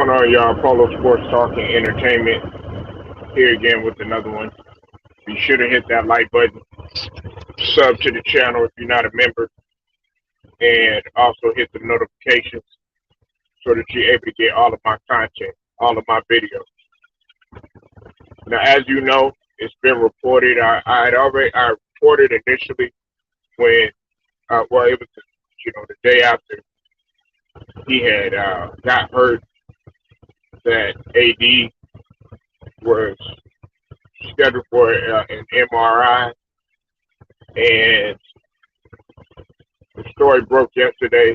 going on, y'all? Polo Sports Talk and Entertainment here again with another one. Be sure to hit that like button, sub to the channel if you're not a member, and also hit the notifications so that you're able to get all of my content, all of my videos. Now, as you know, it's been reported. I reported initially when well, it was the day after he had got hurt that AD was scheduled for an MRI, and the story broke yesterday.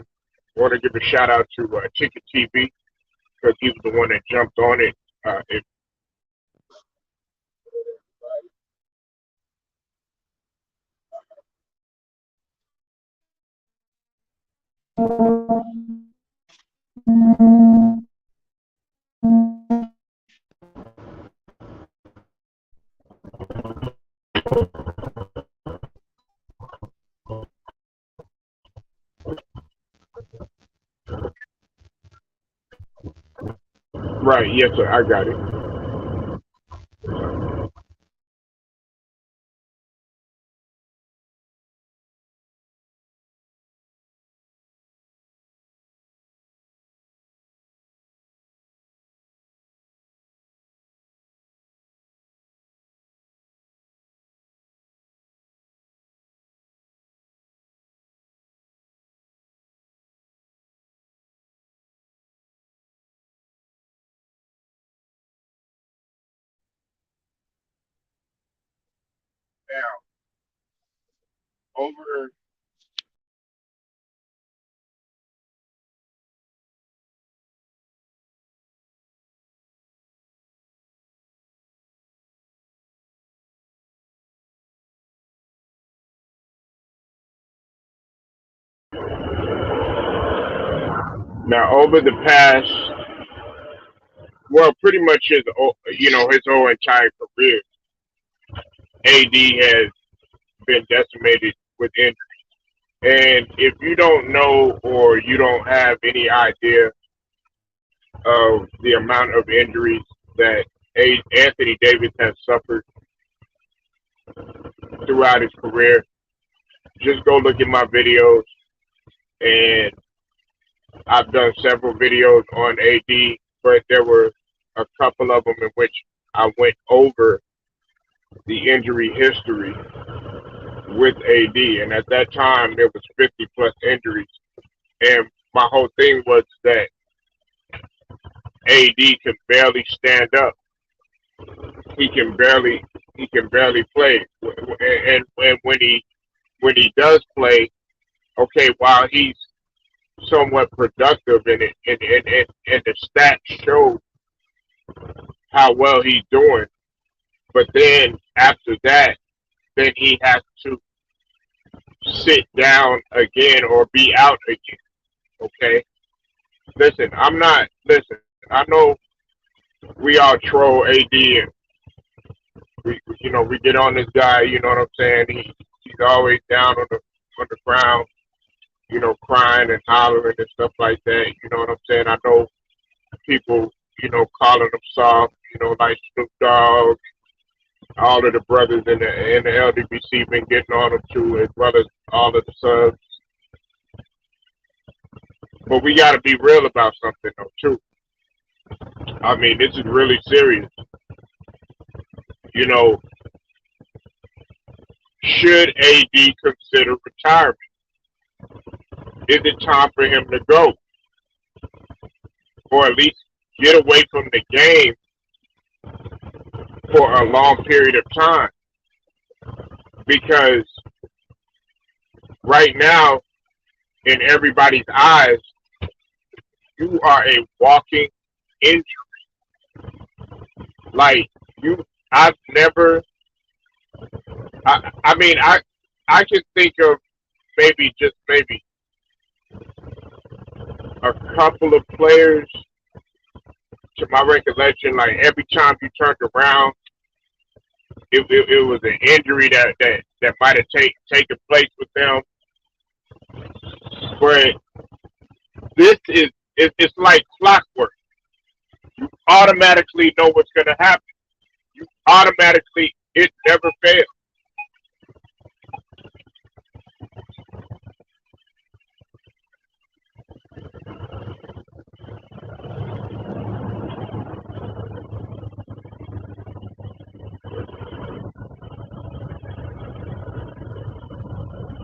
I want to give a shout out to Ticket TV because he was the one that jumped on it. It right, yes, sir, I got it. Now, over over the past, well, pretty much his whole entire career, AD has been decimated with injury. And if you don't know or you don't have any idea of the amount of injuries that Anthony Davis has suffered throughout his career, just go look at my videos. And I've done several videos on AD, but there were a couple of them in which I went over the injury history with AD. And at that time, there was 50 plus injuries. And my whole thing was that AD can barely stand up. He can barely play. And when he does play, okay, while he's somewhat productive in it, and the stats show how well he's doing, but then after that, then he has to sit down again or be out again. Okay, listen, I'm not. Listen, I know we all troll AD and we get on this guy. You know what I'm saying? He's always down on the ground, crying and hollering and stuff like that. You know what I'm saying? I know people, calling him soft, like Snoop Dogg, all of the brothers in the LDBC been getting on him too, as well as all of the subs. But we got to be real about something though too. I mean, this is really serious. You know, should AD consider retirement? Is it time for him to go, or at least get away from the game for a long period of time? Because right now, in everybody's eyes, you are a walking injury. Like I've never. I mean, I can think of just maybe a couple of players to my recollection. Like every time you turned around, it was an injury that might have taken place with them. But this is it's like clockwork. Automatically know what's going to happen. You automatically, it never fails.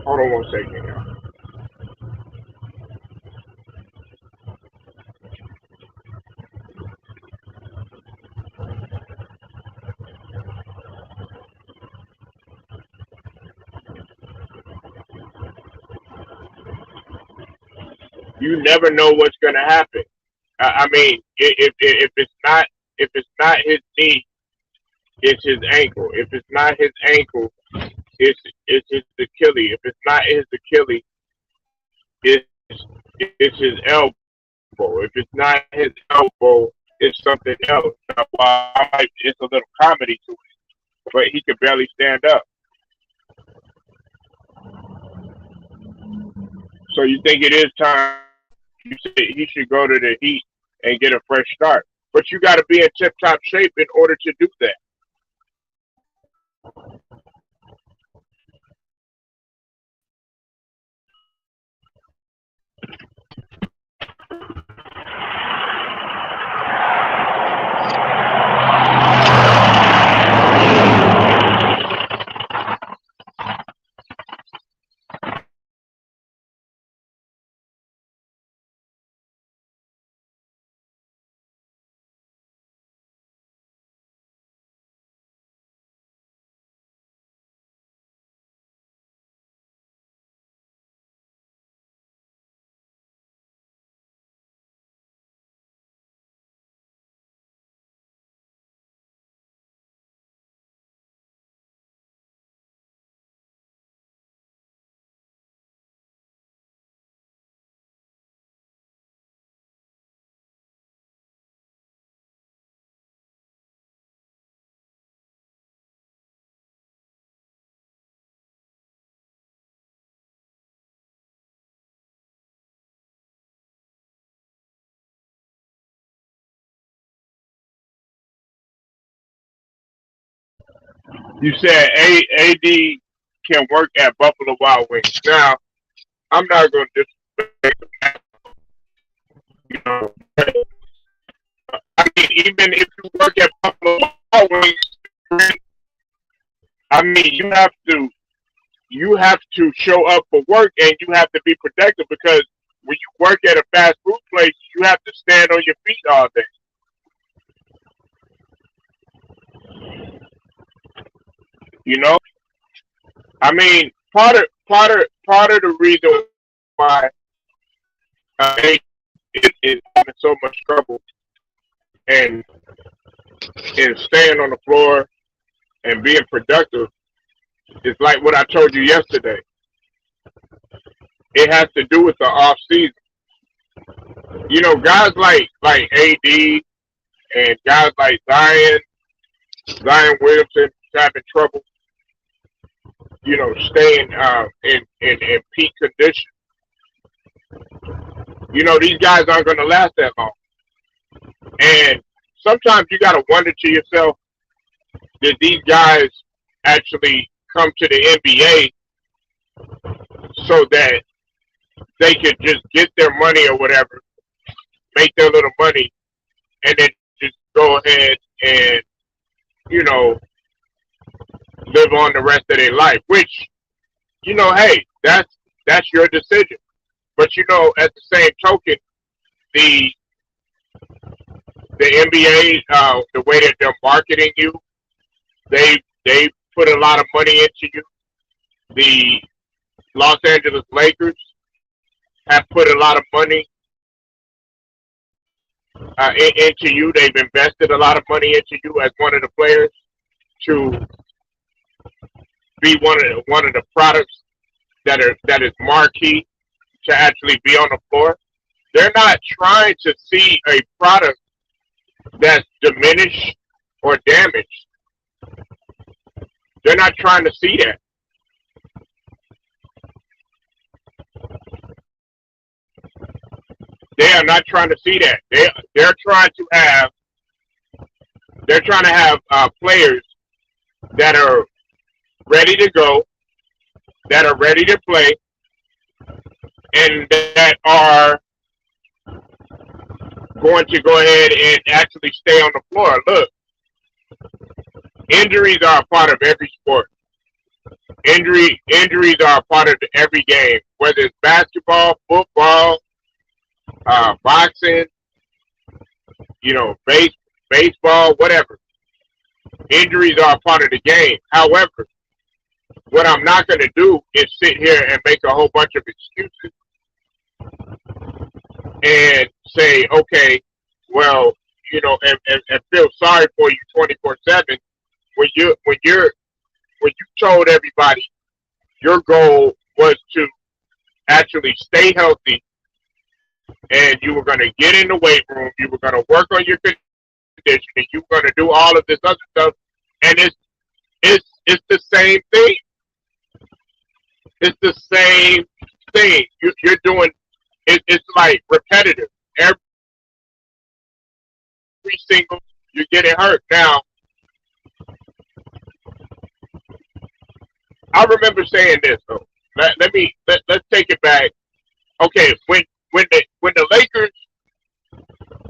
Hold on one second, y'all. You never know what's going to happen. I mean, if it's not his knee, it's his ankle. If it's not his ankle, it's his Achilles. If it's not his Achilles, it's it's his elbow. If it's not his elbow, it's something else. Now, it's a little comedy to it, but he could barely stand up. So you think it is time? You say he should go to the Heat and get a fresh start. But you got to be in tip top shape in order to do that. You said AD can work at Buffalo Wild Wings. Now, I'm not going to disrespect him, you know. I mean, even if you work at Buffalo Wild Wings, I mean, you have to show up for work and you have to be productive because when you work at a fast food place, you have to stand on your feet all day. You know, I mean, part of the reason why they is having so much trouble and and staying on the floor and being productive is like what I told you yesterday. It has to do with the off season. You know, guys like AD and guys like Zion Williamson having trouble. You know, staying in peak condition. You know, these guys aren't going to last that long. And sometimes you got to wonder to yourself, did these guys actually come to the NBA so that they could just get their money or whatever, make their little money, and then just go ahead and, you know, live on the rest of their life? Which, you know, hey, that's your decision. But you know, at the same token, the the NBA, the way that they're marketing you, they put a lot of money into you. The Los Angeles Lakers have put a lot of money into you. They've invested a lot of money into you as one of the players to be one of the products that is marquee to actually be on the floor. They're not trying to see a product that's diminished or damaged. They're not trying to see that. They are not trying to see that. They're trying to have They're trying to have players that are ready to go, that are ready to play, and that are going to go ahead and actually stay on the floor. Look, injuries are a part of every sport. Injuries are a part of every game, whether it's basketball, football, boxing, baseball, whatever. Injuries are a part of the game. However, what I'm not going to do is sit here and make a whole bunch of excuses and say, okay, well, and feel sorry for you 24/7 when you told everybody your goal was to actually stay healthy and you were going to get in the weight room, you were going to work on your conditioning, you were going to do all of this other stuff, and it's the same thing. It's the same thing. You're doing it's like repetitive. Every single you're getting hurt. Now, I remember saying this though. Let's take it back. Okay, when the Lakers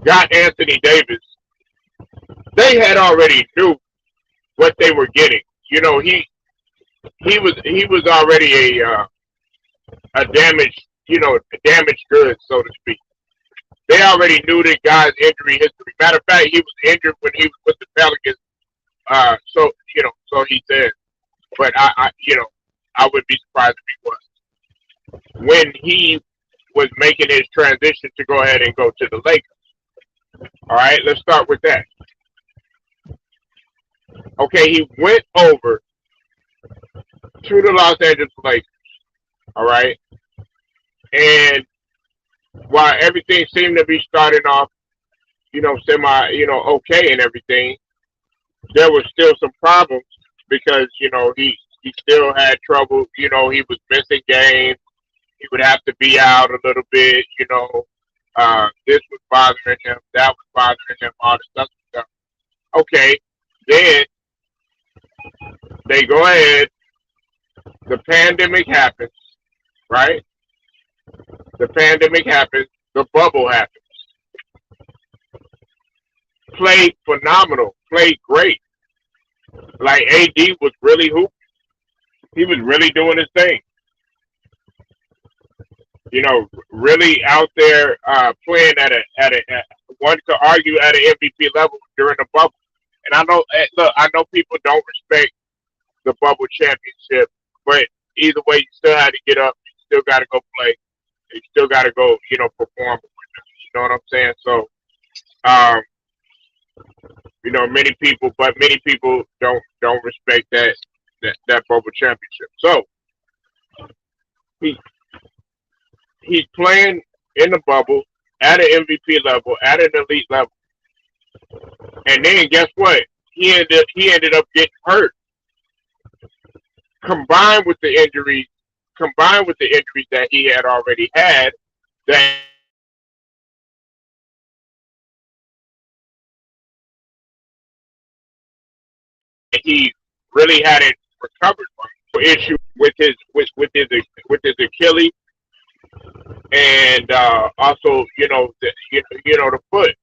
got Anthony Davis, they had already knew what they were getting. He was already a damaged goods, so to speak. They already knew the guy's injury history. Matter of fact, he was injured when he was with the Pelicans. So he said. But I would be surprised if he was when he was making his transition to go ahead and go to the Lakers. All right, let's start with that. Okay, he went over to the Los Angeles Lakers. All right, and while everything seemed to be starting off, semi, okay and everything, there was still some problems because he still had trouble. He was missing games. He would have to be out a little bit. This was bothering him. That was bothering him. All this other stuff. Okay, then they go ahead. The pandemic happens, right? The pandemic happens. The bubble happens. Played phenomenal. Played great. Like AD was really hooping. He was really doing his thing. Really out there playing at one could argue at an MVP level during the bubble. And I know people don't respect the bubble championship, but either way, you still had to get up. You still got to go play. You still got to go, perform. You know what I'm saying? So, um, many people don't respect that bubble championship. So he he's playing in the bubble at an MVP level, at an elite level, and then guess what? He ended up getting hurt. Combined with the injuries, combined with the injuries that he had already had, that he really hadn't recovered from. Issue with his Achilles, and also the foot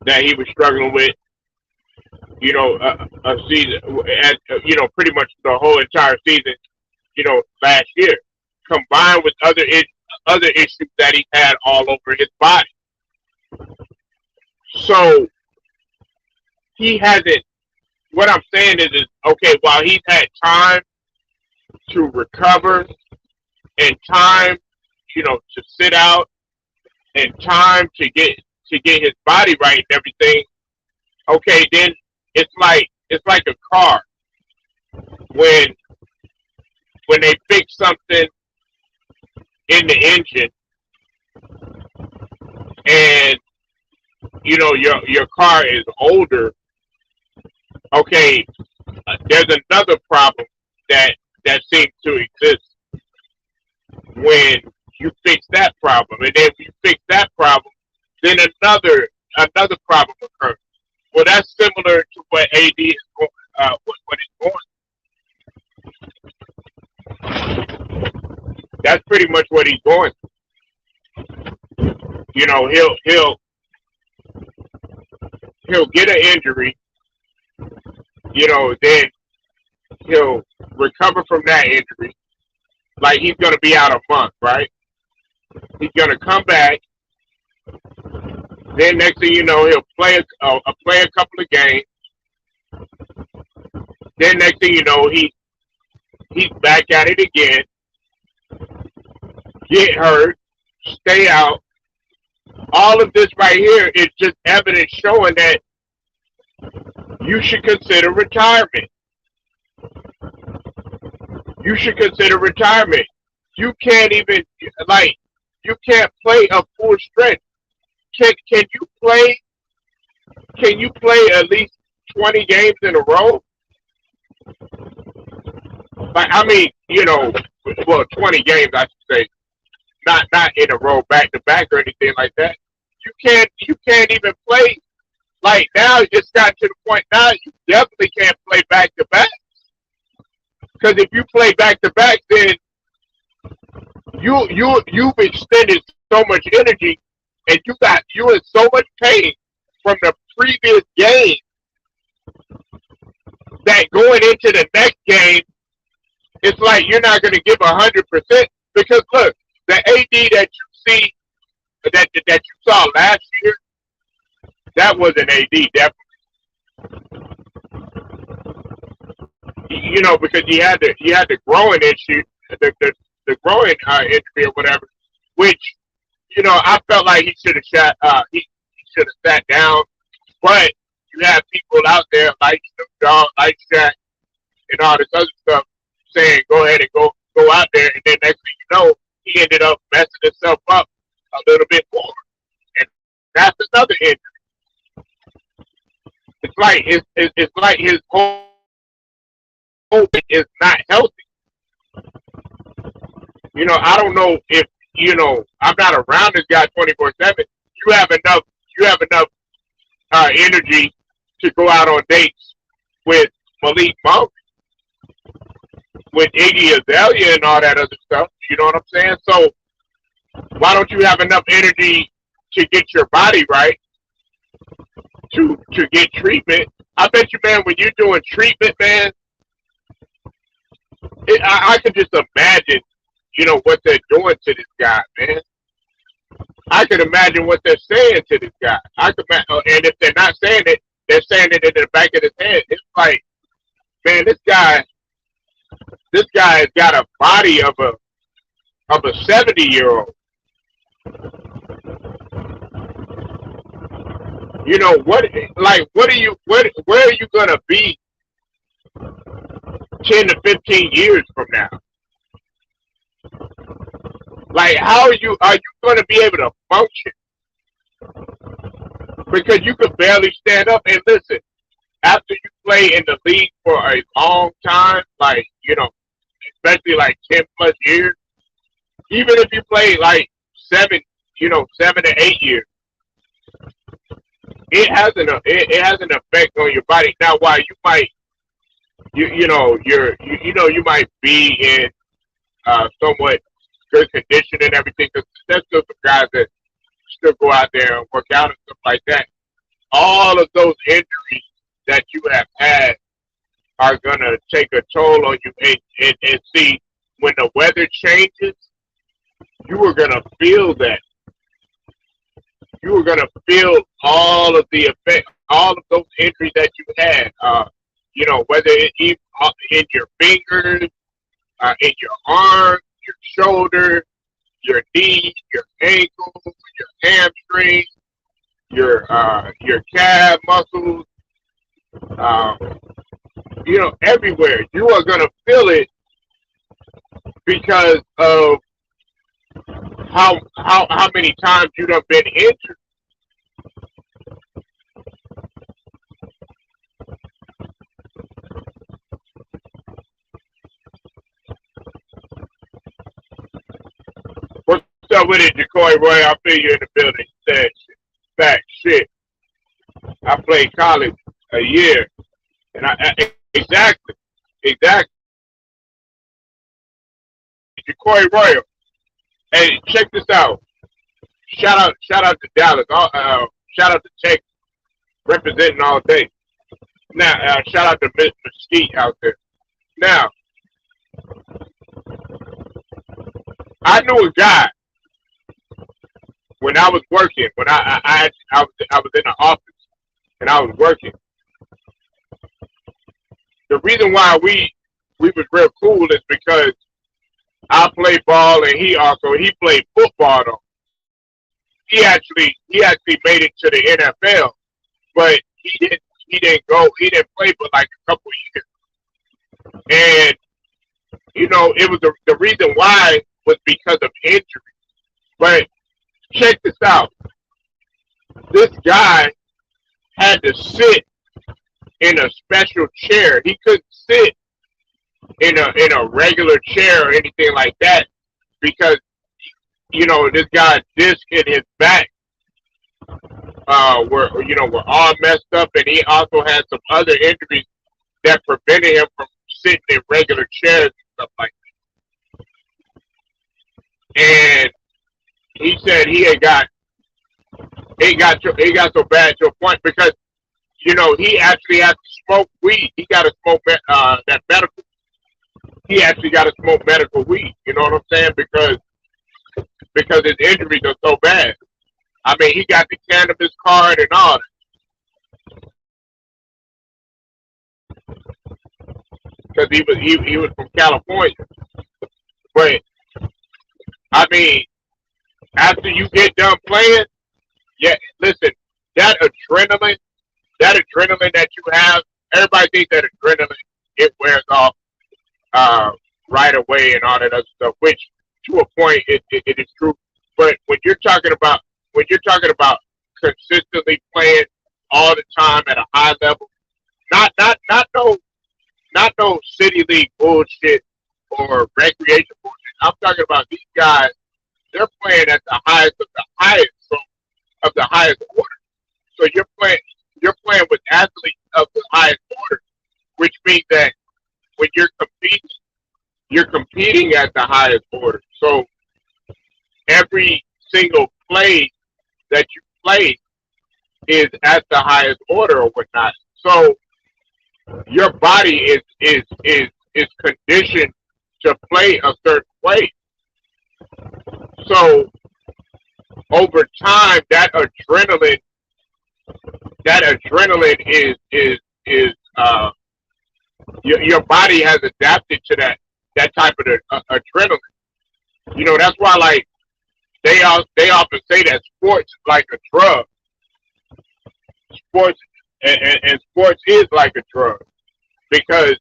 that he was struggling with. A season, as pretty much the whole entire season. Last year, combined with other issues that he had all over his body. So he hasn't. What I'm saying is okay. While he's had time to recover and time, to sit out and time to get his body right and everything. Okay, then it's like a car when they fix something in the engine and your car is older. Okay, there's another problem that seems to exist when you fix that problem, and then if you fix that problem, then another problem occurs. Well, that's similar to what AD is going. What it's going. That's pretty much what he's going. You know, he'll get an injury. You know, then he'll recover from that injury. Like he's gonna be out a month, right? He's gonna come back. Then next thing you know, he'll play a couple of games. Then next thing you know, he's back at it again. Get hurt, stay out. All of this right here is just evidence showing that you should consider retirement. You should consider retirement. You can't even like you can't play a full stretch. Can you play? Can you play at least 20 games in a row? Like I mean, you know, well, 20 games I should say, not in a row, back to back or anything like that. You can't even play. Like now, it's got to the point now you definitely can't play back to back. Because if you play back to back, then you've extended so much energy, and you in so much pain from the previous game that going into the next game, it's like you're not going to give 100% because look, the AD that you see that you saw last year, that was an AD definitely. You know, because he had the growing issue, the growing injury or whatever, which you know I felt like he should have he should have sat down, but you have people out there like Snoop Dogg, like Shaq, and all this other stuff saying go ahead and go out there, and then next thing you know, he ended up messing himself up a little bit more, and that's another injury. It's like his whole is not healthy. You know, I don't know if you know. I'm not around this guy 24/7. You have enough. You have enough energy to go out on dates with Malik Monk, with Iggy Azalea, and all that other stuff. You know what I'm saying? So why don't you have enough energy to get your body right to get treatment? I bet you, man, when you're doing treatment, man, I could just imagine, you know, what they're doing to this guy, man. I could imagine what they're saying to this guy. And if they're not saying it, they're saying it in the back of his head. It's like, man, this guy has got a body of a 70-year-old. You know what are you where are you gonna be 10 to 15 years from now? Like how are you gonna be able to function? Because you could barely stand up. And listen, after you play in the league for a long time, like, you know, especially like 10+ years, even if you play like 7 to 8 years, it has an effect on your body. Now, while you might you might be in somewhat good condition and everything, because there's still some guys that still go out there and work out and stuff like that. All of those injuries that you have had are gonna take a toll on you, and see when the weather changes, you are gonna feel that. You are gonna feel all of the effect, all of those injuries that you had. You know, whether it's in your fingers, in your arm, your shoulder, your knee, your ankle, your hamstring, your calf muscles, you know, everywhere. You are gonna feel it because of how many times you done been injured. What's up with it, Jacoy Roy? I feel you in the building. Said shit. Fact shit. I played college a year, and exactly. Corey Royal. Hey, check this out. Shout out to Dallas. Shout out to Texas representing all day. Now, shout out to Miss Mesquite out there. Now, I knew a guy when I was working. When I was in the office and I was working. The reason why we was real cool is because I played ball and he played football though. He actually made it to the NFL, but he didn't play for like a couple of years. And it was the reason why was because of injury. But check this out. This guy had to sit in a special chair. He couldn't sit in a regular chair or anything like that because this guy's disc in his back were all messed up, and he also had some other injuries that prevented him from sitting in regular chairs and stuff like that. And he said it got so bad to a point because he actually had to smoke weed. He got to smoke that medical. He actually got to smoke medical weed. You know what I'm saying? Because his injuries are so bad. I mean, he got the cannabis card and all that because he was from California. But I mean, after you get done playing, yeah, listen, that adrenaline that you have, everybody thinks that adrenaline it wears off right away and all that other stuff, which to a point it is true. But when you're talking about consistently playing all the time at a high level, not no city league bullshit or recreation bullshit. I'm talking about these guys. They're playing at the highest of the highest order. So you're playing with athletes of the highest order, which means that when you're competing at the highest order. So every single play that you play is at the highest order or whatnot. So your body is conditioned to play a certain way. So over time, that adrenaline is your body has adapted to that type of adrenaline. That's why like they often say that sports is like a drug. Sports and sports is like a drug because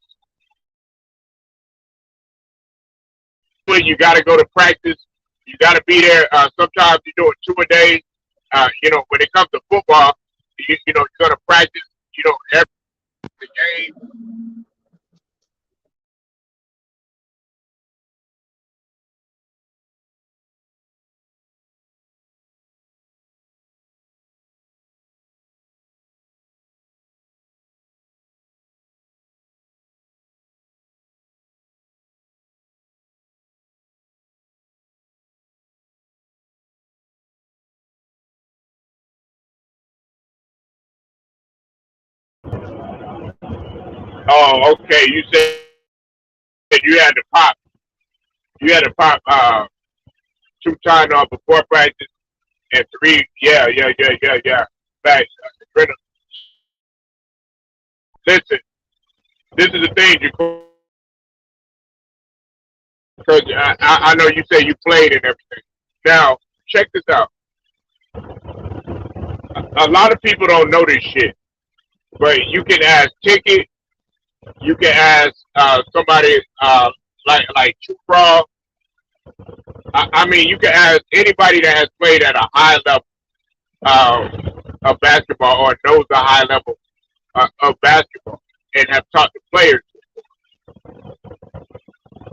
when you got to go to practice, you got to be there. Sometimes you're doing 2 a day. When it comes to football, you're going to practice. Every game. Oh, okay. You said you had to pop. You had to pop 2 Tylenol before practice and 3. Yeah. Facts. Listen, this is the thing, because I know you say you played and everything. Now, check this out. A lot of people don't know this shit, but you can ask Ticket. You can ask somebody like True Raw. I mean, you can ask anybody that has played at a high level of basketball or knows a high level of basketball and have taught the players.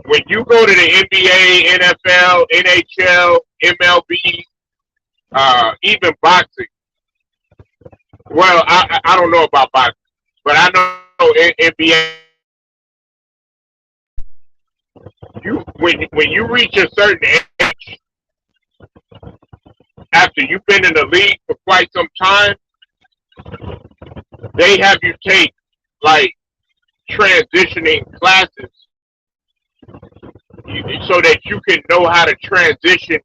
When you go to the NBA, NFL, NHL, MLB, even boxing, Well, I don't know about boxing, but I know in NBA, when you reach a certain age, after you've been in the league for quite some time, they have you take like transitioning classes so that you can know how to transition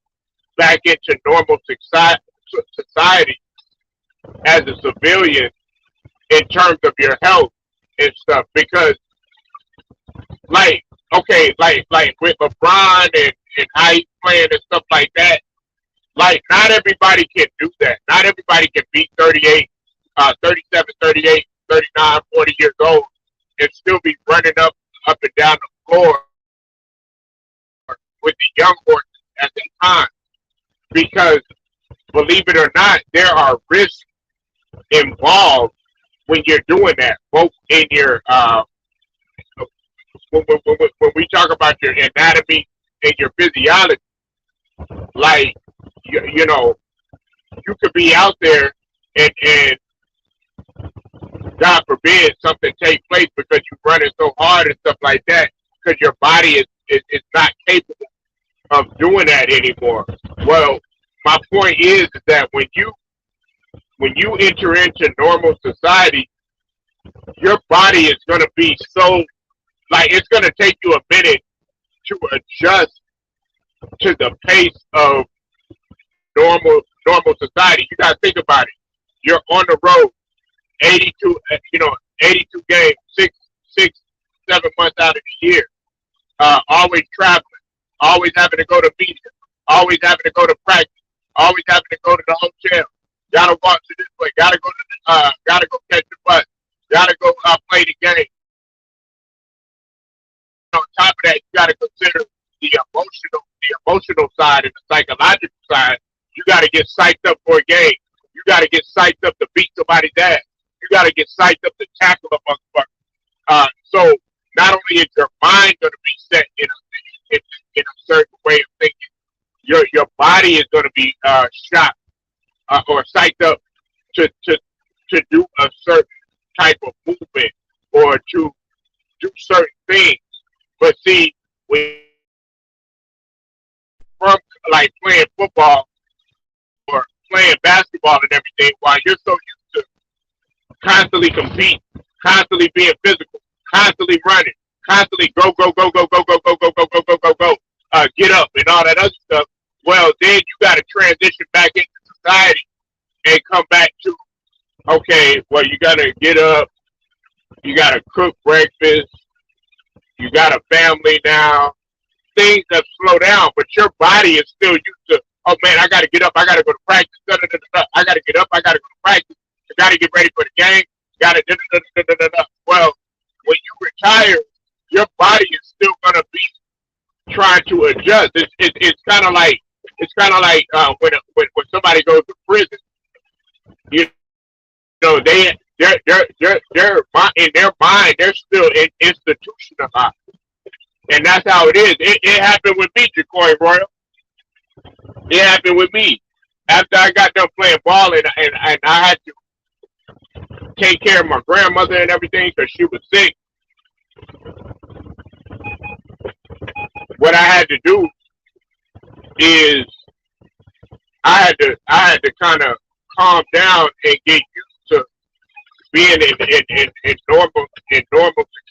back into normal society as a civilian in terms of your health and stuff. Because like like with LeBron and how he's playing and stuff like that, like not everybody can do that. Not everybody can be 38, 37, 38, 39, 40 years old and still be running up and down the floor with the young horses at that time. Because believe it or not, there are risks involved when you're doing that, both in your when we talk about your anatomy and your physiology. Like you know, you could be out there and God forbid something take place because you're running so hard and stuff like that because your body is not capable of doing that anymore. Well, my point is that when you enter into normal society, your body is going to be so like it's going to take you a minute to adjust to the pace of normal society. You got to think about it. You're on the road, 82, 82 games, six, 7 months out of the year. Always traveling, always having to go to meetings, always having to go to practice, always having to go to the hotel. Gotta walk to this way. Gotta go catch the bus. Gotta go play the game. On top of that, you gotta consider the emotional side and the psychological side. You gotta get psyched up for a game. You gotta get psyched up to beat somebody's ass. You gotta get psyched up to tackle a motherfucker. So not only is your mind going to be set in a certain way of thinking, your body is going to be shot or psyched up to do a certain type of movement or to do certain things. But see, when from like playing football or playing basketball and everything, while you're so used to constantly competing, constantly being physical, constantly running, constantly go, get up and all that other stuff. Well, then you got to transition back into society and come back to okay. Well, you got to get up, you got to cook breakfast, you got a family now. Things have slowed down, but your body is still used to. Oh man, I got to get up. I got to go to practice. I got to get up. I got to go to practice. I got to get ready for the game. Got to. Well, when you retire, your body is still gonna be trying to adjust. It's kind of like when somebody goes to prison. You know they're in their mind they're still institutionalized, and that's how it is. It happened with me, Jacoy Royal. It happened with me after I got done playing ball and I had to take care of my grandmother and everything because she was sick. What I had to do is I had to kind of calm down and get used to being in normal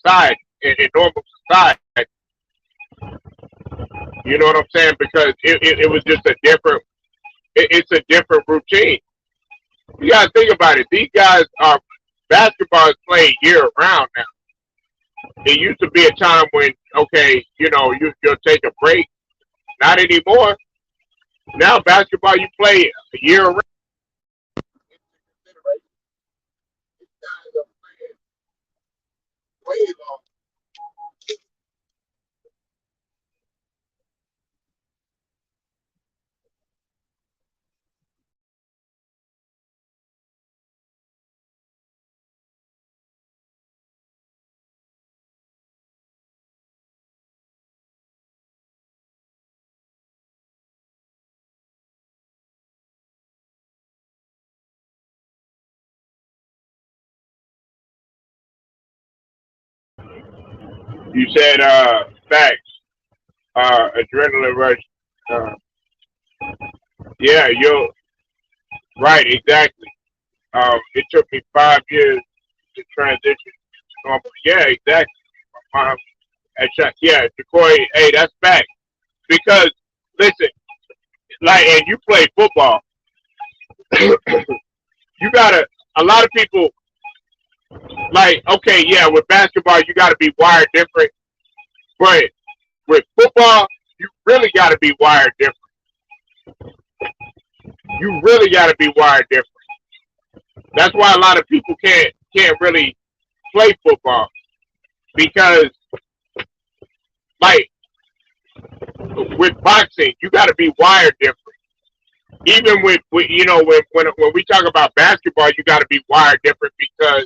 society in normal society. You know what I'm saying? Because it was just a different it's a different routine. You gotta think about it. These guys are basketball is played year round now. It used to be a time when okay, you'll take a break. Not anymore. Now basketball you play year round. Way long. You said facts, adrenaline rush. Uh, yeah, you're right, exactly. It took me 5 years to transition to normal. Yeah, exactly. Um, yeah, Decoy, hey, that's fact. Because listen, like, and you play football, you gotta. A lot of people like, okay, yeah, with basketball you gotta be wired different, but with football you really gotta be wired different. You really gotta be wired different. That's why a lot of people can't really play football because, like, with boxing, you got to be wired different. Even with when we talk about basketball, you got to be wired different because,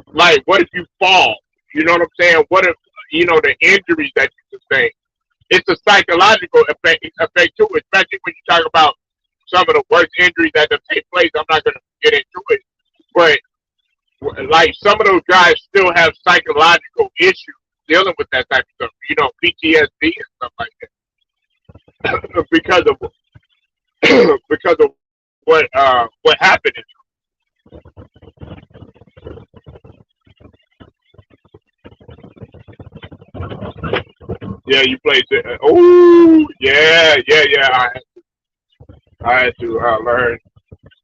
like, what if you fall? You know what I'm saying? What if the injuries that you sustain? It's a psychological effect too, especially when you talk about some of the worst injuries that have taken place. I'm not going to get into it, but like some of those guys still have psychological issues dealing with that type of stuff. PTSD and stuff like that because of because of what happened. Yeah, you played. Oh, yeah, yeah, yeah. I had to learn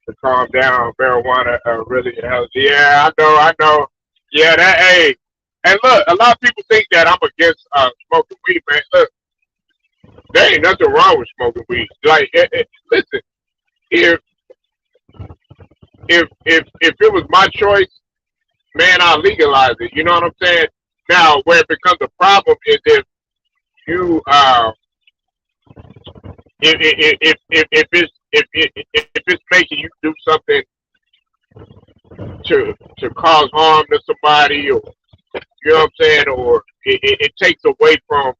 to calm down. Marijuana really helps. Yeah, I know, I know. Yeah, that. Hey, and look, a lot of people think that I'm against smoking weed, man. Look, there ain't nothing wrong with smoking weed. Like, listen, if if it was my choice, man, I'll legalize it. You know what I'm saying? Now, where it becomes a problem is if you if it's making you do something to cause harm to somebody, or you know what I'm saying, or it takes away from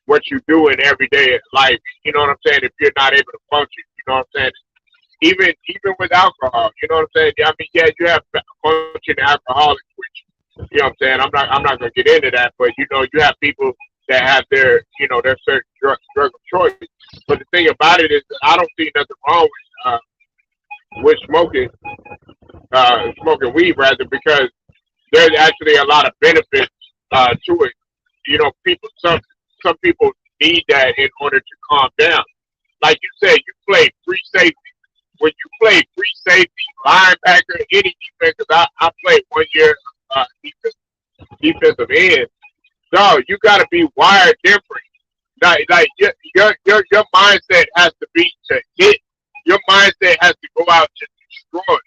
what you do in everyday life. You know what I'm saying? If you're not able to function, you know what I'm saying? Even with alcohol, you know what I'm saying? I mean, yeah, you have functioning alcoholics, which you know what I'm saying. I'm not gonna get into that, but you have people that have their certain drug of choice. But the thing about it is, I don't see nothing wrong with smoking weed rather, because there's actually a lot of benefits to it. Some people need that in order to calm down. Like you said, you play free safety. When you play free safety, linebacker, any defense, 'cause I played 1 year defensive end. No, you got to be wired different. Like your mindset has to be to hit. Your mindset has to go out to destroy.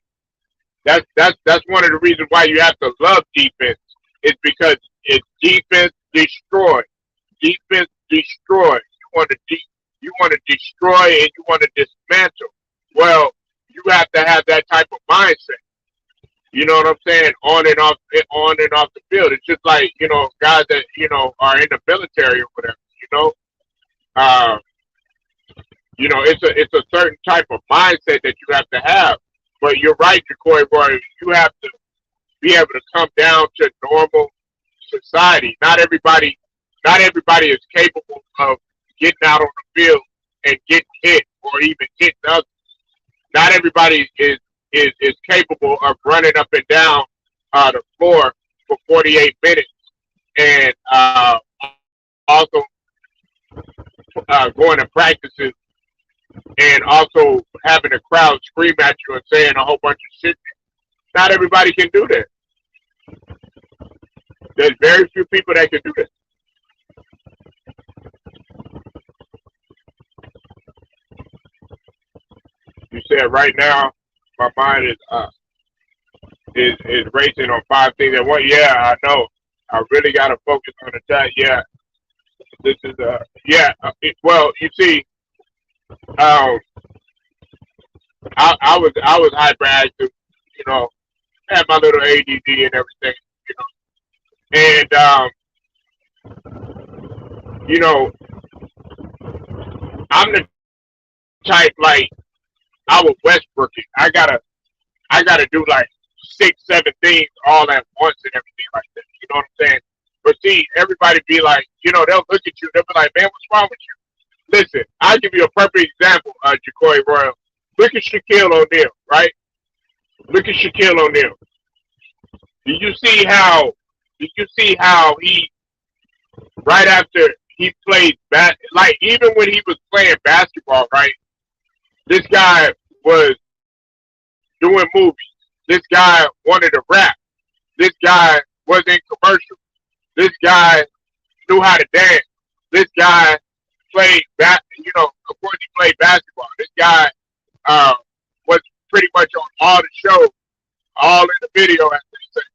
That's one of the reasons why you have to love defense. It's because it's defense destroy, defense destroy. You want to destroy and you want to dismantle. Well, you have to have that type of mindset. You know what I'm saying? On and off the field. It's just like guys that are in the military or whatever. Uh, it's a certain type of mindset that you have to have. But you're right, Jacoy Roy. You have to be able to come down to normal society. Not everybody is capable of getting out on the field and getting hit or even hitting others. Not everybody is capable of running up and down the floor for 48 minutes and also going to practices and also having a crowd scream at you and saying a whole bunch of shit. Not everybody can do that. There's very few people that can do that. You said right now, my mind is racing on five things at once. Yeah, I know. I really got to focus on the chat. Yeah, this is yeah. Well, you see, um, I was hyperactive. Had my little ADD and everything. And you know, I'm the type, like, I would Westbrook it. I gotta do like 6, 7 things all at once and everything like that. see everybody be like, they'll look at you, they'll be like, man, what's wrong with you? Listen, I'll give you a perfect example, Jacoy Royal. Look at Shaquille O'Neal, right? Look at Shaquille O'Neal. Did you see how? Did you see how he right after he played like even when he was playing basketball, right? This guy was doing movies. This guy wanted to rap. This guy was in commercials. This guy knew how to dance. This guy played of course he played basketball. This guy was pretty much on all the shows, all in the video, as they say.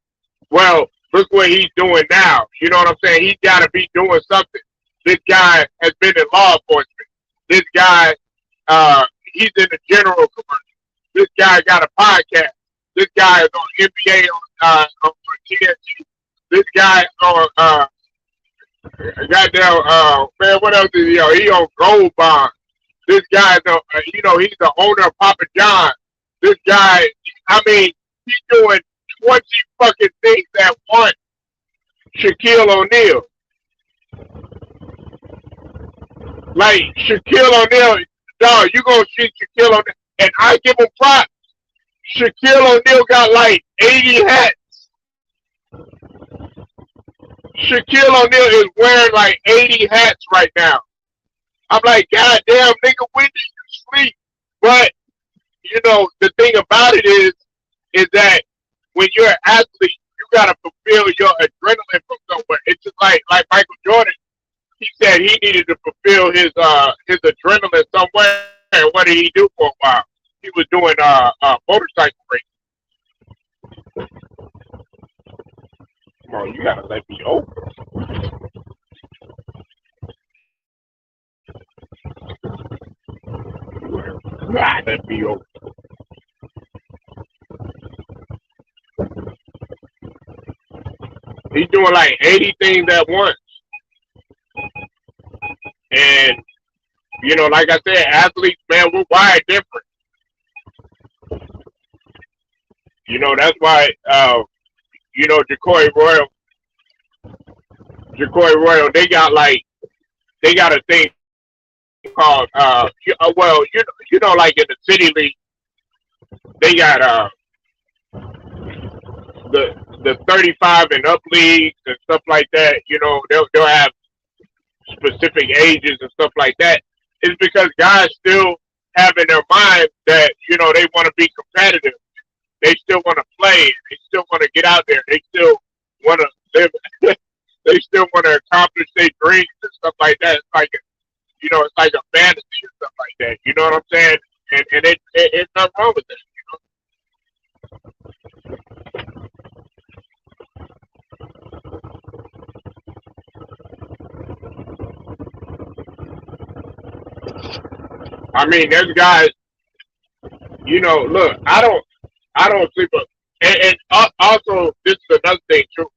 Well, look what he's doing now. You know what I'm saying? He's got to be doing something. This guy has been in law enforcement. This guy, he's in the general commercial. This guy got a podcast. This guy is on NBA on TNT. This guy is on goddamn man, what else is he on? He on Gold Bond. This guy is on, he's the owner of Papa John. This guy, I mean, he's doing 20 fucking things at once. Shaquille O'Neal. Like Shaquille O'Neal, dog, you gonna see Shaquille O'Neal, and I give him props. Shaquille O'Neal got like 80 hats. Shaquille O'Neal is wearing like 80 hats right now. I'm like, God damn, nigga, when do you sleep? But, the thing about it is that when you're an athlete, you gotta fulfill your adrenaline from somewhere. It's just like Michael Jordan. He said he needed to fulfill his adrenaline somewhere. And what did he do for a while? He was doing motorcycle racing. Come on, you gotta let me open. Let me open. He's doing like 80 things at once. And, like I said, athletes, man, we're wired different. That's why, Jacoy Royal, they got a thing called, like in the city league, they got, the 35 and up leagues and stuff like that. They'll have specific ages and stuff like that. It's because guys still have in their mind that they want to be competitive. They still want to play. They still want to get out there. They still want to live. They still want to accomplish their dreams and stuff like that. It's like it's like a fantasy and stuff like that. You know what I'm saying? And it's nothing wrong with that. I mean, there's guys. Look, I don't sleep up, and also this is another thing too.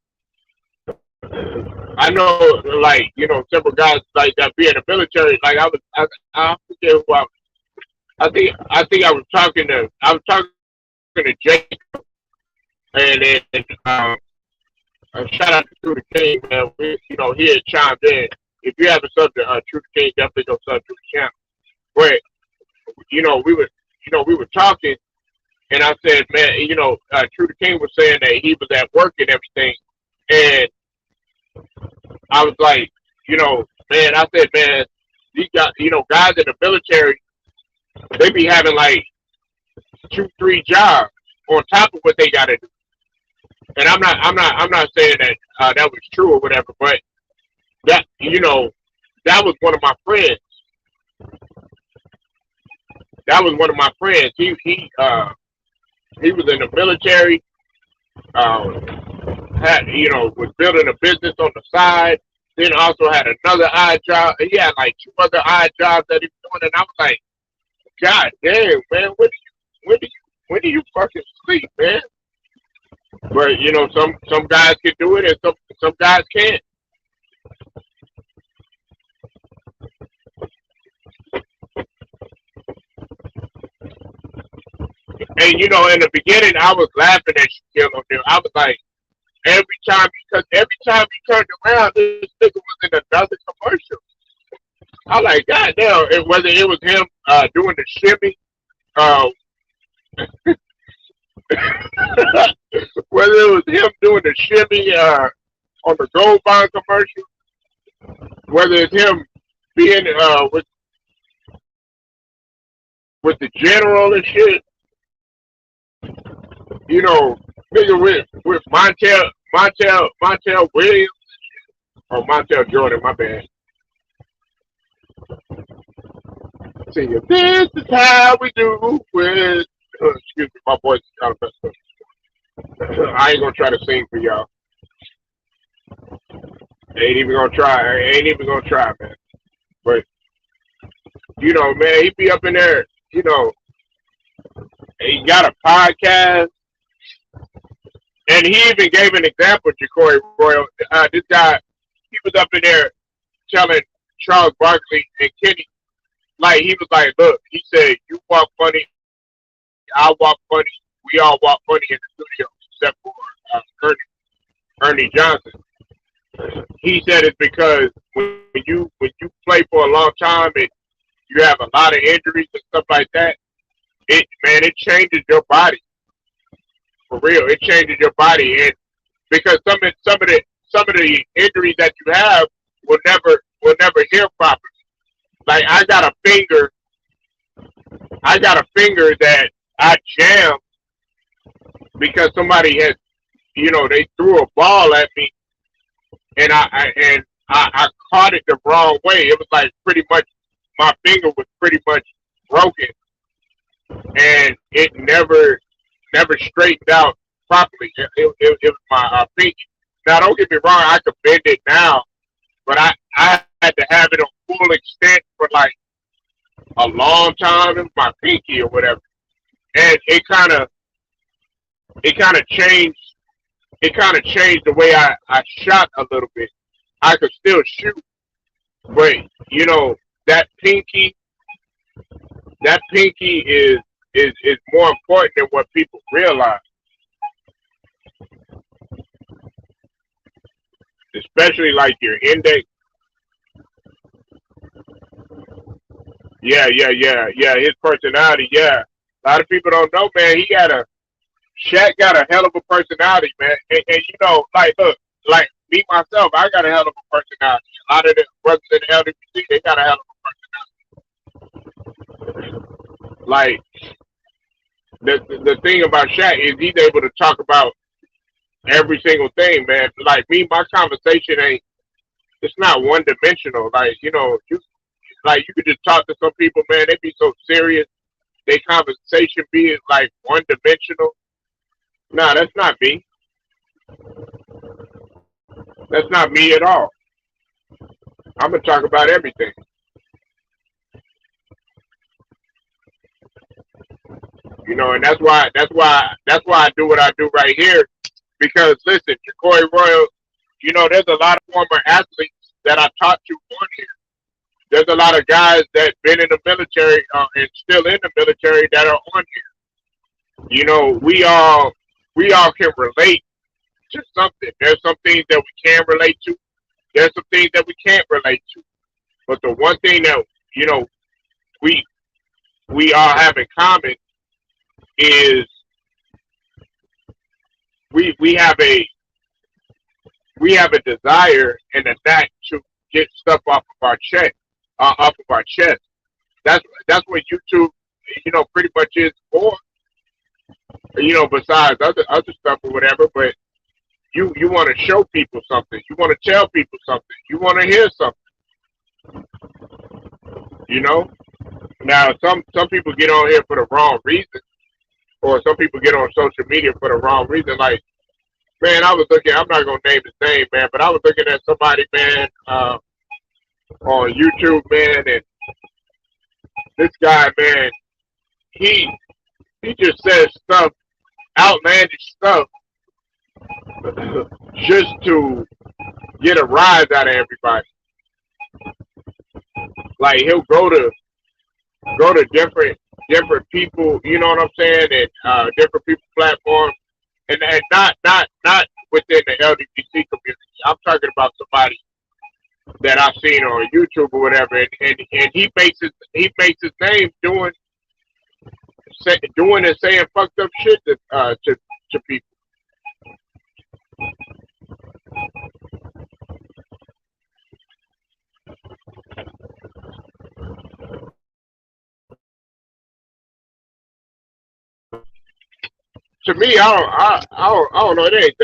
I know, like several guys like that be in the military. Like I forget who I was. I think I was talking to Jake, and then shout out to True the King, man. He had chimed in. If you have a subject, True the King, definitely go sub to the channel. But we were talking, and I said, man, True the King was saying that he was at work and everything, and I was like, man, I said, man, these guys, guys in the military, they be having like 2-3 jobs on top of what they got to do. And I'm not saying that that was true or whatever, but that that was one of my friends. That was one of my friends. He was in the military. Was building a business on the side. Then also had another odd job. He had like 2 other odd jobs that he was doing, and I was like, God damn, man, when do you fucking sleep, man? But some guys can do it, and some guys can't. And in the beginning, I was laughing at Shaquille O'Neal. I was like, Every time he turned around, this nigga was in another commercial. I like, God damn, whether it was him doing the shimmy, uh, whether it was him doing the shimmy on the Gold Bond commercial, whether it's him being with the general and shit, you know, nigga with Montel Williams or Montel Jordan, my bad. See, this is how we do with. Excuse me, my voice is kind of messed up. I ain't gonna try to sing for y'all. Ain't even gonna try. I ain't even gonna try, man. But you know, man, he be up in there. You know, he got a podcast, and he even gave an example. Jacory Royal, this guy, he was up in there telling Charles Barkley and Kenny, like he was like, look, he said, you walk funny, I walk funny, we all walk funny in the studio, except for Ernie Johnson. He said it's because when you play for a long time and you have a lot of injuries and stuff like that, it changes your body for real. It changes your body, and because some of the injuries that you have will never heal properly. Like I got a finger that I jammed because somebody had, they threw a ball at me, and I caught it the wrong way. It was like pretty much my finger was pretty much broken, and it never straightened out properly. It was my pinky. Now, don't get me wrong, I could bend it now, but I had to have it on full extent for like a long time in my pinky or whatever, and it kind of changed the way I shot a little bit. I could still shoot, but that pinky that pinky is more important than what people realize, especially like your index. Yeah. His personality, yeah. A lot of people don't know, man. Shaq got a hell of a personality, man. And like, look, like me myself, I got a hell of a personality. A lot of the brothers in the LWC, they got a hell of a personality. Like the thing about Shaq is he's able to talk about every single thing, man. Like me, my conversation ain't. It's not one dimensional. Like you could just talk to some people, man. They be so serious. Their conversation be like one dimensional. Nah, that's not me. That's not me at all. I'm gonna talk about everything. And that's why I do what I do right here. Because listen, Jacory Royal, there's a lot of former athletes that I talked to on here. There's a lot of guys that been in the military and still in the military that are on here. We all can relate to something. There's some things that we can relate to. There's some things that we can't relate to. But the one thing that we we all have in common is we have a desire and a knack to get stuff off of our chest. That's what YouTube, pretty much is for. Besides other stuff or whatever, but you want to show people something. You want to tell people something. You want to hear something. Now some people get on here for the wrong reason, or some people get on social media for the wrong reason. Like, man, I was looking. I'm not gonna name his name, man, but I was looking at somebody, man, on YouTube, man, and this guy, man, he just says stuff, outlandish stuff, just to get a rise out of everybody. Like he'll go to different people, you know what I'm saying, and different people platforms, and not within the LGBT community. I'm talking about somebody that I've seen on YouTube or whatever, and he makes his name doing and saying fucked up shit to people. To me, I don't know. It ain't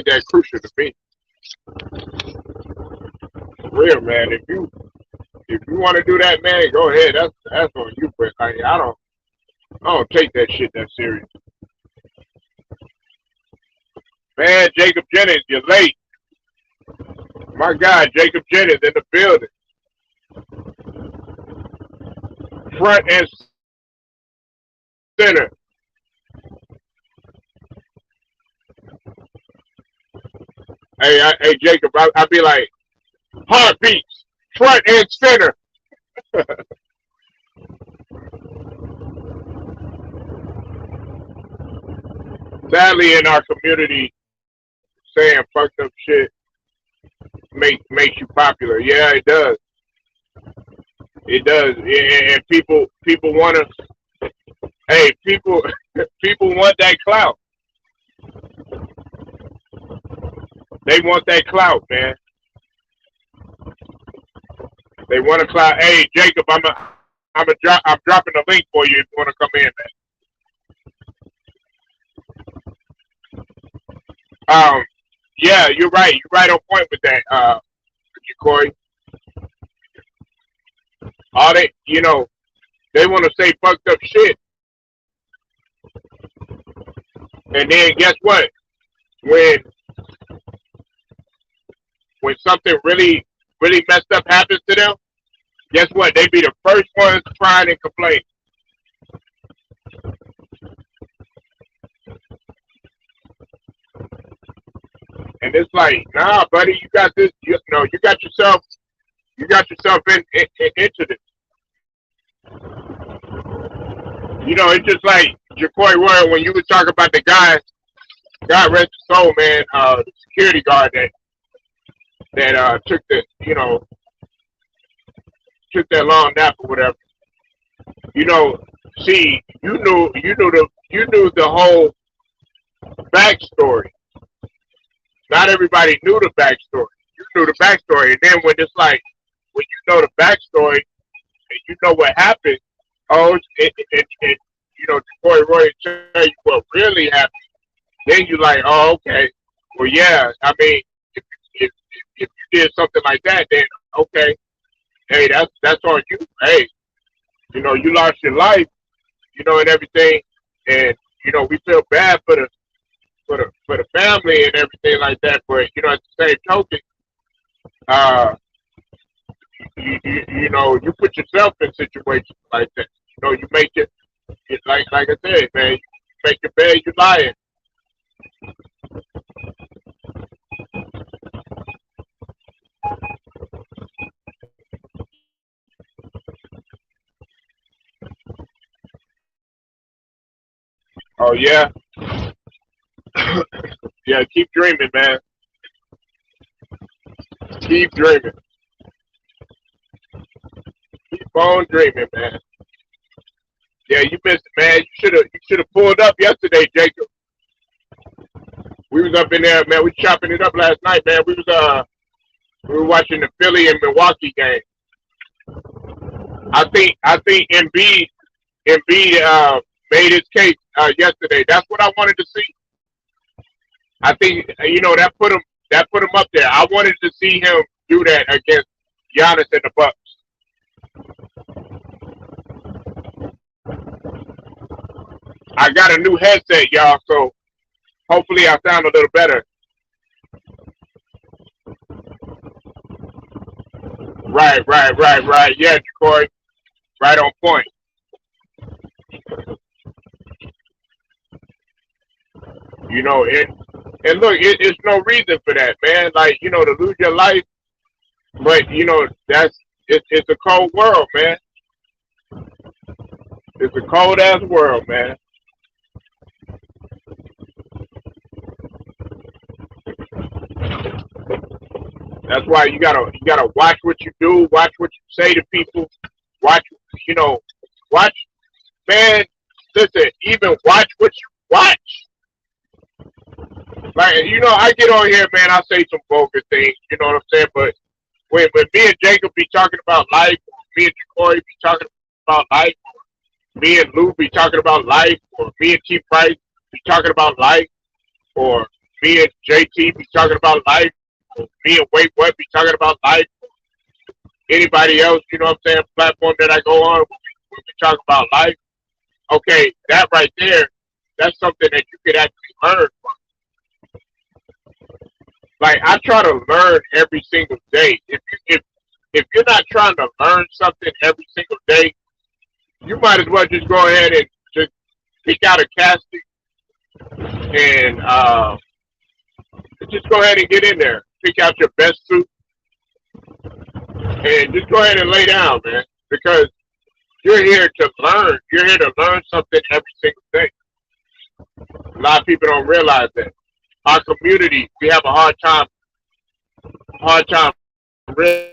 that crucial to me. For real, man. If you want to do that, man, go ahead. That's on you. But like, I don't take that shit that serious. Man, Jacob Jennings, you're late. My God, Jacob Jennings in the building, front and center. Hey, Jacob, I be like heartbeats, front and center. Sadly, in our community, saying fucked up shit makes you popular. Yeah, it does. It does. And people want to. Hey, people want that clout. They want that clout, man. They want to clout. Hey, Jacob, I'm dropping a link for you if you want to come in, man. Yeah, you're right. You're right on point with that, Corey. All they want to say fucked up shit, and then guess what? When when something really messed up happens to them, guess what? They be the first ones crying and complaining. And it's like, nah, buddy, you got this. You got yourself into this. It's just like Jacoy Royal when you was talking about the guy, God rest his soul, man, the security guard that took that long nap or whatever. You know, see, you knew the whole backstory. Not everybody knew the backstory. You knew the backstory, and then when it's like when you know the backstory and you know what happened, oh, Corey Roy tell you what really happened. Then you like, oh, okay, well, yeah. I mean, if you did something like that, then okay, hey, that's on you. Hey, you lost your life, and everything, and we feel bad for the family and everything like that. But at the same token, uh, you put yourself in situations like that. You make it like I said, man. You make your bed, you lie in. Oh yeah, yeah. Keep dreaming, man. Keep dreaming. Keep on dreaming, man. Yeah, you missed it, man. You should have pulled up yesterday, Jacob. We was up in there, man. We chopping it up last night, man. We were watching the Philly and Milwaukee game. I think Embiid made his case yesterday. That's what I wanted to see. I think that put him up there. I wanted to see him do that against Giannis and the Bucks. I got a new headset, y'all, so hopefully I sound a little better. Right. Yeah, Corey, right on point. And look, it's no reason for that, man. Like to lose your life, but it's a cold world, man. It's a cold ass world, man. That's why you gotta watch what you do, watch what you say to people, watch you know, watch man, listen, even watch what you watch. Like I get on here, man, I say some vulgar things, you know what I'm saying? But when me and Jacob be talking about life, or me and Jacory be talking about life, me and Lou be talking about life, or me and T Price be talking about life, or me and JT be talking about life, or me and Wait What be talking about life, anybody else, you know what I'm saying, platform that I go on, when we talk about life, okay, that right there, that's something that you could actually learn. Like I try to learn every single day. If you're not trying to learn something every single day, you might as well just go ahead and just pick out a casting and just go ahead and get in there. Pick out your best suit and just go ahead and lay down, man. Because you're here to learn. You're here to learn something every single day. A lot of people don't realize that. Our community, we have a hard time realizing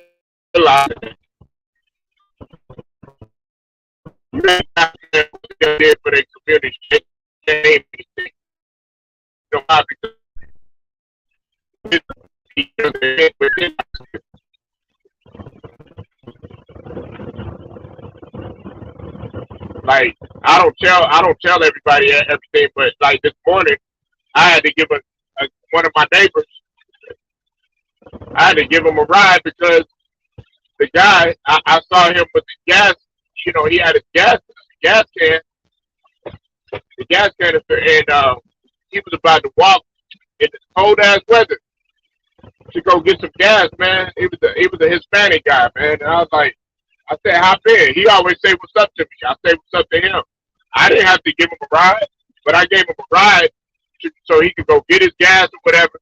that. You have to there for their community. They don't have to like I don't tell everybody everything, but like this morning I had to give one of my neighbors. I had to give him a ride because the guy I saw him with the gas. He had his gas can, the gas canister, and he was about to walk in this cold ass weather to go get some gas, man. It was a Hispanic guy, man. And I was like, I said, hop in. He always say what's up to me. I say what's up to him. I didn't have to give him a ride, but I gave him a ride so he could go get his gas or whatever,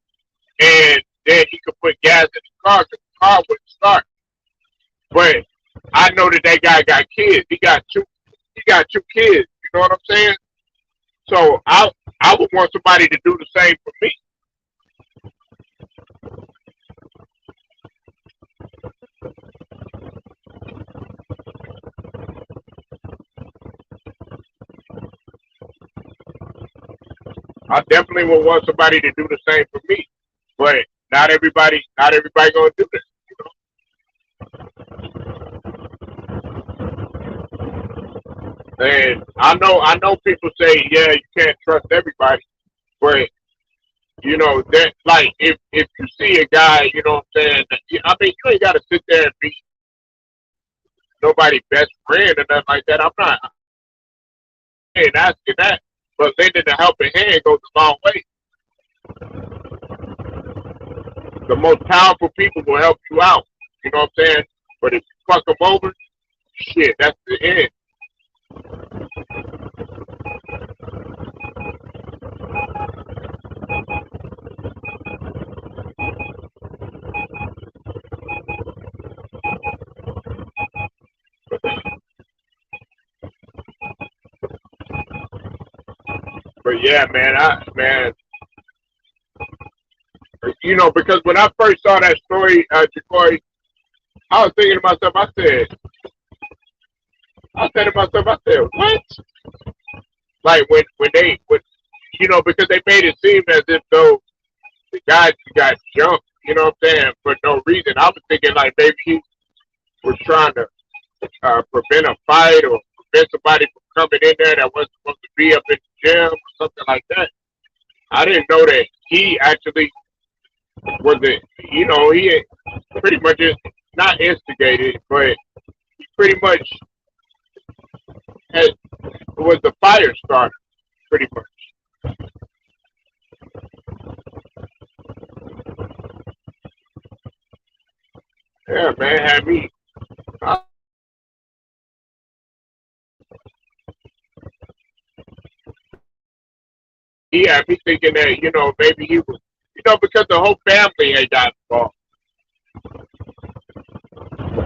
and then he could put gas in his car because the car wouldn't start. But I know that guy got kids. He got two. He got two kids. You know what I'm saying? So I would want somebody to do the same for me. I definitely would want somebody to do the same for me. But not everybody gonna do this. And I know people say, yeah, you can't trust everybody, but that like if you see a guy, you know what I'm saying. I mean, you ain't gotta sit there and be nobody's best friend or nothing like that. I'm not saying asking that, but lending a helping hand goes a long way. The most powerful people will help you out. You know what I'm saying? But if you fuck them over, shit, that's the end. But yeah, man, because when I first saw that story, Jacory, I was thinking to myself, I said to myself, I said, what? Like because they made it seem as if though the guy got jumped, you know what I'm saying, for no reason. I was thinking like maybe he was trying to prevent a fight or prevent somebody from coming in there that wasn't supposed to be up in the gym or something like that. I didn't know that he actually was it. He pretty much just not instigated, but he pretty much had, was the fire starter, pretty much. Yeah, man, had me. Uh, he had me thinking that maybe he was because the whole family had got involved.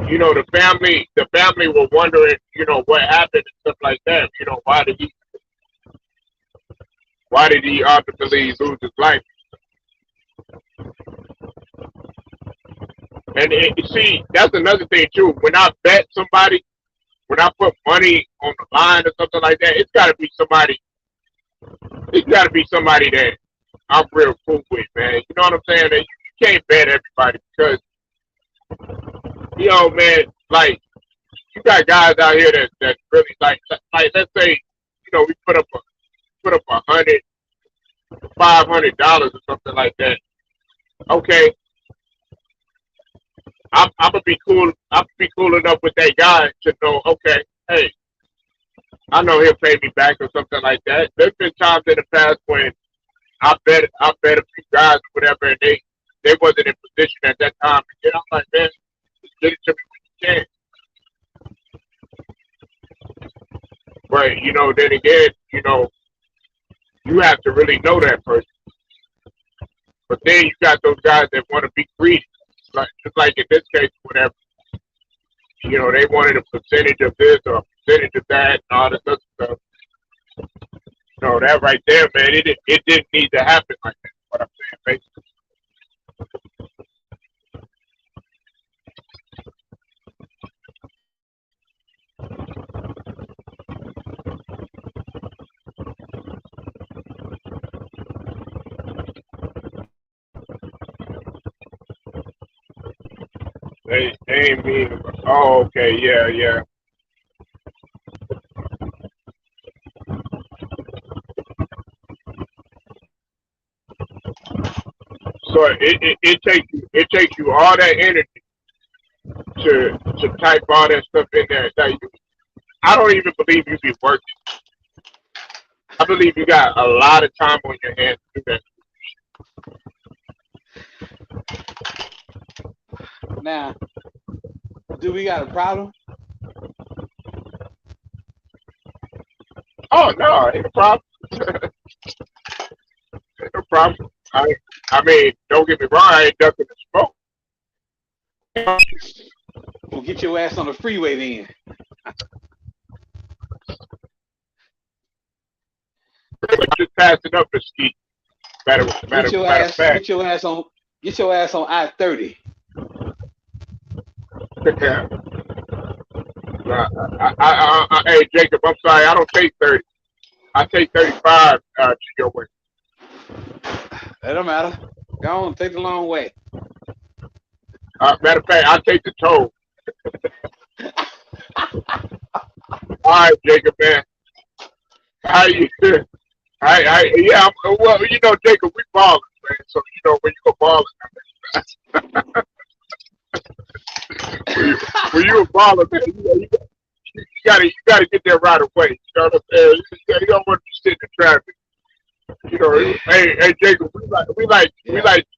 The family were wondering what happened and stuff like that. Why did he ultimately lose his life? And see, that's another thing too. When I bet somebody, when I put money on the line or something like that, it's got to be somebody. It's got to be somebody that I'm real cool with, man. You know what I'm saying? That you can't bet everybody because man, like you got guys out here that really like let's say, we put up $100, $500 or something like that. Okay, I'm gonna be cool. I'm gonna be cool enough with that guy to know. Okay, hey, I know he'll pay me back or something like that. There's been times in the past when I bet a few guys or whatever, and they wasn't in position at that time. And I'm like, man, just get it to me when you can. But then again, you have to really know that person. But then you got those guys that want to be greedy, like just like in this case, whatever. They wanted a percentage of this or a percentage of that and all this other stuff. That right there, man, it didn't need to happen like that. What I'm saying, they ain't mean. Oh, okay, yeah, yeah. So it takes you all that energy to type all that stuff in there. Like, I don't even believe you be working. I believe you got a lot of time on your hands to do that. Now, do we got a problem? Oh no, ain't a problem. Ain't no problem. I mean, don't get me wrong. I ain't ducking the smoke. We'll get your ass on the freeway then. Just passing up the ski. Matter of fact. Get your ass on I-30. Yeah. Hey Jacob, I'm sorry. I don't take 30. I take 35 to your way. That don't matter. Go on, take the long way. Matter of fact, I take the toll. All right, Jacob, man. How you? Yeah. Well, Jacob, we ballers, man. So when you go balling, when you a baller, man, you gotta get there right away. You know what I'm saying? You don't want to be sitting in traffic. Hey, Jacob, we like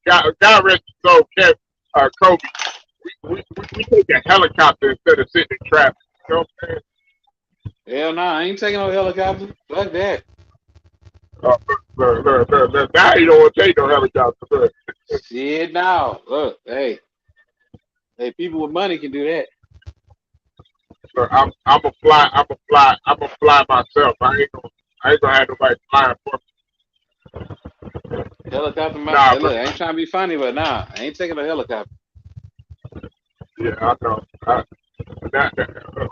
God rest his soul, Kobe. We take a helicopter instead of sitting in traffic. You know what I'm saying? Hell no, I ain't taking no helicopter. Fuck that. Look. Now you don't want to take no helicopter. Look. Shit, now. Look, hey, people with money can do that. Look, I'm a fly. I'm a fly myself. I ain't gonna have nobody flying for me. Helicopter, Nah, look, I ain't trying to be funny, but nah, I ain't taking a helicopter. yeah, I know.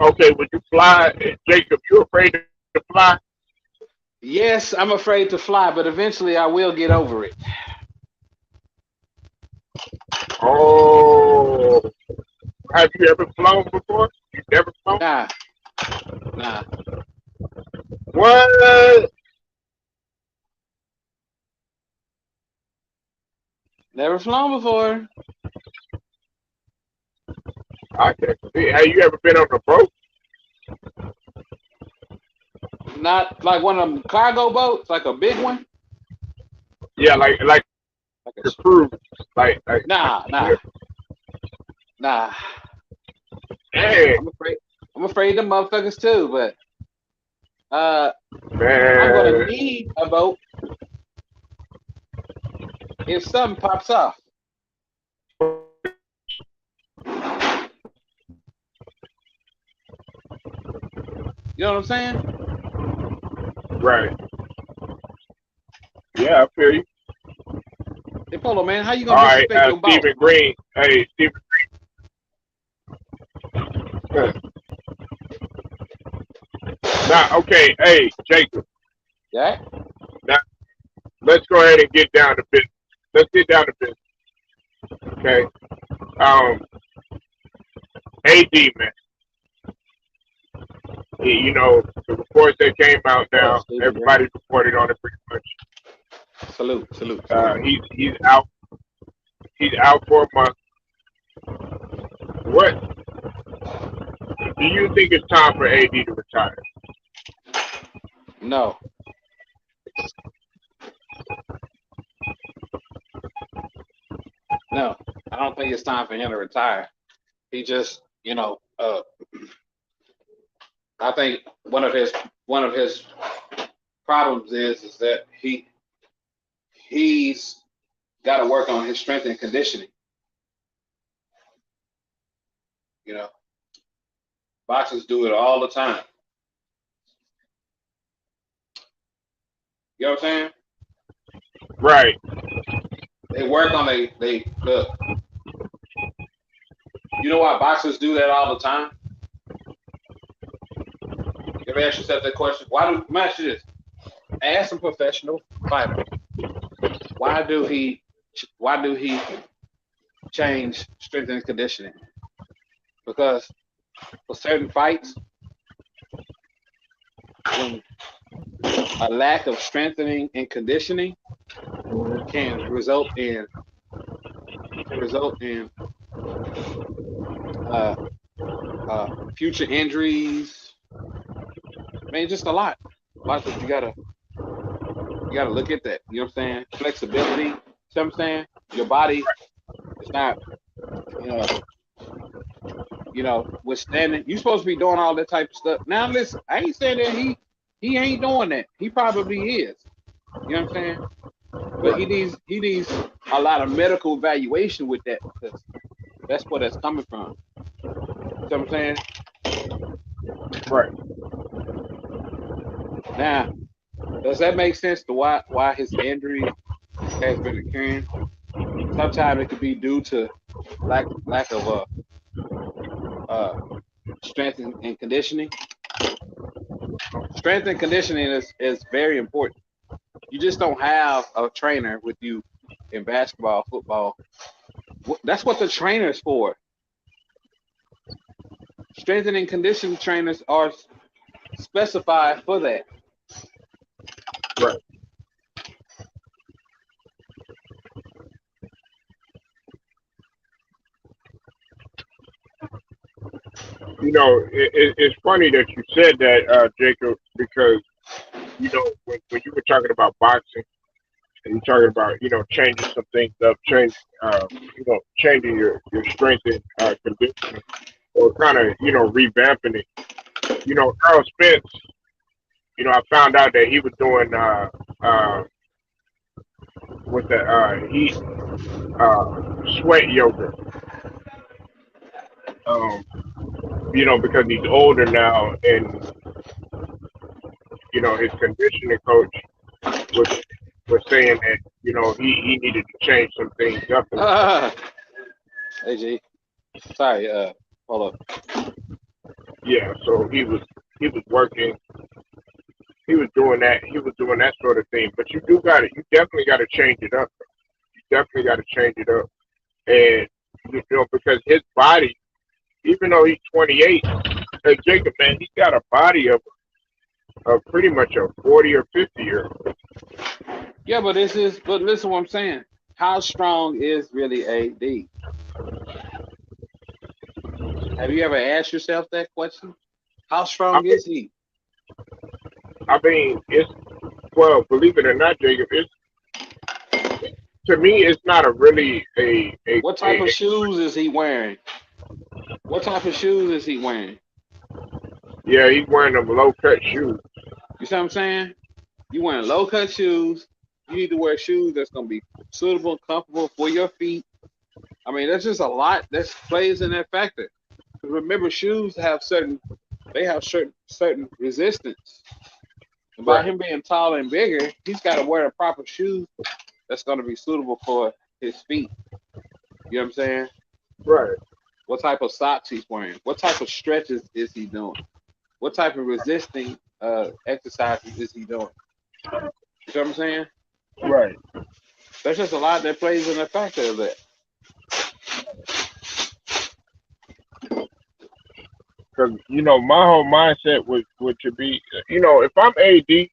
Okay, when you fly, Jacob, you afraid to fly? Yes, I'm afraid to fly, but eventually I will get over it. Oh, have you ever flown before? You never flown? Nah. What? Never flown before. I can't see. Have you ever been on a boat? Not like one of them cargo boats, like a big one. Yeah, like a cruise. Like nah. Hey. I'm afraid of motherfuckers too, but man. I'm gonna need a boat if something pops off. You know what I'm saying? Right. Yeah, I feel you. Hey, Polo man, how you gonna disrespect your boss? Stephen Green. Hey, Stephen Green. Now, okay, hey Jacob. Yeah. Now let's go ahead and get down to business. Let's get down to business. Okay. Um, AD man. You know the reports that came out Oh, now. Stephen Graham. Everybody reported on it pretty much. Salute, salute, salute. He's out. He's out for a month. What do you think it's time for AD to retire? No, no. I don't think it's time for him to retire. He just, I think one of his problems is that he's got to work on his strength and conditioning. You know, boxers do it all the time. You know what I'm saying? Right. They work on they look. You know why boxers do that all the time? You ever ask yourself that question? Why do let me ask you this? Ask some professional fighters. Why do he why do he change strength and conditioning? Because for certain fights, when a lack of strengthening and conditioning can result in uh, future injuries. I mean, just a lot. You gotta look at that. You know what I'm saying? Flexibility. You know what I'm saying? Your body is not, you know, withstanding. You're supposed to be doing all that type of stuff. Now, listen, I ain't saying that he ain't doing that. He probably is. You know what I'm saying? But Right. he needs a lot of medical evaluation with that because that's where that's coming from. You know what I'm saying? Right. Now, does that make sense to why his injury has been occurring? Sometimes it could be due to lack of uh strength and conditioning. Strength and conditioning is very important. You just don't have a trainer with you in basketball, football. That's what the trainer's for. Strength and conditioning trainers are specified for that. Right. You know, it's funny that you said that, Jacob, because you know when you were talking about boxing and you're talking about changing some things up, changing your strength and conditioning, or kind of revamping it. Earl Spence. I found out that he was doing with the heat sweat yoga. Um, because he's older now, and his conditioning coach was was saying that he needed to change some things up in his body. Ah, hey G, sorry. Hold up. Yeah, so he was working, he was doing that sort of thing. But you definitely got to change it up. You definitely got to change it up, and because his body, even though he's 28, Jacob, man, he's got a body of pretty much a 40 or 50 year old. Yeah, but listen what I'm saying. How strong is really AD? Have you ever asked yourself that question? How I strong mean, is he? it's well, believe it or not, Jacob, it's to me, it's not a really What type of shoes is he wearing? What type of shoes is he wearing? yeah, he's wearing them low cut shoes. You see what I'm saying? You wearing low cut shoes. You need to wear shoes that's gonna be suitable, comfortable for your feet. I mean, that's just a lot that plays in that factor. Remember, shoes have certain resistance. And by Right, him being taller and bigger, he's got to wear the proper shoes that's going to be suitable for his feet. You know what I'm saying? right, what type of socks he's wearing, what type of stretches is he doing, what type of resisting exercises is he doing. You know what I'm saying? Right. There's just a lot that plays in the factor of that. Because my whole mindset would to be, if I'm AD,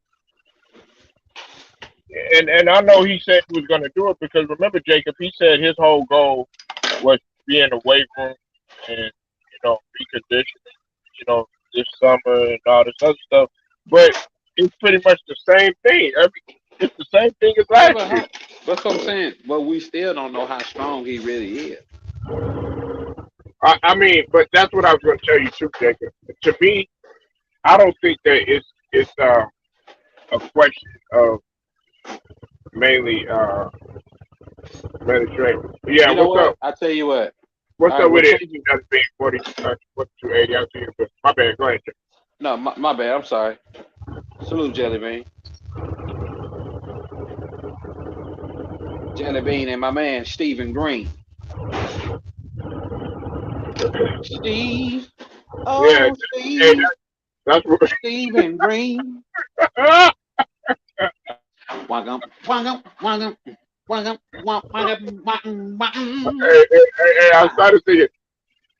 and I know he said he was going to do it because remember Jacob, he said his whole goal was to be in the weight room and reconditioning, this summer and all this other stuff. But it's pretty much the same thing. I mean, it's the same thing as Yeah, last but year. that's what I'm saying. But we still don't know how strong he really is. I mean, but that's what I was going to tell you too, Jacob. To me, I don't think that it's a question of mainly strength. Yeah, You know what's what? up? I tell you what. What's All right, up we're with it? changing. That's being 4280. I see you, but my bad. Go ahead. No, my bad. I'm sorry. Salute, Jelly Bean. Jelly Bean and my man Stephen Green. Steve, Yeah, oh hey, Steve, that's what. Stephen Green. Wagum, wagum, wagum, wagum, wagum, wagum, wagum. Hey, I started singing.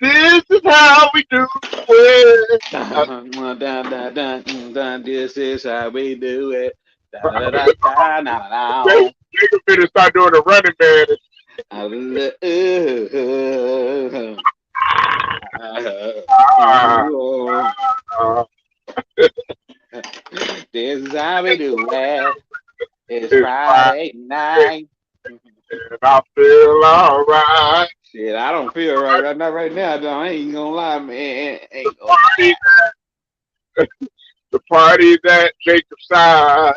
This is how we do it. Dun, dun, dun, dun, dun, this is how we do it. Da, da, da, da, da, da, Jacob finna start doing the running man. da. Uh, This is how we do it. It's it's Friday Friday night. and I feel alright. Shit, I don't feel right now. Though. I ain't gonna lie, man. The Ain't gonna party, the party that Jacob side.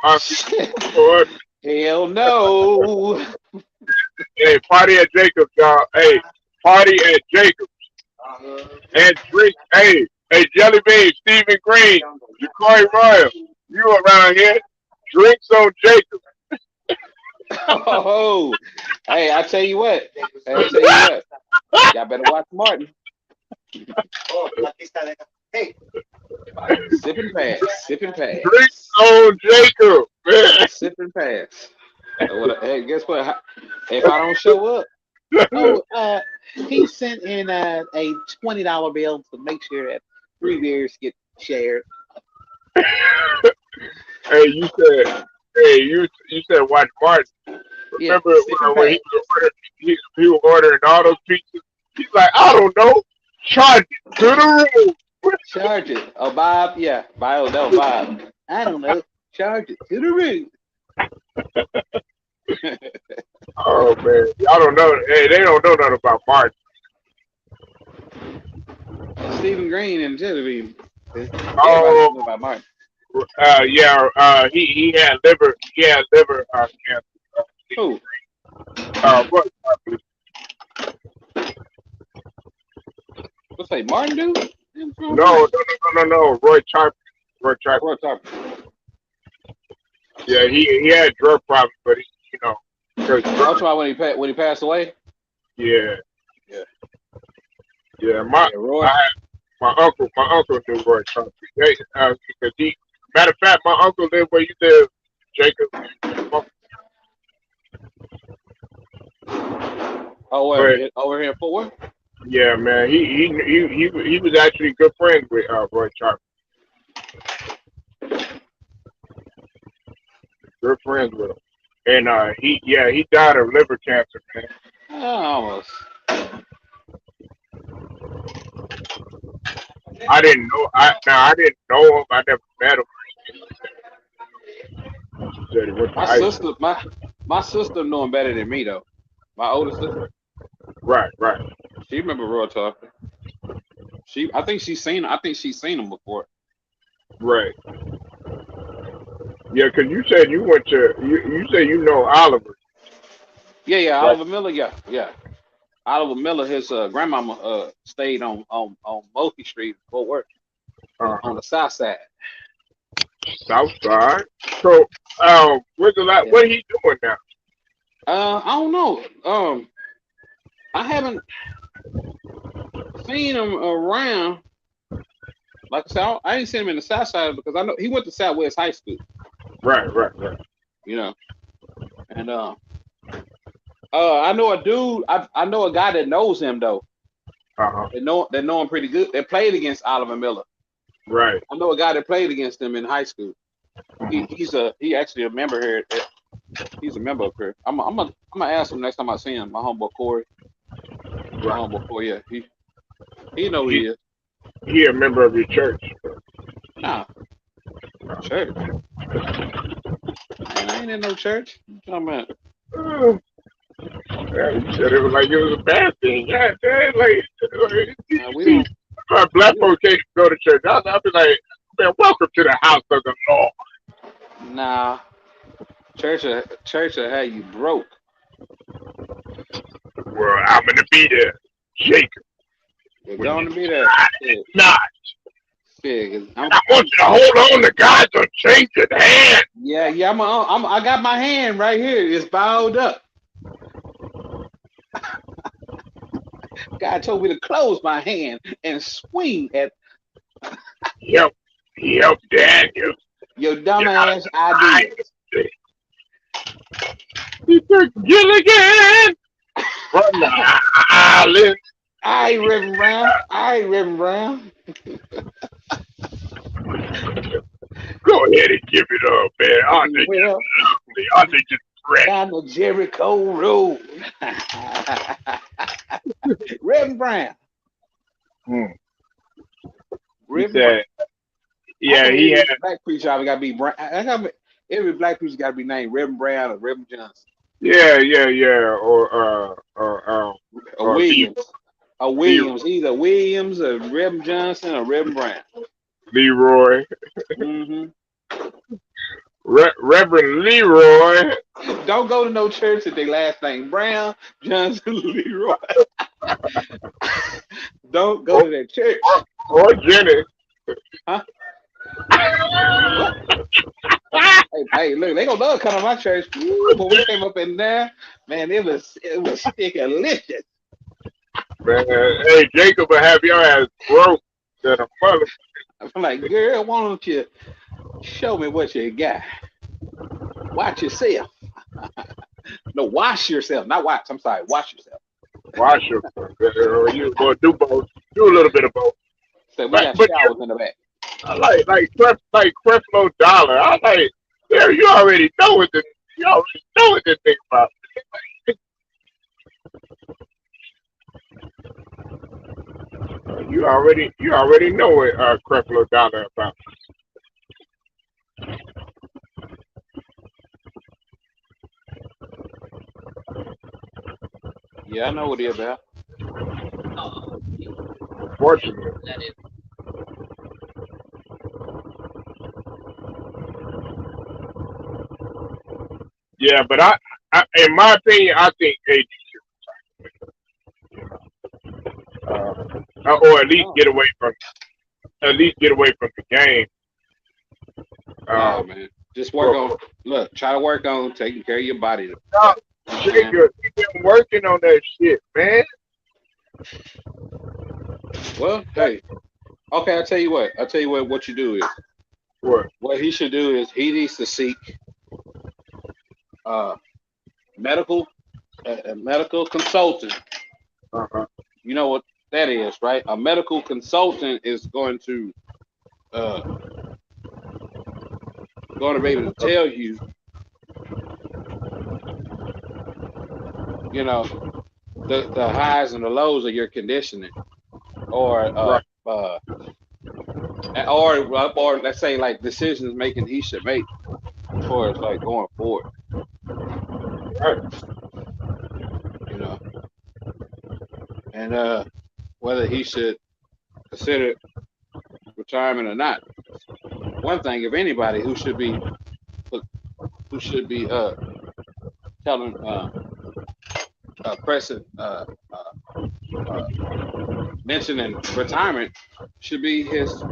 I shit. feel Hell no. Hey, party at Jacob's, y'all. Hey, party at Jacob's and drink. Hey, Jelly Bean, Stephen Green, Jacory Royal. You around here? Drinks on Jacob. Oh, hey, I tell you what. Hey, I tell you what. Y'all better watch Martin. Sip and pass. Sip and Drinks pass. on Jacob, man. Sip and pass. Hey, guess what? If I don't show up, oh, he sent in a $20 bill to make sure that 3 beers get shared. Hey, you said watch Martin. Yeah, Remember sip and when pass. he was ordering all those pizzas? He's like, I don't know, charge it to the room. Charge it. Oh, Bob. Yeah, Bob. No, Bob. I don't know. Charge it to the roof. Oh man, I don't know. Hey, they don't know nothing about Martin. Stephen Green and Genevieve. Everybody Oh, should know about Martin. yeah. He had liver cancer. Who? What? What's that? Martin do? No. Roy Sharp. Roy Oh, Sharp. Roy Tarver. Yeah, he had drug problems, but because That's why when he passed away. yeah, Yeah. yeah. Yeah, Roy. My uncle knew Roy Sharp. Because matter of fact, my uncle lived where you live, Jacob. Oh, But where? Over here in Fort Worth. yeah, man, he was actually good friends with Roy Sharp. Good friends with him. And he died of liver cancer, man. Oh, almost. I didn't know. I didn't know him. I never met him. She said he went to My high school. sister, my sister knew him better than me though. My older sister, Right. she remember Roy Tarver. I think she's seen him before. Right. Yeah, because you said you went to you said you know Oliver. Yeah, Right. Oliver Miller. Yeah. Oliver Miller, his grandmama stayed on Mulkey Street, Fort Worth, on Uh-huh. the south side. South side. So where's the Yeah. what he doing now? I don't know. I haven't. seen him around. Like I said, I ain't seen him in the South Side because I know he went to Southwest High School. Right, right, right. You know, and I know a dude. I know a guy that knows him though. Uh-huh. They know him pretty good. They played against Oliver Miller. Right. I know a guy that played against him in high school. Mhm. He actually a member here. He's a member up here. I'm gonna ask him next time I see him. My homeboy Corey. My Right. homeboy Corey. Yeah, he know who He he is. he a member of your church. Nah, church. Man, I ain't in no church. What you talking about? Uh, yeah, you said it was like it was a bad thing. Yeah, man, like We don't. black We don't. folks can't go to church. I'll be like, man, welcome to the house of the Lord. Nah, church will have you broke. Well, I'm gonna be there, Jacob, You're when you going to be there. decide Shit, not. shit. 'Cause And I want you to hold on to God's unchanging hand. yeah, yeah. I got my hand right here. It's bowed up. God told me to close my hand and swing at Help, help Daniel your get out of dumbass the ideas. fire. He took Gilligan from the island. I ain't Reverend Brown. I ain't Reverend Brown. Go ahead and give it up, man. Aren't they just Well, lovely? Aren't they just precious? down the Jericho Road. Reverend Brown. Hmm. He Reverend Brown. said, I yeah, think he every had, black preacher got to be Brown. Every black preacher got to be named Reverend Brown or Reverend Johnson yeah, yeah, yeah, or or Williams. Or Leroy, Williams. Either Williams or Reverend Johnson or Reverend Brown. Leroy, hmm Reverend Leroy, Don't go to no church if they last name Brown, Johnson, Leroy. Don't go or, to that church. or Jenny. Huh? What? Hey, look, they gonna love coming to my church. Ooh, but we came up in there, man, it was thick and delicious. Man, hey, Jacob will have your ass broke than a mother. I'm like, girl, why don't you show me what you got? Watch yourself. No, wash yourself, not watch. I'm sorry, wash yourself. Wash your, you well, do both. Do a little bit of both. So we But got but showers in the back. I like Creflo Dollar. I like yeah, you already know what the you already know what this thing about. You already know what Creflo Dollar about. Yeah, I know what he about. Fortunately. Yeah, but I in my opinion I think AD or Oh, at least get away from the game. nah, Um man. Just work on. for, Look, try to work on taking care of your body. You no, know what I'm saying? Jacob, he been working on that shit, man. Well, hey, okay. I'll tell you what. I'll tell you what. What you do is What? what he should do is he needs to seek uh medical a medical consultant. Uh-huh. You know what that is, right? A medical consultant is uh going to be able to tell you, you know, the highs and the lows of your conditioning, or Right, or let's say like decisions making he should make as far as like going forward. right. You know, and whether he should consider retirement or not. One thing, if anybody who should be telling pressing uh, mentioning retirement should be his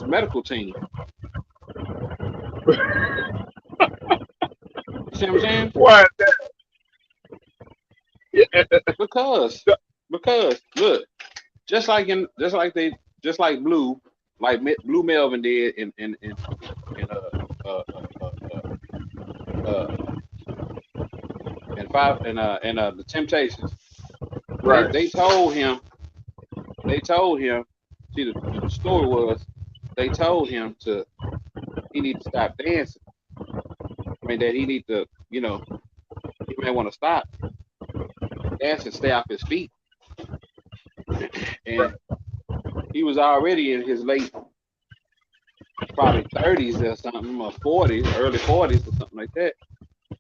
medical team. You see what I'm saying? What? Yeah, Because so, Because look, just like Blue, Blue Melvin did in uh uh uh uh, uh the Temptations. Right, They told him they told him. See, the story was they told him to he need to stop dancing. I mean that he need to he may want to stop dancing, stay off his feet, and he was already in his late probably 30s or something, or 40s, early 40s or something like that.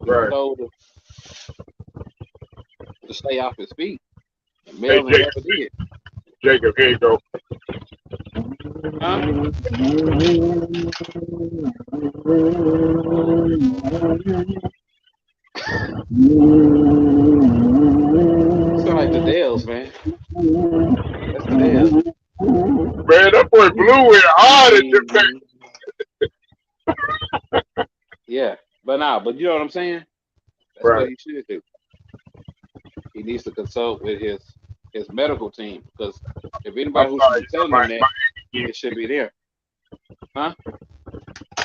He was right. told to stay off his feet. And Hey, Melvin Jacob, never did. Here you go. Huh? You sound like the Dales, man. That's the Dales. Man, that boy Blue went hard at them things. Yeah. But you know what I'm saying? That's what Right. he should do. He needs to consult with his medical team because if I'm anybody who should sorry, be telling my, him that, my it should be there. Huh?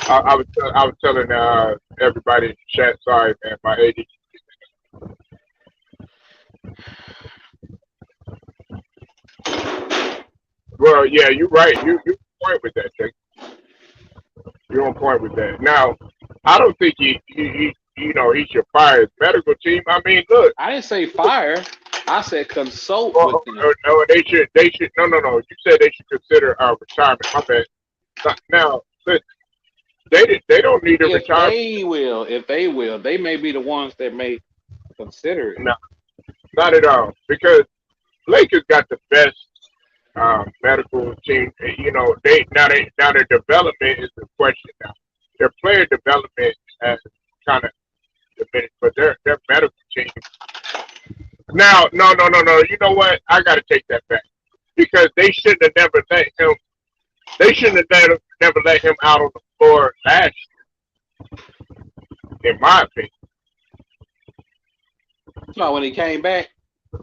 I was telling everybody in the chat. Sorry, man. My AD. Well, yeah, you're right. You on point with that, Jake. You're on point with that. Now, I don't think he should fire his medical team. I mean, look. I didn't say fire. I said consult Oh, with oh, them. oh, no, they should. No, no, no. You said they should consider retirement. My bad. Now, listen, they don't need a retirement. If they will, they may be the ones that may consider it. No, not at all. Because Lakers got the best medical team. You know, now their development is the question now. Their player development has kind of diminished, but their medical team. Now, no, no, no, no. You know what? I got to take that back because they shouldn't have never let him. They shouldn't have never let him out on the floor last year, in my opinion. So when he came back,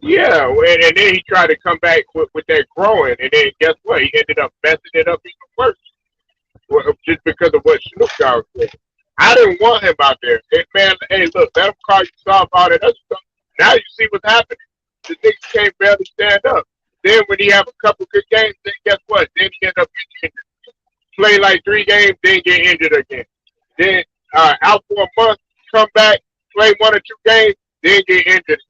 Yeah, and then he tried to come back with that growing, and then guess what? He ended up messing it up even worse. Just because of what Snoop Dogg said. I didn't want him out there. Hey, man, hey, look, let him call you soft, all that other stuff. Now you see what's happening. The nigga can't barely stand up. Then when he have a couple good games, then guess what? Then he end up getting injured. Play like 3 games, then get injured again. Then out for a month, come back, play 1 or 2 games, then get injured.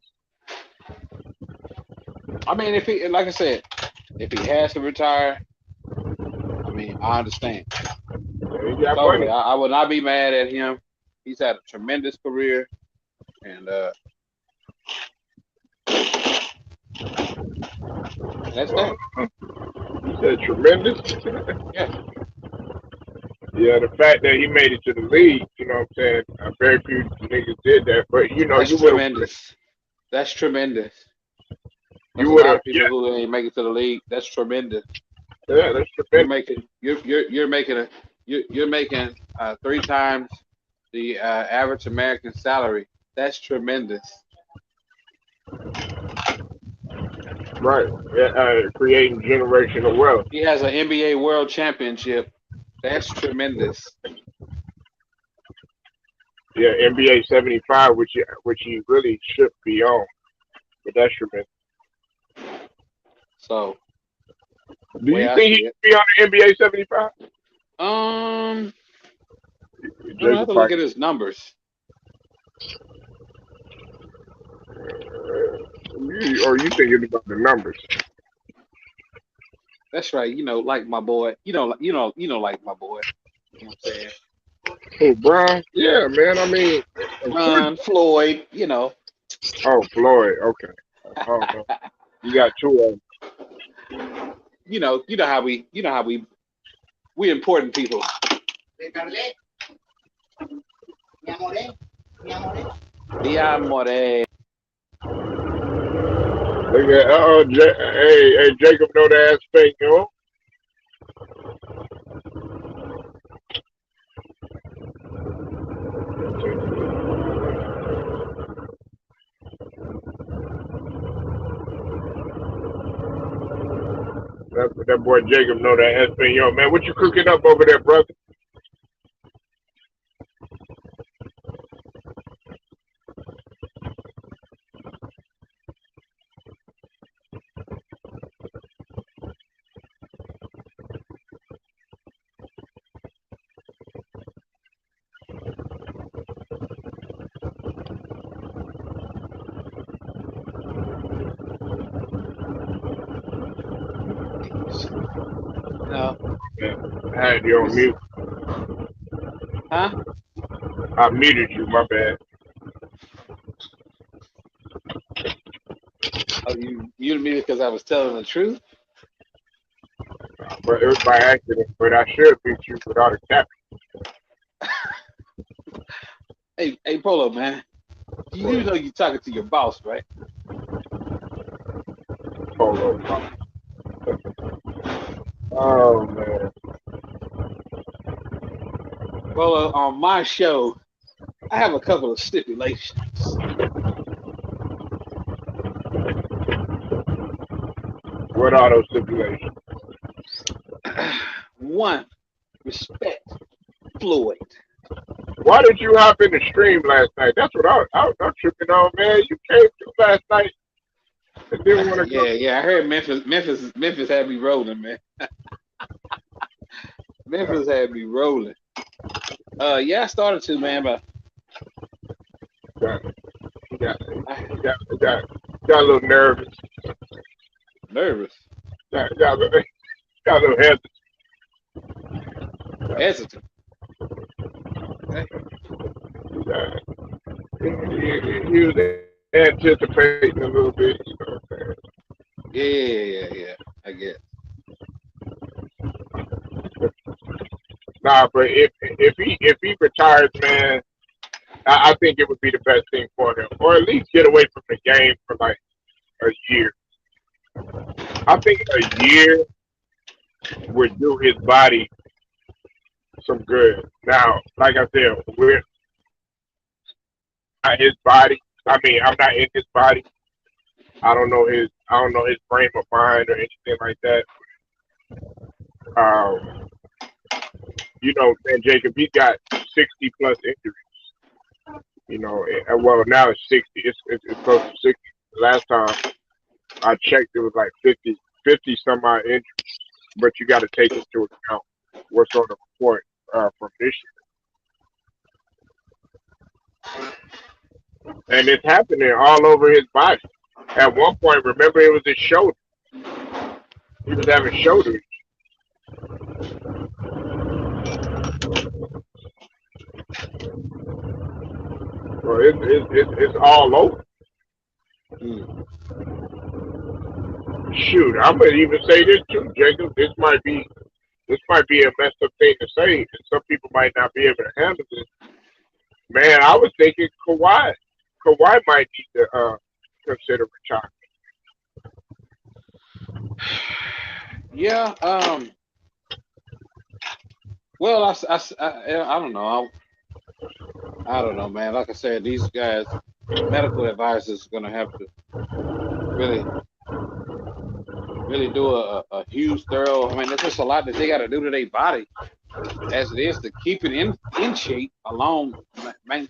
I mean, if he, like I said, if he has to retire, I mean, I understand He got totally. money. I would not be mad at him. He's had a tremendous career, and that's that. He said tremendous. Yeah, Yeah, the fact that he made it to the league, you know what I'm saying? Very few niggas did that, but that's you would have, tremendous. That's tremendous. There's you a would lot have, of people yeah, who ain't make it to the league. That's tremendous. yeah, that's You're tremendous, making you're making 3 times the average American salary. That's tremendous. right? Yeah, creating generational wealth. He has an NBA World Championship. That's tremendous. Yeah, NBA 75, which he really should be on, but that's tremendous. So Do way you I think he see it. should be on the NBA 75? Um, I'm gonna have Jacob to look Pike. at his numbers. Or you thinking about the numbers? That's right. Like my boy. Like my boy. You know what I'm saying? Oh, Brian? Yeah, man. I mean, of course. Ron Floyd. Oh, Floyd. Okay. Oh, no. You got two of them. We important people. Dia More. Look at, hey, Jacob know the ass fake, you know? That boy Jacob know that Espanol, man. What you cooking up over there, brother? No, Man, I had you on it's mute. huh? I muted you. My bad. Oh, you muted me because I was telling the truth. But it was by accident. But I should beat you without a cap. Hey, Polo, man. You know you're talking to your boss, right? Polo. Oh man. Polo, on my show, I have a couple of stipulations. What are those stipulations? One, respect Floyd. Why did you hop in the stream last night? That's what I'm tripping on, man. You came through last night and didn't want to come. Yeah. I heard Memphis had me rolling, man. Memphis had me rolling. Yeah, I started to, man, but Got, got, I got a little nervous. nervous, Got a little hesitant. hesitant. Okay. Uh, he was anticipating a little bit. You know what I'm saying? Yeah. I guess. Nah, but if he retires, man, I think it would be the best thing for him, or at least get away from the game for like a year. I think a year would do his body some good. Now, like I said, we're not his body. I mean, I'm not in his body. I don't know his frame of mind or anything like that. Um, man, Jacob, he got 60 plus injuries. Well now it's 60. It's close to 60. Last time I checked, it was like 50 some odd injuries. But you got to take into account what's on the report from this year, and it's happening all over his body. At one point, remember, it was his shoulder. He was having shoulder. So it's all over. Mm. Shoot, I'm gonna even say this too, Jacob. This might be a messed up thing to say, and some people might not be able to handle this. Man, I was thinking Kawhi. Kawhi might need to consider retirement. Yeah. Well, I don't know. I don't know, man. Like I said, these guys, medical advisors, are gonna have to really, really do a huge thorough. I mean, there's just a lot that they got to do to their body as it is to keep it in shape, along with what I'm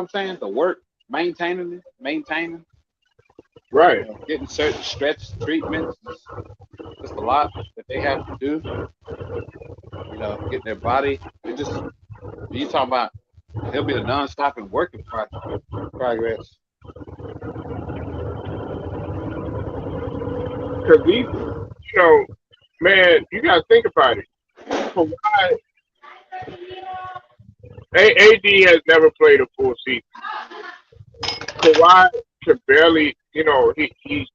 saying, the work, maintaining, Right. getting certain stretch treatments. Just a lot that they have to do. Getting their body. It just you talking about he'll be a non-stop and working progress. Because man, you got to think about it. Kawhi, AD has never played a full season. Kawhi can barely, he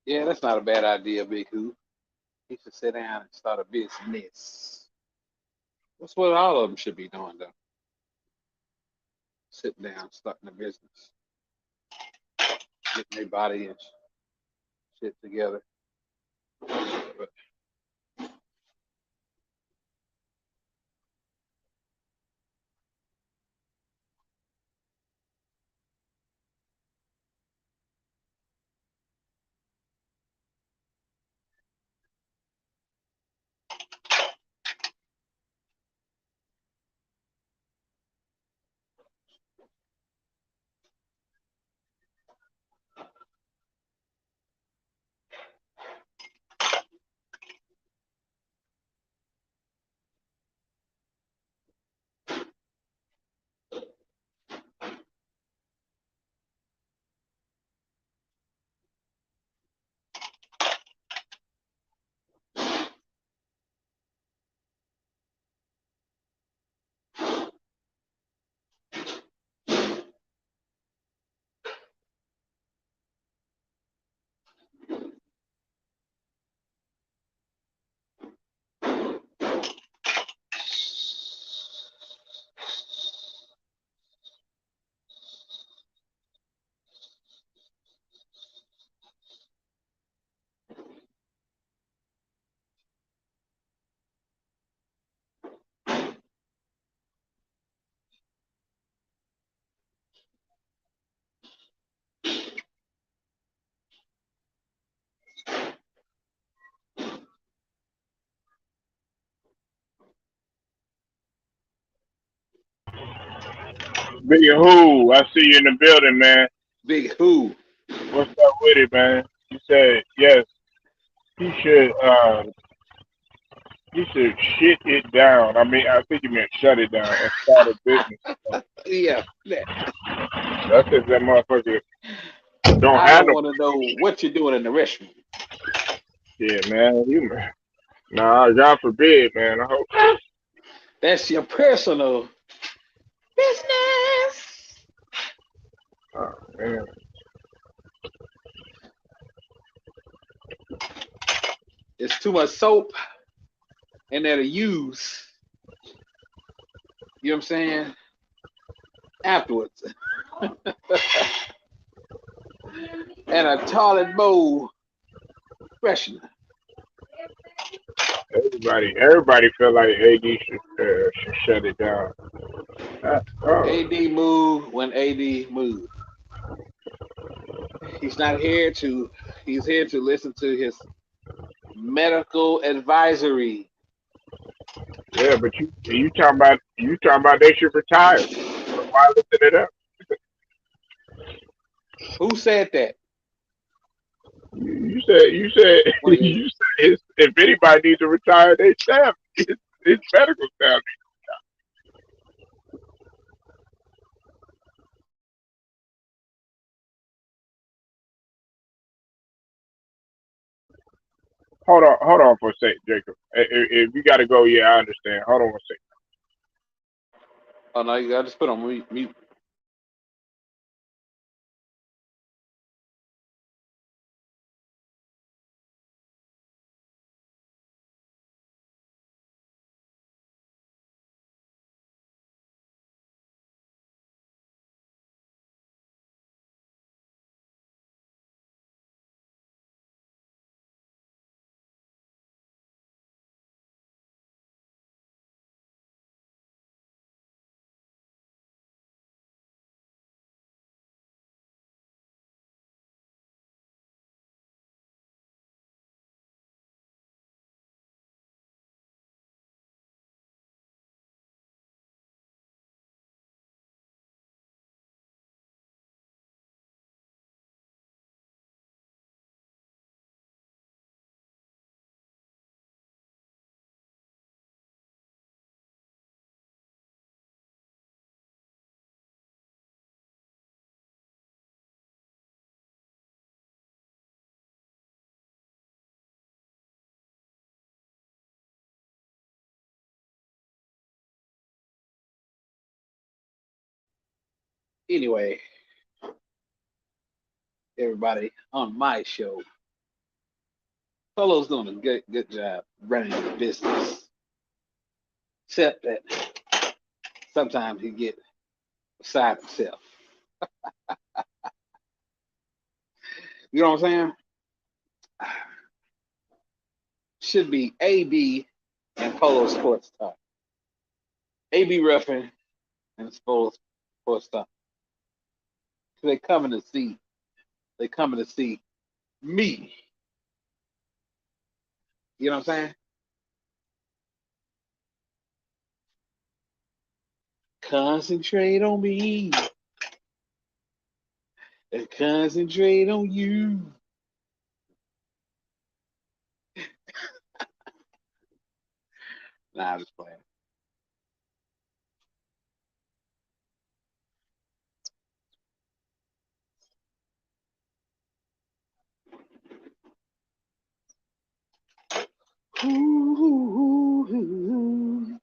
Yeah, that's not a bad idea, Big Who. He should sit down and start a business. That's what all of them should be doing, though. Sitting down, starting a business, getting their body and shit together. But Big Who, I see you in the building, man. Big Who? What's up with it, man? You said yes. He should. He should shit it down. I mean, I think you meant shut it down and start a business. Yeah, that. That's if that motherfucker don't I have don't no. want to know what you're doing in the restroom. Yeah, man. You, nah, God forbid, man. I hope. That's your personal business. Oh, man. It's too much soap in there to use. You know what I'm saying? Afterwards. And a toilet bowl freshener. Everybody feel like AD should shut it down. Oh, AD move when AD move. He's not here to. He's here to listen to his medical advisory. yeah, but you talking about they should retire. So why listen it up? Who said that? You said One of you. you said if anybody needs to retire, they staff. It's medical staff. Hold on for a second, Jacob. If you got to go, yeah, I understand. Hold on one second. Oh no, you got to just put on mute. Anyway, everybody on my show. Polo's doing a good job running the business. Except that sometimes he get beside himself. You know what I'm saying? Should be AB and Polo Sports Talk. AB Ruffin and Sports Talk. They coming to see. They coming to see me. You know what I'm saying? Concentrate on me and concentrate on you. Nah, I'm just playing. Ooh.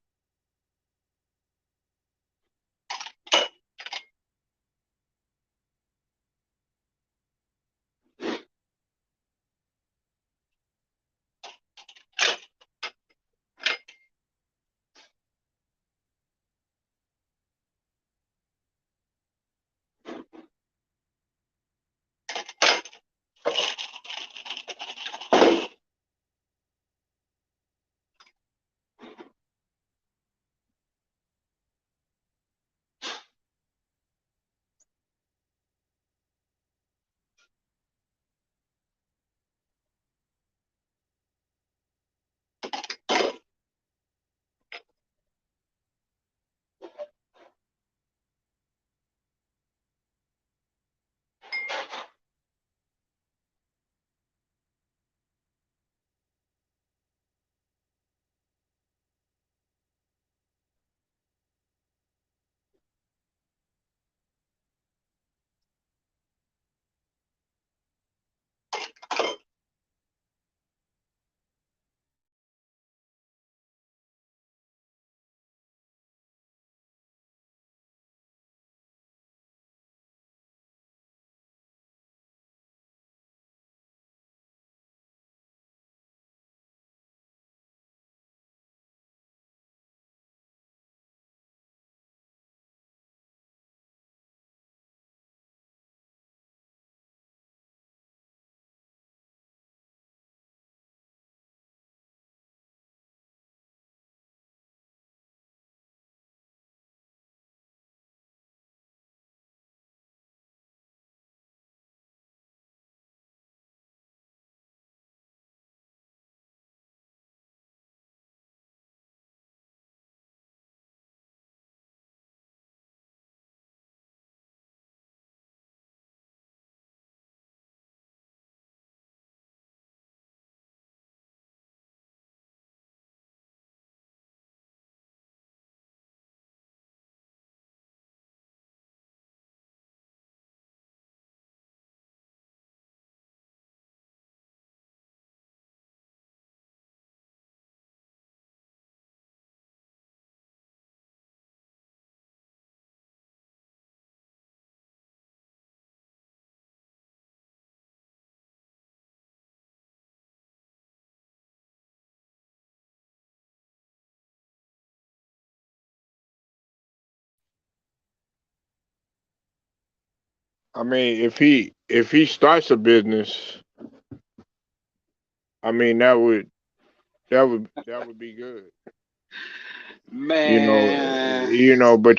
I mean, if he starts a business, I mean that would be good. You know, Man, but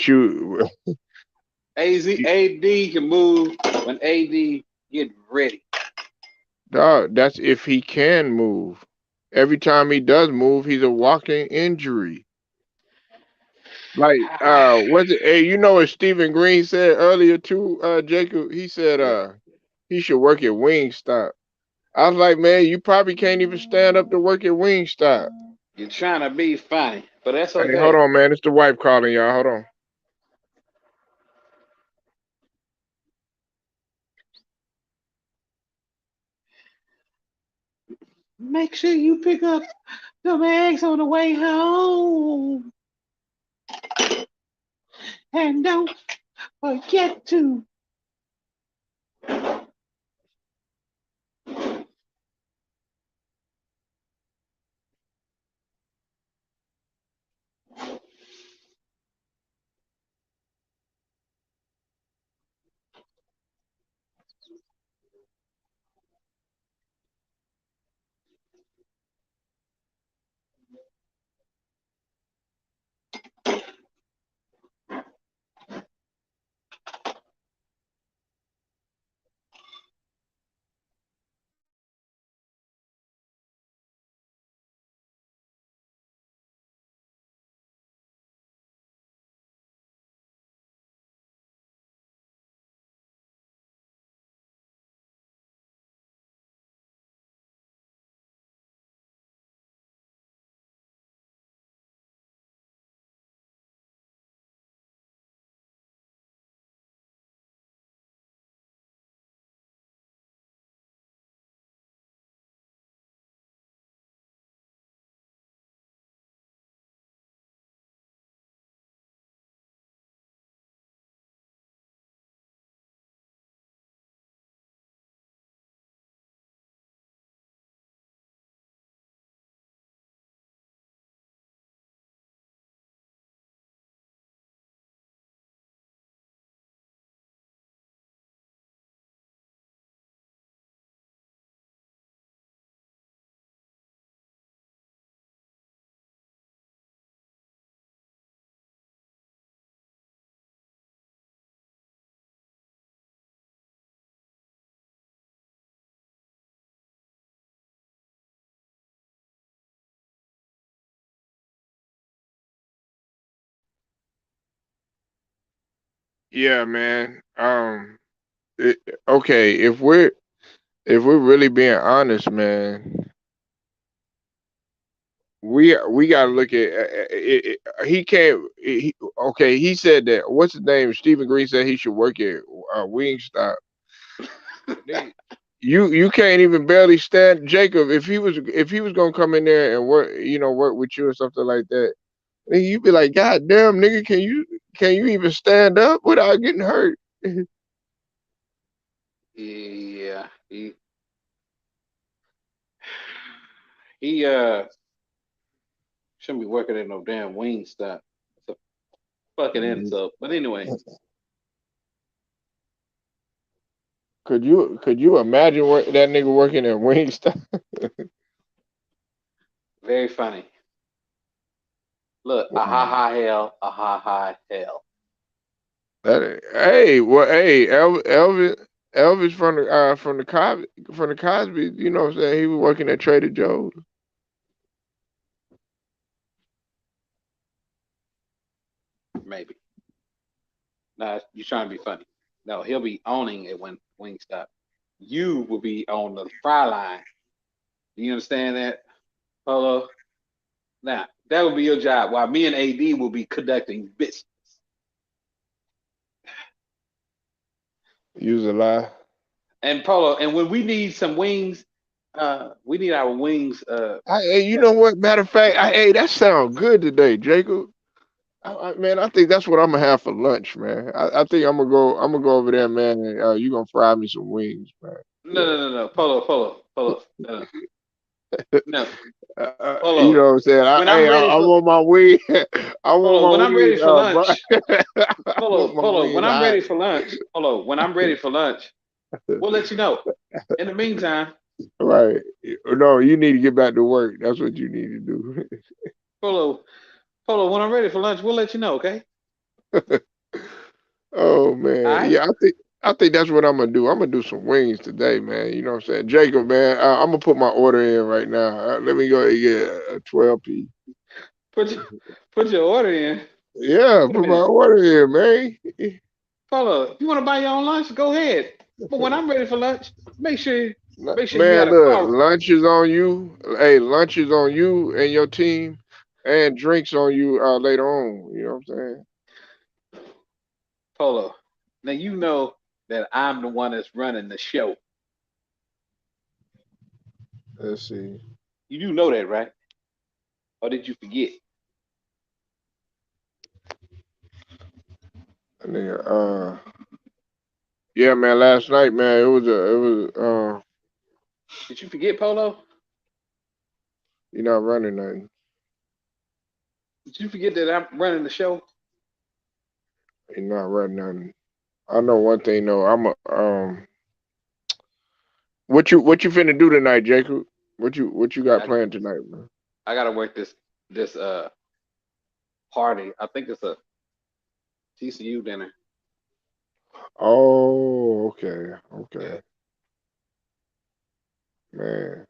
AD can move when AD get ready. dog, that's if he can move. Every time he does move, he's a walking injury. Like, what's it? Hey, you know what Stephen Green said earlier too, Jacob? He said, What? he should work at Wingstop. I was like, man, you probably can't even stand up to work at Wingstop. You're trying to be funny, but that's Hey, hold okay. on, man. It's the wife calling y'all. Hold on. Make sure you pick up the bags on the way home, and don't forget to. Yeah, man. It, okay, if we're really being honest, man, we gotta look at he can't. Okay, he said that. What's his name? Stephen Green said he should work at Wingstop. They- you can't even barely stand Jacob if he was gonna come in there and work with you or something like that. Nigga, you be like, God damn, nigga, can you even stand up without getting hurt? Yeah, he shouldn't be working at no damn wing stop. It's a fucking insult. But anyway, Could you imagine that nigga working at Wingstop? very funny. Look, a ha ha hell, a ha ha hell. Hey, well, hey, Elvis from the Cosby, you know what I'm saying? He was working at Trader Joe's. Maybe. No, you trying to be funny. No, he'll be owning it when Wingstop. You will be on the fry line. Do you understand that, Polo? Now, that will be your job, while me and AD will be conducting business. Use a lie. And Polo, and when we need some wings, we need our wings. Hey, you know what? Matter of fact, hey, that sounds good today, Jacob. Man, I think that's what I'm gonna have for lunch, man. I think I'm gonna go over there, man. And, you gonna fry me some wings, man. No, Yeah. no, no, no, Polo, no, no, You know Polo. what I'm saying? When I'm ready I for want my wing. I want Polo, my when I'm ready wings. for lunch, I want my Polo, when wings I'm hot. ready for lunch, Polo, when I'm ready for lunch, we'll let you know. In the meantime, Right? No, you need to get back to work. That's what you need to do. Polo, Polo, when I'm ready for lunch, we'll let you know. Okay? Oh All man, right. yeah, I think that's what I'm gonna do. I'm gonna do some wings today, man. You know what I'm saying, Jacob, man. I'm gonna put my order in right now. Let me go and get a 12 piece. Put your put your order in. Yeah, Wait a put my minute, order in, man. Polo. If you want to buy your own lunch, go ahead. But when I'm ready for lunch, make sure you got Man, a look, car. lunch is on you. Hey, lunch is on you and your team, and drinks on you later on. You know what I'm saying? Polo. Now you know that I'm the one that's running the show. Let's see. You do know that, right? Or did you forget? Nigga, yeah, man. Last night, man, Did you forget, Polo? you're not running nothing. Did you forget that I'm running the show? You're not running nothing. I know one thing though. What you finna do tonight, Jacob? What you got I planned tonight, man? I gotta work this party. I think it's a TCU dinner. Oh, okay, Yeah. okay, man.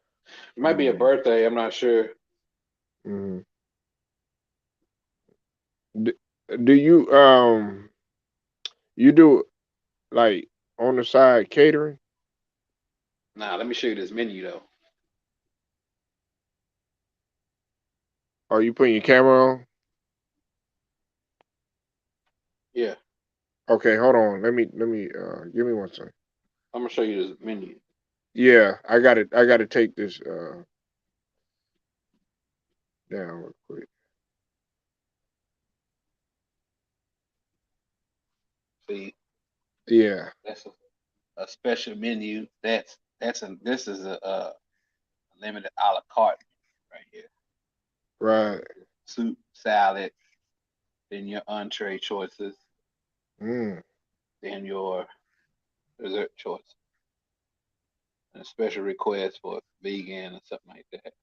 It might be a Um, birthday. I'm not sure. mhm. D- do you do like on the side catering? Nah, let me show you this menu though. Are you putting your camera on? Yeah, Okay, hold on. Let me give me one second. I'm gonna show you this menu. Yeah, I got to take this down real quick. See, Yeah, that's a special menu. This is a limited a la carte right here. right. Soup, salad, then your entree choices, Mm, then your dessert choice, and a special request for vegan or something like that.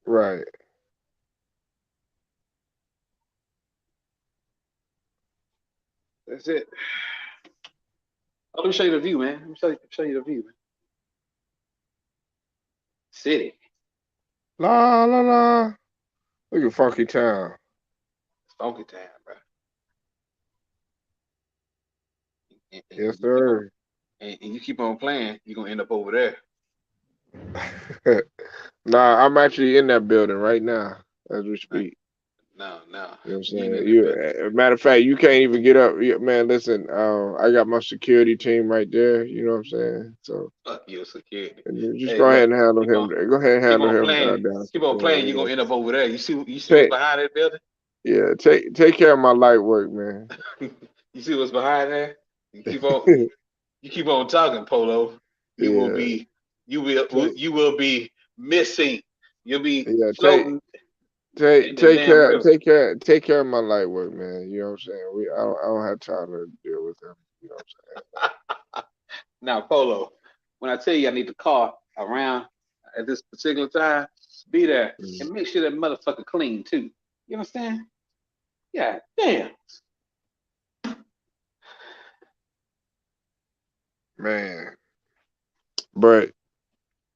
right. That's it. Oh, let me show you the view, man. Let me show you the view, man. City. La la la. Look at Funky Town. It's funky time, bro. and Yes, you keep on sir. and you keep on playing, you're gonna end up over there. Nah, I'm actually in that building right now as we Like, speak. no, no, You know what I'm you ain't saying? in that You, building. matter of fact, you can't even get up. Man, listen, I got my security team right there. You know what I'm saying? So Fuck your security. just Hey, go ahead look, and handle keep him. on Go ahead and keep handle on him playing, keep on playing. You're gonna down. end up over there. You see what's Take, behind that building? yeah, take care of my light work, man. You see what's behind there? You keep on you keep on talking, Polo. You will Yeah, be take, you will be missing. You'll be yeah, floating in the damn river. take care of my light work, man. You know what I'm saying? I don't have time to deal with him. You know what Now, Polo, when I tell you I need the car around at this particular time, be there I'm and saying? make sure that motherfucker clean too. You understand? Yeah, damn. Man, but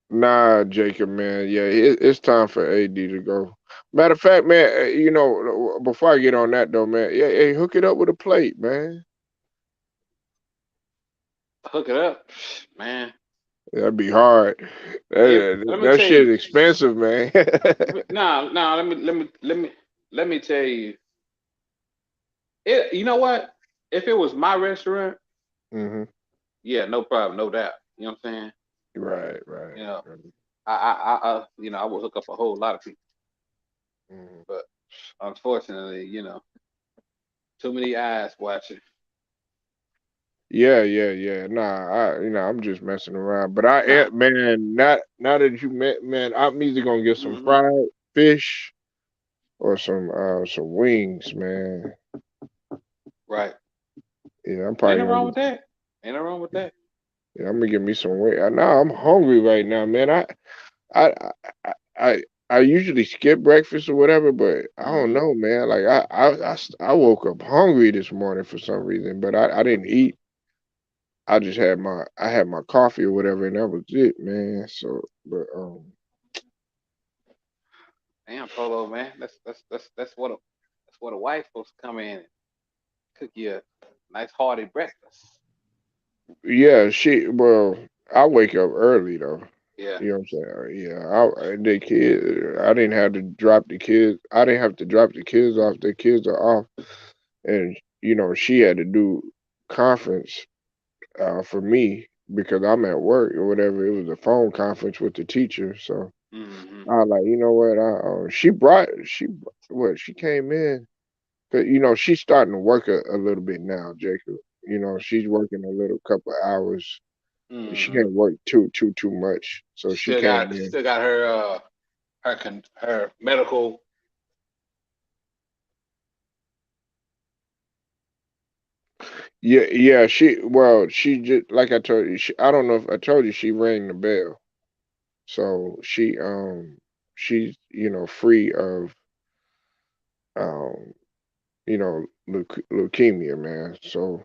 nah, Jacob, man. Yeah, it's time for AD to go. Matter of fact, man, before I get on that though, man, yeah, hey, hook it up with a plate, man. Hook it up, man. That'd be hard. Let me That tell shit you. expensive, man. No, no. Let me tell you. It. You know what? If it was my restaurant, hmm yeah, no problem, no doubt. You know what I'm saying? Right, right. You know, Right. I would hook up a whole lot of people, Mhm. but unfortunately, too many eyes watching. Yeah, yeah, yeah. Nah, I'm just messing around. But Nah. man, not now that you met, man, I'm either gonna get some Hmm. fried fish or some wings, man. Right. Yeah, I'm Ain't probably no gonna wrong get. with that. Ain't no wrong with that. Yeah, I'm gonna get me some wings. Now I'm hungry right now, man. I, I usually skip breakfast or whatever, but I don't Hmm. know, man. Like I woke up hungry this morning for some reason, but I didn't eat. I had my coffee or whatever, and that was it, man. So, but Damn, Polo, man. That's what a wife supposed to come in and cook you a nice hearty breakfast. yeah, I wake up early though. Yeah. You know what I'm saying? Yeah, the kid. I didn't have to drop the kids. I didn't have to drop the kids off. The kids are off, and she had to do conference for me because I'm at work or whatever. It was a phone conference with the teacher, so Hmm. I was like, you know what? She came in. 'Cause, she's starting to work a little bit now, Jacob. She's working a little couple of hours. She Hmm. can't work too much. So she came She in. still got her her medical. Yeah, yeah. She just like I told you. I don't know if I told you she rang the bell. So she's free of um, leukemia, man. So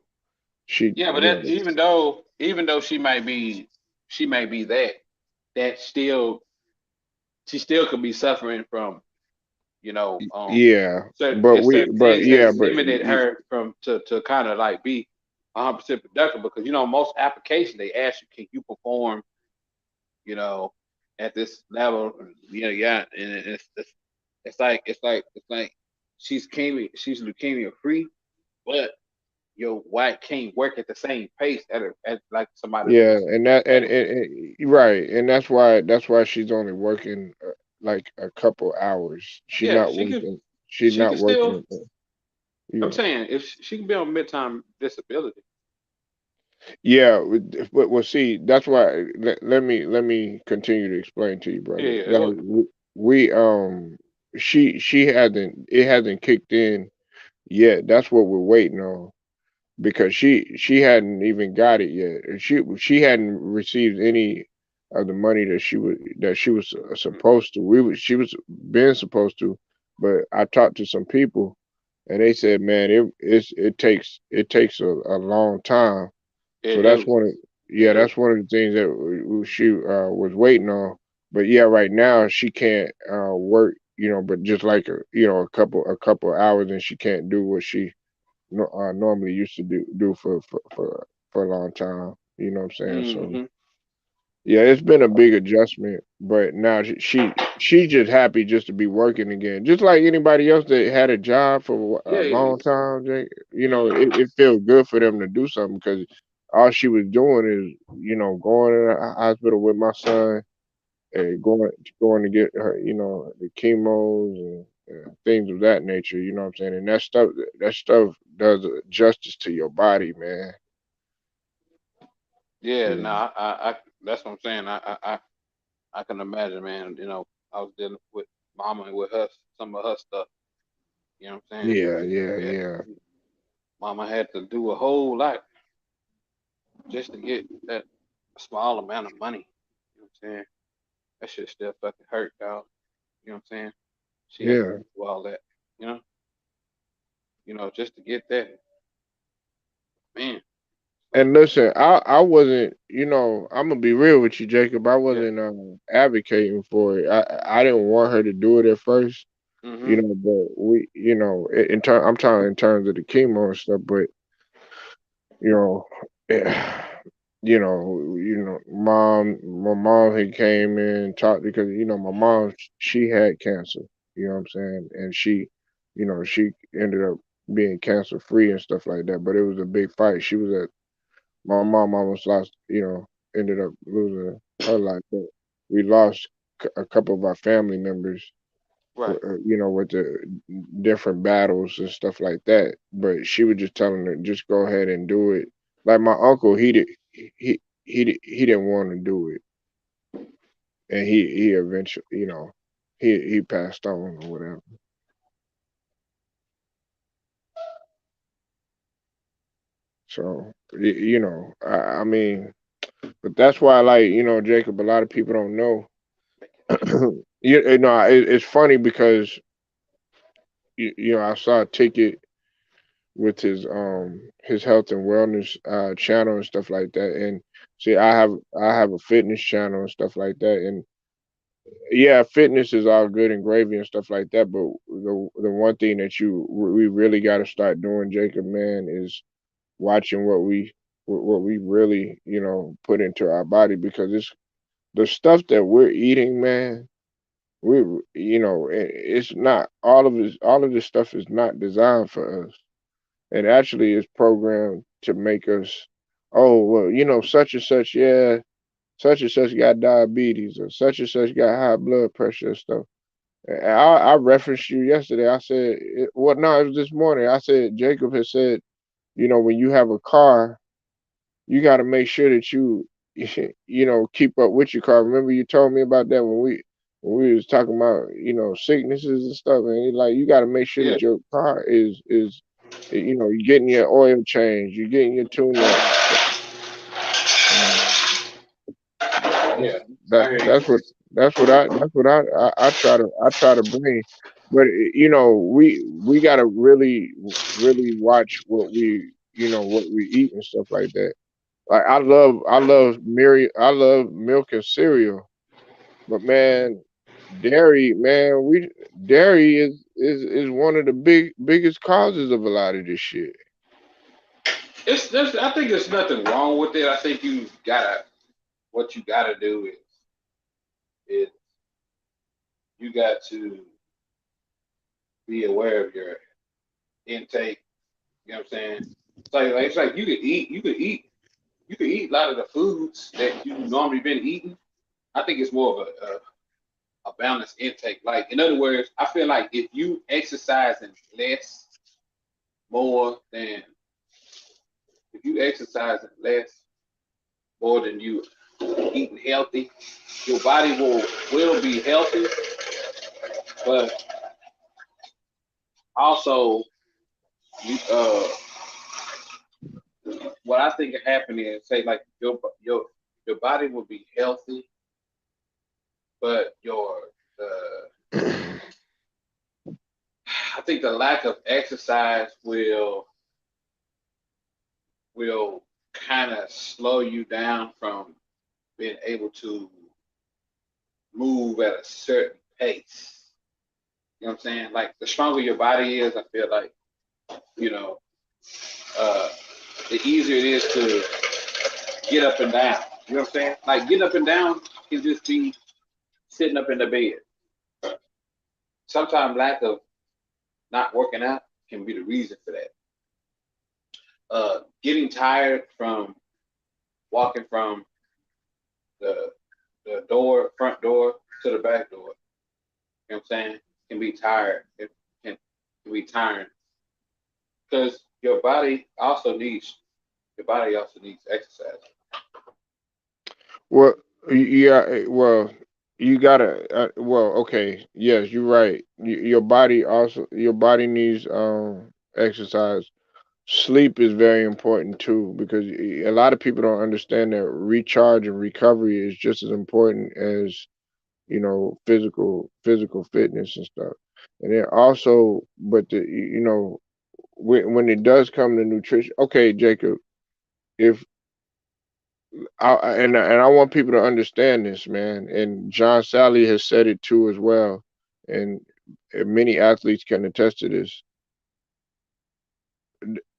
she, Yeah, but that even though she may be that still she still could be suffering from yeah. certain But things that yeah, has limited her from to kind of like be 100% productive because most applications they ask you can you perform you know at this level yeah and it's like she's leukemia free but your wife can't work at the same pace at like somebody yeah, who's and that able to. right, and that's why she's only working like a couple hours. She's Yeah, not working. She's she not could still. working. Yeah, I'm saying if she can be on midtime disability. yeah. Well, see, that's why. Let me continue to explain to you, Yeah, brother. yeah, Like go ahead. we she hasn't it hasn't kicked in yet. That's what we're waiting on because she hadn't even got it yet. And she hadn't received any of the money that she was supposed to. She was been supposed to, but I talked to some people and they said, man, it takes a long time. So It, that's it, one of it yeah, do. that's one of the things that she was waiting on. But yeah, right now she can't work. But just like a couple hours, and she can't do what she normally used to do for for a long time. You know what I'm saying? So Mm-hmm. yeah, it's been a big adjustment, but now she's just happy just to be working again, just like anybody else that had a job for a Yeah, yeah. long time. You know, Mm-hmm. it feels good for them to do something because all she was doing is, going to the hospital with my son and going to get her, the chemos and things of that nature. You know what I'm saying? And that stuff does justice to your body, man. Yeah, no, Yeah, that's what I'm saying. I can imagine, man. I was dealing with mama and with her, some of her stuff. You know what I'm saying? yeah, yeah, Yeah, yeah, mama had to do a whole lot just to get that small amount of money. You know what I'm saying? That shit still fucking hurt, dog. You know what I'm saying? She had to yeah. do all that. You know, just to get that, man. Like, And listen, I wasn't, I'm gonna be real with you, Jacob. I yeah. wasn't advocating for it. I didn't want her to do it at first, Mhm. but I'm talking in terms of the chemo and stuff. But you know, eh, my mom had came in and talked because my mom she had cancer. You know what I'm saying, and she ended up being cancer free and stuff like that. But it was a big fight. My mom almost lost, ended up losing her life. But we lost a couple of our family members, Right. with the different battles and stuff like that. But she was just telling her, just go ahead and do it. Like my uncle, he didn't want to do it, and he eventually, he passed on or whatever. So I mean, but that's why, like, Jacob, a lot of people don't know. It's funny because I saw a ticket with his health and wellness channel and stuff like that, and see, I have a fitness channel and stuff like that, and yeah, fitness is all good and gravy and stuff like that, but the one thing that we really got to start doing, Jacob, man, is watching what we really put into our body, because it's the stuff that we're eating, man. We it's not all of this stuff is not designed for us, and actually is programmed to make us, oh well, such and such, yeah, such and such got diabetes, or such and such got high blood pressure and stuff. And I referenced you yesterday. I said, well, no, it was this morning. I said Jacob has said, when you have a car, you got to make sure that you keep up with your car. Remember you told me about that when we was talking about sicknesses and stuff, and like you got to make sure Yeah. that your car is you're getting your oil change, you're getting your tune up. And that's Yeah. that's I hear that's you. what that's what I try to bring. But we got to really really watch what we eat and stuff like that. Like I love milk and cereal, but man, dairy is one of the biggest causes of a lot of this shit. I think there's nothing wrong with it. I think what you gotta do is you got to be aware of your intake. You know what I'm saying? It's like you could eat a lot of the foods that you normally been eating. I think it's more of a balanced intake. Like, in other words, I feel like if you exercising less more than if you exercising less more than you eating healthy, your body will be healthy, but also you what I think could happen is, say, like, your body will be healthy, but I think the lack of exercise will kind of slow you down from being able to move at a certain pace. You know what I'm saying? Like, the stronger your body is, I feel like, you know, uh, the easier it is to get up and down. You know what I'm saying? Like getting up and down can just be sitting up in the bed. Sometimes lack of not working out can be the reason for that. Getting tired from walking from the front door to the back door. You know what I'm saying? Can be tired. It can be tiring because your body also needs exercise. Well, yeah, well, you gotta, okay, yes, you're right. Your body needs exercise. Sleep is very important too because a lot of people don't understand that recharge and recovery is just as important as physical fitness and stuff. And then also, but when it does come to nutrition, okay, Jacob, if and I want people to understand this, man. And John Sally has said it too as well, and many athletes can attest to this.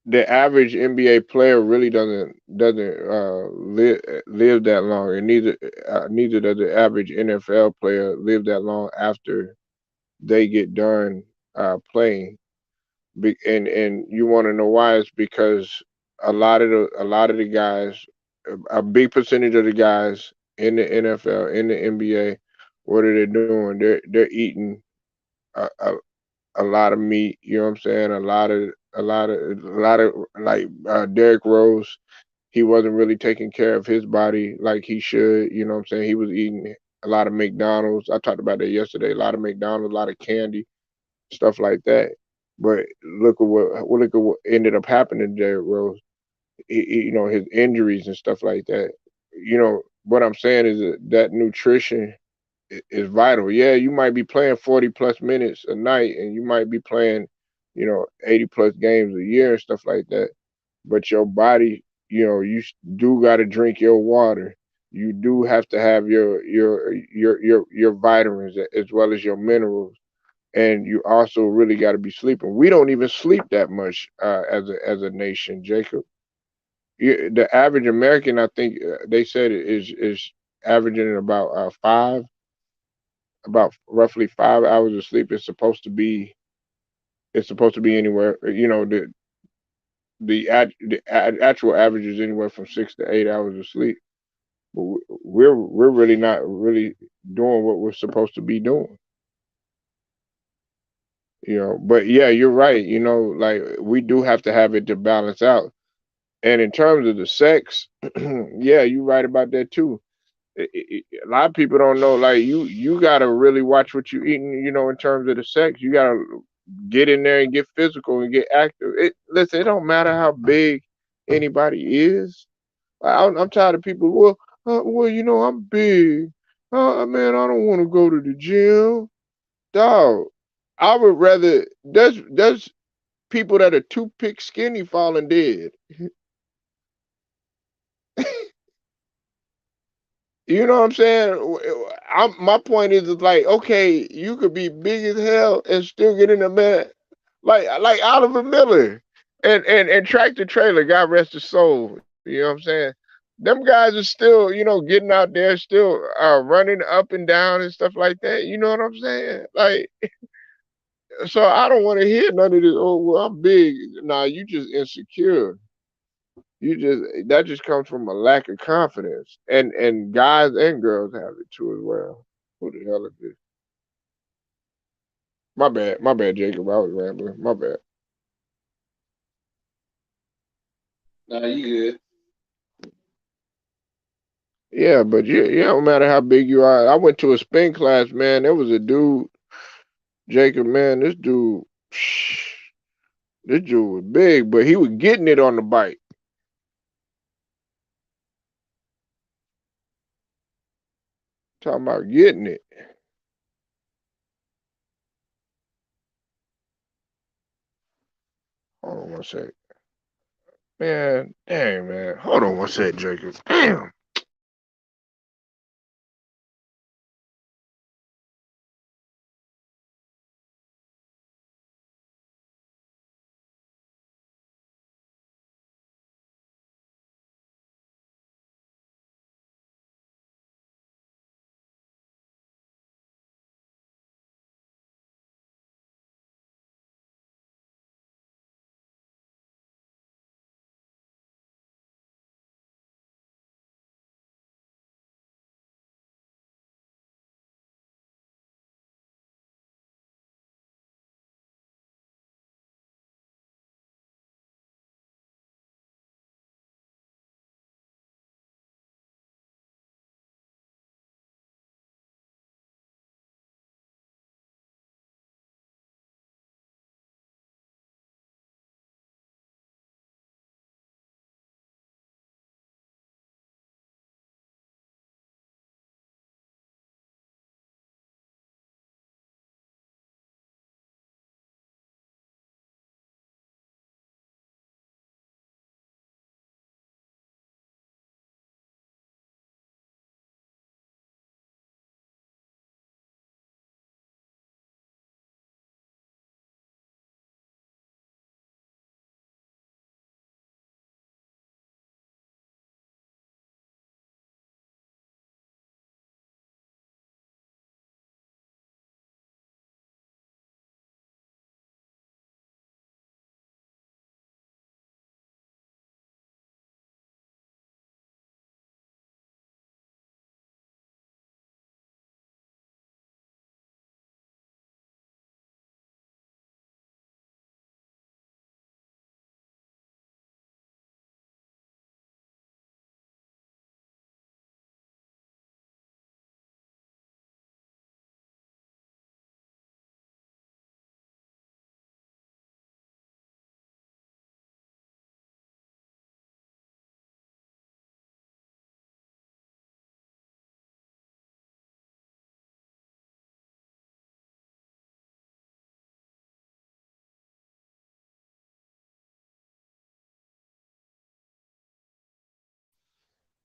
The average NBA player really doesn't live that long, and neither does the average NFL player live that long after they get done playing. And you want to know why? It's because a lot of the guys, a big percentage of the guys in the NFL, in the NBA, what are they doing? They're eating a, a, a lot of meat. You know what I'm saying? A lot of like Derrick Rose. He wasn't really taking care of his body like he should. You know what I'm saying? He was eating a lot of McDonald's. I talked about that yesterday. A lot of McDonald's, a lot of candy, stuff like that. But look at what ended up happening to Derrick Rose. His injuries and stuff like that. What I'm saying is that nutrition is vital. Yeah, you might be playing 40 plus minutes a night, and you might be playing, 80 plus games a year and stuff like that. But your body, do got to drink your water. You do have to have your vitamins as well as your minerals, and you also really got to be sleeping. We don't even sleep that much as a nation, Jacob. The average American, I think they said is averaging about roughly 5 hours of sleep. It's supposed to be anywhere. The actual average is anywhere from 6 to 8 hours of sleep. But we're really not really doing what we're supposed to be doing. But yeah, you're right. Like we do have to have it to balance out. And in terms of the sex, yeah, you're right about that too. A lot of people don't know. Like you gotta really watch what you're eating. In terms of the sex, you gotta get in there and get physical and get active. Listen, it don't matter how big anybody is. I'm tired of people. Well, I'm big. Man, I don't want to go to the gym, dog. I would rather. There's people that are toothpick skinny falling dead. You know what I'm saying? My point is like, okay, you could be big as hell and still get in the bed, like Oliver Miller and Tractor Trailer. God rest his soul. You know what I'm saying? Them guys are still, getting out there, still running up and down and stuff like that. You know what I'm saying? Like, so I don't want to hear none of this. Oh, well, I'm big. Nah, you just insecure. That just comes from a lack of confidence, and guys and girls have it too as well. Who the hell is this? My bad, Jacob. I was rambling. My bad. Nah, you good. Yeah, but yeah, no matter how big you are. I went to a spin class, man. There was a dude, Jacob. Man, this dude was big, but he was getting it on the bike. Talking about getting it. Hold on one sec, man. Dang, man. Hold on one sec, Jacob. Damn.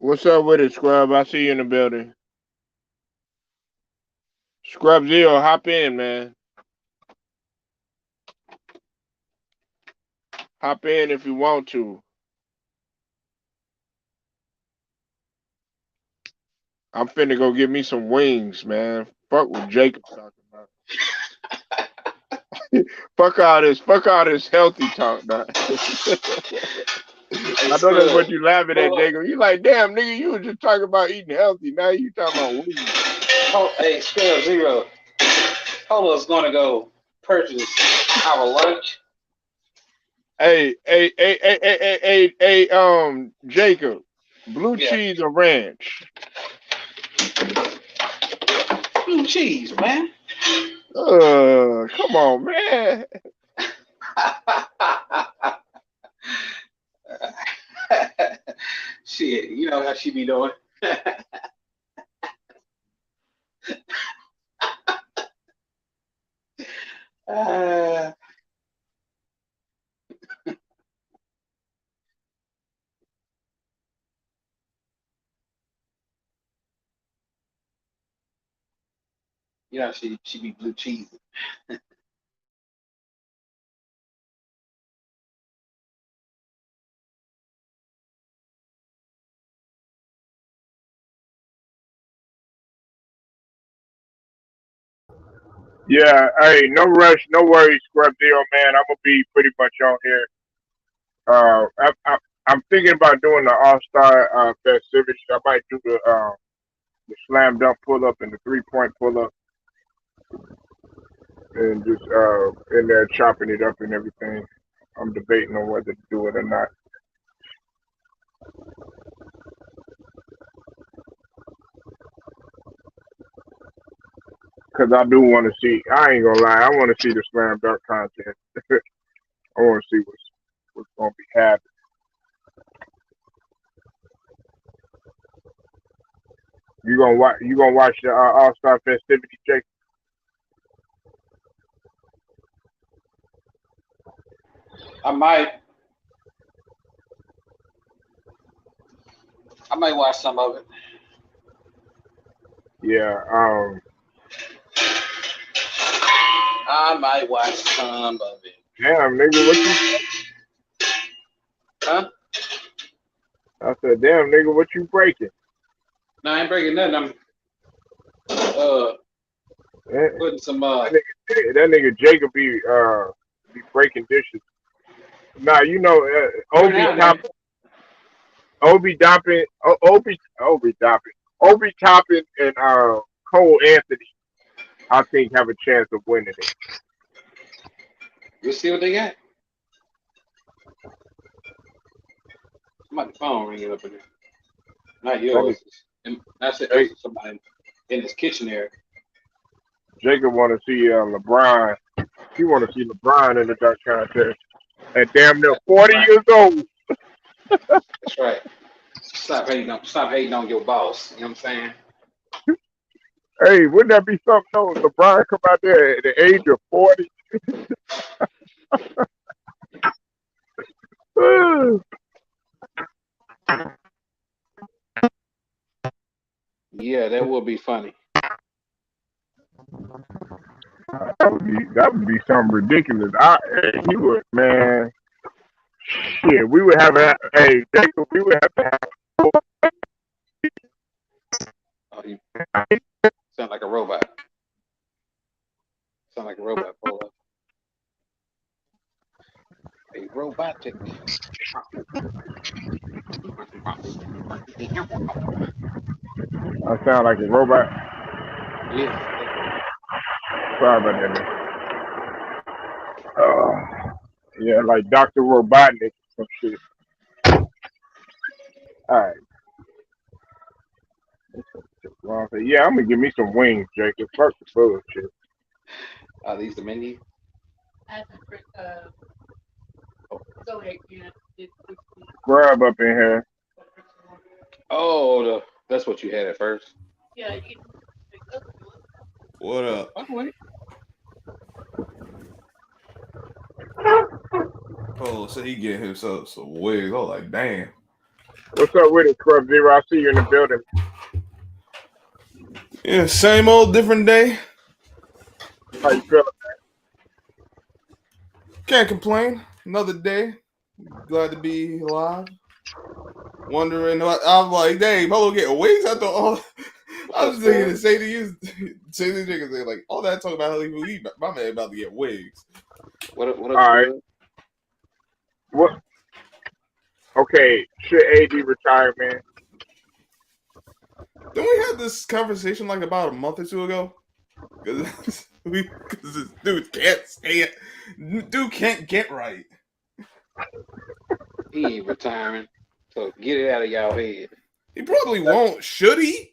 What's up with it, Scrub? I see you in the building. Scrub Zero, hop in, man. Hop in if you want to. I'm finna go get me some wings, man. Fuck what Jacob's talking about. Fuck all this healthy talk, now. Hey, I know that's Scrub. what you laughing at, Well, Jacob. You like, damn, nigga, you was just talking about eating healthy. Now you talking about wings. hey, Scrub Zero. Polo's gonna go purchase our lunch. Jacob, blue Yeah, cheese or ranch? blue cheese, man. Come on, man. Shit, you know how she be doing. uh, you know she be blue cheese. Yeah, hey, no rush, no worries, Scrub Deal, man. I'm gonna be pretty much on here. I'm thinking about doing the All Star festivities. I might do the slam dunk pull up and the 3 point pull up, and just in there chopping it up and everything. I'm debating on whether to do it or not. Cause I do want to see. I ain't gonna lie. I want to see the slam dunk contest. I want to see what's gonna be happening. You gonna watch the All Star festivity, Jake? I might I might watch some of it. Yeah. I might watch some of it. Damn, nigga, what you? Huh? I said, damn, nigga, what you breaking? No, I ain't breaking nothing. I'm uh That, putting some that nigga Jacob be breaking dishes. Nah, you know, every now and then. Obi Doppin, Obi Toppin, and Cole Anthony. I think have a chance of winning it. We'll see what they got. Somebody's phone ringing up in there. Not That nigga, yours. And that's it. hey, That's somebody in his kitchen area. Jacob want to see LeBron. He want to see LeBron in the dunk contest at damn near That's 40 right. years old. That's right. Stop hating on your boss. You know what I'm saying? Hey, wouldn't that be something? No, LeBron come out there at the age of 40. Yeah, that would be funny. That would be something ridiculous. He would, man. Shit, we would have a hey Jacob. We would have to Oh, you sound like a robot. Sound like a robot. Pull up. A robotic. I sound like a robot. Yeah, a little bit. Sorry about that. Yeah, like Doctor Robotnik or some shit. All right. Well, yeah, I'm gonna give me some wings, Jacob. Fuck the bullshit. Are these the menu? Grub up in here. Oh, that's what you had at first. What up? Oh, wait. Polo said he get himself some wigs. I was like, damn. What's up with it, Scrub Zero? I see you in the building. Yeah, same old, different day. How you feeling? Can't complain. Another day. Glad to be alive. Wondering what I'm like, dang, Molo getting wings? I thought all What's I up, was thinking to Scrub? say to you say to these niggas, they like all that talk about how he my man about to get wigs. What up, All right. Scrub? What? Okay. Should AD retire, man? Then we had this conversation like about a month or two ago. Because this dude can't stay dude can't get right. He ain't retiring. So get it out of y'all head. He probably won't. Should he?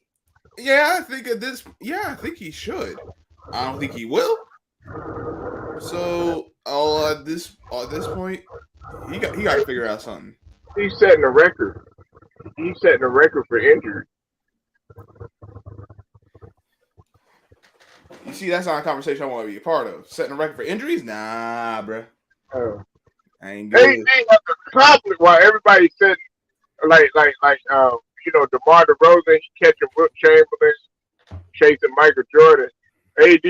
Yeah, I think at this. Yeah, I think he should. I don't think he will. So, at this point, he got to figure out something. He's setting a record. He's setting a record for injury. You see, that's not a conversation I want to be a part of. Setting a record for injuries? Nah, bruh. Uh, I ain't AD good. has accomplished while everybody said DeMar DeRozan, he catching Wilt Chamberlain, chasing Michael Jordan. AD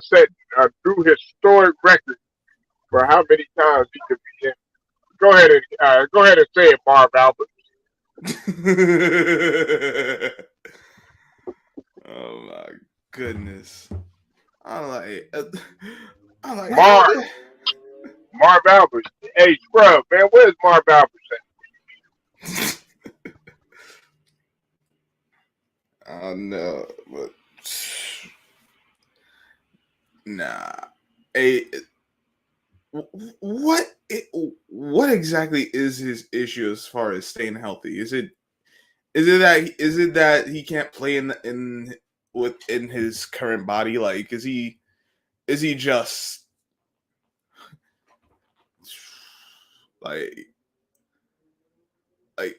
set a new historic record for how many times he could be in. Go ahead and say it, Marv Albert. Oh my goodness. I'm like, I'm like, how Marv did? Marv Albert. Hey, Scrub, man, where's Marv Albert I don't know, but nah. A what? What exactly is his issue as far as staying healthy? Is it that he can't play in his current body? Like, is he just like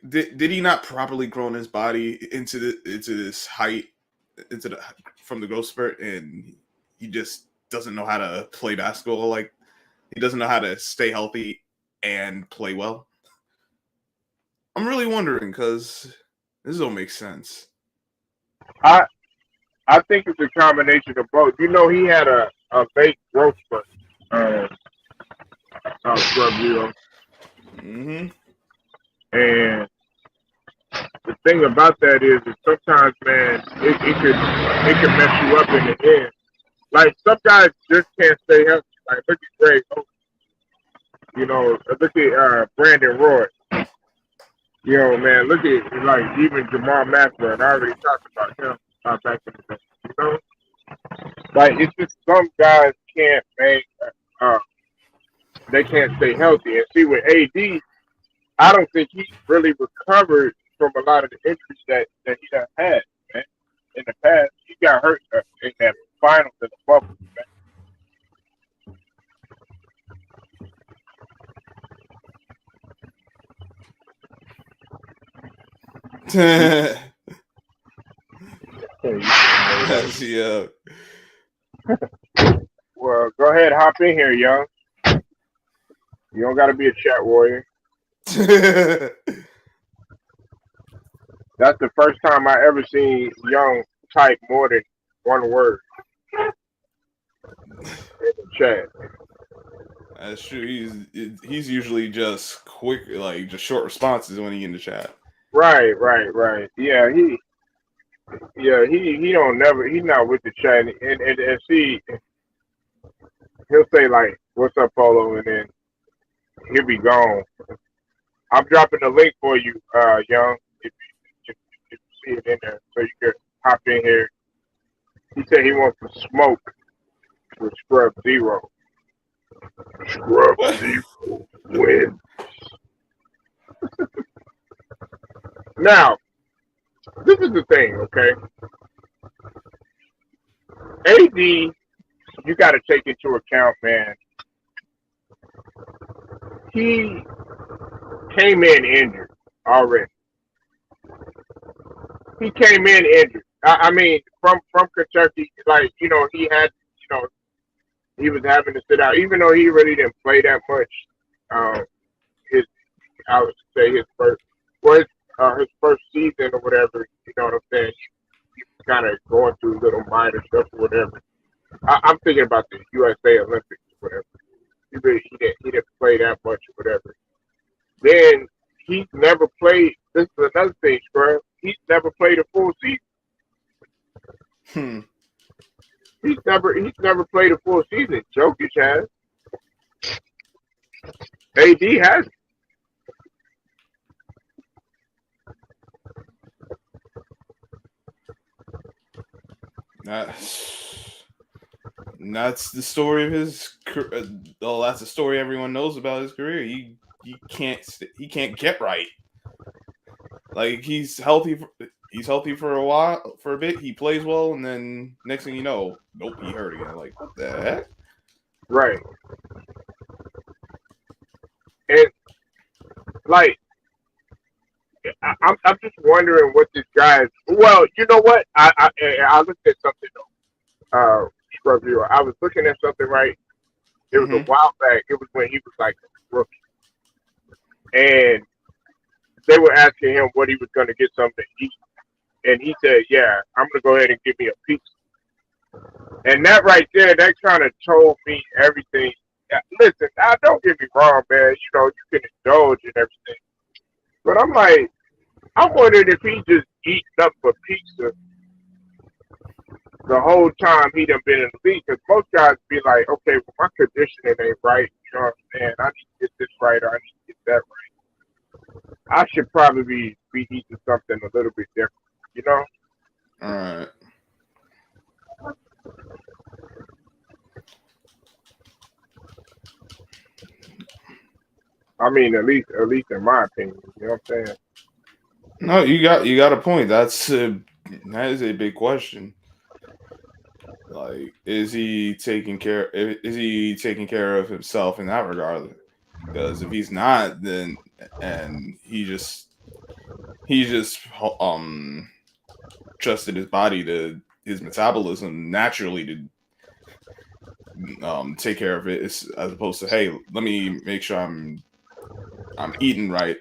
did he not properly grow his body into this height into the from the growth spurt, and he just doesn't know how to play basketball? Like, he doesn't know how to stay healthy and play well. I'm really wondering because this don't make sense. I I think it's a combination of both. You know, he had a fake growth spurt. Scrub Zero. Mm-hmm. And the thing about that is sometimes, man, it could mess you up in the end. Like some guys just can't stay healthy. Like look at Greg. Look at Brandon Roy. Man, look at like even Jamal Maxwell. And I already talked about him back in the day. You know, like it's just some guys can't make. Uh, they can't stay healthy. And see with AD, I don't think he really recovered from a lot of the injuries that he done had, man. In the past, he got hurt in that finals in the bubble. Yeah. Well, go ahead, hop in here, young. You don't got to be a chat warrior. That's the first time I ever seen Young type more than one word in the chat. That's true. He's usually just quick, like just short responses when he in the chat. Right, right, right. He don't never. He's not with the chat, and see, he'll say like, "What's up, Polo?" and then he'll be gone. I'm dropping the link for you, Young, if you see it in there, so you can hop in here. He said he wants to smoke with Scrub Zero. Scrub Zero win. Now, this is the thing, okay? AD, you got to take into account, man. He came in injured already. He came in injured. I mean, from Kentucky, like he had, he was having to sit out, even though he really didn't play that much. Um, his, I would say his first, well, his his first season or whatever. You know what I'm saying? He was kind of going through little minor stuff or whatever. I'm thinking about the USA Olympics or whatever. He didn't play that much or whatever. Then he's never played. This is another thing, Scrub. He's never played a full season. Hmm. He's never played a full season. Jokic has. AD has. That's the story of his. Well, that's the story everyone knows about his career. He can't get right. Like he's healthy for a while, for a bit. He plays well, and then next thing you know, nope, he hurt again. Like what the heck? Right. And like I'm just wondering what this guy's. Well, you know what? I looked at something though. Scrub Zero. I was looking at something right. It was a Mm-hmm. while back. It was when he was like a rookie, and they were asking him what he was going to get something to eat, and he said, "Yeah, I'm going to go ahead and give me a pizza." And that right there, that kind of told me everything. Listen, now don't get me wrong, man. You know, you can indulge and everything, but I'm like, I'm wondering if he just eating up for pizza the whole time he done been in the league. Because most guys be like, okay, well, my conditioning ain't right. You know what I'm saying? I need to get this right or I need to get that right. I should probably be eating something a little bit different. You know? All right. I mean, at least in my opinion. You know what I'm saying? No, you got a point. That is a big question. Like, is he taking care of himself in that regard? Because if he's not, then and he just trusted his body to his metabolism naturally to take care of it, as opposed to, hey, let me make sure I'm eating right,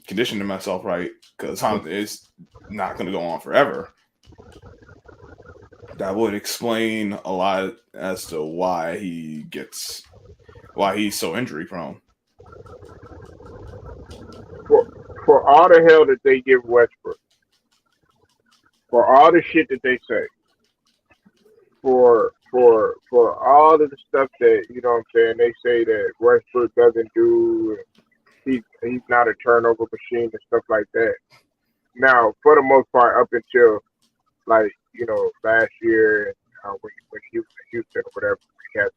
conditioning myself right, because it's not going to go on forever. That would explain a lot as to why he's so injury prone. For for all the hell that they give Westbrook, for all the shit that they say, for all of the stuff that you know what I'm saying, they say that Westbrook doesn't do. He's not a turnover machine and stuff like that. Now, for the most part, up until like last year, when he was in Houston or whatever, he had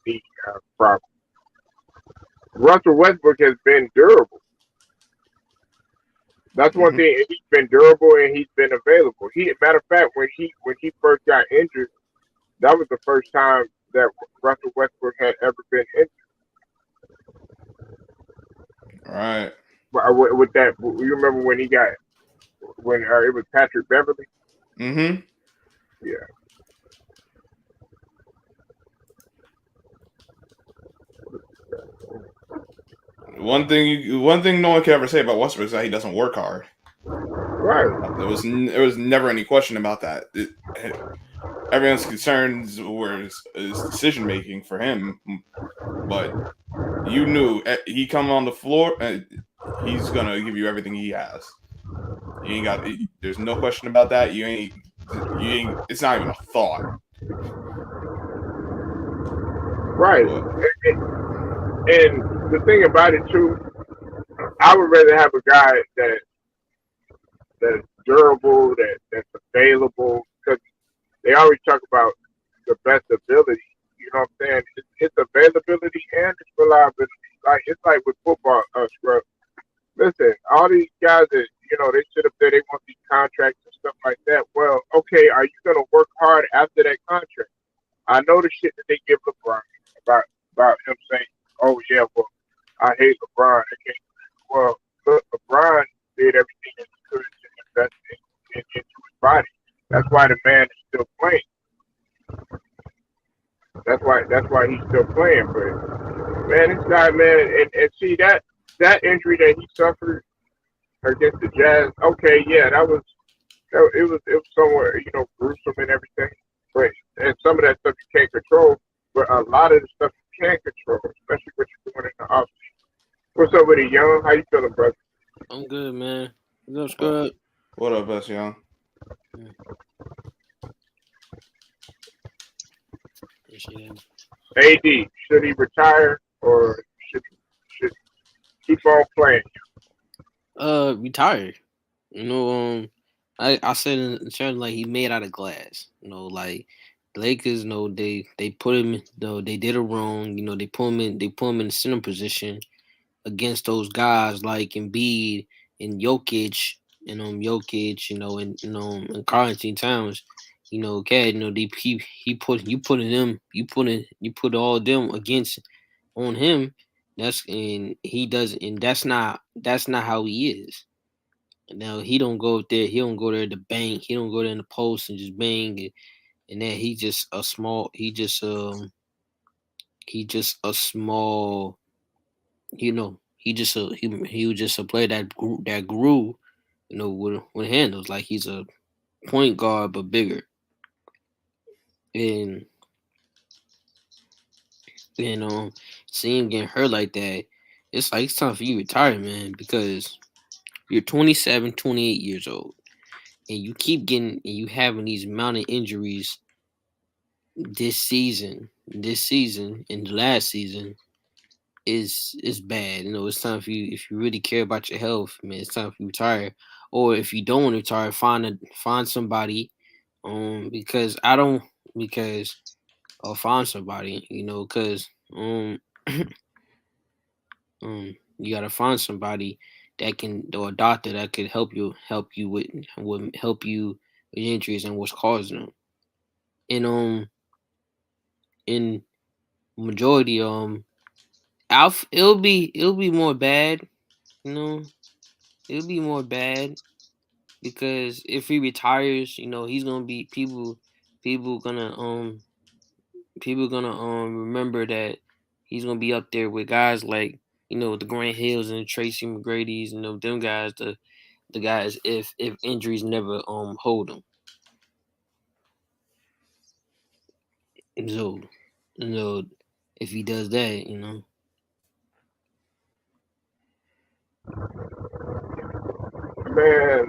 knee problems. Russell Westbrook has been durable. That's one Hmm. thing. He's been durable and he's been available. Matter of fact, when he first got injured, that was the first time that Russell Westbrook had ever been injured. All right. With that, you remember when it was Patrick Beverly? Mm-hmm. Yeah, One thing no one can ever say about Westbrook is that he doesn't work hard. right, There was never any question about that. Everyone's concerns were his decision making for him, but you knew he come on the floor, he's gonna give you everything he has. You ain't got. There's no question about that. You ain't. It's not even a thought. right. But And the thing about it too, I would rather have a guy that's durable, that's available, because they always talk about the best ability. You know what I'm saying? It's availability and it's reliability. Like it's like with football, scrub. Listen, all these guys that they sit up there, they want these contracts and stuff like that. Well, okay, are you gonna work hard after that contract? I know the shit that they give LeBron about about him saying, "Oh yeah, well, I hate LeBron." I can't. Well, look, LeBron did everything that he could to invest into his body. That's why the man is still playing. That's why he's still playing. But man, this guy, man, and see that injury that he suffered. against the Jazz. Okay, yeah, it was somewhere gruesome and everything, but and some of that stuff you can't control, but a lot of the stuff you can control, especially what you're doing in the off. What's up with it, Young? How you feeling, brother? I'm good, man. What's Uh, good? what up, best young? Mm, appreciate it. AD, should he retire or should he keep on playing? Retired. You know, I said in terms like he made out of glass. Like the Lakers, they put him. They did it wrong. They put him in the center position against those guys like Embiid and Jokic Jokic, and Carlton Towns. Cat, you put all of them against on him. That's not how he is. Now he don't go up there. He don't go there to bang. He don't go there in the post and just bang it. And then he just a small. He just a small. He was just a player that grew. With handles like he's a point guard but bigger. And see him getting hurt like that. It's like it's time for you to retire, man, because you're 27, 28 years old, and you keep getting and you having these amount of injuries this season, and the last season is bad. It's time for you if you really care about your health, man. It's time for you to retire, or if you don't want to retire, find somebody. Because I don't because or find somebody, because you gotta find somebody that can or a doctor that could help you with injuries and what's causing them. And in majority it'll be more bad, you know. It'll be more bad because if he retires, he's gonna be people gonna remember that he's gonna be up there with guys like the Grant Hills and Tracy McGrady's and them guys, the guys if injuries never hold them. So you know if he does that, Man,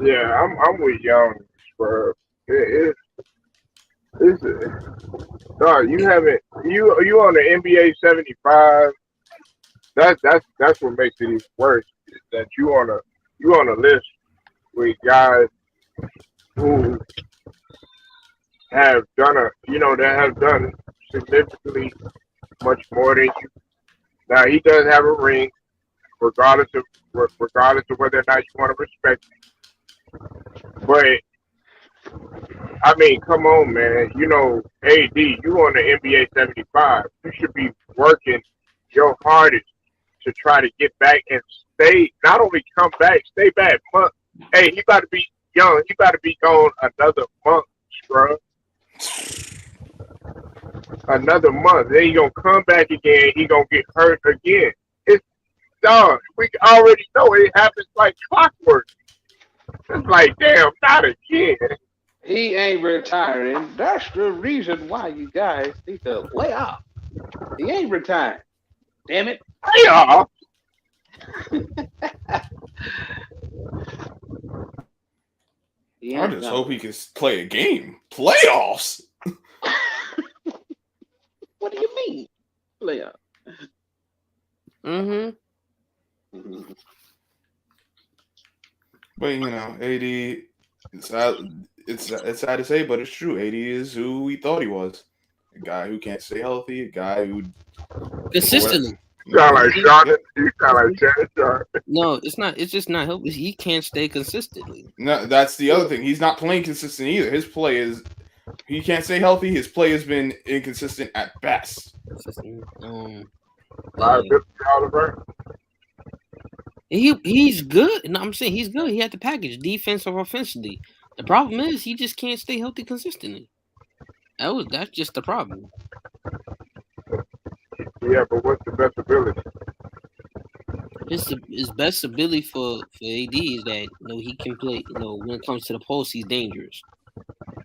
yeah, I'm with Young, bro. It's no, you haven't you on the NBA 75. That's what makes it even worse. Is that you on a list with guys who have done that have done significantly much more than you. Now he does have a ring, regardless of regardless of whether or not you want to respect it. But I mean, come on, man. AD, you on the NBA 75. You should be working your hardest to try to get back and stay. Not only come back, stay back. Hey, you got to be young. You got to be gone another month, scrub. Another month. Then he gonna come back again. He gonna get hurt again. It's done. We already know it happens like clockwork. It's like, damn, not again. He ain't retiring. That's the reason why you guys need to lay off. He ain't retiring. Damn it. Hey, y'all. He I ain't just gonna. hope he can play a game. Playoffs. What do you mean? Lay off. mm-hmm. Mhm. But AD, it's it's sad to say, but it's true. AD is who we thought he was. A guy who can't stay healthy. A guy who, for what? Consistently. You sound like Yeah. Shannon. You sound like Shannon Sharp. No, it's not. It's just not helping. He can't stay consistently. No, that's the other thing. He's not playing consistent either. His play is he can't stay healthy. His play has been inconsistent at best. Consistent. Uh, Liability Oliver. he's good. No, I'm saying he's good. He had the package, defensive, offensively. The problem is he just can't stay healthy consistently. That's just the problem. Yeah, but what's the best ability? his best ability for AD is that he can play. When it comes to the post, he's dangerous.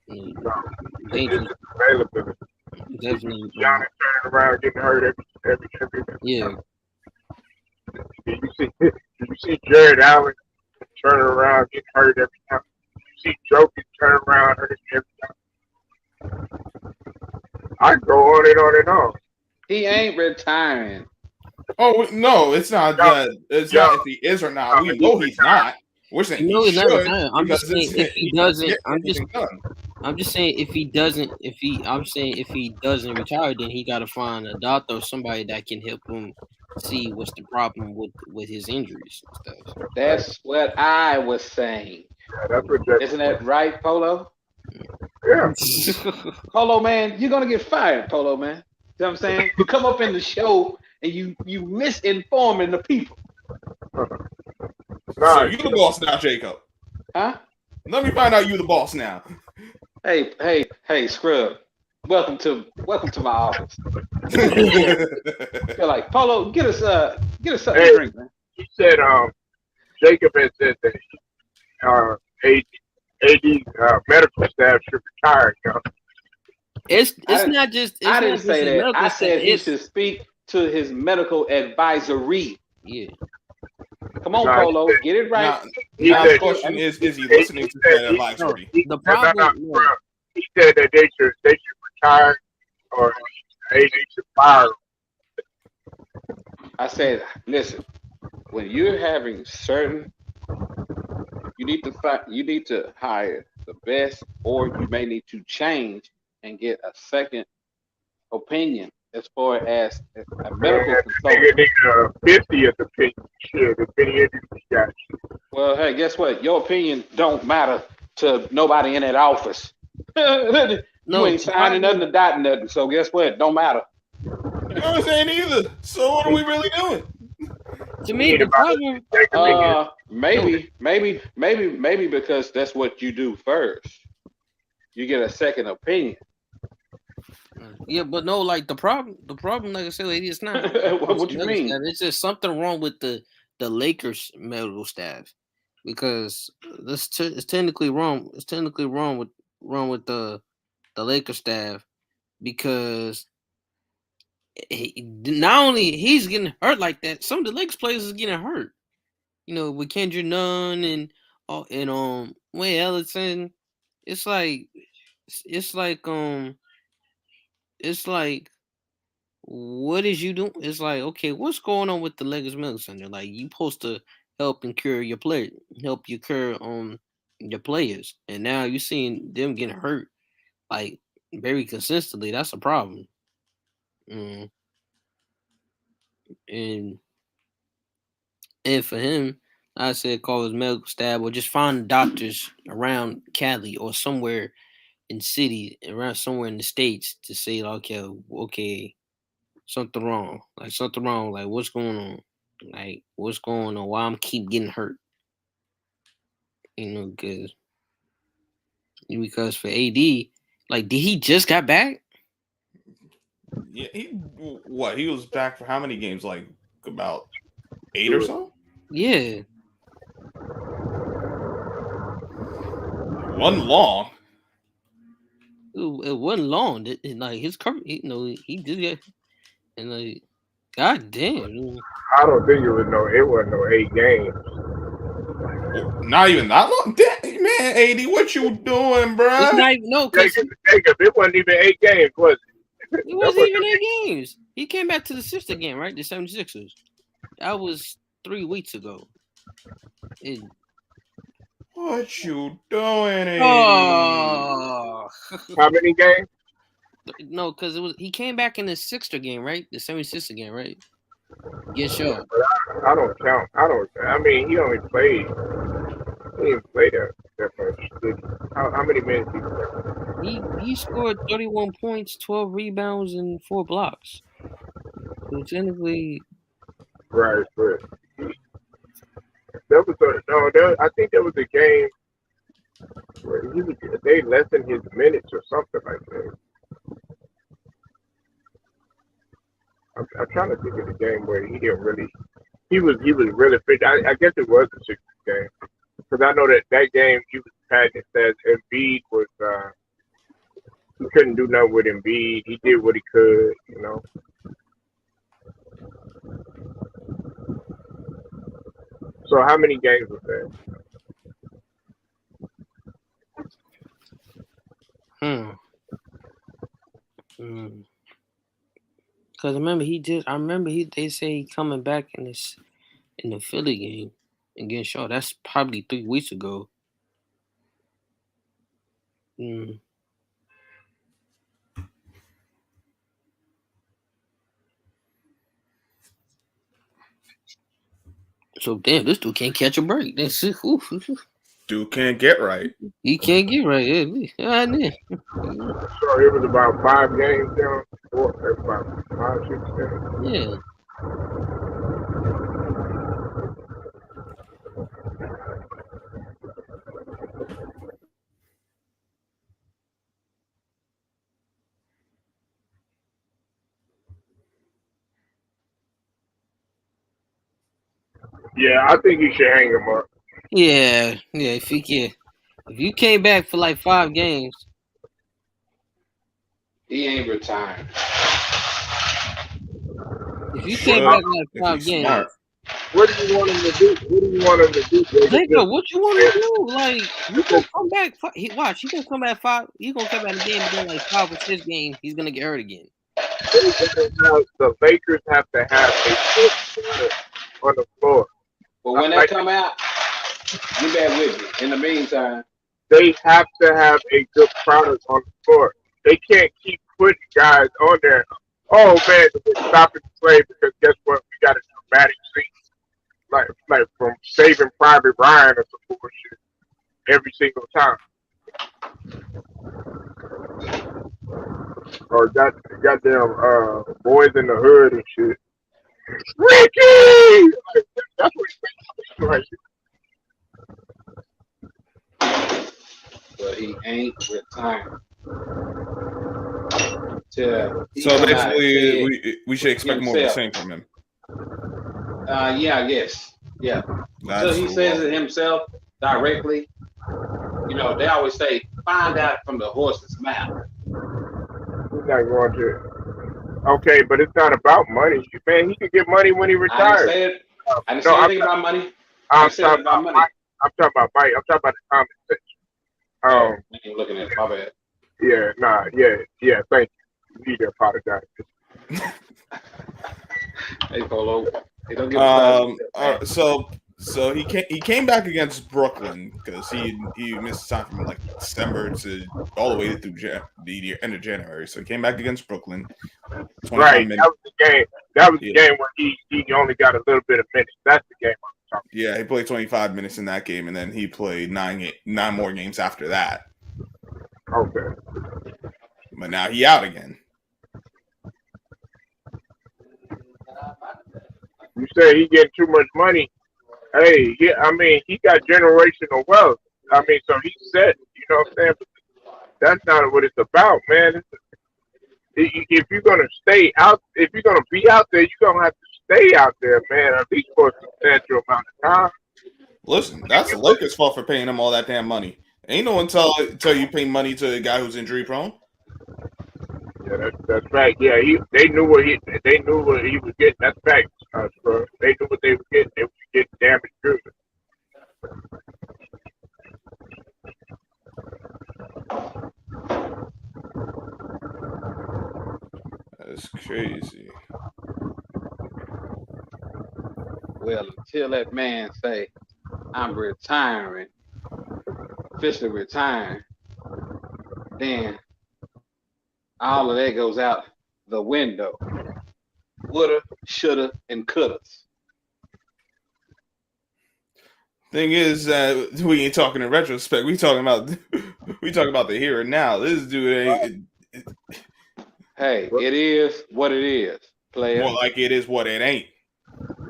No, it's Dangerous, just availability. You see definitely. Giannis turning around, getting hurt every. Yeah, You see Jared Allen turning around, getting hurt every time. You see Jokic turn around, hurt every time. I go on and on and on. He ain't retiring. Oh no, it's not Y'all, that. It's y'all, not if he is or not. We know he's not. We're saying he he's not should retiring. I'm just because saying if he he can't doesn't, get anything done. I'm just saying if he doesn't, I'm saying if he doesn't retire, then he got to find a doctor or somebody that can help him see what's the problem with his injuries and stuff. That's what I was saying. yeah, that's what Jack Isn't was. that right, Polo? Yeah. Polo man, you're gonna get fired, Polo man. You know what I'm saying? You come up in the show and you misinforming the people. So Nah, you the boss now, Jacob. Huh? Let me find out you the boss now. Hey, Scrub. Welcome to my office. You're like, Polo, get us something hey, to drink, man. he said Jacob had said that AD medical staff should retire. it's I not just I didn't say his that. medical I staff. said he It's should speak to his medical advisory. yeah. Come on, Nah, Polo, get it right. now, he now the said question is he he listening to said that No, advisory? the problem. No, he said that they should retire or AD should fire I said, listen, when you're having certain, you need to hire the best, or you may need to change and get a second opinion as far as a Man, medical the nigga consultant. need 50th opinion. Shit, if any of you got Well, hey, guess what? Your opinion don't matter to nobody in that office. You no. ain't signing nothing to dot nothing. So guess what? Don't matter. You know what I'm saying either. So what are we really doing? To we me, need the about problem. take a nigga. No, Maybe because that's what you do first. You get a second opinion. yeah, but no, like the problem, like I said, like, it's not What you medical mean? staff. It's just something wrong with the Lakers medical staff because it's technically wrong. It's technically wrong with the Lakers staff because not only he's getting hurt like that, some of the Lakers players is getting hurt. With Kendrick Nunn and Wayne Ellington, it's like it's like it's like what is you doing? It's like, okay, what's going on with the Lakers Medical Center? Like, you supposed to help and cure your player, help you cure your players, and now you're seeing them getting hurt like very consistently. That's a problem. Mm. And and for him, I said call his medical staff or just find doctors around Cali or somewhere in city around somewhere in the states to say, okay, something wrong. Like something wrong. Like what's going on? Like what's going on? Why I'm keep getting hurt? Because for AD, like did he just got back? Yeah, he was back for how many games? Like about 8 or so? Yeah. One long. It wasn't long. Like his cover, he did it, and like, god damn, I don't think it wasn't no 8 games. Not even that long. Damn, man, AD, what you doing, it's bruh? not even no, because Jacob, it wasn't even 8 games, was it? it That wasn't was even 8 games. He came back to the sister game, right? The 76ers. That was 3 weeks ago. What you doing, AD? Oh how many games? no, because he came back in the Sixer game, right? The 76er game, right? Get sure. But I don't count. I mean, he only played. He didn't play that much. How many minutes he played? He scored 31 points, 12 rebounds, and 4 blocks. So technically, Right, but that was no. I think there was a game where they lessened his minutes or something like that. I'm trying to think of the game where he didn't really he was really fit. I guess it was a 60 game because I know that game he was patting it says Embiid was he couldn't do nothing with Embiid. He did what he could, you know. So how many games was that? Hmm. Hmm. Cause I remember they say he coming back in the Philly game against Shaw. That's probably 3 weeks ago. Hmm. So damn, this dude can't catch a break. That's it. Dude can't get right. He can't get right. Yeah, So it was about 5 games down, about 5, 6 games. yeah. Yeah, I think you should hang him up. Yeah. If you came back for like 5 games, He ain't retired. if you came Well, back like If five he's smart. games, what do you want him to do? What do you want him to do, Jacob? Jacob, what you want to do? Like you gonna Just, come back? Watch, he gonna come back 5. He gonna come back in the game, and then like 5 or 6 games, he's gonna get hurt again. the Lakers have to have a good player on the floor. But when that Like come out, you better with me. In the meantime, they have to have a good product on the floor. They can't keep putting guys on there. Oh man, we're stopping the play because guess what? We got a dramatic scene like from Saving Private Ryan or some bullshit every single time. Or goddamn boys in the hood and shit. Ricky, like, that's what he's like. but he ain't retired. Till he So come out and basically, say we should expect more of the himself. same from him. Yeah, I guess. Yeah. Until That's he says it himself directly, they always say, find out from the horse's mouth. He's not going to. Okay, but it's not about money, man. He can get money when he I didn't retires. say it. I didn't No, say anything about money. I I'm said it talking about about money. Mike. I'm talking about Mike. I'm talking about the common sense. Oh, I ain't looking at it. My bad. Yeah, nah, yeah. Thank you. You need to apologize. Hey, Polo. Hey, don't give a started. all right, so he came back against Brooklyn because he missed time from like December to all the way through the end of January. So he came back against Brooklyn, 25 Right, minutes. that was the game. That was the Yeah. game where he only got a little bit of minutes. That's the game I'm talking Yeah, he played 25 minutes in that game, and then he played nine more games after that. about. Okay. But now he out again. You say he getting too much money. Hey, yeah, I mean he got generational wealth. I mean, so he's set. You know what I'm saying? That's not what it's about, man. If you're gonna stay out, if you're gonna be out there, you're gonna have to stay out there, man. At least for a substantial amount of time. Listen, that's the Lakers' fault for paying him all that damn money. Ain't no one tell you pay money to a guy who's injury prone. Yeah, that's fact. Yeah, they knew what he was getting. That's fact, bro. They knew what they were getting. They were getting damaged good. That's crazy. Well, until that man say, I'm retiring, officially retiring, then all of that goes out the window. Woulda, shoulda, and couldas. Thing is that we ain't talking in retrospect. We talking about the here and now. This dude ain't Hey, it is what it is, player. more like it is what it ain't.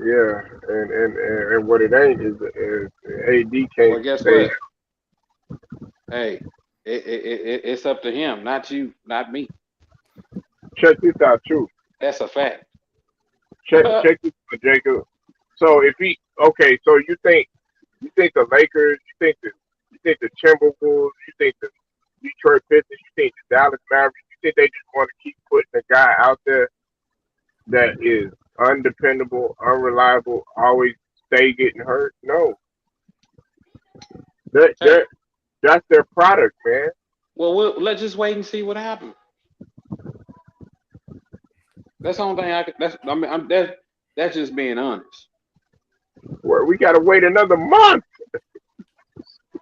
Yeah, and what it ain't is AD can't Well, guess stay. what? Hey, it's up to him, not you, not me. Check this out too. That's a fact. Check this out, Jacob. So if he okay, so you think the Lakers, you think the Timberwolves, you think the Detroit Pistons, you think the Dallas Mavericks, you think they just want to keep putting a guy out there that is undependable, unreliable, always stay getting hurt? No, that Hey, that's their product, man. well, let's just wait and see what happens. That's the only thing I could. That's I mean, that's just being honest. Where we gotta wait another month.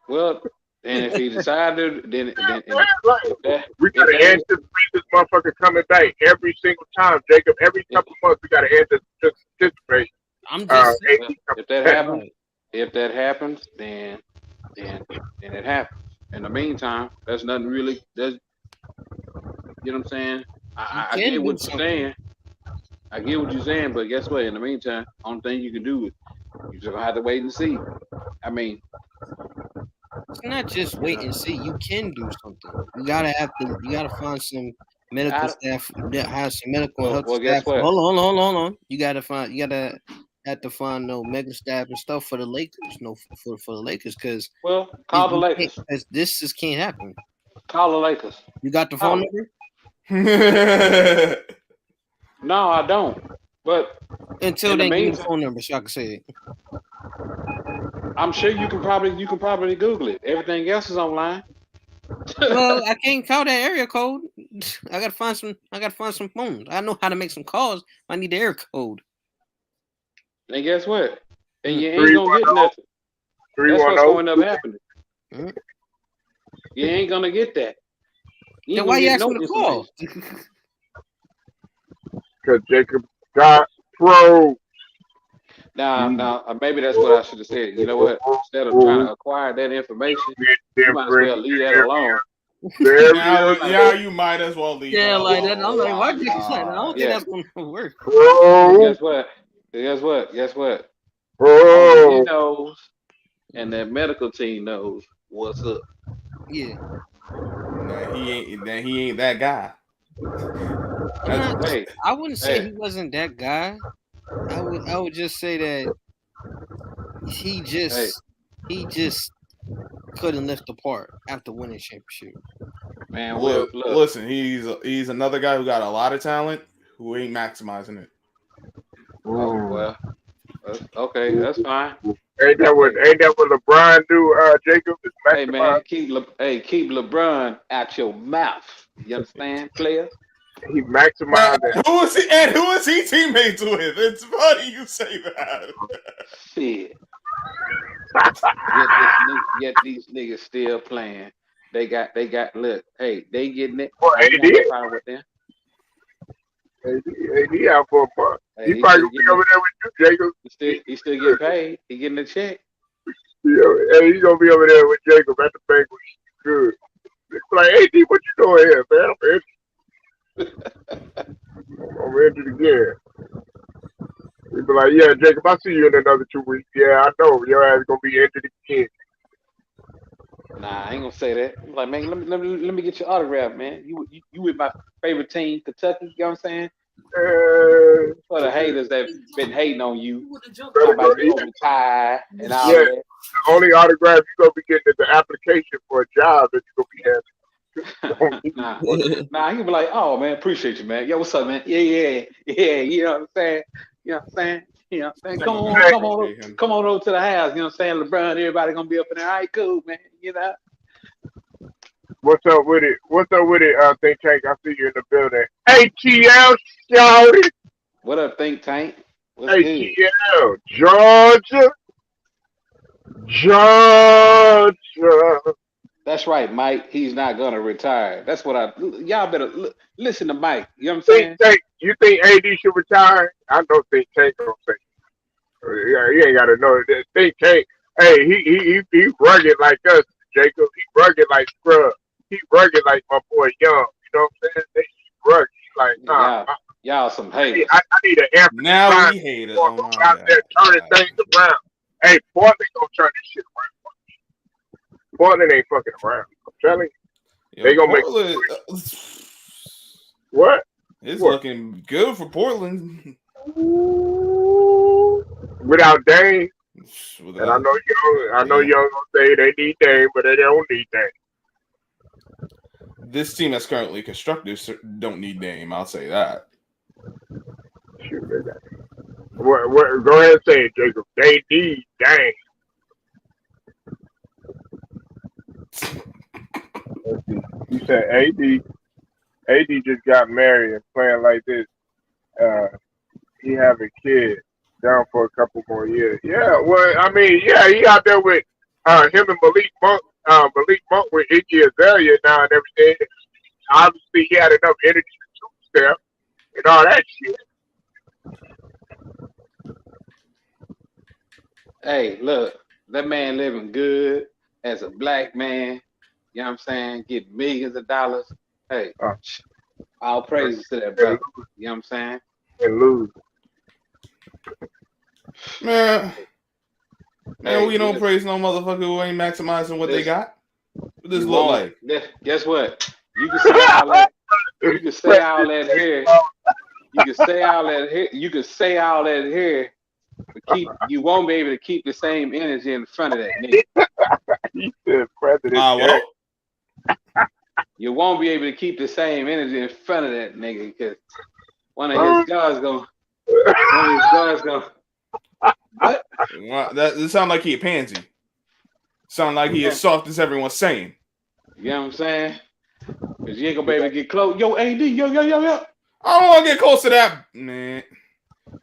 Well, and if he decided, then and Like, if that we if gotta that anticipate this motherfucker coming back every single time, Jacob. Every if couple months, we gotta anticipate. I'm just AD well, coming if that back. happens, right. if that happens, then it happens. In the meantime, that's nothing really. That's you know what I'm saying. You I can get do what you're something. saying. I get what you're saying, but guess what? In the meantime, only thing you can do is you just gonna have to wait and see. I mean, It's not just you wait know, and see. You can do something. You gotta find some medical I staff that has some medical and health well, staff. guess what? Hold on. You gotta have to find no medical staff and stuff for the Lakers. No, for the Lakers, because Well, call the you can't. Lakers. 'Cause this just can't happen. Call the Lakers. You got the phone Call number? Yeah, No, I don't. But Until in the then, give me the meantime, phone number so I can say it. I'm sure you can probably Google it. Everything else is online. Well, I can't call that area code. I gotta find some. I gotta find some phones. I know how to make some calls. I need the area code. And guess what? And Mm. you ain't Three gonna one get zero nothing. three That's one what's zero. going to end up happening. Mm. You ain't gonna get that. You Then ain't why gonna you get ask no me to call? information. Because Jacob got pro. Now, maybe that's what I should have said. You know what? Instead of trying to acquire that information, you might as Different well leave that alone. You might as yeah, well, you might as well leave it Yeah, like that. I'm alone. like, why My did you say that? I don't God. think yeah. that's gonna work. Because pro. guess what? Guess what? Only he Pro. knows, and that medical team knows what's up. Yeah, He ain't that guy. I'm That's not. Hey, I wouldn't say hey, he wasn't that guy. I would just say that he hey, just couldn't lift apart after winning championship. man. Well, look. look. Listen, he's another guy who got a lot of talent who ain't maximizing it. Oh well. Okay, that's fine. Hey, Ain't that what LeBron do, Jacob? Is hey, maximize. man. Keep LeBron out your mouth. You understand, player? He maximized Who is he teammates with? It's funny you say that. Shit. Yet these niggas still playing. They got. Look, hey, they getting it. for I ain't got AD. no problem with them. AD out for a month. He Hey, he probably still gonna be getting over it. there with you, Jacob. He still getting paid. He getting a check. Hey, he gonna be over there with Jacob at the banquet. Good. It's like, AD, what you doing here, man? I'm injured again. He be like, yeah, Jacob, I see you in another 2 weeks. Yeah, I know. Your ass gonna be injured again. Nah, I ain't gonna say that. I'm like, man, let me get your autograph, man. You with my favorite team, Kentucky. You know what I'm saying? For the haters that been hating on you, Better talking go. about you gonna retire and all Yeah, of the only autograph you gonna be getting is the application for a job that you gonna be having. that. Nah, he gonna be like, oh man, appreciate you, man. Yo, what's up, man? Yeah. You know what I'm saying? You know what I'm saying? You know what I'm saying? Some of them appreciate him. Come on over to the house. You know what I'm saying? LeBron, everybody gonna be up in there. All right, cool, man. You know. What's up with it? What's up with it? Think Tank. I see you in the building. ATL, shouted. What up, Think Tank? What's good? ATL, Georgia, Georgia. That's right, Mike. He's not gonna retire. That's what y'all better listen to Mike. You know what I'm Think saying? Tank. You think AD should retire? I don't think Tank gonna say. Yeah, he ain't gotta know that. Think Tank. Hey, he rugged like us, Jacob. He rugged like Scrub. He rugged like my boy Young. You know what I'm saying? He rugged. He's like, nah. Y'all some haters. I need an Anthony Now Simon we hate it. before Oh I my go out there turning God. things around. Hey, Portland gonna turn this shit around. Portland ain't fucking around. I'm telling you, they Yo, gonna make Portland. what? It's What? looking good for Portland. Without Dame, and I Without, know yeah. y'all gonna say they need Dame, but they don't need Dame. This team that's currently constructed don't need Dame. I'll say that. Shoot, they got. Go ahead and say it, Jacob. They need Dame. Let's see. You said AD. AD just got married and playing like this. Uh, he have a kid down for a couple more years. Yeah, well, I mean, yeah, he out there with him and Malik Monk. Malik Monk with Iggy Azalea now and everything. Obviously, he had enough energy to two-step and all that shit. Hey, look, that man living good as a black man. You know what I'm saying? Get millions of dollars. Hey, Uh, all praises to that and, brother. You know what I'm saying? and lose. Man, man, Hey, we don't listen, praise no motherfucker who ain't maximizing what they listen. got. What this You look won't. like? Guess what? You can say all that. You can say all that here. You can say all that here. You can say all that here. But you won't be able to keep the same energy in front of that nigga. He said President Ah, Eric. well. You won't be able to keep the same energy in front of that nigga because one of his guards gonna. What? Well, that sound like he a pansy. Sound like he as soft as everyone's saying. You know what I'm saying? Because you ain't gonna be able to get close. Yo, AD, yo. I don't want to get close to that, man.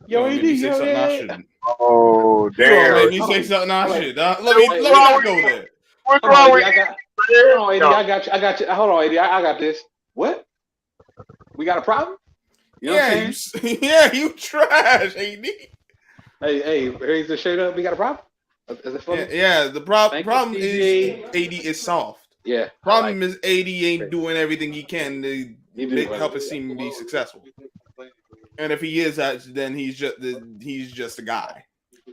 Yo, You AD, make me say yo, something I yeah. shouldn't. Oh, You gonna damn. make me say something I should. Let me What's not wrong go with you? there. What's Hold on, wrong AD, with I got. you, man? Hold on, AD, No. I got you. Hold on, AD, I got this. What? We got a problem? You know what I'm saying? You trash, AD. Hey, raise the shirt up. We got a problem? Is it funny? The Thank you, problem is TJ. AD is soft. Yeah. Problem is AD ain't doing everything he can to He help his team be successful. And if he is, then he's just a guy,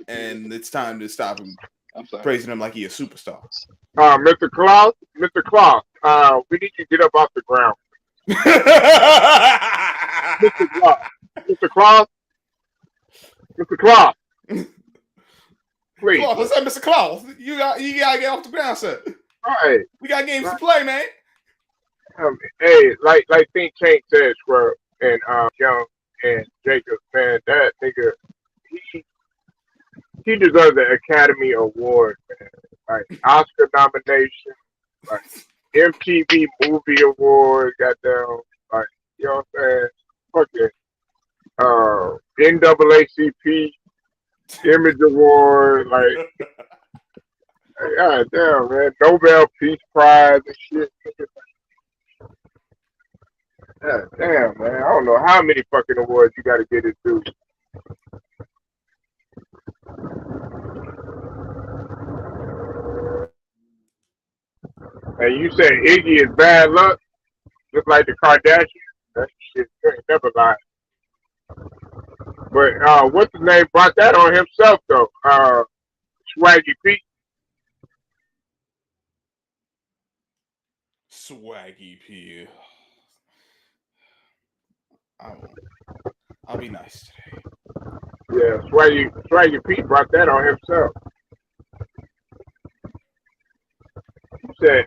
and it's time to stop him I'm sorry. praising him like he a superstar. Mr. Claus, we need you to get up off the ground. Mr. Claus, Mr. Claus, Mr. Claus, please. Claus, what's up, Mr. Claus? You gotta get off the ground, sir. All right. We got games to play, man. Hey, like Think Tank said, Scrub and Young and Jacob, man, that nigga, he deserves an Academy Award, man. Like Oscar nomination, like MTV Movie Award, goddamn, like you know what I'm saying? Fucking NAACP Image Award, like god damn, man, Nobel Peace Prize and shit. God damn, man, I don't know how many fucking awards you got to get it through. And you say Iggy is bad luck, just like the Kardashians. That shit never lied. But what's his name brought that on himself though? Swaggy Pete. Swaggy P. I'll be nice today. Yeah, Swaggy Pete brought that on himself. He said,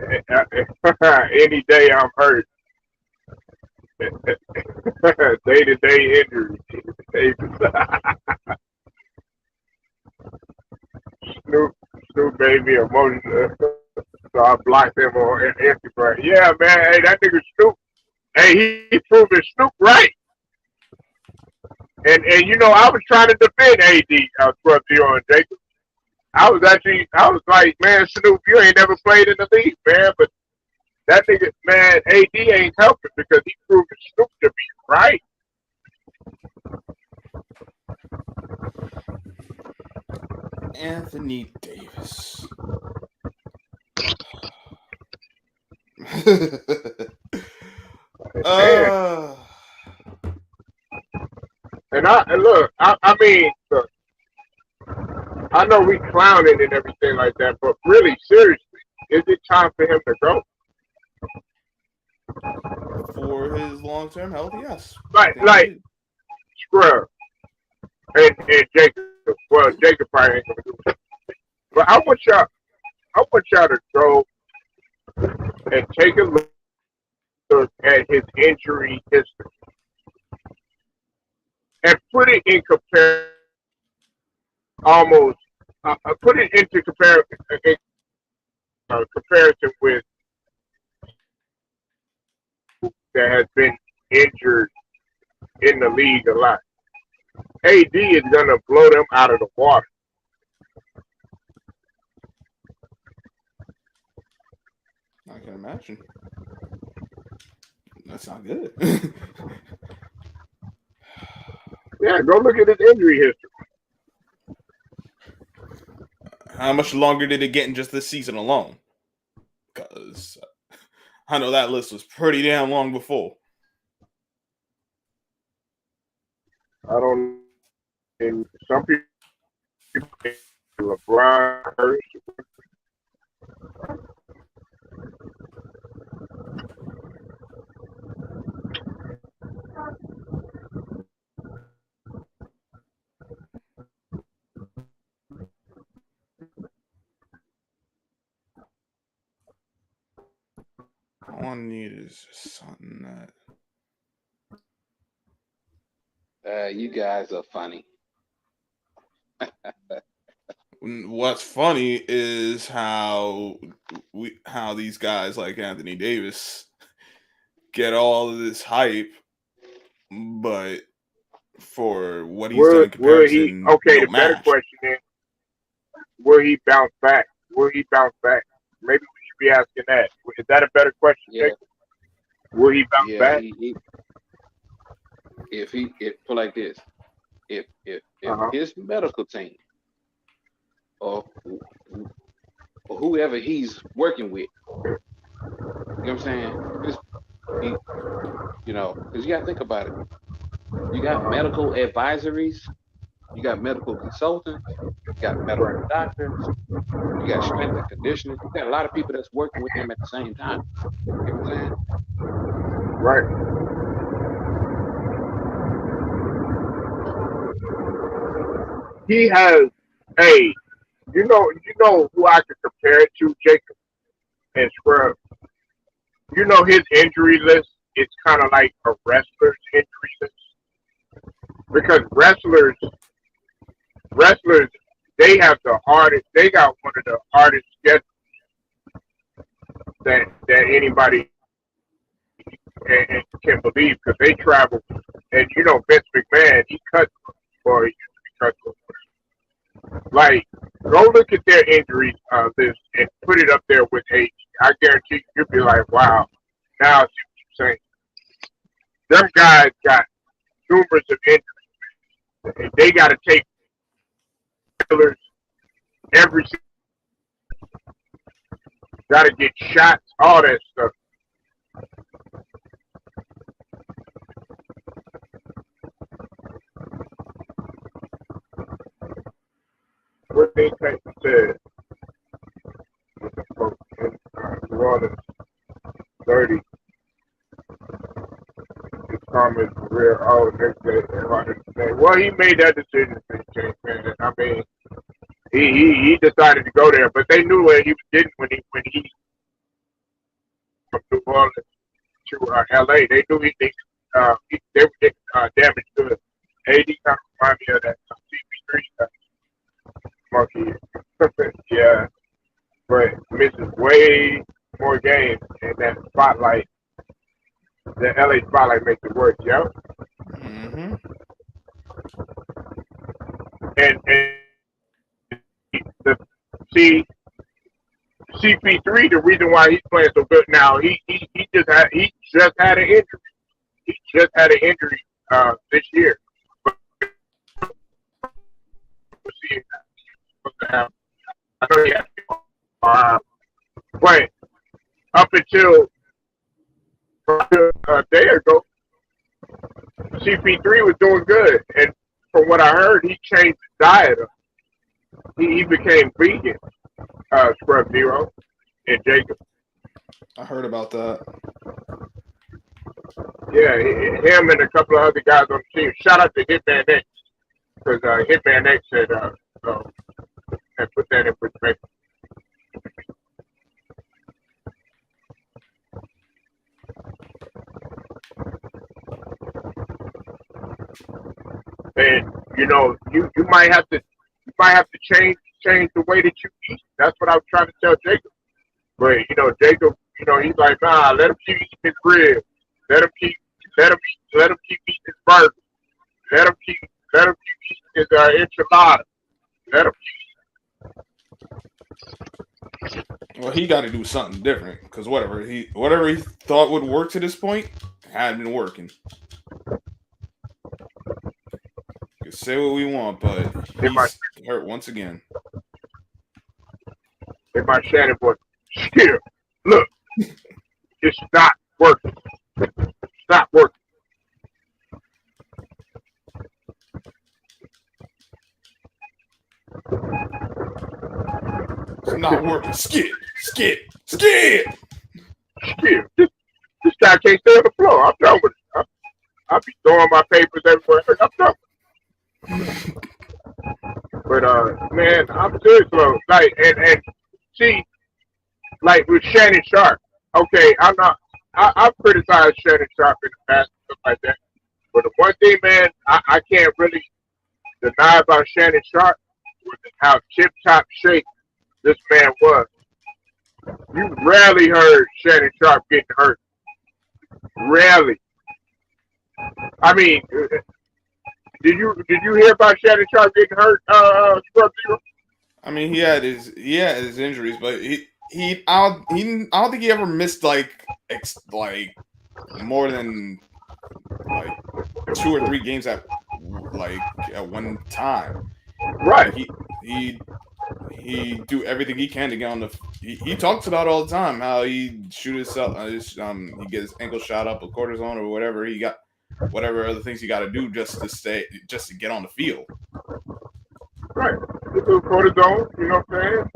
"Any day I'm hurt, day to day injury." Snoop baby emotional. So I blocked him on Instagram. Yeah, man. Hey, that nigga Snoop. Hey, he proving Snoop right. And you know, I was trying to defend AD, 12-0 and Jacob. I was like, man, Snoop, you ain't never played in the league, man. But that nigga, man, AD ain't helping because he proving Snoop to be right. Anthony Davis. And look, I mean, look, I know we clowning and everything like that, but really, seriously, is it time for him to go? For his long-term health, yes. Like, scrub and Jacob. Well, Jacob probably ain't gonna do it. But I want y'all to go and take a look at his injury history and put it in almost put it into comparison with that has been injured in the league a lot. AD is gonna blow them out of the water. I can imagine. That's not good. Yeah, go look at his injury history. How much longer did it get in just this season alone? Because I know that list was pretty damn long before. I don't. And some people, LeBron hurt. All I need is just something that. You guys are funny. What's funny is how these guys like Anthony Davis get all of this hype, but for what he's done in comparison, okay, no the better match. question is, will he bounce back? Will he bounce back? Maybe we should be asking that. Is that a better question, Yeah. Jacob? Will he bounce Yeah, back? if put like this, if Uh-huh. his medical team or whoever he's working with, you know what I'm saying? Because you got to think about it. You got medical advisories, you got medical consultants, you got medical Right. doctors, you got strength and conditioning. You got a lot of people that's working with him at the same time. You know what I'm saying? Right. He has a, you know who I could compare it to, Jacob and Scrub. You know his injury list is kind of like a wrestler's injury list because wrestlers, they have the hardest. They got one of the hardest schedules that anybody can believe because they travel. And Vince McMahon, he cuts or he used to be cut. Like, go look at their injuries list and put it up there with AD. I guarantee you'll be like, wow. Now I see what you're saying. Them guys got numerous of injuries. They got to take killers every. Got to get shots, all that stuff. What they said with the folks in New Orleans 30. His comments were real. Oh, next day. Well, he made that decision for change, man. I mean, he decided to go there, but they knew what he was getting when he from New Orleans to L.A. They knew they were getting damage goods. AD kind of remind me of that CP3 stuff. Monkey. Yeah, but misses way more games, and that spotlight, the LA spotlight makes it worse. Yeah. Mm-hmm. And the CP3, the reason why he's playing so good now, he just had an injury. He just had an injury this year. I know he had, but up until a day ago, CP3 was doing good, and from what I heard, he changed his diet. He became vegan. Scrub Zero and Jacob. I heard about that. Yeah, him and a couple of other guys on the team. Shout out to Hitman X. because Hitman X had put that in perspective. And you might have to change the way that you eat. That's what I was trying to tell Jacob. But Jacob, he's like, nah, let him keep eating his ribs. Let him keep let him keep eating his burger. Let him keep let him keep eating his enchilada. Let him Well, he got to do something different because whatever he thought would work to this point hadn't been working. You can say what we want, but in my he's hurt once again. in my Shannon voice. Here, look, it's not working. It's not working. It's not working. Skid, skid, skid. Here, this guy can't stay on the floor. I'm done with it. I'll be throwing my papers everywhere. I'm done. But man, I'm serious though. Like and see, like with Shannon Sharp. Okay, I'm not. I've criticized Shannon Sharp in the past and stuff like that. But the one thing, man, I can't really deny about Shannon Sharp was how tip top shape this man was. You rarely heard Shannon Sharp getting hurt. Rarely. I mean, did you hear about Shannon Sharp getting hurt? Scrub Zero? I mean, he had his injuries, but I don't think he ever missed like more than like 2 or 3 games at one time. Right. Like he do everything he can to get on the. He talks about all the time how he shoot himself. He gets his ankle shot up with cortisone or whatever other things he got to do just to get on the field. Right. You do cortisone. You know what I'm saying?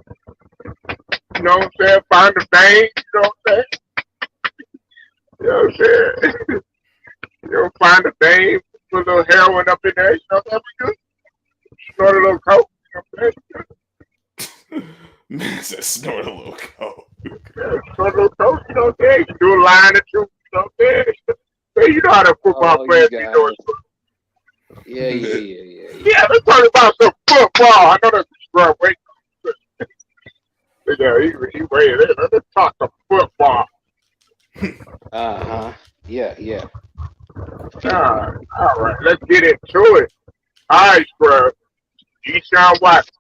You know what I'm saying? Find the vein. You know what I'm saying? You know what I'm saying? Find the vein. Put a little heroin up in there. You know what I'm saying? Snort a little coke. You know what I'm saying? Man said snort a little coke. Yeah, snort a little coke. You know what I'm saying? You do a line or two. You know what I'm saying? Hey, you know how the football players be doing. Yeah. Yeah, let's talk about some football. I know that's scrub. Wait. Yeah, he weighing in. Let's talk some football. Yeah. All right, let's get into it. All right, scrub. Deshaun Watson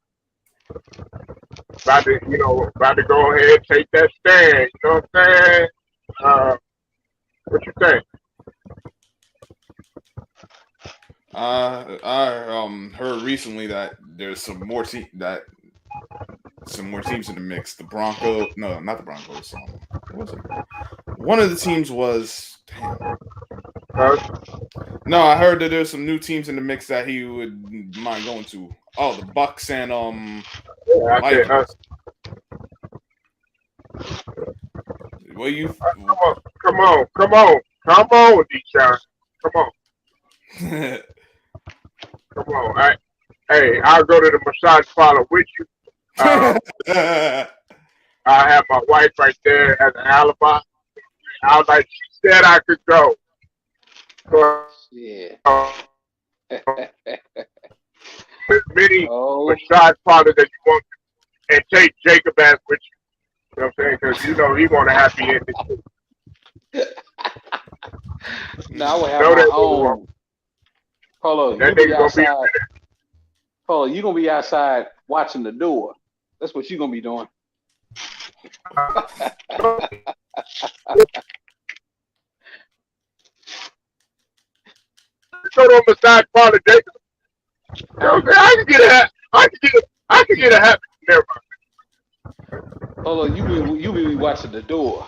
about to go ahead and take that stand. You know what I'm saying? What you think? I heard recently that there's some more teams in the mix. The Broncos, no, not the Broncos. What was it? One of the teams was No, I heard that there's some new teams in the mix that he would mind going to. Oh, the Bucks and Yeah, I said, Vikings. Well, you come on, Deshaun. Come on. Come on. I'll go to the massage parlor with you. I have my wife right there as an alibi. I was like, she said I could go. So, Yeah. as many massage parlors that you want to, and take Jacob as with you. You know what I'm saying? Because he want a happy ending. No, I would have my own. Polo, you be outside. Polo, you gonna be outside watching the door. That's what you gonna be doing. Go to a massage parlor, Jacob. You know what I'm saying? I can get a happy. Never mind. Polo, you be watching the door.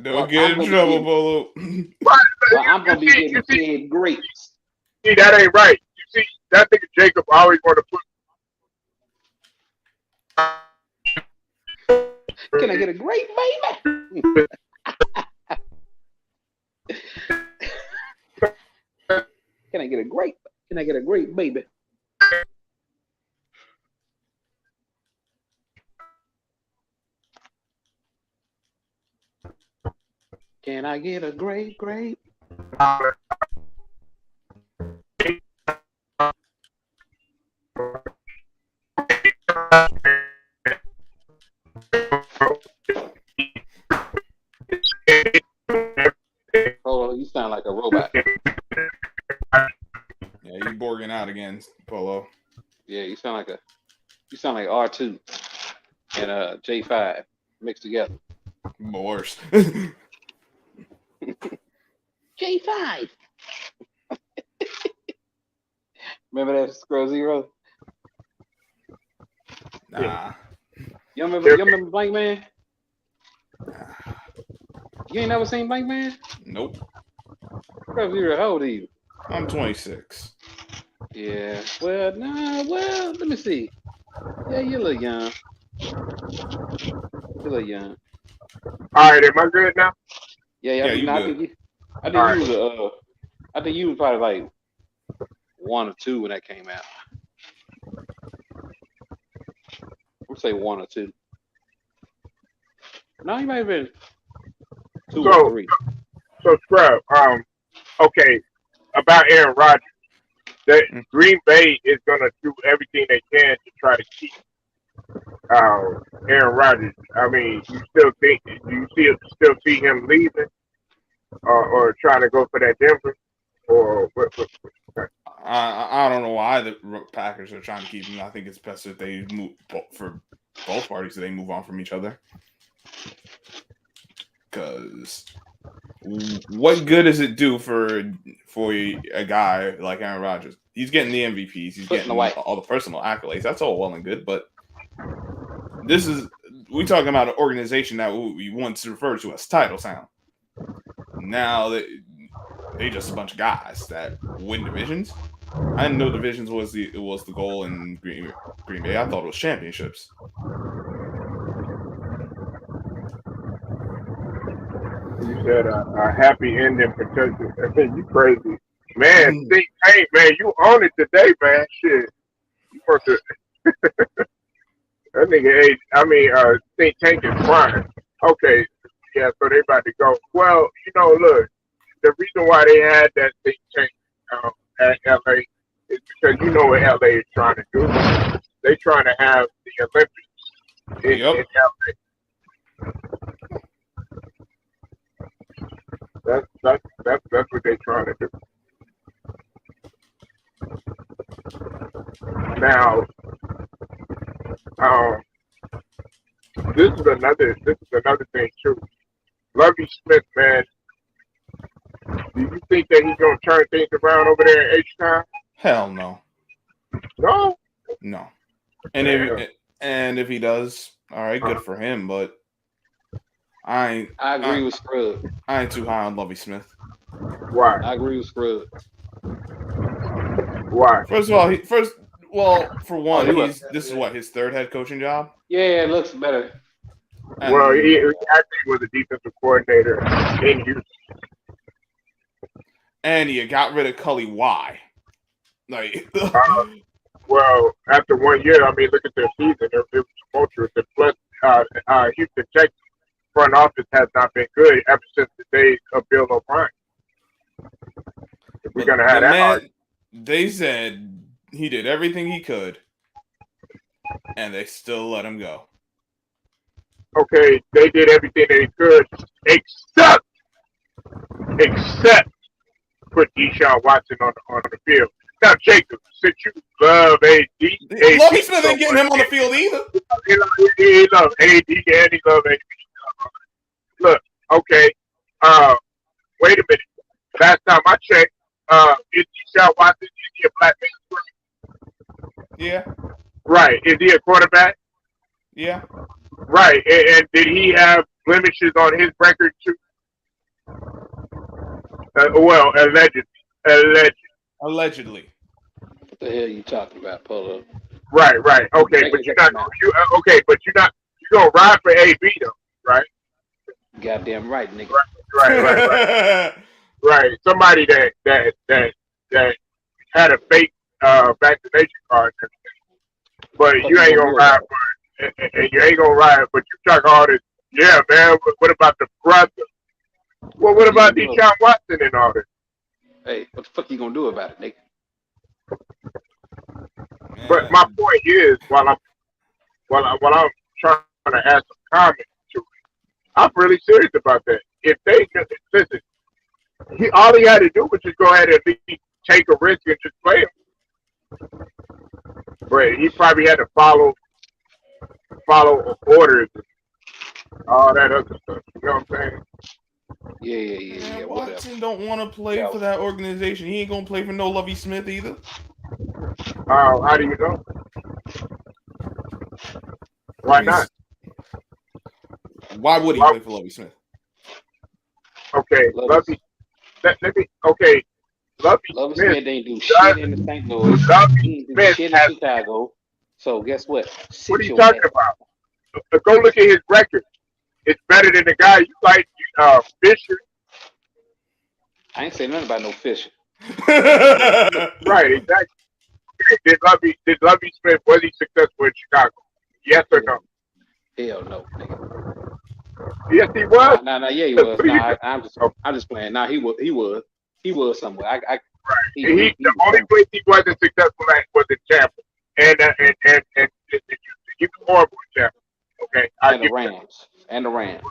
Don't get in trouble, Polo. I'm gonna be getting fed grapes. See, that ain't right. You see, that nigga Jacob always want to put. Can I get a grape, baby? Can I get a grape? Can I get a grape, baby? Can I get a grape? Oh, you sound like a robot. Yeah, you borging out again, Polo. Yeah, you sound like R2 and J5 mixed together. Worse. J5. Remember that Scroll Zero? Nah. You remember Blank Man? You ain't never seen Blank Man? Nope. Scroll Zero, how old are you? I'm 26. Yeah. Well, let me see. Yeah, you're a little young. All right, am I good now? Yeah, you I good. think you was probably like 1 or 2 when that came out. I'm say 1 or 2. No, you might have been 2 or 3. So Scrub, okay, about Aaron Rodgers. That Green Bay is gonna do everything they can to try to keep Aaron Rodgers. I mean, do you still see him leaving or trying to go for that Denver or what? I don't know why the Packers are trying to keep him. I think it's best if they move for both parties. They move on from each other. Because what good does it do for a guy like Aaron Rodgers? He's getting the MVPs. He's getting all the personal accolades. That's all well and good, but we talking about an organization that we once referred to as Title Town. Now they just a bunch of guys that win divisions. I didn't know divisions was the goal in Green Bay. I thought it was championships. You said a happy ending for Texas. You crazy, man. Think Tank, man. You own it today, man. Shit, you want to? That nigga, Think Tank is fine. Okay, yeah. So they about to go. Well, look. The reason why they had that Think Tank at LA is because what LA is trying to do. They trying to have the Olympics in LA. That's what they're trying to do. Now, this is another thing too. Lovey Smith, man. Do you think that he's gonna turn things around over there at H-Town? Hell no. No. No. And if he does, all right, good for him. But I agree with Scrub. I ain't too high on Lovey Smith. Why? I agree with Scrub. Why? First of all, for one, this is what his third head coaching job. Yeah, it looks better. Well, he actually was a defensive coordinator in Houston. And he got rid of Cully. Why? Like, well, after 1 year, look at their season. It was tumultuous. And plus, Houston Texans front office has not been good ever since the days of Bill O'Brien. If we're gonna have that argument. They said he did everything he could, and they still let him go. Okay, they did everything they could, except put Deshaun Watson on the field. Now, Jacob, since you love AD, Lovey Smith ain't getting him on the field either. He loves AD and he loves AD. Look, okay, wait a minute. Last time I checked, is Deshaun Watson, is he a black man? Yeah. Right. Is he a quarterback? Yeah. Right. And did he have blemishes on his record too? Well, allegedly. What the hell are you talking about, Polo? Right. Okay, but you're not. You're gonna ride for AB though, right? Goddamn right, nigga. Right. Right. Somebody that that had a fake vaccination card, but What you you ain't gonna gonna do ride about it? for it, and you ain't gonna ride, but you talk all this. Yeah, man. But what about the brother? Well, what What you about gonna do about Deshaun Watson and all this? it? Hey, what the fuck you gonna do about it, nigga? But my Man, point is, while I'm trying to add some comment to it, I'm really serious about that. If they listen, all he had to do was just go ahead and at least take a risk and just play him. But he probably had to follow orders and all that other stuff. You know what I'm saying? Yeah, man, whatever. Watson don't want to play for that organization. He ain't gonna play for no Lovey Smith either. How do you know? I Why mean, not? why would he Why, play for Lovey Smith? okay, Love it. Lovey. Let me. Okay, Lovey Lovey Smith Smith ain't do does. shit in the St. Louis. Lovey He ain't do Smith shit in has. Chicago. So guess what? What are Sit you your talking ass. about? Go look at his record. It's better than the guy you like, Fisher. I ain't saying nothing about no Fisher. Right, exactly. Did Lovey Smith, was he successful in Chicago? Yes or no? Hell no, nigga. Yes, he was. Yeah, he What was. are you Nah, doing? Oh, I'm just playing. Nah, he was somewhere. He the was only somewhere. place he wasn't successful at was in Tampa, and he was horrible in Tampa. Okay, I And the give you Rams. And the Rams.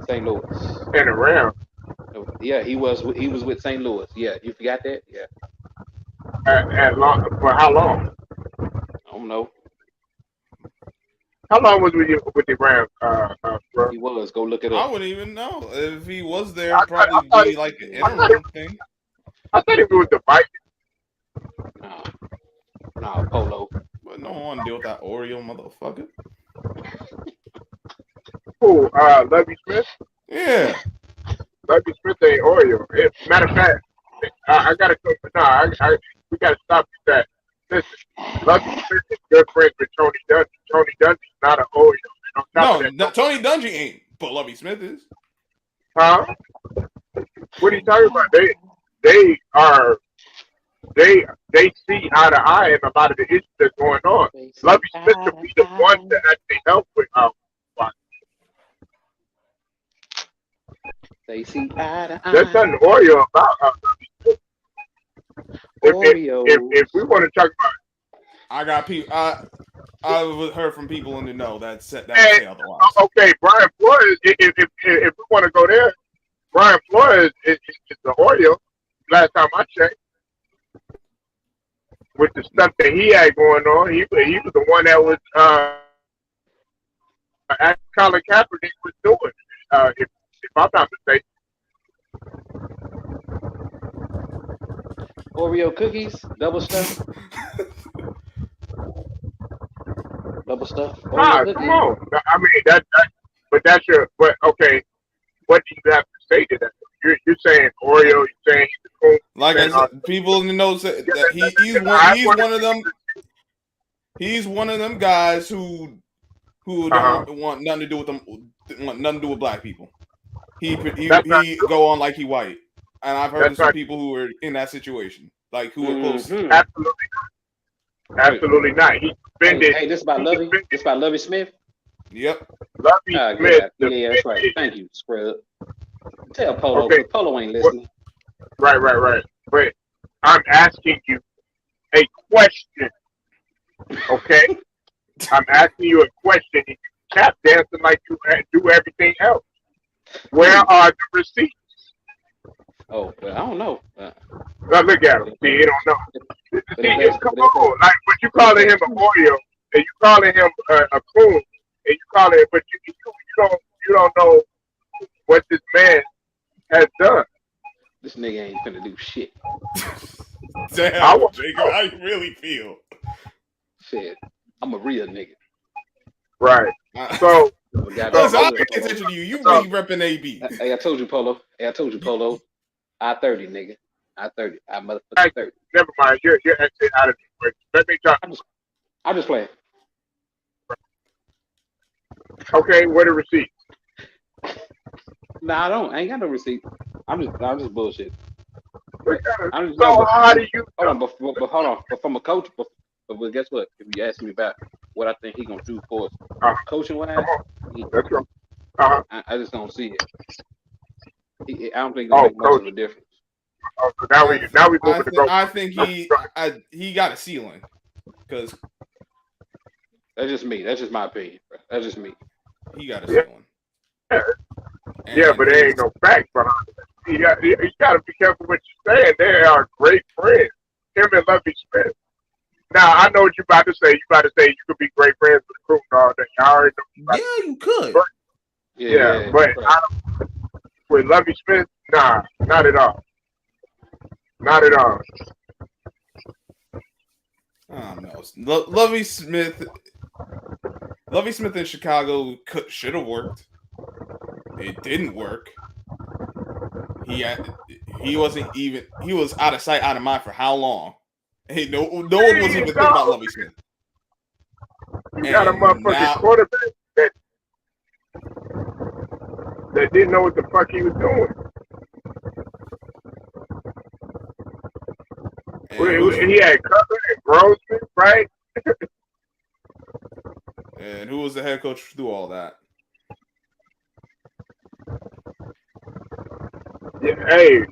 St. Louis. that. And around No, yeah, he was with St. Louis. Yeah, you forgot that? Yeah. at long for how long? I don't know. How long was with the Rams, bro? He was. Go look it I up. wouldn't even know if he was there. I Probably thought be like an I thought it, interim thing. I thought it was the Vikings. No, no, Polo. But no one want to deal with that Oreo motherfucker. Who? Lovey Smith. Yeah. Lovey Smith ain't Oreo. Matter of fact, I gotta go. We gotta stop with that. Listen, Lovey Smith is good friends with Tony Dungy. Tony Dungy's not an Oreo. And on top of No, that, Tony Dungy ain't, but Lovey Smith is. huh? What are you talking about? They are they see eye to eye in a lot of the issues that's going on. They Lovey see Smith eye could to be the one eye. to actually help with Watson. They see eye to There's eye. nothing Oreo about Lovey Smith. If we Oreos. want to talk about I got people. I've heard from people in the know that and, say otherwise. okay, Brian Flores. If we want to go there, Brian Flores is the Oreo. Last time I checked, with the stuff that he had going on, he was the one that was Colin Kaepernick was doing. If I'm not mistaken. Oreo cookies. Double stuff. Double stuff. Oreo Nah, come cookies. on. I mean but that's your. But okay, what do you have to say to that? You're saying Oreo. You're saying he's a cool. Like I Saying all. said, people in the know say Yeah, that he's I want one of them. He's one of them guys who Uh-huh. don't want nothing to do with them. Want nothing to do with black people. That's not He true. go on like he white, and I've heard That's of some not people who were in that situation, like who were close. Mm-hmm. absolutely absolutely not. He defended. Hey, this about He Lovey. defended This about Lovey Smith. Yep. Lovey Get Smith out. Yeah, that's right. defended. Thank you, Scrub. Tell Polo, Okay. because Polo ain't What, listening. right. But I'm asking you a question. Okay. I'm asking you a question. You tap dancing like you do everything else. Where are the receipts? Oh, well, I don't know. Now look at him. See, he don't know. But See, it better, come but it better, on. Like, but you but it calling better. him an Oreo, and you calling him a coon, and you calling it, but you don't know what this man has done. This nigga ain't finna do shit. I Damn, want to Jacob, know. how you really feel? Shit, I'm a real nigga. Right. Uh, So, Goddamn Listen, I good, pay Polo. attention to you. You so be repping AB. Hey, I told you, Polo. Hey, I told you, You, Polo. I 30, nigga. I 30. I motherfucking actually, 30. never mind. You're actually out of the question. Let me talk. I'm just playing. Okay, what a receipt. Nah, I don't. I ain't got no receipt. I'm just bullshit. I just know, So how do you hold on, but hold on, but from a coach, but guess what? If you ask me about what I think he's gonna do for us, coaching come wise, on? Let's go. Uh-huh. I just don't see it. I don't think it'll make much Coach. of a difference. So now we moving to go. I think he got a ceiling because That's just me. That's just my opinion. Bro. That's just me. he got a ceiling. Yeah, but there ain't no facts behind it. You got to be careful what you're saying. They are great friends. Him and Lovey Smith. Now I know what you're about to say. You about to say you could be great friends with the crew all day. I already know. Yeah, you could. But, yeah, but right. With Lovey Smith, nah, not at all. Not at all. I don't know. Lovey Smith in Chicago should have worked. It didn't work. He wasn't even. He was out of sight, out of mind for how long? Hey, no one was even thinking about Lovey Smith. You got a motherfucking quarterback that didn't know what the fuck he was doing. And he had Cutler and Grossman, right? And who was the head coach through all that? Yeah, hey,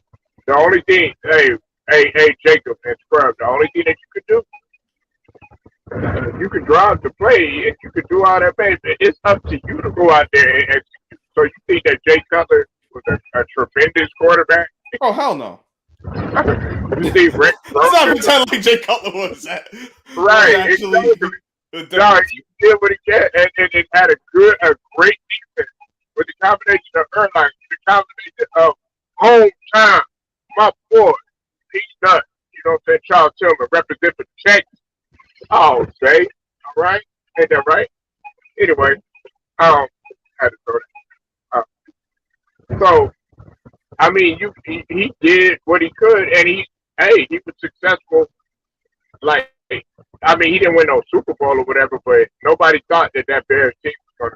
the only thing, hey, Jacob and Scrub, the only thing that you could do, you can drive the play and you can do all that, man. It's up to you to go out there and execute. So you think that Jay Cutler was a tremendous quarterback? Oh, hell no. You see, Rick Let's not pretend like Jay Cutler was that. Right. Actually, no, he did what he can, and it had a great defense with the combination of Erlang, the combination of home time. My boy, he's nuts. You know what I'm saying? Charles Tillman represent for Texas. Oh, say, all right, ain't that right? Anyway, had to throw that. So, I mean, he did what he could, and he was successful. Like, I mean, he didn't win no Super Bowl or whatever, but nobody thought that Bears team was going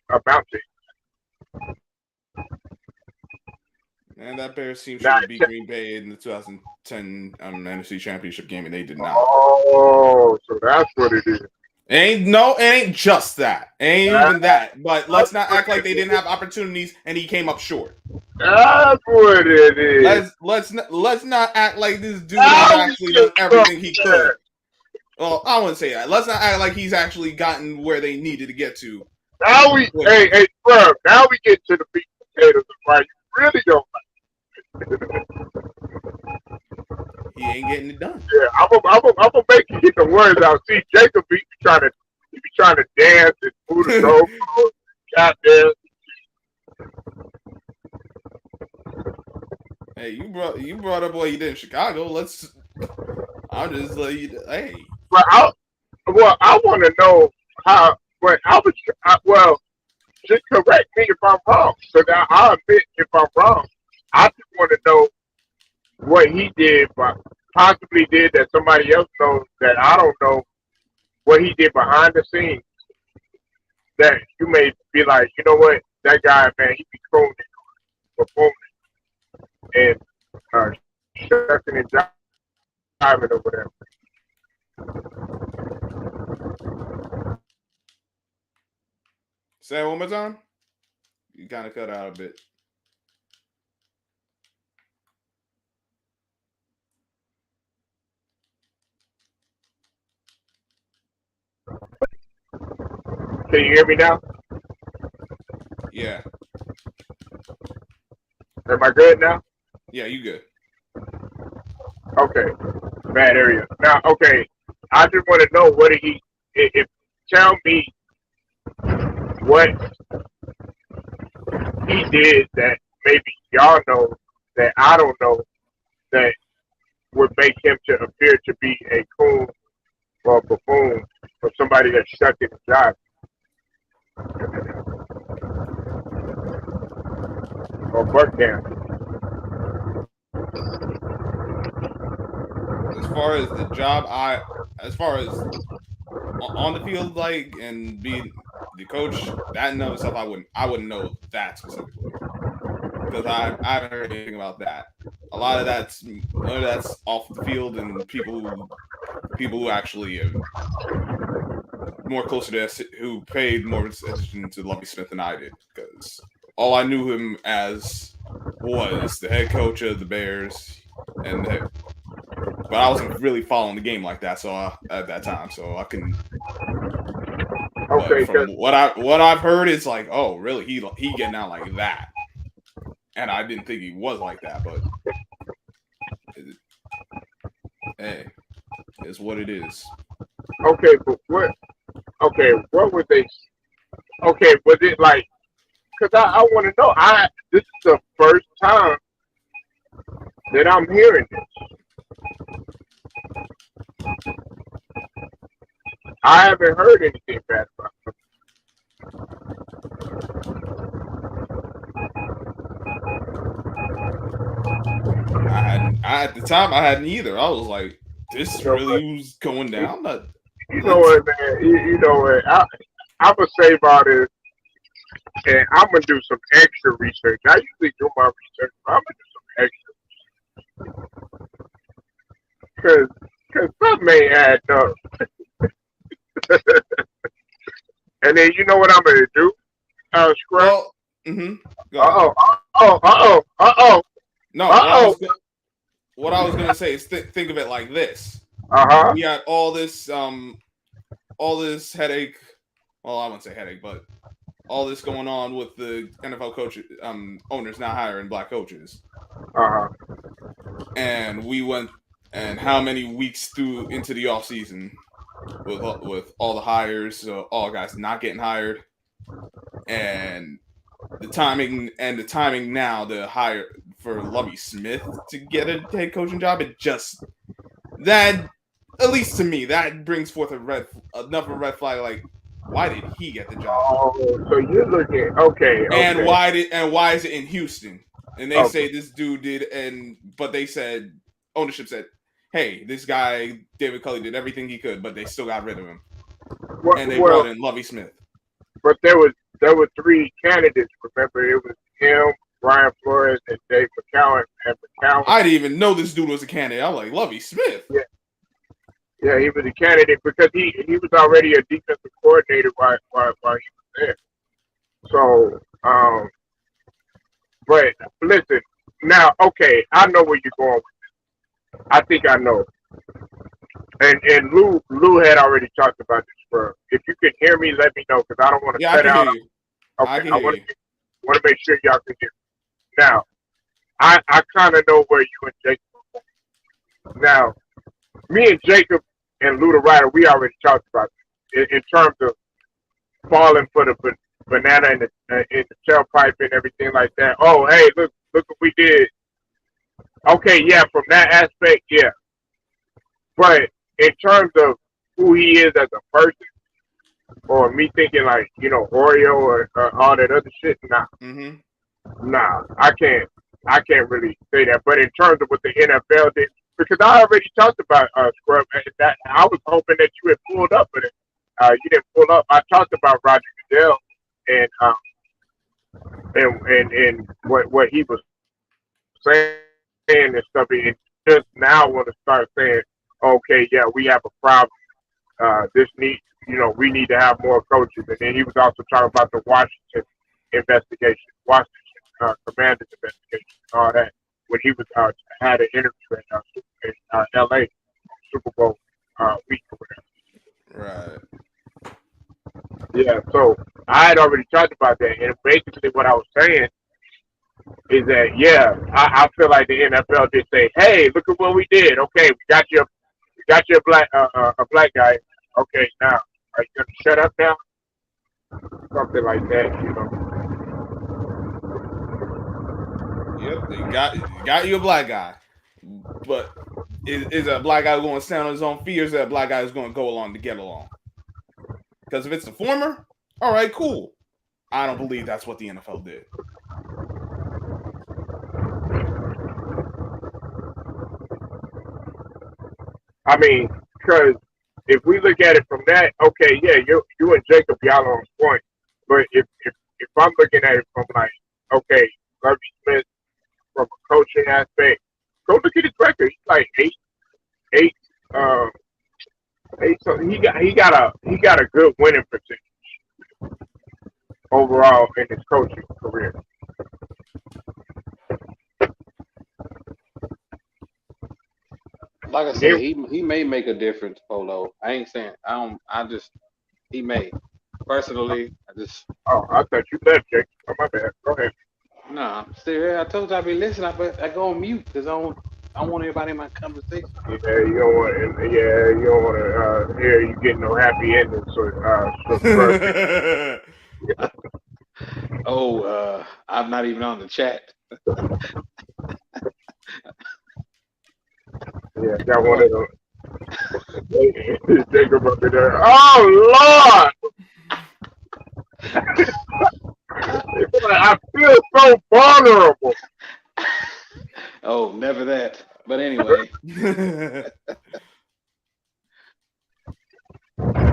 to amount to. And that Bears team should have beat Green Bay in the 2010 NFC Championship game, and they did not. Oh, so that's what it is. It ain't just that. Ain't even that. But let's not act like they didn't have opportunities and he came up short. That's what it is. Let's not act like this dude has actually done everything he could. Well, I wouldn't say that. Let's not act like he's actually gotten where they needed to get to. Now hey, bro. Now we get to the meat and potatoes of why you really don't like. He ain't getting it done. Yeah, I'm gonna make you get the words out. See, Jacob be trying to dance and move the goalpost, tap dance. Hey, you brought up what he did in Chicago. I'm just like, hey. But I want to know how. But just correct me if I'm wrong. Because I'll admit if I'm wrong. I just want to know what he did, but possibly did that somebody else knows that I don't know. What he did behind the scenes that you may be like, you know what, that guy, man, he be cool performing and shucking and jiving or whatever. Say it one more time. You kind of cut out a bit. Can you hear me now? Yeah. Am I good now? Yeah, you good. Okay. Bad area. Now, okay. I just want to know what tell me what he did that maybe y'all know that I don't know that would make him to appear to be a coon or a buffoon or somebody that's stuck in a job. Or buck down. As far as the job, as far as on the field, like, and being the coach, that in of itself, I wouldn't know that specifically. because I haven't heard anything about that. A lot of that's off the field and people who actually more closer to us who paid more attention to Lovie Smith than I did, because all I knew him as was the head coach of the Bears, but I wasn't really following the game like that. So at that time, so I can. Okay, but from what I've heard is like, oh, really? He getting out like that, and I didn't think he was like that, but hey, it's what it is. okay, but what? Okay, what would they? Okay, was it like? Because I want to know. This is the first time that I'm hearing this. I haven't heard anything bad about it. At the time I hadn't either. I was like, this really was going down. You know what, man? You know what? I'm gonna save all this, and I'm gonna do some extra research. I usually do my research, but I'm gonna do some extra because some may add up. And then you know what I'm gonna do? Scrub. Well, No, what I was gonna say is think of it like this. We got all this headache. Well, I wouldn't say headache, but all this going on with the NFL coaches, owners not hiring black coaches. And we went, and how many weeks into the off season with all the hires, all guys not getting hired, and the timing now to hire for Lovie Smith to get a head coaching job, it just that, at least to me, that brings forth red flag. Like, why did he get the job? Oh, so you're looking okay. And why is it in Houston? And they say this dude did, but they said ownership said, hey, this guy David Culley did everything he could, but they still got rid of him, and they brought in Lovie Smith. But there were 3 candidates. Remember, it was him, Brian Flores, and Dave McCowan. And McCowan. I didn't even know this dude was a candidate. I'm like, Lovie Smith. Yeah, he was a candidate because he was already a defensive coordinator while he was there. So, but listen, now, okay, I know where you're going with this. I think I know. And Lou had already talked about this, bro. If you can hear me, let me know, because I don't want to cut out. Okay, I want to make sure y'all can hear me. Now, I kind of know where you and Jacob are. Now, me and Jacob and Lou the Rider, we already talked about this in terms of falling for the banana in the tailpipe and everything like that. Oh, hey, look what we did. Okay, yeah, from that aspect, yeah. But in terms of who he is as a person, or me thinking like, Oreo or all that other shit, nah. Nah, I can't really say that. But in terms of what the NFL did, because I already talked about Scrub, that I was hoping that you had pulled up, but you didn't pull up. I talked about Roger Goodell and what he was saying and stuff, and just now want to start saying, okay, yeah, we have a problem. We need to have more coaches. And then he was also talking about the Washington investigation, Washington Commanders investigation, all that. When he was had an interview in L.A. Super Bowl week or whatever. Right. Yeah. So I had already talked about that, and basically what I was saying is that I feel like the NFL did say, hey, look at what we did. Okay, we got you a black guy. Okay, now are you gonna shut up now? Something like that, Yep, they got you a black guy, but is a black guy going to stand on his own feet, or is that a black guy who's going to go along to get along? Because if it's the former, all right, cool. I don't believe that's what the NFL did. I mean, because if we look at it from that, okay, yeah, you and Jacob, y'all on point. But if I'm looking at it from like, okay, Lovie Smith he got a good winning percentage overall in his coaching career. Like I He, said, he may make a difference, Polo. I ain't saying I don't. I just he may. Personally, I just oh, I thought you left, Jake. Oh, my bad. Go ahead. nah. I'm still here. I told you I'd be listening, but I go on mute because I don't want everybody in my conversation. Yeah, you don't want, you don't want to hear you getting no happy ending. So trust me. Oh, I'm not even on the chat. Yeah, got one What? of them. Jacob up in there. Oh Lord! It's like, I feel so vulnerable. Oh, never that. But anyway,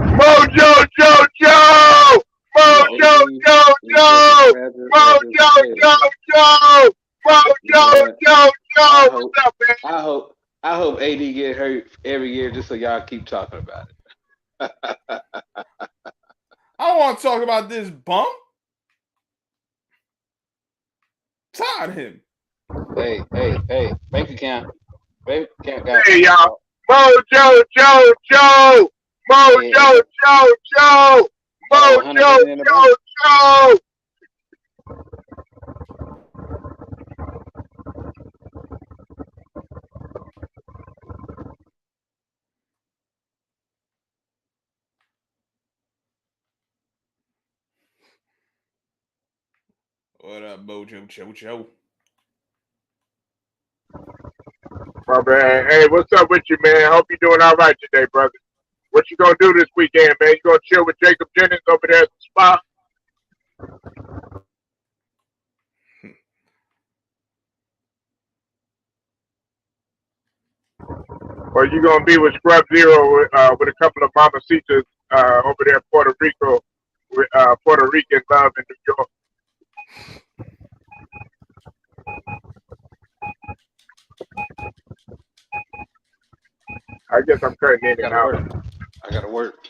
Mojo Jojo! Mojo Jojo! Mojo Jojo! you know Mojo what? I Jojo! hope, What's up, man? I hope AD get hurt every year just so y'all keep talking about it. I don't want to talk about this bump. Tired of him. Hey, bank account got Hey, y'all. Mojo Jojo! Mojo Jojo! over 100 Mojo million in the bank. Jojo! What up, Mojo Jojo? My man. Hey, what's up with you, man? Hope you're doing all right today, brother. What you gonna do this weekend, man? You gonna chill with Jacob Jennings over there at the spa? Or you gonna be with Scrub Zero with a couple of mamacitas over there in Puerto Rico with Puerto Rican love in New York? I guess I'm cutting in and Gotta out. work. I gotta work.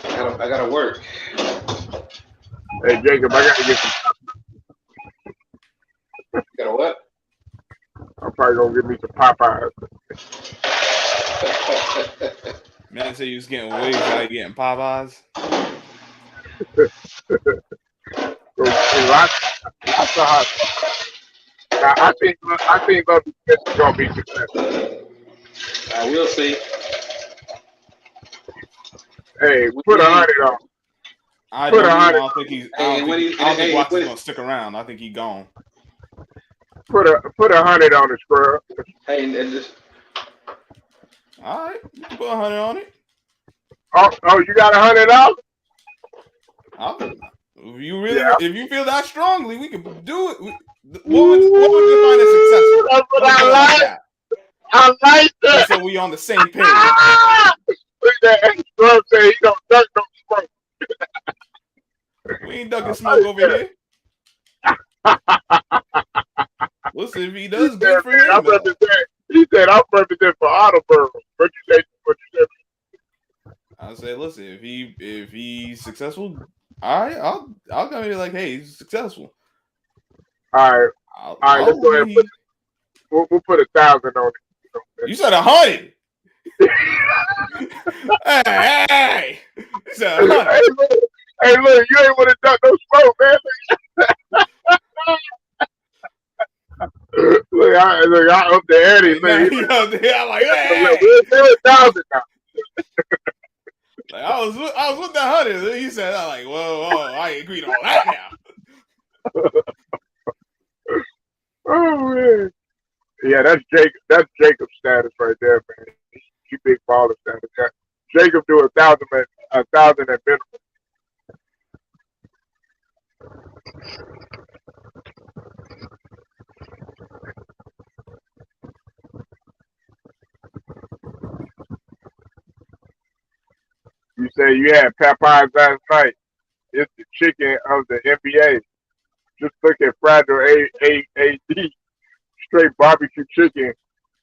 I gotta work. Hey Jacob, I gotta get some. Gotta what? I'm probably gonna give me some Popeyes. Man, say you was getting wigs, now you getting Popeyes. So, lots of hot. Now, I think Love Smith is gonna be successful. I will see. Hey, When put a he, hundred on. I Put a don't hundred. think he's. hey, and when he, I don't think hey, Watts is gonna stick around. I think he gone. Put a hundred on the scrub. hey, and just All right, you can put 100 on it. Oh, you got $100? If you really, Yeah. if you feel that strongly, we can do it. What would define as successful? That's what Let's I put it like. like that. I like that. Just so we on the same page. Look at that. Scrub say he don't duck no smoke. We ain't ducking smoke over here. Listen, if he does, good for him. He said, "I'm representing for Autobird." What you say? I say, listen, if he's successful, all right, I'll come in like, hey, he's successful. All right. All right. Let's go ahead. We'll put 1,000 on it. You said 100. hey, you said 100. Hey, look, you ain't want to duck no smoke, man. Look, I up the ante. I'm like, hey. We're 1,000 now. Like I was with that 100. He said, I'm like, whoa, I ain't agreed on that now. Oh man. Yeah, that's Jacob's status right there, man. He big baller status. Yeah. Jacob do 1,000 at minimum. You say you had Popeyes last night. It's the chicken of the NBA. Just look at Fragile AD. Straight barbecue chicken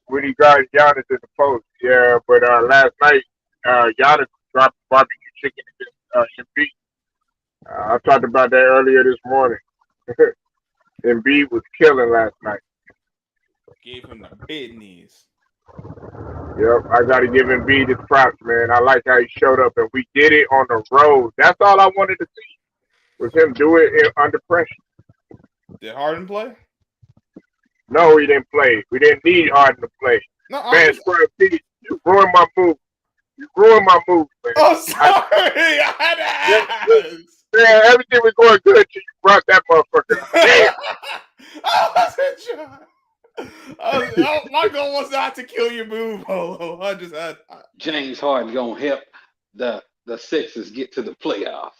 when he got Giannis in the post. Yeah, but last night, Giannis dropped barbecue chicken against Embiid. I talked about that earlier this morning. Embiid was killing last night. Gave him the business. Yep, I got to give Embiid his props, man. I like how he showed up, and we did it on the road. That's all I wanted to see was him do it under pressure. Did Harden play? No, he didn't play. We didn't need Harden to play. No, Man, Scrub P, you ruined my move. You ruined my move, man. Oh, sorry. I had to ask. Man, everything was going good until you brought that motherfucker up. Damn. I wasn't sure. My goal was not to kill your move, Polo. I just had. James Harden gonna help the Sixers get to the playoffs.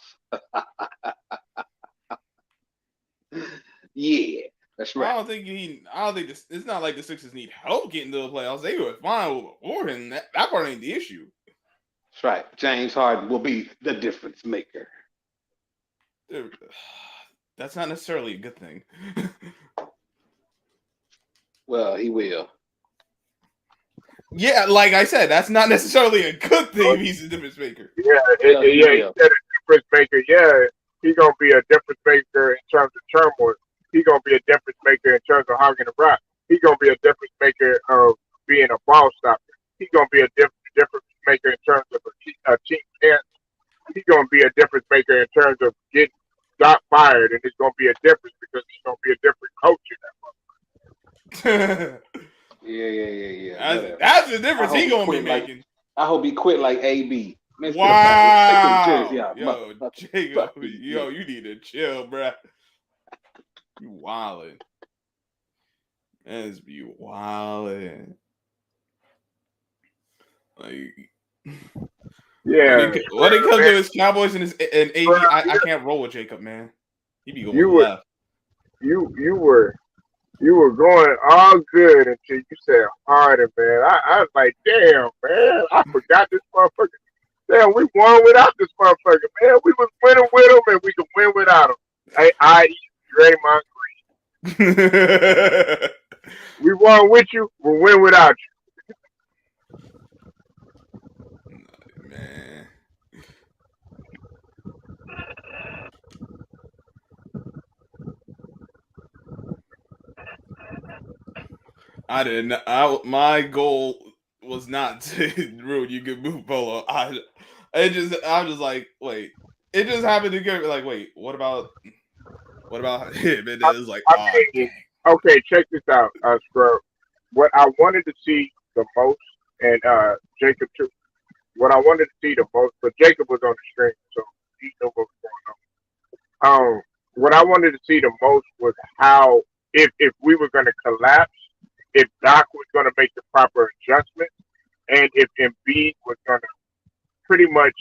Yeah, that's right. I don't think it's not like the Sixers need help getting to the playoffs. They were fine with Harden. That part ain't the issue. That's right. James Harden will be the difference maker. That's not necessarily a good thing. Well, he will. Yeah, like I said, that's not necessarily a good thing if he's a difference maker. Yeah, he said a difference maker. Yeah, he's going to be a difference maker in terms of turmoil. He's going to be a difference maker in terms of hogging the rock. He's going to be a difference maker of being a ball stopper. He's going to be a difference maker in terms of a team chance. He's going to be a difference maker in terms of getting got fired, and it's going to be a difference because he's going to be a different coach in that moment. Yeah. That's the difference he's going to be making. I hope he quit like AB. Wow. Yo, Jacob, you need to chill, bro. You wildin'. That's be wildin'. Like, yeah. When it comes to his Cowboys and AB, I can't roll with Jacob, man. He be going left. You were going all good until you said Harden, man. I was like, damn, man, I forgot this motherfucker. Damn, we won without this motherfucker, man. We was winning with him, and we could win without him. I.e., Draymond Green. We won with you, we'll win without you. Man. I didn't. My goal was not to ruin you good move, Polo. I was just like, wait. It just happened to get like, wait. What about him? And it was like, okay, check this out, Scrub. What I wanted to see the most, and Jacob too. What I wanted to see the most, but Jacob was on the stream, so he knew what was going on. What I wanted to see the most was how if we were going to collapse, if Doc was going to make the proper adjustments, and if Embiid was going to pretty much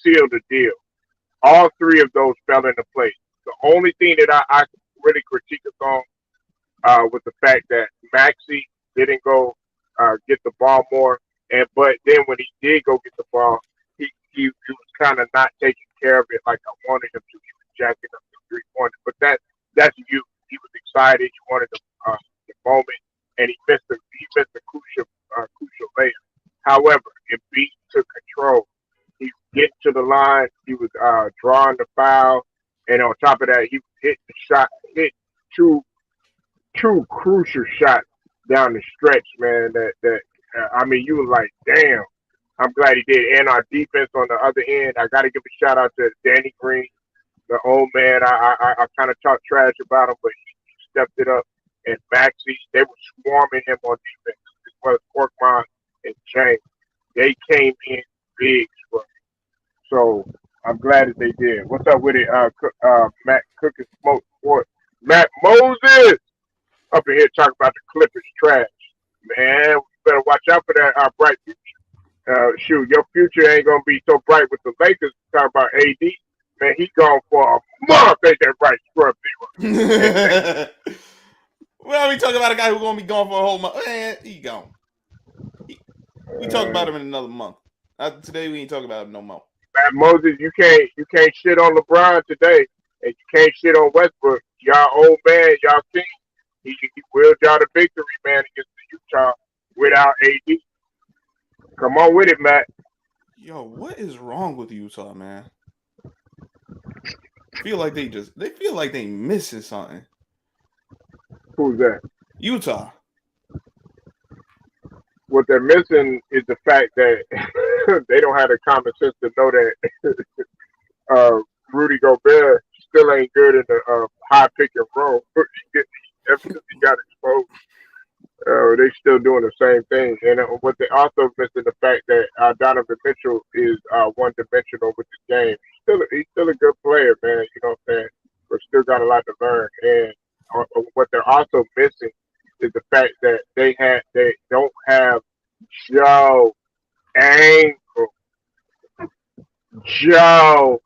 seal the deal. All three of those fell into place. The only thing that I really critique us on was the fact that Maxey didn't go get the ball more, but then when he did go get the ball, he was kind of not taking care of it like I wanted him to. He was jacking up the 3-pointers, but that's you. He was excited. He wanted the moment, and he missed the crucial layer. However, Embiid took control. He was getting to the line. He was drawing the foul, and on top of that, he hit two crucial shots down the stretch, man. I mean, you were like, damn. I'm glad he did. And our defense on the other end, I got to give a shout out to Danny Green, the old man. I kind of talked trash about him, but he stepped it up. And Maxey, they were swarming him on defense, as well as Corkmon and James. They came in big for him. So I'm glad that they did. What's up with it? Matt Cook and Smoke Sport. Matt Moses up in here talking about the Clippers trash. Man, you better watch out for that bright future. Shoot, your future ain't gonna be so bright with the Lakers. Talking about AD, man, he gone for a month. Ain't that right, Scrub? Well, we talking about a guy who's gonna be gone for a whole month. Man, he gone. We talk about him in another month. Today we ain't talking about him no more. Matt Moses, you can't shit on LeBron today, and you can't shit on Westbrook. Y'all old man, y'all king. He willed y'all to victory, man, against the Utah without AD. Come on with it, Matt. Yo, what is wrong with Utah, man? Feel like they feel like they missing something. Who's that? Utah. What they're missing is the fact that they don't have the common sense to know that Rudy Gobert still ain't good in the high pick and roll. Ever since he got exposed, they still doing the same thing. And what they also missing the fact that Donovan Mitchell is one dimensional with the game. He's still a good player, man. You know what I'm saying? But still got a lot to learn. And what they're also missing is the fact that they don't have Joe Angle. Joe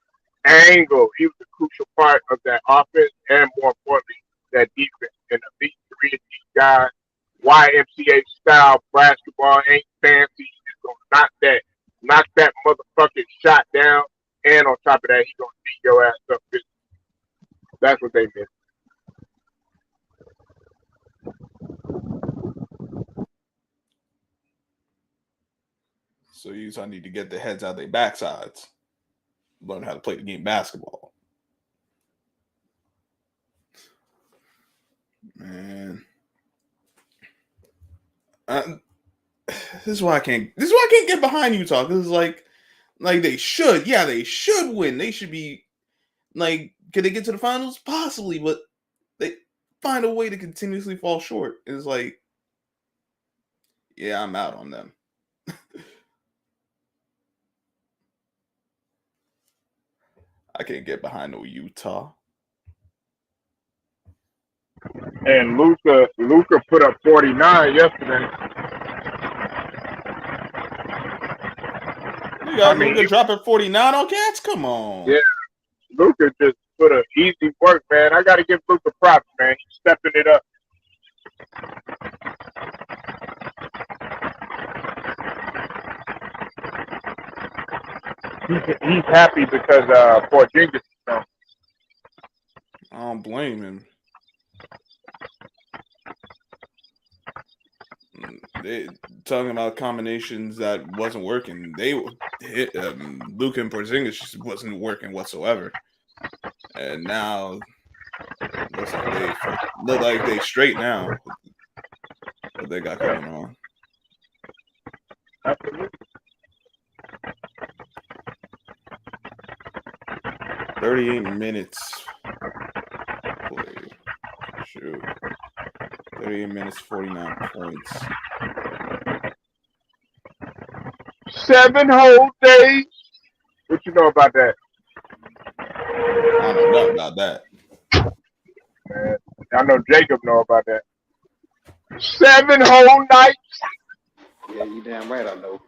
Angle. He was a crucial part of that offense and more importantly that defense. And these three of these guys, YMCA style basketball ain't fancy. He's gonna knock that motherfucking shot down, and on top of that, he's gonna beat your ass up. That's what they miss. So Utah need to get their heads out their backsides. Learn how to play the game basketball. Man. This is why I can't get behind Utah. Because like they should. Yeah, they should win. They should be like, can they get to the finals? Possibly, but they find a way to continuously fall short. It's like, yeah, I'm out on them. I can't get behind no Utah. And Luca put up 49 yesterday. You got Luca dropping 49 on Cats? Come on. Yeah, Luca just put a easy work, man. I got to give Luca props, man. He's stepping it up. He's happy because Porzingis is gone. I don't blame him. They talking about combinations that wasn't working. They hit Luka and Porzingis just wasn't working whatsoever, and now look like they straight now. What they got going on? Absolutely. 38 minutes. Played. Shoot. 38 minutes, 49 points. 7 whole days. What you know about that? I don't know nothing about that. Man, I know Jacob know about that. 7 whole nights. Yeah, you damn right I know.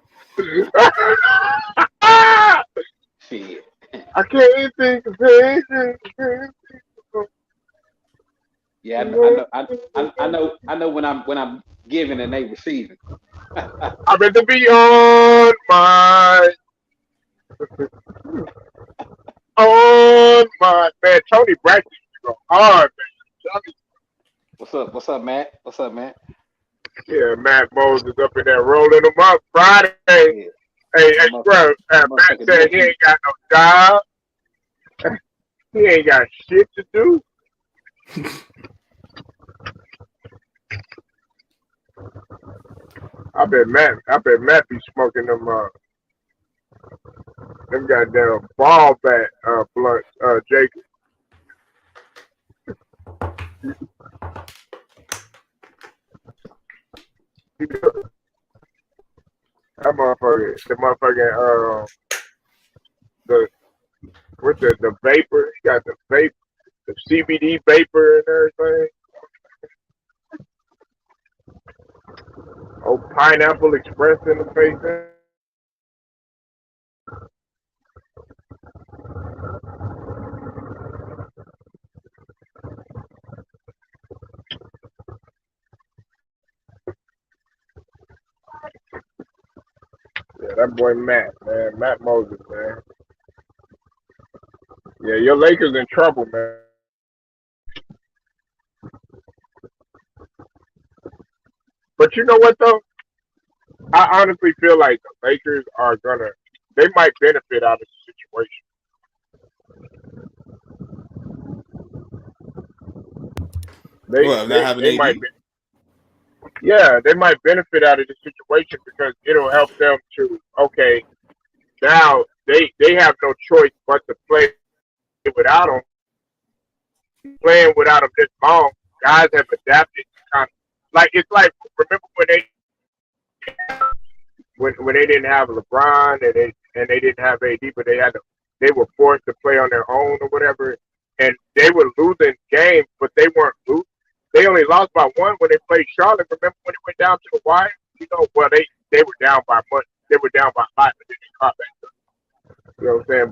Shit. I can't think of anything. Yeah, I know when I'm giving and they receiving. I better be on my man. Tony Braxton go hard, man. What's up, Matt? What's up, Matt? Yeah, Matt Moses up in there rolling them up Friday. Yeah. Hey, bro, Matt said he ain't got no job. He ain't got shit to do. I bet Matt be smoking them goddamn ball bat blunts, Jacob. That motherfucker, the vapor, he got the vape, the CBD vapor and everything. Oh, Pineapple Express in the face. Yeah, that boy Matt, man. Matt Moses, man. Yeah, your Lakers in trouble, man. But you know what though? I honestly feel like the Lakers are gonna. They might benefit out of the situation. Well, not having They might. AD. Yeah, they might benefit out of the situation because it'll help them to. Okay, now they have no choice but to play without him. Playing without him this long, guys have adapted to kind of like it's like remember when when they didn't have LeBron and they didn't have AD, but they were forced to play on their own or whatever, and they were losing games, but they weren't losing. They only lost by one when they played Charlotte. Remember when it went down to the wire? You know, well they were down by much. They were down by a lot, but then they caught back. You know what I'm saying?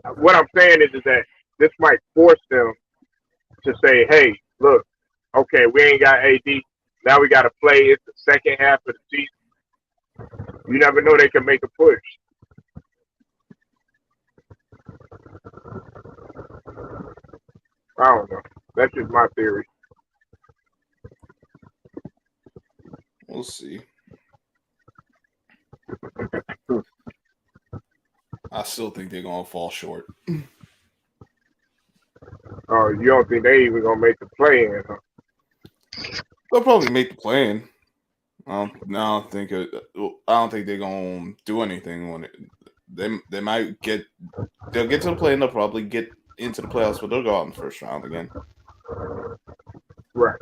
But what I'm saying is that this might force them to say, hey, look, okay, we ain't got AD. Now we got to play. It's the second half of the season. You never know they can make a push. I don't know. That's just my theory. We'll see. I still think they're gonna fall short. Oh, you don't think they even gonna make the play in? Huh? They'll probably make the play-in. I don't think they're gonna do anything on it. They might get. They'll get to the play-in. They'll probably get into the playoffs, but they'll go out in the first round again. Right.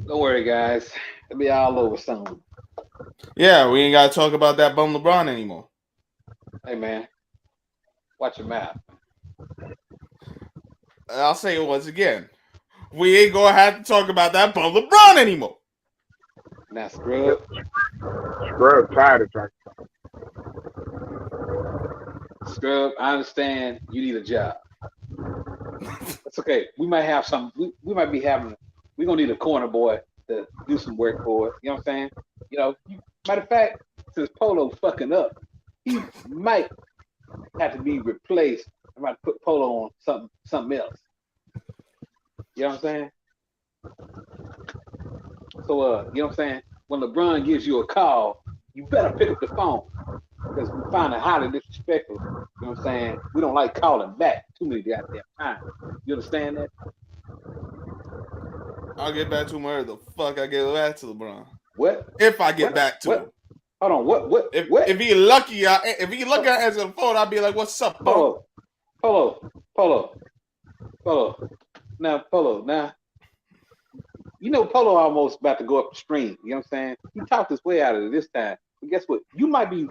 Don't worry, guys. It'll be all over soon. Yeah, we ain't gotta talk about that bum LeBron anymore. Hey, man. Watch your mouth. I'll say it once again. We ain't gonna have to talk about that bum LeBron anymore. Now, Scrub. Scrub tired of talking. Scrub, I understand you need a job. It's okay. We might have some. We might be having. We're gonna need a corner boy to do some work for us. You know what I'm saying? You know. Matter of fact, since Polo fucking up, he might have to be replaced. I might put Polo on something else. You know what I'm saying? So you know what I'm saying? When LeBron gives you a call, you better pick up the phone because we find it highly disrespectful. You know what I'm saying? We don't like calling back too many goddamn times. You understand that? I'll get back to him wherever the fuck I get back to LeBron. What? If I get back to him. Hold on. What? If he lucky, I answer the phone, I'll be like, "What's up, bro?" Polo. Now, Polo. Now, you know Polo almost about to go up the stream. You know what I'm saying? He talked his way out of it this time. But guess what? You might be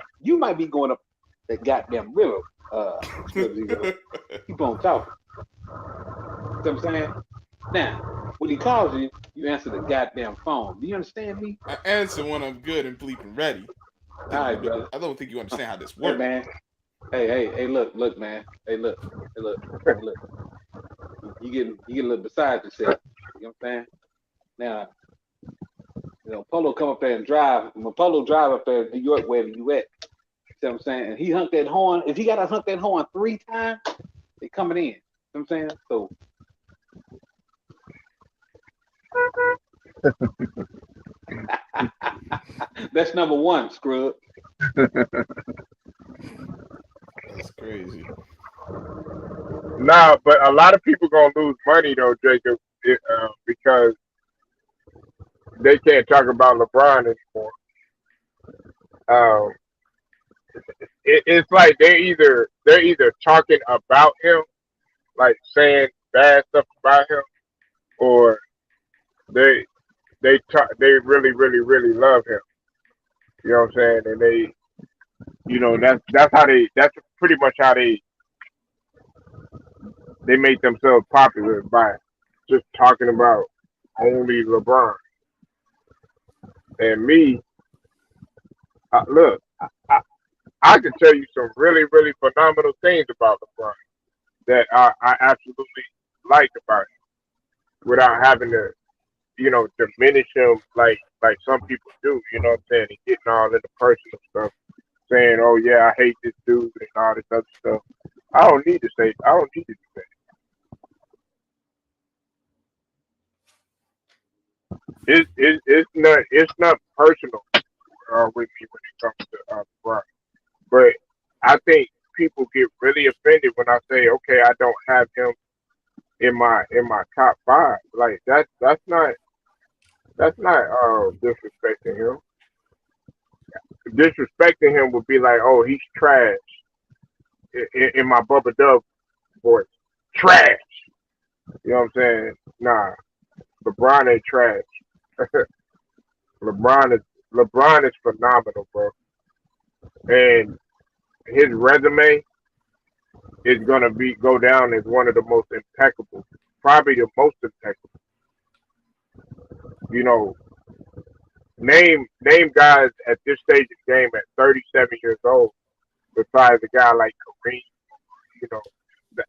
going up that goddamn river. Keep on talking. You know what I'm saying? Now, when he calls you, you answer the goddamn phone. Do you understand me? I answer when I'm good and bleeping ready. All right, brother. I don't think you understand how this works. Hey, man. Hey, look, man. Hey, look. You get a little beside yourself. You know what I'm saying? Now, you know, Polo come up there and drive. When Polo drive up there in New York, wherever you at, you know what I'm saying? And he hunked that horn. If he got to hunk that horn 3 times, they coming in. You know what I'm saying? So. That's number 1, Scrub. That's crazy. Nah, but a lot of people gonna lose money though, Jacob, because they can't talk about LeBron anymore. Um, it's like they're either talking about him, like saying bad stuff about him, or they they really love him. You know what I'm saying? And that's pretty much how they make themselves popular by just talking about only LeBron. And me, look, I can tell you some really phenomenal things about LeBron that I absolutely like about him without having to, diminish him like some people do. You know what I'm saying? And getting all into personal stuff, saying, "Oh yeah, I hate this dude" and all this other stuff. I don't need to say. I don't need to do that. It's not personal with me when it comes to LeBron. But I think people get really offended when I say, okay, I don't have him in my top five. Like that's not disrespecting him. Disrespecting him would be like, oh, he's trash in my Bubba Dub voice. Trash. You know what I'm saying? Nah, LeBron ain't trash. LeBron is LeBron is phenomenal, bro. And his resume is gonna be go down as one of the most impeccable, probably the most impeccable. You know, name guys at this stage of the game at 37 years old, besides a guy like Kareem, you know,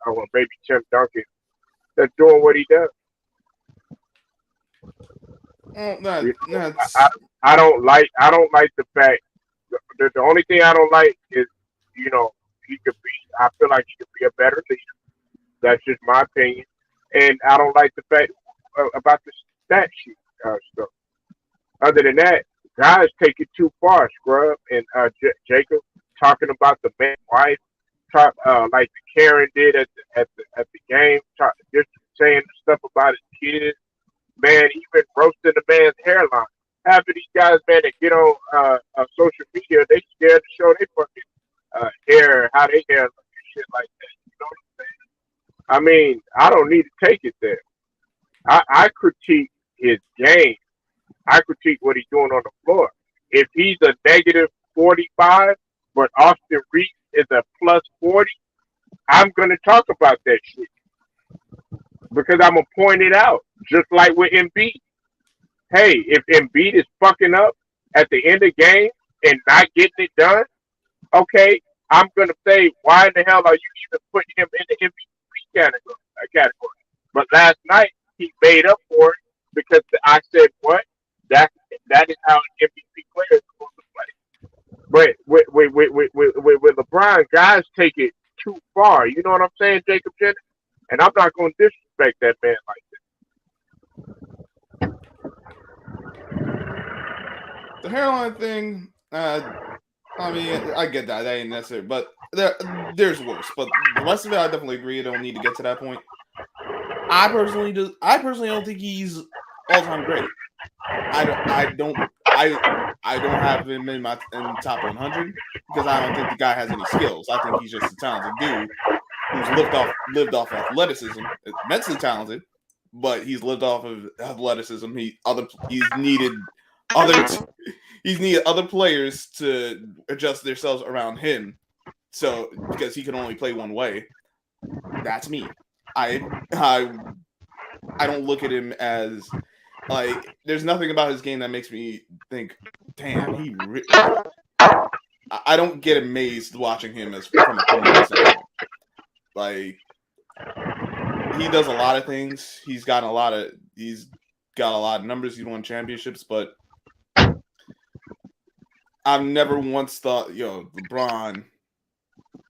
or maybe Tim Duncan, that's doing what he does. Oh, You know, I, that's I don't like the fact. The only thing I don't like is, you know, he could be. I feel like he could be a better leader. That's just my opinion. And I don't like the fact about the stat sheet stuff. Other than that, guys take it too far, Scrub and Jacob talking about the man's wife, like Karen did at the game, just saying stuff about his kids. Man, even roasting the man's hairline. Half of these guys, man, that get on social media, they scared to show their fucking hair, how they hair look and shit like that. You know what I'm saying? I mean, I don't need to take it there. I critique his game. I critique what he's doing on the floor. If he's a negative 45, but Austin Reeves is a plus 40, I'm going to talk about that shit because I'm going to point it out. Just like with Embiid. Hey, if Embiid is fucking up at the end of game and not getting it done, okay, I'm going to say, why in the hell are you even putting him in the MVP category? But last night, he made up for it because I said, what? That, that is how an MVP player is supposed to play. But with LeBron, guys take it too far. You know what I'm saying, Jacob Jennings? And I'm not going to disrespect that man like the hairline thing. I mean, I get that. That ain't necessary, but there's worse. But the rest of it, I definitely agree. I don't need to get to that point. I personally don't think he's all time great. I don't. I don't. I don't have him in the top 100 because I don't think the guy has any skills. I think he's just a talented dude who's lived off athleticism, immensely talented, but he's lived off of athleticism. Other he's needed other players to adjust themselves around him. So because he can only play one way, that's me. I I don't look at him as like there's nothing about his game that makes me think, damn, I don't get amazed watching him as from a point standpoint. Like he does a lot of things. He's got a lot of numbers. He's won championships, but I've never once thought, LeBron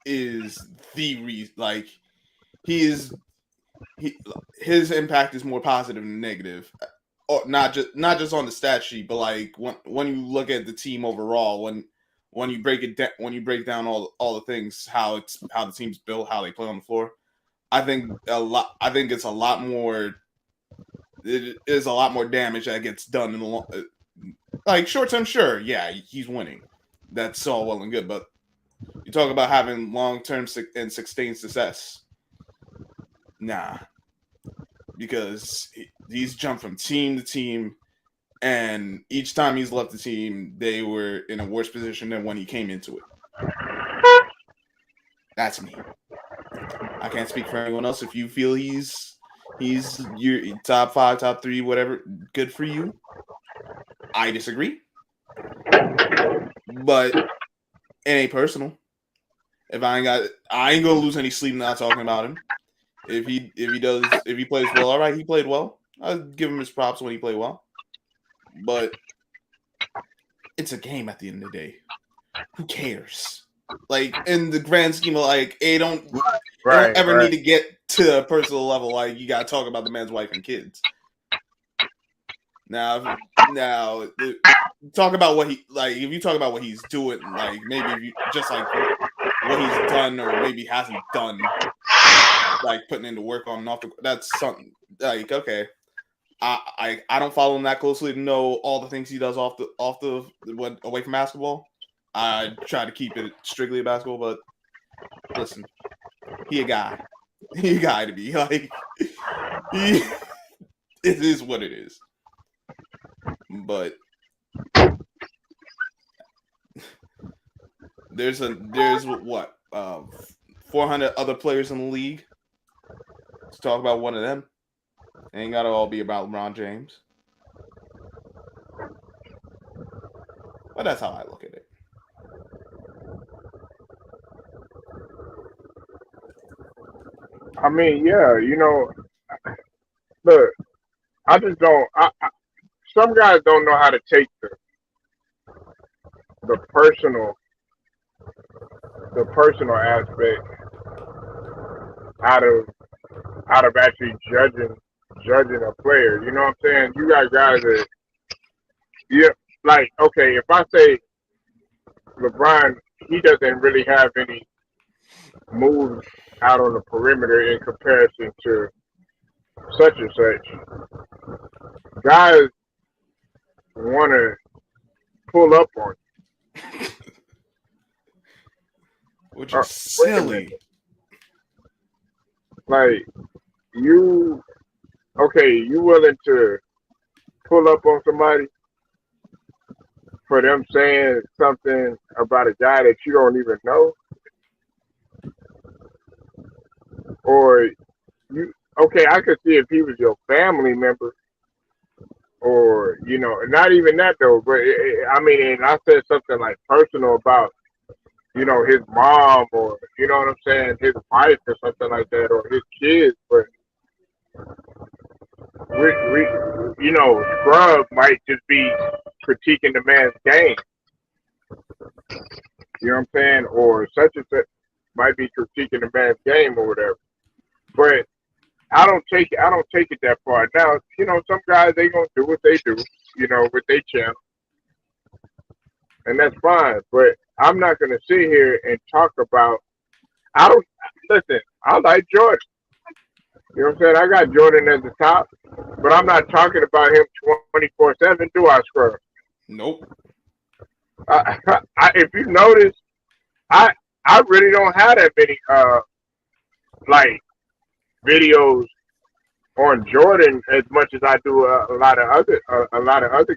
is the reason. Like his impact is more positive than negative. Or not just on the stat sheet, but like when you look at the team overall, when you break it down, when you break down all the things, how the team's built, how they play on the floor, I think it's a lot more. It is a lot more damage that gets done in the long. Like short term, sure, yeah, he's winning. That's all well and good, but you talk about having long term and sustained success. Nah, because he's jumped from team to team, and each time he's left the team, they were in a worse position than when he came into it. That's me. I can't speak for anyone else. If you feel he's your top 5, top 3, whatever, good for you. I disagree, but it ain't personal. I ain't gonna lose any sleep not talking about him. If he plays well, all right, he played well. I'll give him his props when he played well. But it's a game at the end of the day. Who cares? Like in the grand scheme of like, you don't ever need to get to a personal level. Like you gotta talk about the man's wife and kids. Now, talk about what he like. If you talk about what he's doing, like maybe if you just like what he's done or maybe hasn't done, like putting into work on and off the. That's something like okay. I don't follow him that closely to know all the things he does off the away from basketball. I try to keep it strictly basketball, but listen, he a guy. He a guy to be like. It is what it is. But there's what 400 other players in the league. Let's talk about one of them. Ain't gotta all be about LeBron James. But that's how I look at it. I mean, yeah, look, I just don't. Some guys don't know how to take the personal aspect out of actually judging a player. You know what I'm saying? You got guys that like okay, if I say LeBron, he doesn't really have any moves out on the perimeter in comparison to such and such. Guys want to pull up on you. Which is silly. Like, you willing to pull up on somebody for them saying something about a guy that you don't even know? Or I could see if he was your family member, or not even that though. But I mean, and I said something like personal about his mom, or you know what I'm saying, his wife or something like that, or his kids. But Scrub might just be critiquing the man's game. You know what I'm saying, or such and such might be critiquing the man's game or whatever. But I don't take it that far. Now, some guys they gonna do what they do, with their channel, and that's fine. But I'm not gonna sit here and talk about. I don't listen. I like Jordan. You know what I'm saying? I got Jordan as the top, but I'm not talking about him 24/7. Do I, Scrub? Nope. If you notice, I really don't have that many like videos on Jordan as much as I do a lot of other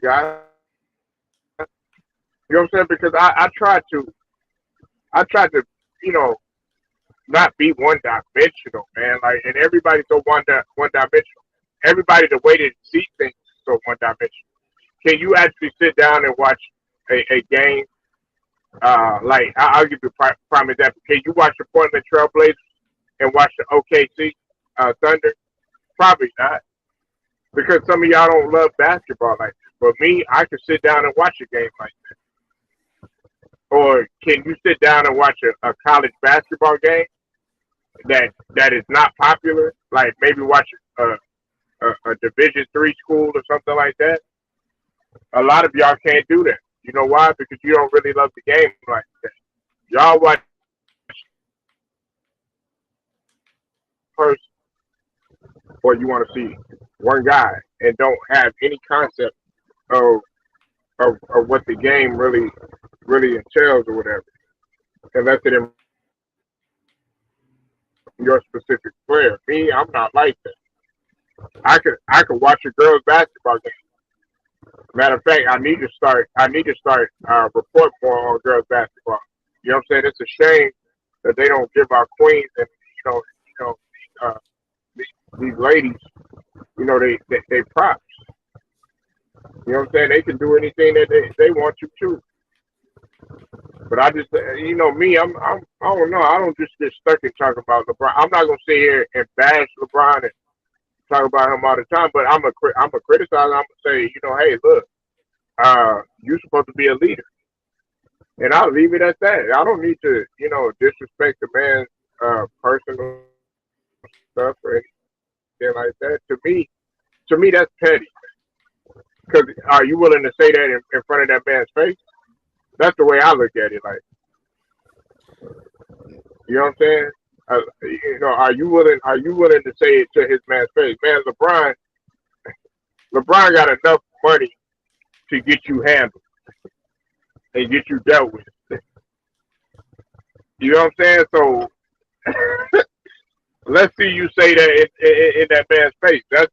guys. You know what I'm saying? Because I try to not be one dimensional, man. Like, and everybody's so one dimensional. Everybody the way they see things is so one dimensional. Can you actually sit down and watch a game? Like I'll give you a prime example. Can you watch the Portland Trailblazers and watch the OKC Thunder? Probably not, because some of y'all don't love basketball like this. But me, I can sit down and watch a game like that. Or can you sit down and watch a college basketball game that is not popular? Like maybe watch a Division III school or something like that. A lot of y'all can't do that. You know why? Because you don't really love the game like that. Y'all watch person, or you want to see one guy and don't have any concept of what the game really entails or whatever, unless it in your specific player. Me, I'm not like that. I could watch a girls basketball game. Matter of fact, I need to start report more on girls basketball. You know what I'm saying? It's a shame that they don't give our queens and uh, these ladies, they props. You know what I'm saying? They can do anything that they want you to. But I just, me, I don't know. I don't just get stuck in talking about LeBron. I'm not gonna sit here and bash LeBron and talk about him all the time. But I'm a criticize. I'm gonna say, hey, look, you're supposed to be a leader, and I'll leave it at that. I don't need to, disrespect the man's personal stuff or anything like that. To me, that's petty. Because are you willing to say that in front of that man's face? That's the way I look at it. Like, you know what I'm saying? Are you willing? Are you willing to say it to his man's face? Man, LeBron got enough money to get you handled and get you dealt with. You know what I'm saying? So let's see you say that in that man's face. That's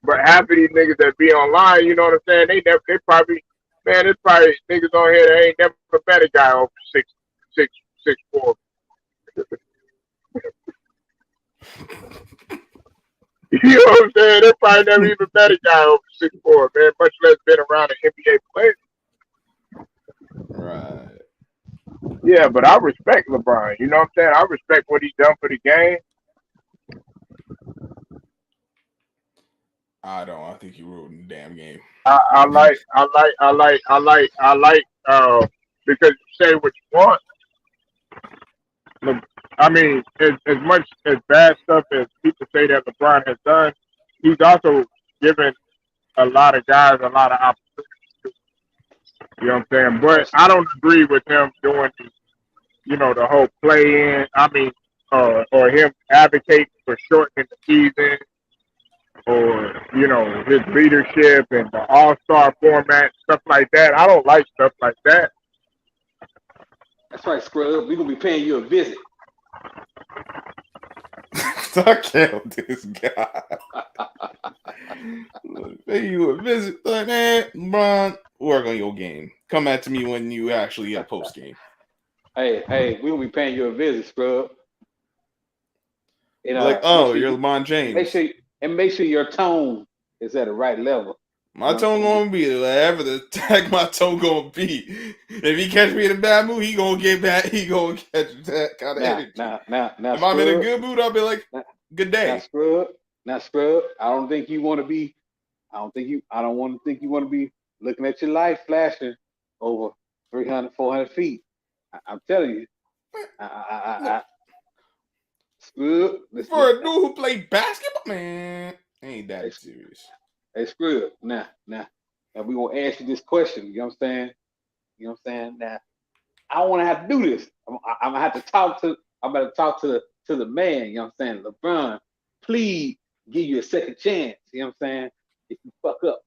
but half of these niggas that be online, you know what I'm saying? They probably man, there's probably niggas on here that ain't never met a guy over 6'4". You know what I'm saying? They probably never even met a guy over 6'4", man, much less been around an NBA player. Right. Yeah, but I respect LeBron. You know what I'm saying? I respect what he's done for the game. I don't. I think he ruined the damn game. I like because you say what you want. I mean, as much as bad stuff as people say that LeBron has done, he's also given a lot of guys a lot of opportunities. You know what I'm saying? But That's I don't agree with him doing the whole play in. I mean, or him advocating for shortening the season, or his leadership and the All Star format, stuff like that. I don't like stuff like that. right, Scrub. We're gonna be paying you a visit. I can't with this guy. Pay you a visit, like, man, LeBron, work on your game. Come back to me when you actually get post game. Hey, we're gonna be paying you a visit, Scrub. Like, oh, you're LeBron James. Make sure your tone is at the right level. My tone gonna be whatever the heck my tone gonna be. If he catch me in a bad mood, he gonna get back. He gonna catch that kind of energy. Now, if I'm in a good mood, I'll be like, good day. Now, Scrub. I don't want to think you want to be looking at your life flashing over 300, 400 feet. I'm telling you, Scrub. For a dude who played basketball, man, ain't that serious. Hey, Scrub. Now we gonna ask you this question. You know what I'm saying? Now, I don't want to have to do this. I'm gonna have to talk to. I'm gonna talk to the man. You know what I'm saying? LeBron, please give you a second chance. You know what I'm saying? If you fuck up.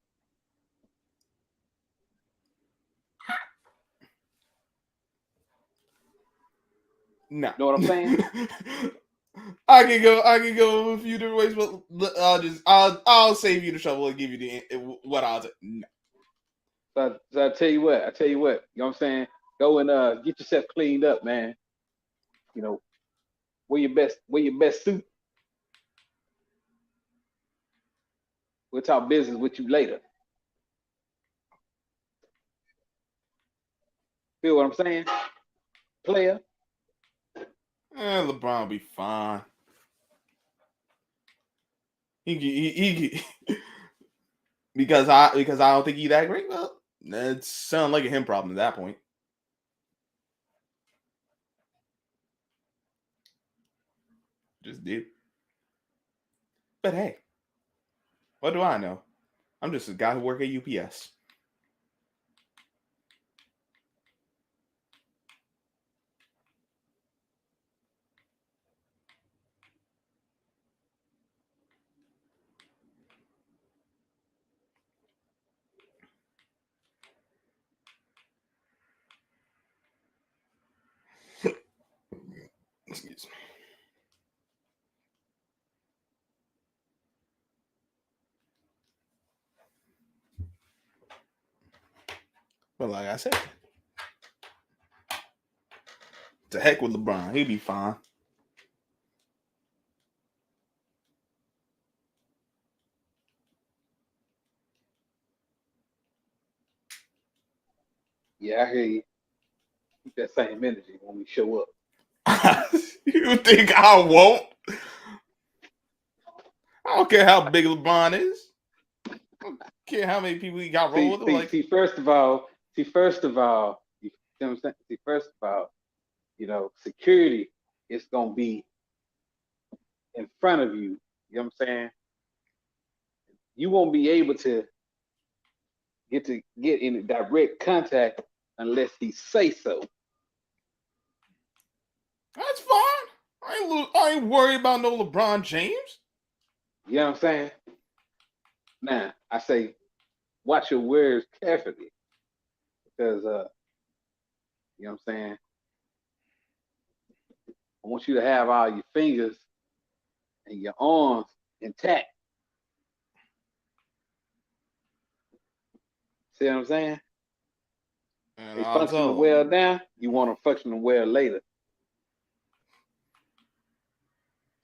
No. Know what I'm saying? I can go a few different ways, but I'll save you the trouble and give you what I'll do. No. So I tell you what. You know what I'm saying? Go and get yourself cleaned up, man. Wear your best suit. We'll talk business with you later. Feel what I'm saying? Player. LeBron will be fine. He because I don't think he's that great. Well, it sounds like a him problem at that point. Just did. But hey, what do I know? I'm just a guy who works at UPS. Excuse me. But like I said, to heck with LeBron, he'll be fine. Yeah, I hear you. Keep that same energy when we show up. You think I won't? I don't care how big LeBron is. I don't care how many people he got rolled with. First of all, you know what I'm saying? First of all, security is gonna be in front of you. You know what I'm saying? You won't be able to get in direct contact unless he say so. That's fine. I ain't worried about no LeBron James. You know what I'm saying? Now I say, watch your words carefully because you know what I'm saying. I want you to have all your fingers and your arms intact. See what I'm saying? And They I'll functioning tell well him. now. You want them functioning well later.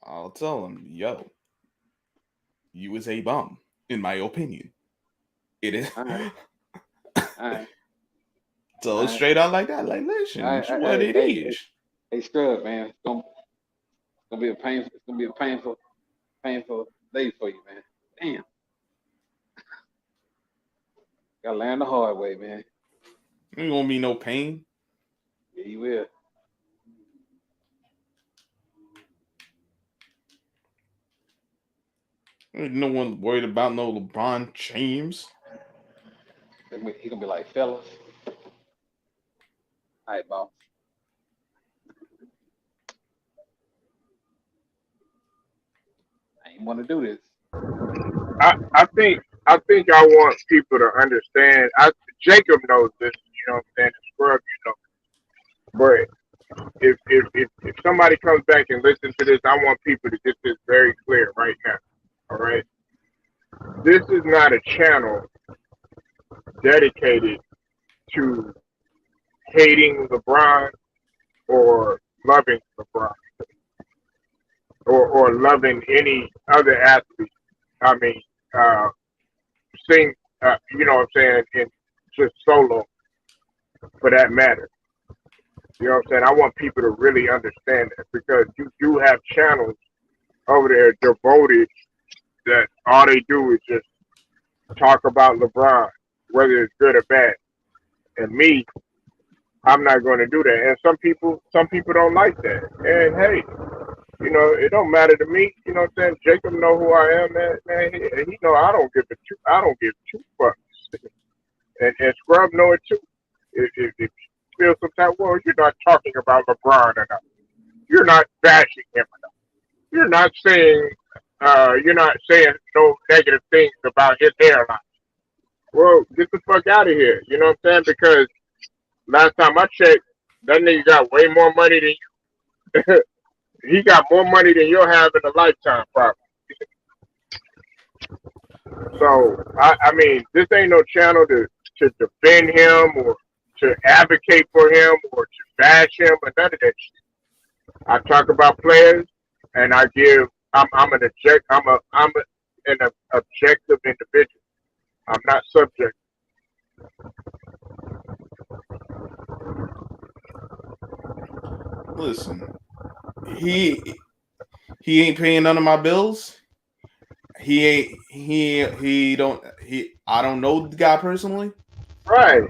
I'll tell him, yo, you is a bum, in my opinion. It is. All right, all right, So all right, straight out like that, like all listen, right. it's what it Hey, is. hey, Scrub, man. It's gonna be a painful. It's gonna be a painful day for you, man. Damn, gotta learn the hard way, man. Ain't gonna be no pain. Yeah, you will. Ain't no one worried about no LeBron James. He gonna be like, fellas, all right, boss. I ain't want to do this. I think I want people to understand. Jacob knows this, you know what I'm saying? Scrub, But if somebody comes back and listens to this, I want people to get this very clear right now. All right. This is not a channel dedicated to hating LeBron or loving LeBron or loving any other athlete. I mean, uh, sing, you know what I'm saying, in just solo for that matter. You know what I'm saying? I want people to really understand that because you do have channels over there devoted that all they do is just talk about LeBron, whether it's good or bad. And me, I'm not going to do that. And some people don't like that. And hey, it don't matter to me. You know what I'm saying? Jacob know who I am, man. Man, he know I don't give two fucks. And Scrub know it too. If you feel some type, well, you're not talking about LeBron enough. You're not bashing him enough. You're not saying no negative things about his hairline. Well, get the fuck out of here. You know what I'm saying? Because last time I checked, that nigga got way more money than you. He got more money than you'll have in a lifetime, probably. So I mean, this ain't no channel to defend him or to advocate for him or to bash him or none of that shit. I talk about players and I give. I'm an object. An objective individual. I'm not subject. Listen, he ain't paying none of my bills. He ain't he don't he I don't know the guy personally. Right.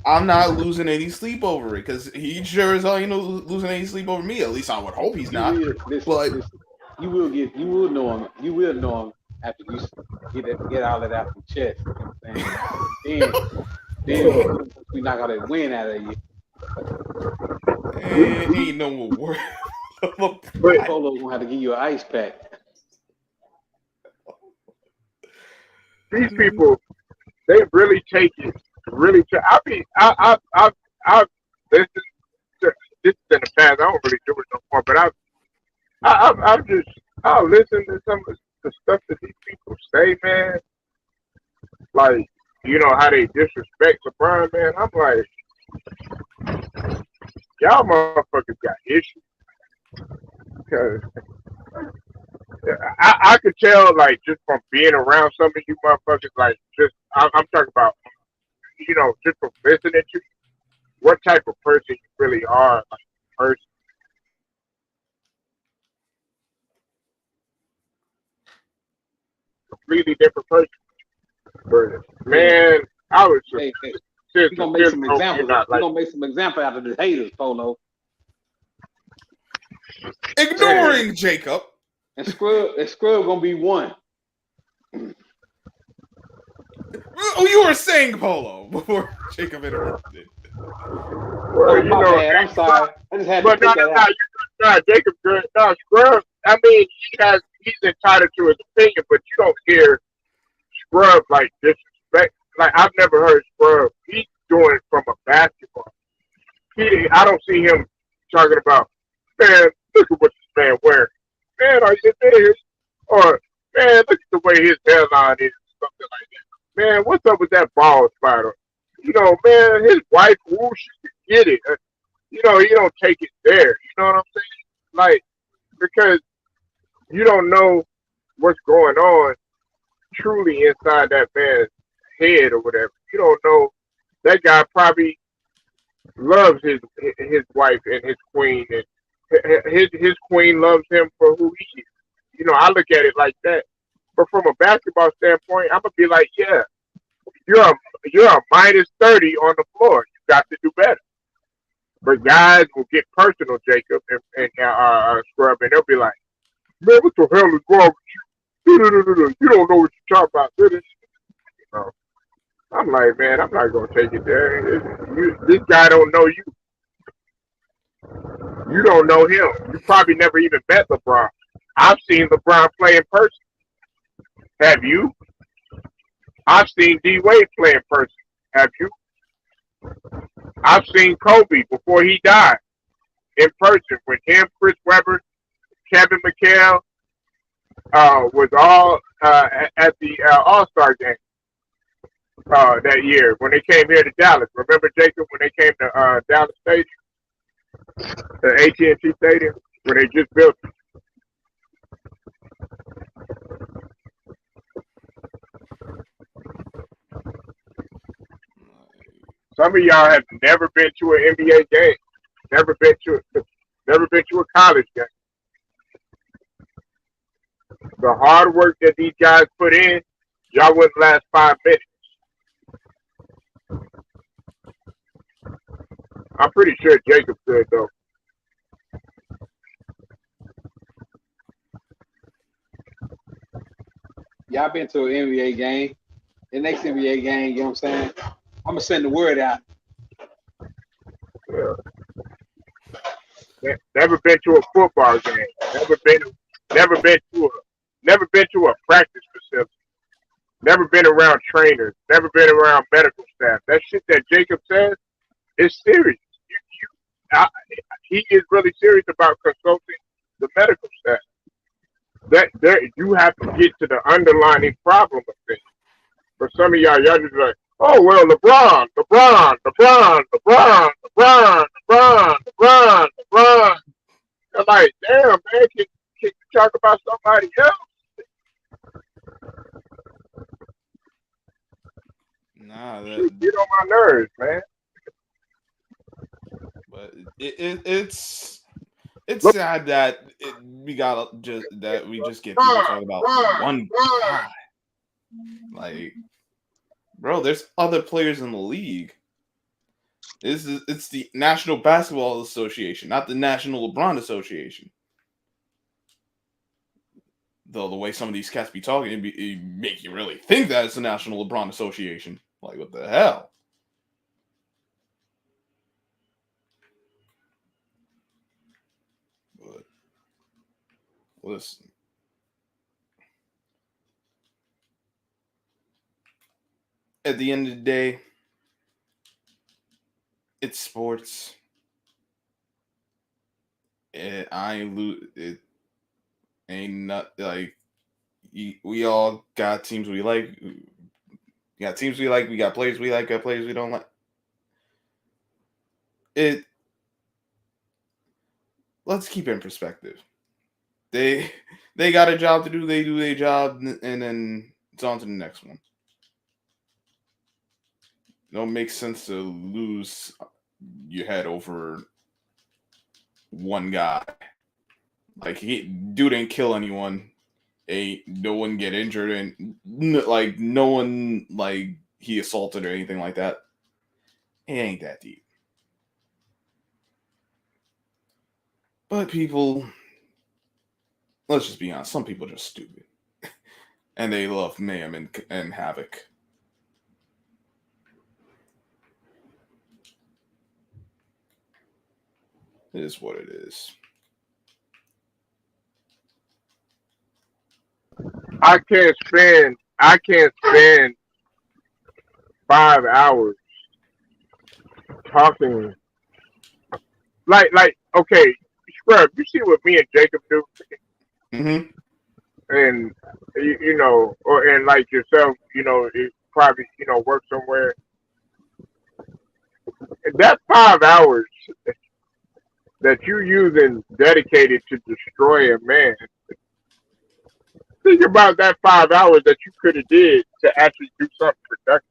I'm not losing any sleep over it because he sure as hell ain't losing any sleep over me. At least I would hope he's You not. will listen. But Listen. You will know him. You will know him after you get all that out your chest. You know what I'm saying? Then once we knock all that wind out of you, ain't no word. But Polo gonna have to give you an ice pack. these people, they really take it. Really, I mean, I've listened to this in the past. I don't really do it no more, but I've just I'll listen to some of the stuff that these people say, man. Like, how they disrespect LeBron, man. I'm like, y'all motherfuckers got issues. Cause I could tell, like, just from being around some of you motherfuckers, like, I'm talking about, just from listening to you, what type of person you really are, like, person, completely different person. But, Yeah. man, I was Hey, just we're gonna make some hope you're examples. not We're like, gonna make some example out of the haters, Polo. man, ignoring Jacob. And Scrub gonna be one. Oh, you were saying Polo before Jacob interrupted. Well, Oh, my bad. I'm sorry. I just had to but no, put that out. Jacob good. No, Scrub. I mean, he's entitled to his opinion, but you don't hear Scrub like disrespect. Like I've never heard Scrub. He's doing it from a basketball. I don't see him talking about, man, look at what this man wearing. Man, are you serious? Or man, look at the way his hairline is, something like that. Man, what's up with that bald spider? Man, his wife, ooh, she can get it. He don't take it there. You know what I'm saying? Like, because you don't know what's going on truly inside that man's head or whatever. You don't know that guy probably loves his wife and his queen, and his queen loves him for who he is. I look at it like that. But from a basketball standpoint, I'm gonna be like, yeah, you're a you're a -30 on the floor. You got to do better. But guys will get personal, Jacob and Scrub, and they'll be like, man, what the hell is wrong with you? You don't know what you're talking about. know, I'm like, man, I'm not gonna take it there. This guy don't know you. You don't know him. You probably never even met LeBron. I've seen LeBron play in person. Have you? I've seen D Wade play in person. Have you? I've seen Kobe before he died in person with him, Chris Webber, Kevin McHale was all at the All Star game that year when they came here to Dallas. Remember, Jacob, when they came to Dallas Stadium, the AT&T Stadium, when they just built it? Some of y'all have never been to an NBA game, never been to a college game. The hard work that these guys put in, y'all wouldn't last 5 minutes. I'm pretty sure Jacob could though. Y'all been to an NBA game. The next NBA game, you know what I'm saying? I'm gonna send the word out. Yeah. Never been to a football game. Never been to a never been to a practice facility. Never been around trainers. Never been around medical staff. That shit that Jacob says is serious. I, he is really serious about consulting the medical staff. You have to get to the underlying problem of things. For some of y'all just like, oh well, LeBron, LeBron, LeBron, LeBron, LeBron, LeBron, LeBron, LeBron. I'm like, damn man, can you talk about somebody else? Nah, Get on my nerves, man. But it's Look, sad that we just get people talking about one guy. Like, bro, there's other players in the league. It's the National Basketball Association, not the National LeBron Association. Though the way some of these cats be talking, it make you really think that it's the National LeBron Association. Like, what the hell? But listen, at the end of the day, it's sports. It ain't not like we all got teams we like. We got teams we like. We got players we like. Got players we don't like. Let's keep it in perspective. They got a job to do. They do their job, and then it's on to the next one. It don't make sense to lose your head over one guy. Like dude didn't kill anyone. No one get injured, and like no one like he assaulted or anything like that. It ain't that deep. But people, let's just be honest. Some people are just stupid, and they love mayhem and havoc. It is what it is. I can't spend 5 hours talking like okay, Scrub, you see what me and Jacob do, Mm-hmm. and you know, or and like yourself, you know, it probably work somewhere. That 5 hours that you're using dedicated to destroy a man. Think about that 5 hours that you could have did to actually do something productive.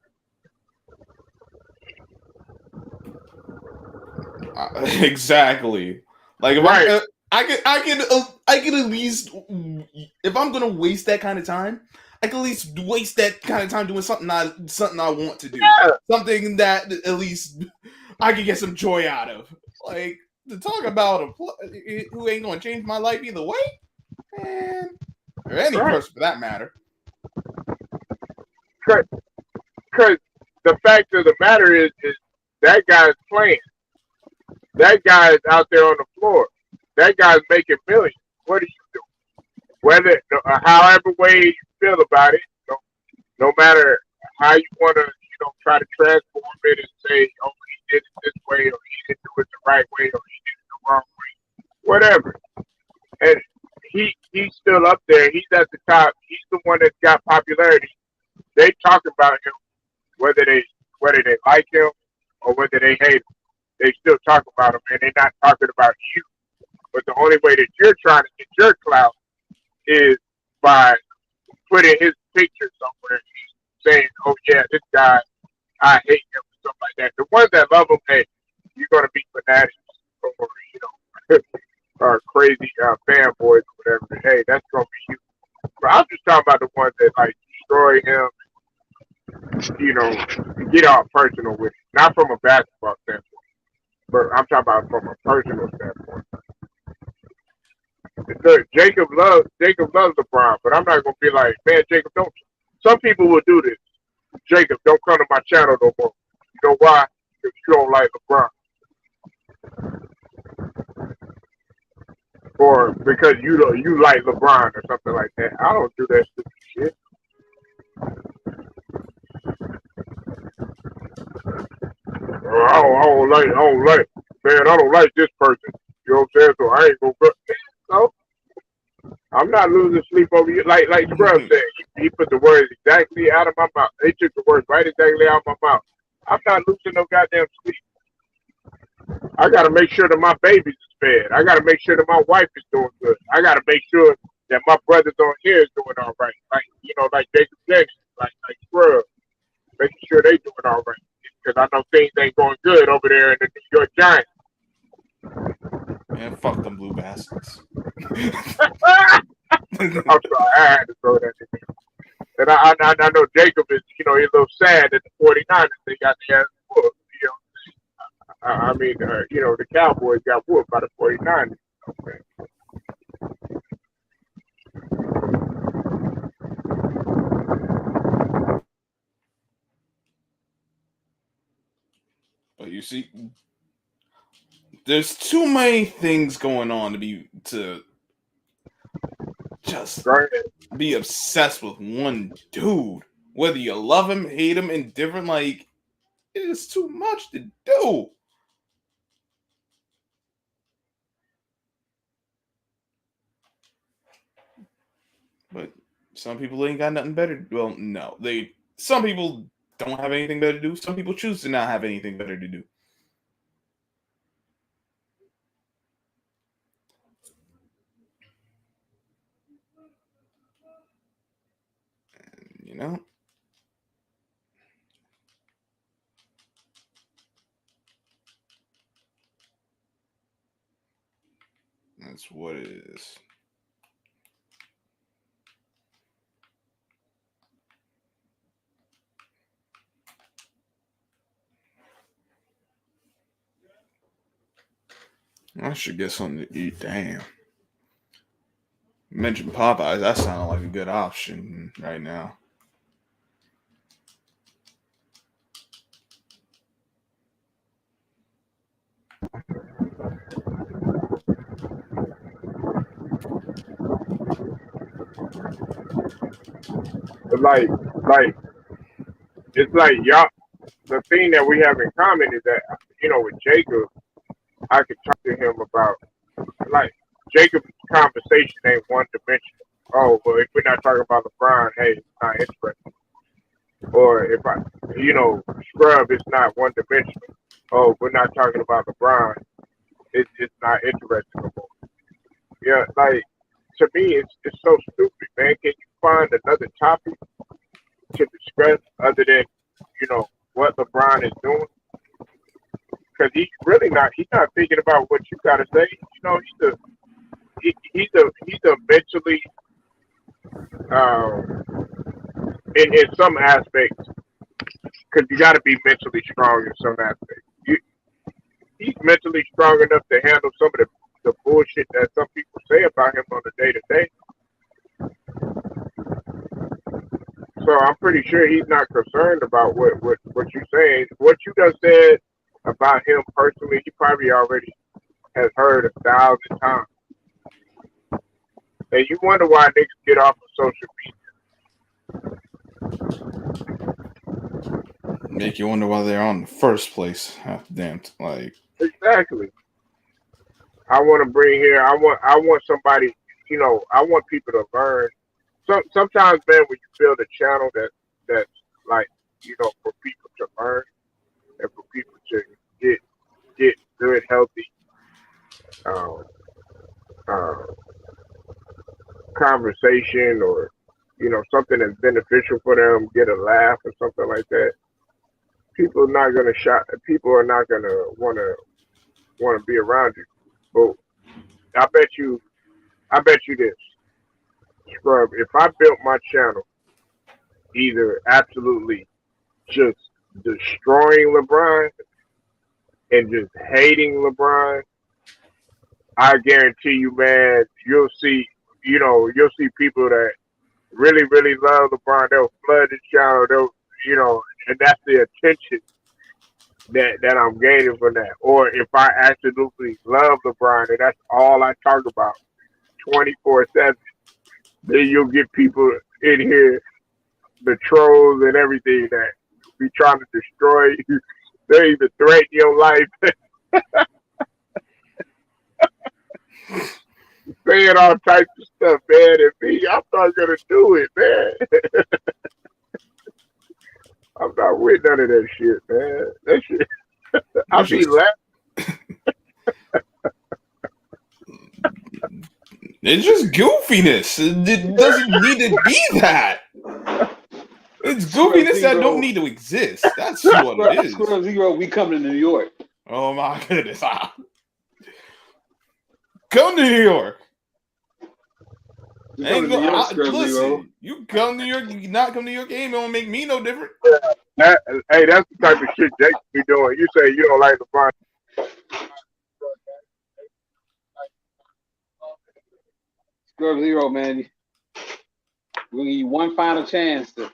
Exactly. Like if I'm, Right, I can at least, if I'm gonna waste that kind of time, I can at least waste that kind of time doing something I want to do, yeah, something that at least I can get some joy out of. Like to talk about who ain't gonna change my life either way, man, or any right. person for that matter. Because the fact of the matter is that guy's playing. That guy's out there on the floor. That guy's making millions. What do you do? Whether, however way you feel about it, no matter how you want to, try to transform it and say, oh, he did it this way, or he didn't do it the right way, or he did it the wrong way, whatever. And he's still up there. He's at the top. He's the one that's got popularity. They talk about him, whether they whether they like him or whether they hate him. They still talk about him, and they're not talking about you. But the only way that you're trying to get your clout is by putting his picture somewhere, saying, "Oh yeah, this guy, I hate him," or something like that. The ones that love him, hey, you're gonna be fanatics or or crazy fanboys or whatever. Hey, that's gonna be you. But I'm just talking about the ones that like destroy him, get all personal with it. Not from a basketball standpoint, but I'm talking about from a personal standpoint. Look, Jacob loves LeBron, but I'm not gonna be like, man, Jacob, don't. Some people will do this. Jacob, don't come to my channel no more. You know why? Because you don't like LeBron, or because you like LeBron or something like that. I don't do that stupid shit. I don't like, man. I don't like this person. You know what I'm saying? So I ain't gonna. So I'm not losing sleep over you. Like Scrub said, he put the words exactly out of my mouth. They took the words right exactly out of my mouth. I'm not losing no goddamn sleep. I gotta make sure that my babies is fed. I gotta make sure that my wife is doing good. I gotta make sure that my brothers on here is doing all right. Like like Jacob Jackson, like Scrub, making sure they doing all right. Because I know things ain't going good over there in the New York Giants. Man, fuck them blue bastards. I'm sorry, I had to throw that in there. And I know Jacob is, he's a little sad that the 49ers they got the ass whooped. I mean, the Cowboys got whooped by the 49ers. But you see, there's too many things going on to just Right? be obsessed with one dude. Whether you love him, hate him, indifferent, like it is too much to do. But some people ain't got nothing better. Well, no, some people don't have anything better to do. Some people choose to not have anything better to do. You know, that's what it is. I should get something to eat. Damn. You mentioned Popeyes. That sounded like a good option right now. But like it's like y'all. The thing that we have in common is that with Jacob, I could talk to him about like Jacob's conversation ain't one dimensional. Oh, well, if we're not talking about LeBron, hey, it's not interesting. Or if Scrub, it's not one dimensional. Oh, we're not talking about LeBron, it's not interesting no more. Yeah, like to me, it's so stupid, man. Can you find another topic to discuss other than what LeBron is doing? Because he's not thinking about what you got to say. He's a mentally um, in some aspects, because you got to be mentally strong in some aspects. He's mentally strong enough to handle some of the bullshit that some people say about him on a day to day. So I'm pretty sure he's not concerned about what you're saying. What you just said about him personally, he probably already has heard 1,000 times. And you wonder why niggas get off of social media. Make you wonder why they're on in the first place. Damn, like Exactly. I want to bring here. I want somebody. I want people to learn. Sometimes, man, when you build a channel that's like for people to learn and for people to get good, healthy um, uh, conversation, or something that's beneficial for them, get a laugh or something like that. People are not gonna shot. People are not gonna wanna be around you. But I bet you this, Scrub. If I built my channel either absolutely just destroying LeBron and just hating LeBron, I guarantee you, man, you'll see people that really, really love LeBron. They'll flood the channel. And that's the attention that I'm gaining from that. Or if I absolutely love LeBron and that's all I talk about 24/7, then you'll get people in here, the trolls and everything that be trying to destroy you. They even threaten your life, saying all types of stuff, man. And me, I'm not gonna do it, man. I'm not with none of that shit, man. That shit, I be laughing. It's just goofiness. It doesn't need to be that. It's goofiness that don't need to exist. That's what it is. Squirrel Zero, we coming to New York. Oh my goodness. Come to New York. Listen, you come to New York, you not come to New York, it ain't gonna make me no different. Hey, that's the type of shit Jake be doing. You say you don't like LeBron. Squirrel Zero, man. We're gonna give you one final chance to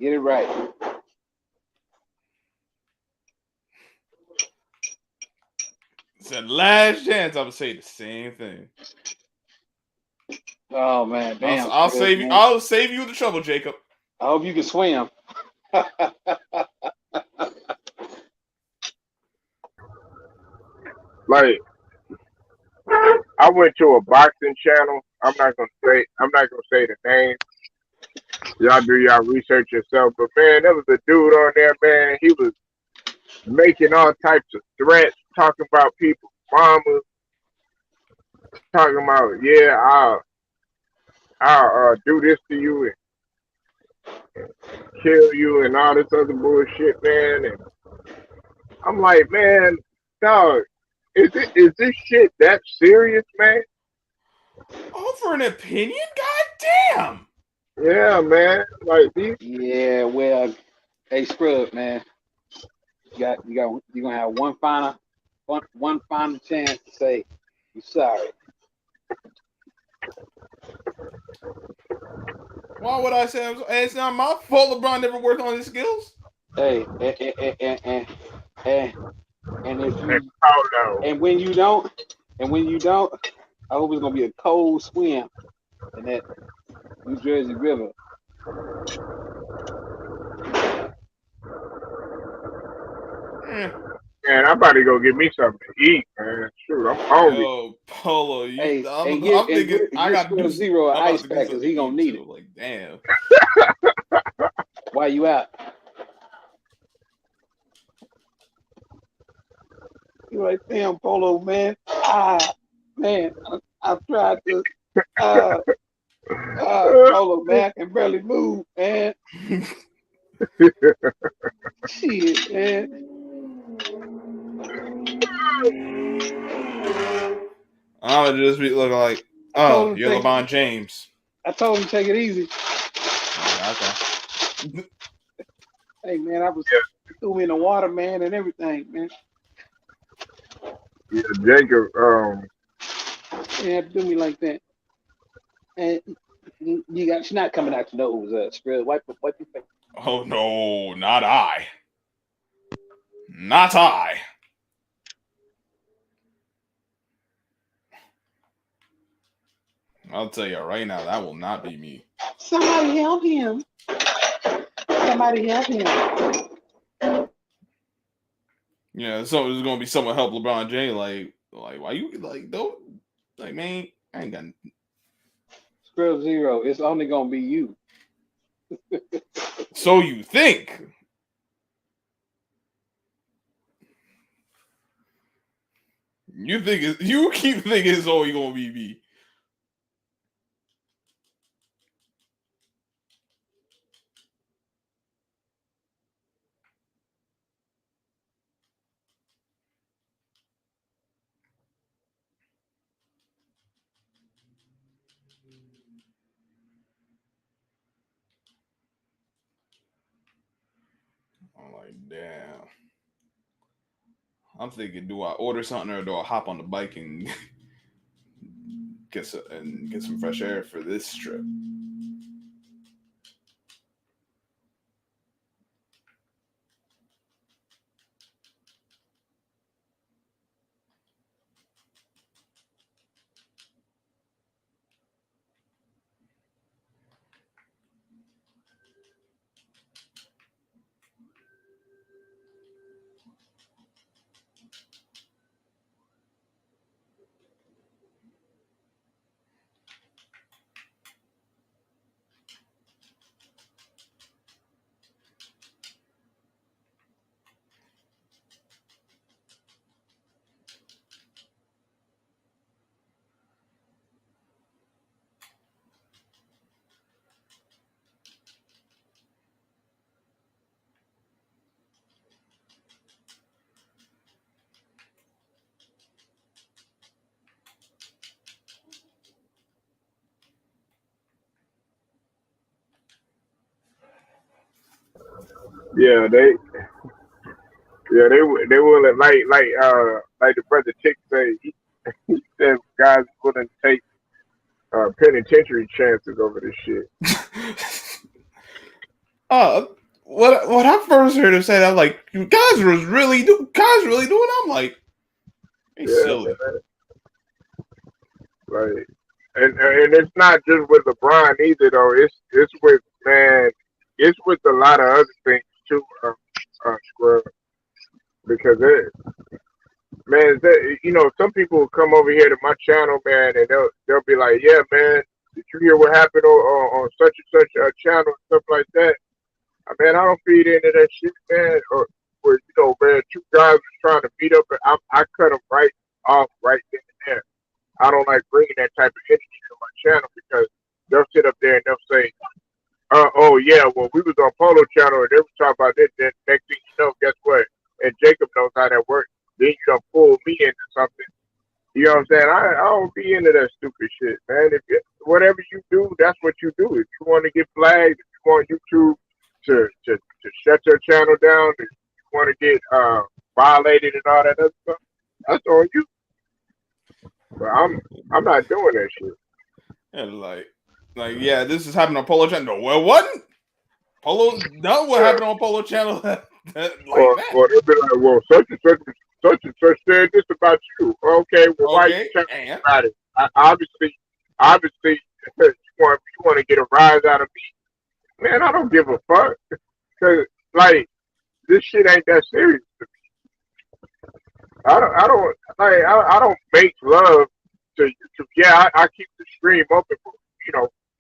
get it right. It's the last chance I'm gonna say the same thing. Oh man, damn! I'll save you. I'll save you the trouble, Jacob. I hope you can swim. Like, I went to a boxing channel. I'm not gonna say the name. Y'all do y'all research yourself. But man, there was a dude on there, man. He was making all types of threats, talking about people's mamas, talking about, yeah, I'll do this to you and kill you and all this other bullshit, man. And I'm like, man, dog, is this shit that serious, man? for an opinion? God damn. Yeah, man. Like these. Yeah, well, hey Scrub, man, you're gonna have one final chance to say you're sorry. Why would I say it's not my fault? LeBron never worked on his skills. Hey, and if you Oh no. and when you don't, I hope it's gonna be a cold swim. in that New Jersey River. Man, I'm about to go get me something to eat, man. Shoot, I'm hungry. Yo, Polo, Hey, I'm thinking I get gotta do. Square Zero an I'm about ice to do pack because something he to gonna eat need it. too. Like, damn. Why you out? You like, damn, Polo, man. Man, I tried to. Uh, Polo, man, I can barely move, man. Shit, man. I'm gonna just be looking like, I told oh, him you're LeBron James. I told him take it easy. Okay. Hey, man, I was Yeah, threw me in the water, man, and everything, man. yeah, Jacob. You have to do me like that. And you got snot coming out your nose, Spread. Wipe your face. Oh no, not I. Not I. I'll tell you right now, that will not be me. Somebody help him. Somebody help him. Yeah, so there's gonna be someone help LeBron James. Like why you like don't like man? I ain't got. Scrub Zero. It's only gonna be you. So you think? You keep thinking it's only gonna be me. I'm like, damn. I'm thinking, do I order something or do I hop on the bike and get some fresh air for this trip? Yeah, they willing like the brother Chick say. He said guys willing to take penitentiary chances over this shit. uh, what I first heard him say that, I'm like, you guys really doing? I'm like, they Yeah, silly. man. Like, and it's not just with LeBron either though. It's with man. It's with a lot of other things too. Scrub because man, some people will come over here to my channel, man, and they'll be like, yeah, man, did you hear what happened on such and such channel and stuff like that? Man, I don't feed into that shit, man. Or where man, two guys was trying to beat up, and I cut them right off right then and there. I don't like bringing that type of energy to my channel because they'll sit up there and they'll say, oh yeah, well we was on Polo Channel and they was talking about this. Then next thing you know, guess what? And Jacob knows how that works. Then you done pull me into something. You know what I'm saying? I don't be into that stupid shit, man. Whatever you do, that's what you do. If you want to get flagged, if you want YouTube to shut your channel down, if you want to get violated and all that other stuff, that's on you. But I'm not doing that shit. And yeah, this is happening on Polo Channel. No, well, it wasn't. Polo's done what happened on Polo Channel like that. Or they'll be like, well, such and such said this about you. Okay, well, why are you Okay, telling me and about it? Obviously, you want to get a rise out of me, man? I don't give a fuck. Cause like this shit ain't that serious. I don't make love to YouTube. Yeah, I keep the stream open for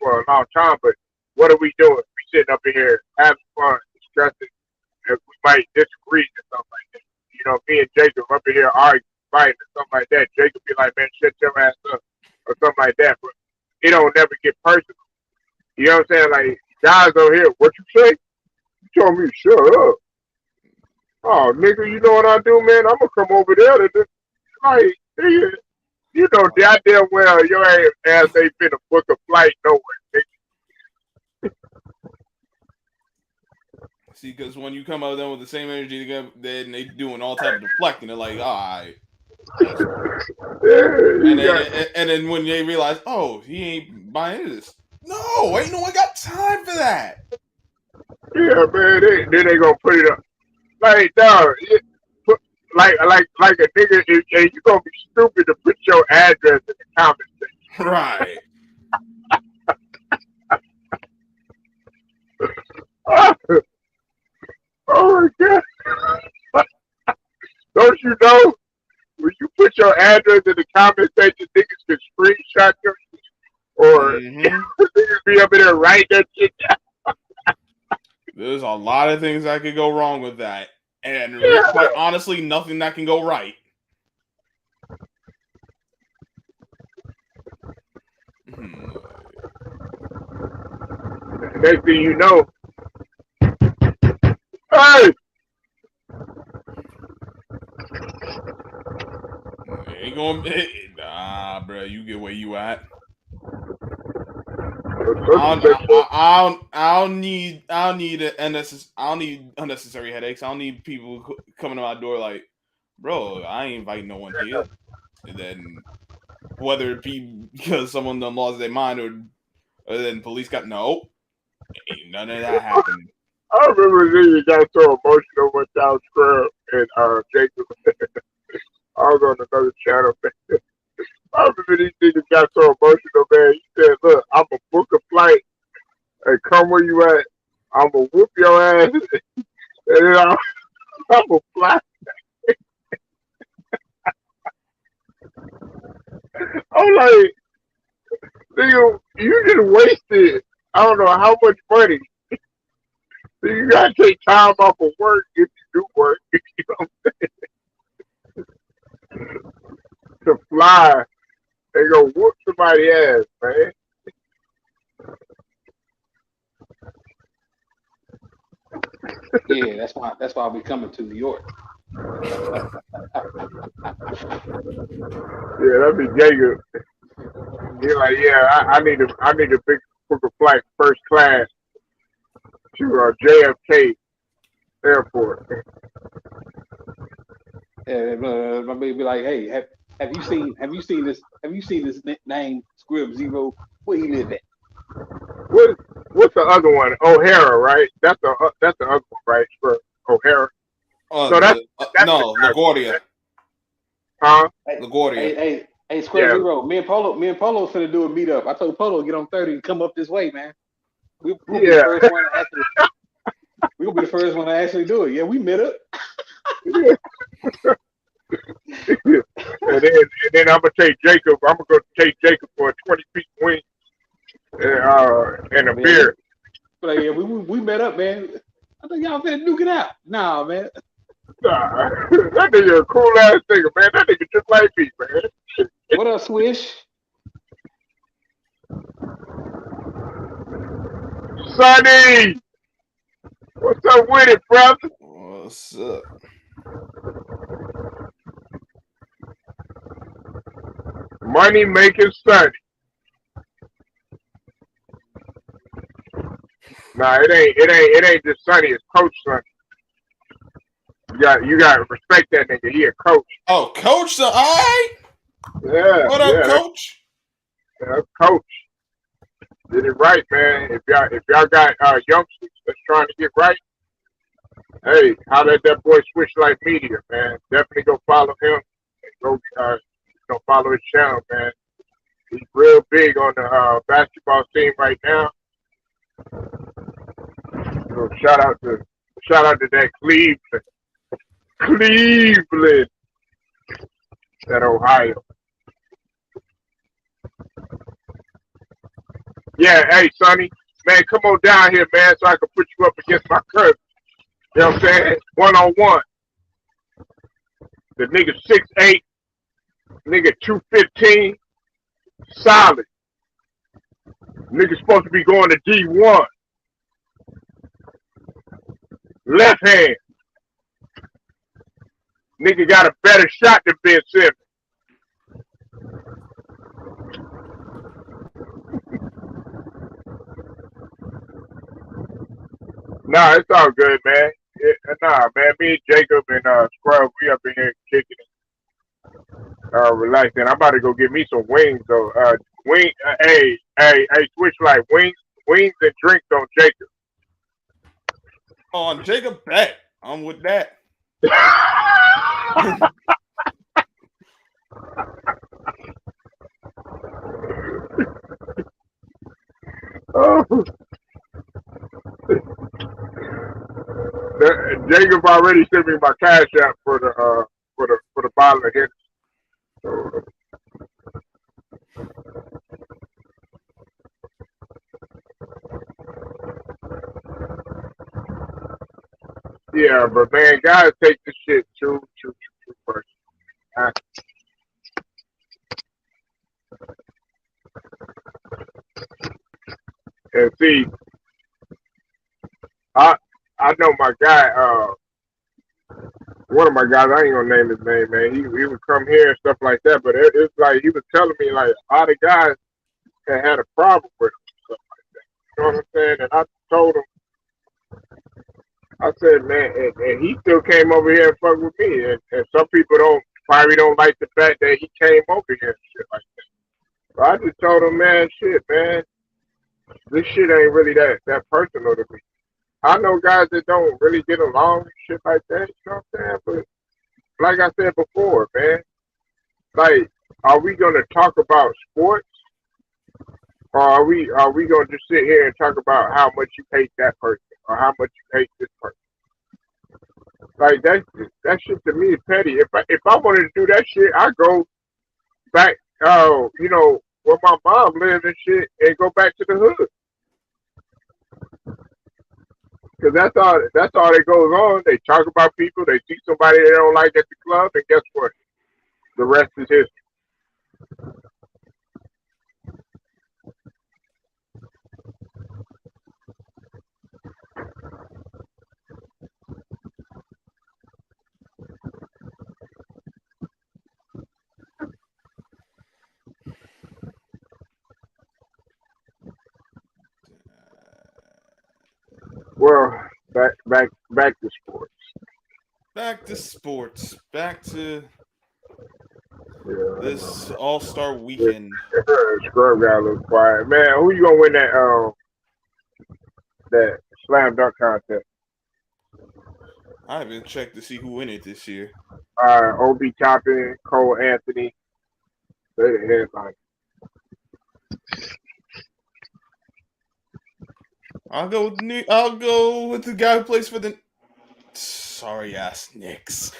for a long time. But what are we doing? We sitting up in here having fun, discussing. If we might disagree or something like that. Me and Jacob up in here arguing, fighting or something like that. Jacob be like, man, shut your ass up or something like that. But it don't never get personal. You know what I'm saying? Like guys over here, what you say? You told me to shut up. Oh, nigga, you know what I do, man? I'm gonna come over there to this. Like, you know goddamn well your ass ain't been a book a flight nowhere. See, because when you come out of them with the same energy, they doing all type of deflecting. They're like, all right. And then when they realize, oh, he ain't buying into this. No, ain't no one got time for that. Yeah, man. Then they gonna put it up like dog. Like a nigga, and you gonna be stupid to put your address in the comment section. Right. Oh my god! Don't you know when you put your address in the comment section, niggas can screenshot your or niggas be up in there writing that shit down. There's a lot of things that could go wrong with that, and quite honestly, nothing that can go right. Next thing you know, hey. Ain't gonna, nah, bro. You get where you at. I don't need unnecessary headaches. I don't need people coming to my door like, bro, I ain't invite no one here. And then whether it be because someone done lost their mind or then police got ain't none of that happened. I remember you got so emotional with Down Square and Jacob. I was on another channel. I remember these niggas got so emotional, man. He said, look, I'm going to book a flight and come where you at. I'm going to whoop your ass and then I'm going to fly. I'm like, nigga, you just wasted, I don't know how much money. So you got to take time off of work if you do work. You know what I'm saying? To fly. They go whoop somebody's ass, man. Yeah, that's why I'll be coming to New York. Yeah, that'd be Jacob. You're like, yeah, I need a big book a flight first class to JFK Airport. Yeah, my baby be like, hey, have you seen this name Scrib Zero? Where he live at? What's the other one? O'Hara, right? That's the other one, right? For O'Hara. So that's LaGuardia. Huh? LaGuardia. Hey, Scrib Zero. Me and Polo finna do a meetup. I told Polo to get on 30 and come up this way, man. We'll be the first one to actually. We'll be the first one to actually do it. Yeah, we met up. Yeah. and then I'm gonna take Jacob. I'm gonna go take Jacob for a 20-piece wing and a beer. But yeah, we met up, man. I think y'all finna duke it out. Nah, man. Nah, that nigga a cool ass nigga, man. That nigga just like me, man. What up, Swish? Sonny, what's up with it, brother? What's up? Money making Sonny. Nah, it ain't just Sonny. It's Coach Sonny. You got to respect that nigga. He a coach. Oh, Coach, all right. Yeah. What up, Coach? Yeah, Coach. Did it right, man. If y'all got youngsters that's trying to get right, hey, holla at that boy Switch Life Media, man. Definitely go follow him. And go follow his channel, man. He's real big on the basketball team right now. So shout out to that Cleveland, that Ohio. Yeah, hey Sonny, man, come on down here, man, so I can put you up against my cousin. You know what I'm saying? 1-on-1. The nigga 6'8", nigga 215, solid. Nigga supposed to be going to D1. Left hand. Nigga got a better shot than Ben Simmons. Nah, it's all good, man. Nah, man, me and Jacob and Scrub, we up in here kicking it, relaxing. I'm about to go get me some wings though. Hey, switch like wings and drinks on Jacob. On Jacob, bet I'm with that. Oh. Jacob already sent me my cash app for the bottle of Hennessy. So, yeah, but man, guys take this shit too personal. And see, I know my guy. One of my guys, I ain't gonna name his name, man. He would come here and stuff like that, but it's like he was telling me like a lot of guys had a problem with him, stuff like that. You know what I'm saying? And I told him, I said, man, and he still came over here and fuck with me. And some people probably don't like the fact that he came over here and shit like that. So I just told him, man, shit, man, this shit ain't really that personal to me. I know guys that don't really get along and shit like that, you know what I'm saying? But like I said before, man, like, are we gonna talk about sports, or are we gonna just sit here and talk about how much you hate that person or how much you hate this person? Like that shit to me is petty. If I wanted to do that shit, I go back, you know, where my mom lived and shit, and go back to the hood. Because that's all that goes on. They talk about people. They see somebody they don't like at the club, and guess what? The rest is history. Well, back to sports. Back to sports. Back to Yeah, this All-Star weekend. Scrub got a little quiet. Man, who you gonna win that slam dunk contest? I haven't checked to see who in it this year. Obi Toppin, Cole Anthony. They're the headline. I'll go with the guy who plays for the sorry ass Knicks.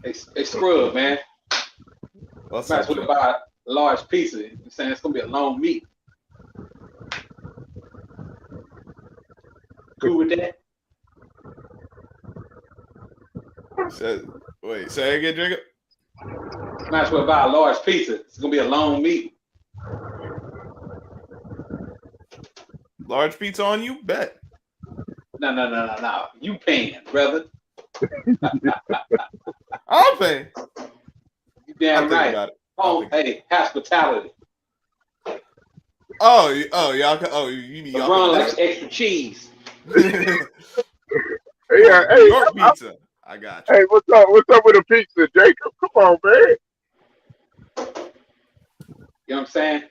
Hey, Scrub, man. What's Might up, as well buy a large pizza. You're saying it's gonna be a long meet. Cool with that? Wait, say again, Jacob? Might as well buy a large pizza. It's gonna be a long meet. Large pizza on you? Bet. No. You paying, brother. I'll pay. You damn I'll think right. about it. Oh, hey, hospitality. Oh, y'all. Oh, you mean y'all? LeBron likes extra cheese. Yeah, New York pizza. I got you. Hey, what's up? What's up with the pizza, Jacob? Come on, man. You know what I'm saying?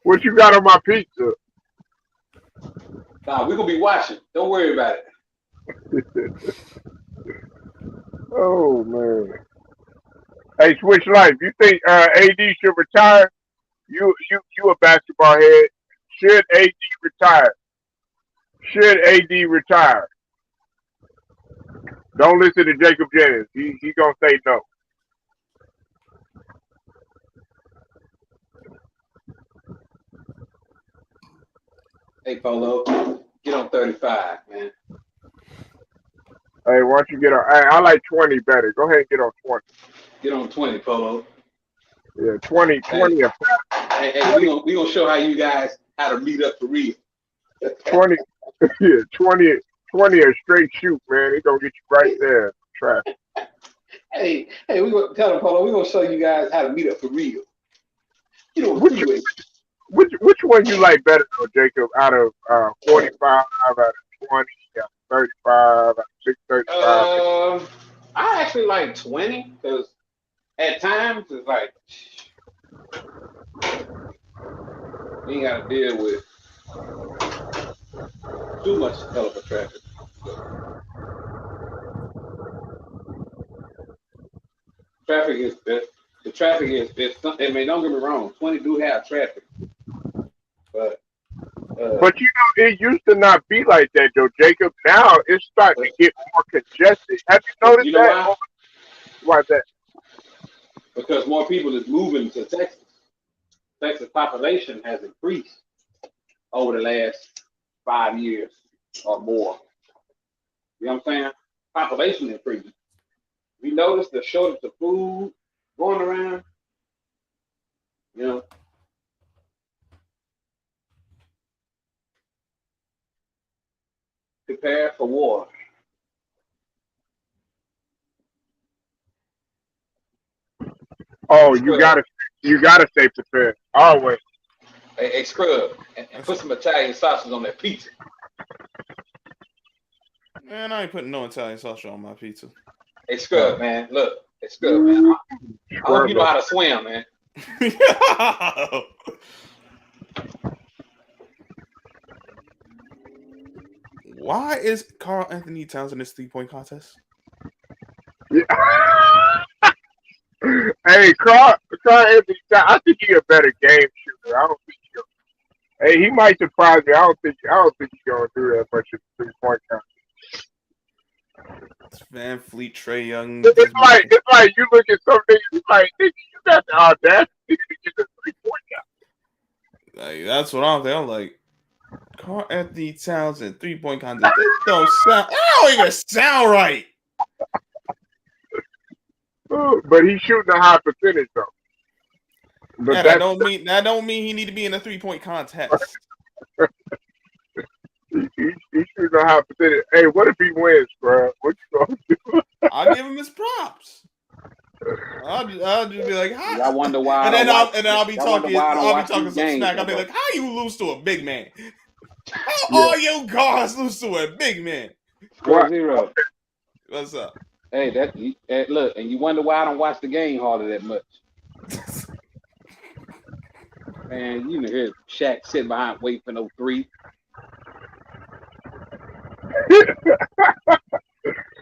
What you got on my pizza? Nah, we're gonna be watching. Don't worry about it. Oh man. Hey, switch life. You think AD should retire? You a basketball head. Should AD retire? Should AD retire? Don't listen to Jacob Jennings. He gonna say no. Hey, Polo, get on 35, man. Hey, why don't you get on? Hey, I like 20 better. Go ahead and get on 20. Get on 20, Polo. Yeah, 20, Hey, 20, hey, 20, we gonna show how you guys how to meet up for real. 20, yeah, 20, 20 a straight shoot, man. It gonna get you right there. Traffic. Hey, we gonna tell them, Polo. We gonna show you guys how to meet up for real. Get on the Which freeway. which one you like better though, Jacob? Out of 45, out of 20, out of 35, out of 635. Uh, I actually like 20 because at times it's like you ain't gotta deal with too much hell of a traffic. Traffic is the traffic is I mean, don't get me wrong, 20 do have traffic, but uh, But you know, it used to not be like that though, Jacob. Now it's starting but, to get more congested. Have you but noticed you know that? why? Why that? Because more people is moving to Texas. Texas population has increased over the last 5 years or more. You know what I'm saying? Population increasing. We noticed the shortage of food going around. You know, prepare for war. Oh, Hey, Scrub. you gotta stay prepared always. Hey, Scrub. And That's put some Italian sausage on that pizza. man. I ain't putting no Italian sauce on my pizza. Hey, Oh, Scrub, man. Look, hey, Scrub, man. I hope you know scrub. how to swim, man. Why is Carl Anthony Towns in this 3-point contest? Yeah. Hey, Carl Anthony, I think he's a better game shooter. I don't think hey, he might surprise me. I don't think he's gonna do that much in 3 point count. It's Van Fleet, Trey Young, Desmond. It's like you look at some niggas, it's like nigga, you got the audacity to get the 3 point Like that's what I'm thinking. I'm like Carl Anthony Towns in 3-point contest. It don't sound. It don't even sound right. count. But he's shooting a high percentage though. But Yeah, that's that don't mean he need to be in a 3-point contest. he shooting a high percentage. Hey, what if he wins, bro? What you gonna do? I'll give him his props. I'll just be like, Y'all how? wonder why I And don't then watch. I'll be Y'all wonder why I don't I'll be watch talking these some games smack. no I'll be more. like, how you lose to a big man? How Yeah. all your guards lose to a big man? Scrub What? zero. What's up? Hey, look, and you wonder why I don't watch the game harder that much. Man, you know, here Shaq sitting behind waiting for no three.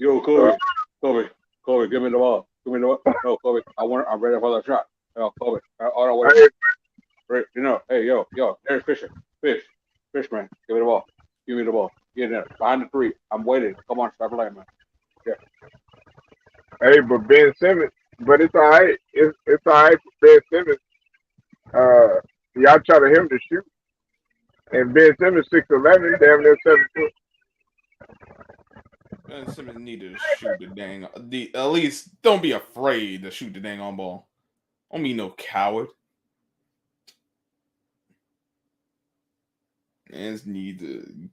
Yo, Kobe, give me the ball. Give me the ball. No, Kobe, I'm ready for the shot. No, Kobe, all the way. Hey, You know, hey, yo, there's Fisher. Fish, man, give me the ball. Give me the ball. Get in there. Behind the three. I'm waiting. Come on, start playing, man. Yeah. hey, but Ben Simmons, but it's all right. It's all right for Ben Simmons. Uh, y'all try to him to shoot, and Ben Simmons 6'11", damn near 7 foot. Ben Simmons need to shoot at least don't be afraid to shoot the dang on ball. Don't be no coward. Mans need to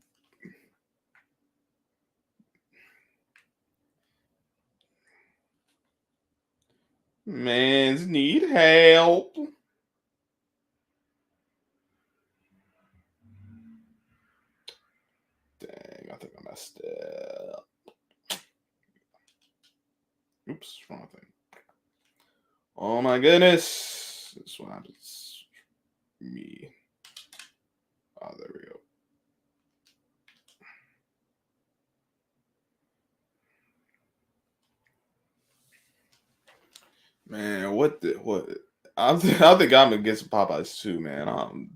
Mans need help. Dang, I think I messed up. Oops, wrong thing. Oh my goodness. This one happens. Me. Oh, there we go. Man, what? I think I'm gonna get some Popeyes too, man.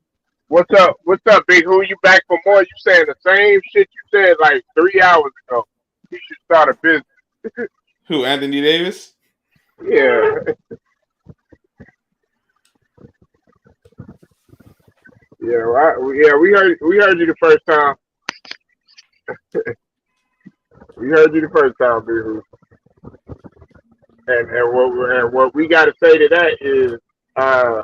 What's up? What's up, Big Who? You back for more? You saying the same shit you said like 3 hours ago? You should start a business. Who? Anthony Davis? Yeah, yeah, right. Yeah. We heard you the first time. We heard you the first time, Big Who. And what we got to say to that is, uh,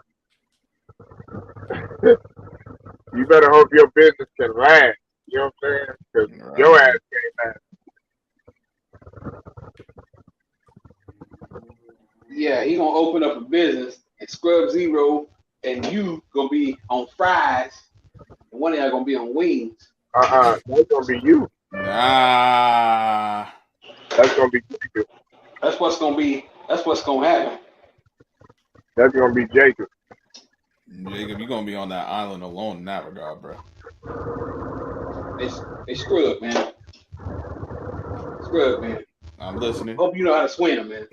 you better hope your business can last. You know what I'm saying? Because your ass Right. can't last. Yeah, he gonna open up a business and Scrub Zero and you gonna be on fries and one of y'all gonna be on wings. That's gonna be you. Nah. That's gonna be Jacob. That's what's gonna be. That's what's gonna happen. That's gonna be Jacob. Jacob, you're gonna be on that island alone in that regard, bro. They Scrub, man. Scrub, man. I'm listening. Hope you know how to swim, man.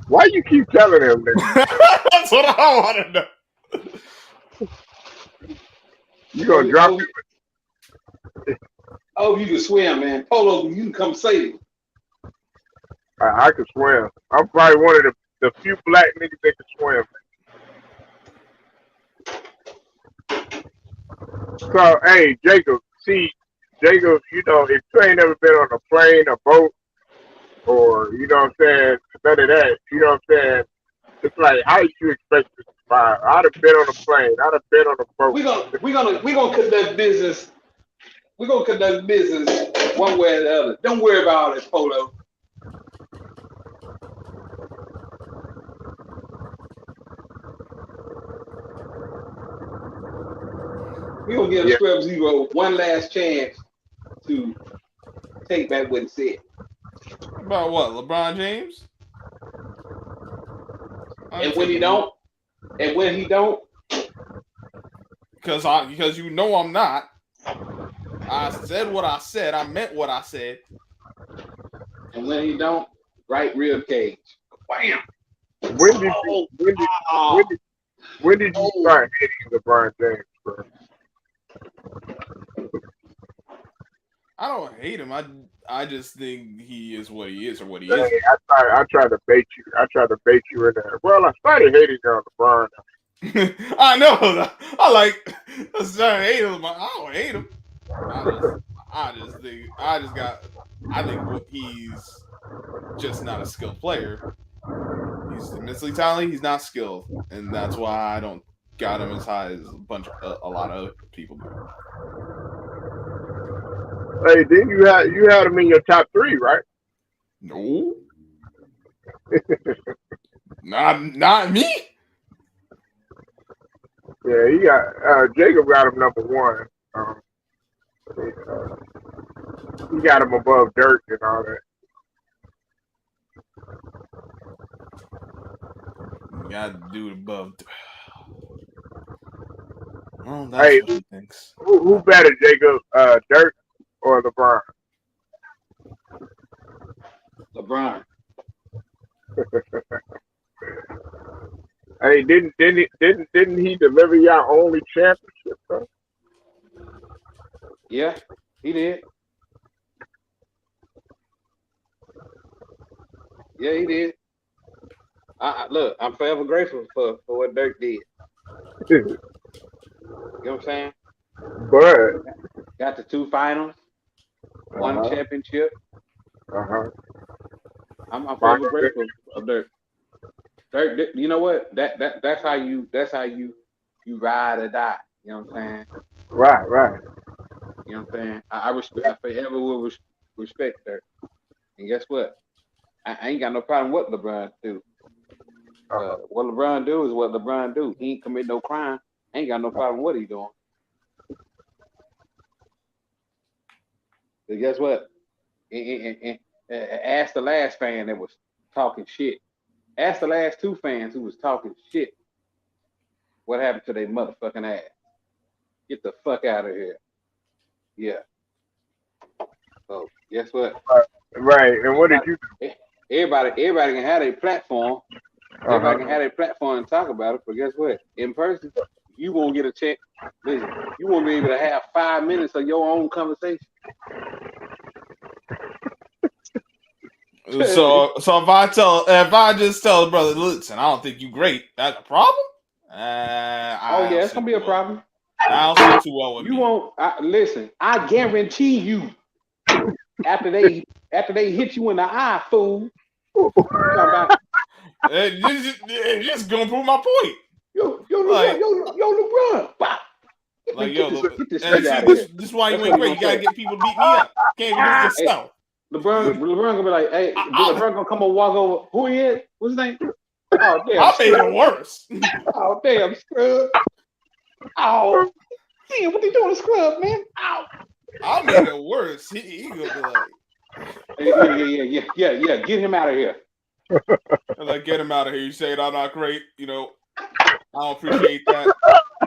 Why you keep telling him that? That's what I want to know. You gonna drop it? I hope you can swim, man. Polo, you can come save it. I can swim. I'm probably one of the few black niggas that can swim. So, hey, Jacob, see, Jacob, if you ain't ever been on a plane, a boat, or, you know what I'm saying, none of that, you know what I'm saying, it's like, how you expect to survive? I'd have been on a plane. I'd have been on a boat. We gonna conduct business. We're gonna conduct business one way or the other. Don't worry about all this, Polo. We're gonna give Scrub Zero one last chance to take back what he said. About what? LeBron James? And when he don't, because you know I'm not. I said what I said. I meant what I said. and when he don't, right rib cage. Bam. When did you start hating LeBron James, bro? I don't hate him. I just think he is what he is or what he Hey, isn't. I tried to bait you. I tried to bait you in there. Well, I started hating on LeBron. I know. I started hating him. I don't hate him. I think he's just not a skilled player. He's immensely talented. He's not skilled, and that's why I don't got him as high as a lot of people do. Hey, then you had him in your top 3, right? No, not me. Yeah, he got Jacob got him number 1. He got him above Dirk and all that. You got to do it above. Well, that's Hey, what he thinks. who better, Jacob? Dirk or LeBron? LeBron. Hey, didn't he deliver y'all only championship, bro? Yeah, he did. Yeah, he did. Look, I'm forever grateful for what Dirk did. You know what I'm saying? But Got the 2 finals, won a championship. I'm forever grateful of Dirk. Dirk, you know what? That's how you ride or die. You know what I'm saying? Right. You know what I'm saying? I forever will respect Dirk. And guess what? I ain't got no problem what LeBron do. What LeBron do is what LeBron do. He ain't commit no crime. I ain't got no problem what he doing. But guess what? Ask the last fan that was talking shit. Ask the last 2 fans who was talking shit. What happened to their motherfucking ass? Get the fuck out of here. Yeah. So guess what? Right. And what did you do? Everybody can have a platform, Everybody can have their platform and talk about it, but guess what? In person, you won't get a check. Listen, you won't be able to have 5 minutes of your own conversation. So if I just tell the brother, listen, I don't think you great, that's a problem. Oh yeah, it's gonna be a problem. I don't see too well with you me. won't listen. I guarantee you, after they hit you in the eye, fool. Just gonna prove my point. Yo, LeBron. Like, get this nigga out of here. This is why you ain't great. You gotta get people to beat me up. Can't even do this yourself. LeBron gonna be like, hey, LeBron gonna come and walk over. Who he is? What's his name? Oh damn! I made it worse. Oh damn, scrub! Oh, damn, what they doing, scrub, man? Ow! I made it worse. He gonna be like, yeah. Get him out of here. Like, get him out of here. You say I'm not great. You know, I don't appreciate that.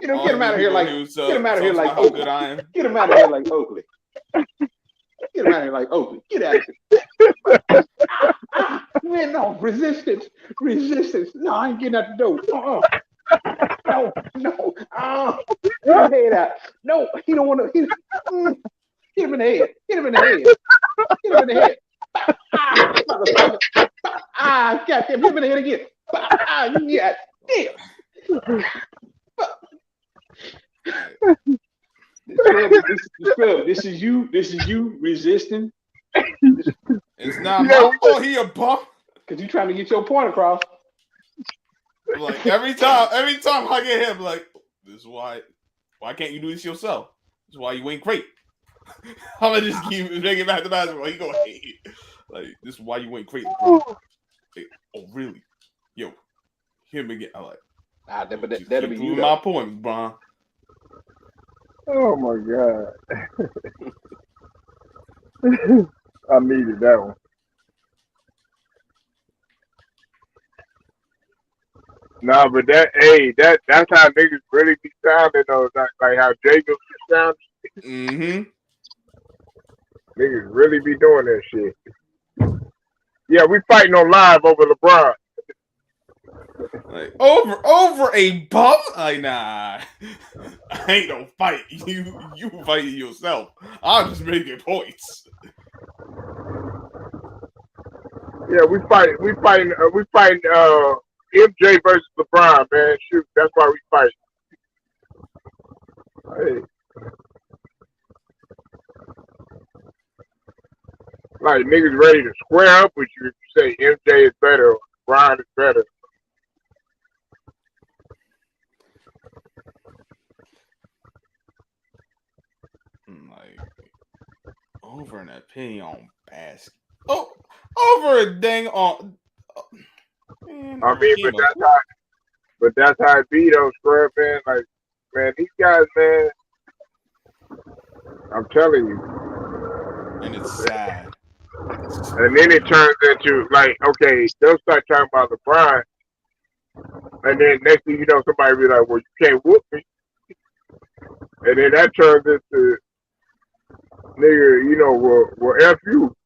Get him out of here like. Get him out of here like how good I am. Get him out of here like Oakley. Get him out of here like Oakley. Get out of here. Man, no, resistance. No, I ain't getting out the door. No. Get his head out. No, he don't want to. Hit him in the head. Hit him in the head. Goddamn, hit him in the head again. Yeah, damn. This is you resisting. It's not my fault he a bum. Because you trying to get your point across. Like every time I get him, like, this is why can't you do this yourself? This is why you ain't great. I'm gonna just keep making back to basketball. He go, hey, like, this is why you ain't great, bro. Like, oh really? Yo, hear me again. I'm like, that'll be you. My point, bro. Oh my god. I needed that one. Nah, but that's how niggas really be sounding though. Like how Jacobs be sounding. Mm-hmm. Niggas really be doing that shit. Yeah, we fighting on live over LeBron. Like over a bum? Like, nah. I ain't no fight. You fighting yourself. I'm just making points. Yeah, we fighting MJ versus LeBron, man. Shoot, that's why we fight. Hey. Like, niggas ready to square up with you if you say MJ is better or LeBron is better. Like, over an opinion on basketball. Oh, over a dang on. Man, I mean, but that's how it be though, scrub, man. Like, man, these guys, man, I'm telling you. And it's sad. And then it turns into, like, okay, they'll start talking about LeBron, and then next thing you know, somebody be like, well, you can't whoop me. And then that turns into, nigga, you know, well, F you.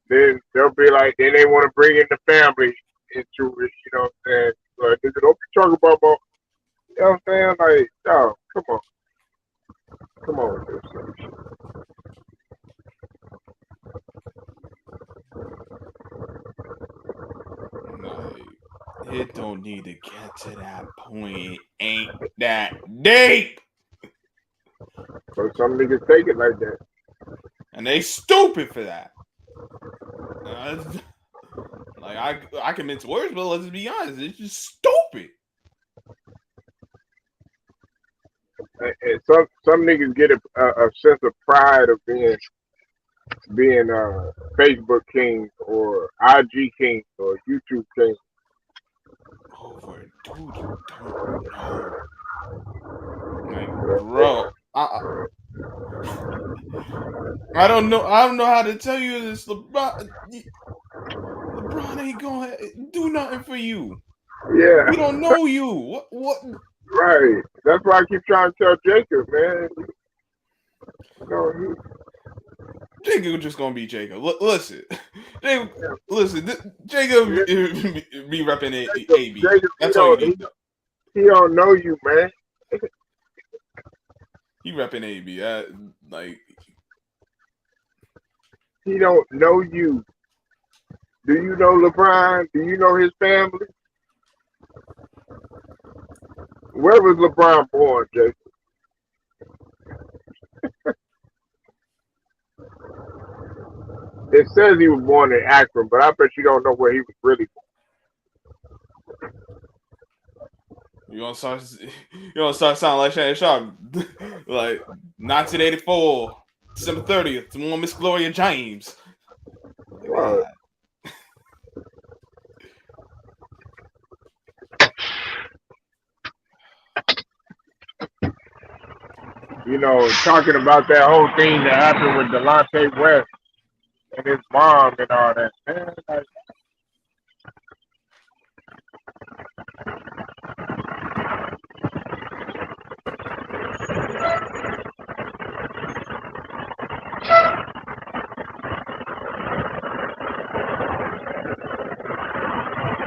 Then they'll be like, then they want to bring in the family into it, you know what I'm saying? Like, nigga, don't be talking about, you know what I'm saying? Like, no, come on with this shit. Like, it don't need to get to that point. It ain't that deep. But some niggas take it like that. And they stupid for that. Like, I can mince words, but let's be honest, it's just stupid. And some niggas get a sense of pride of being Facebook kings or IG kings or YouTube kings. Over a dude you don't know. Like, bro, I don't know how to tell you this. LeBron ain't gonna do nothing for you. Yeah. We don't know you. What? Right. That's why I keep trying to tell Jacob, man. You know, Jacob just gonna be Jacob. Listen, Jacob, listen. Jacob be repping AB. Jacob, That's all you need to know. he don't know you, man. He repping AB. Like He don't know you. Do you know LeBron? Do you know his family? Where was LeBron born, Jacob? It says he was born in Akron, but I bet you don't know where he was really born. you gonna start sounding like Shannon Sharp, like 1984, December 30th, to one Miss Gloria James. Wow. You know, talking about that whole thing that happened with Delonte West and his mom and all that. Man,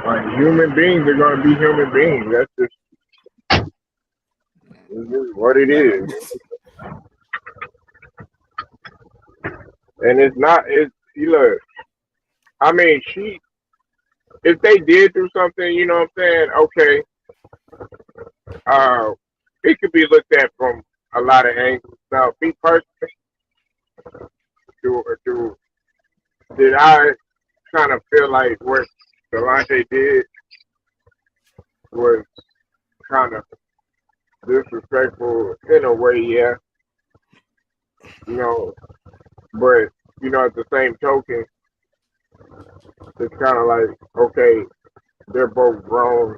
like human beings are going to be human beings. That's just what it is. And it's not. It's you look. I mean, if they did do something, you know what I'm saying? Okay, it could be looked at from a lot of angles. Now, me personally, do did I kind of feel like what Delonte did was kind of disrespectful in a way, yeah. You know, but you know, at the same token, it's kind of like okay, they're both grown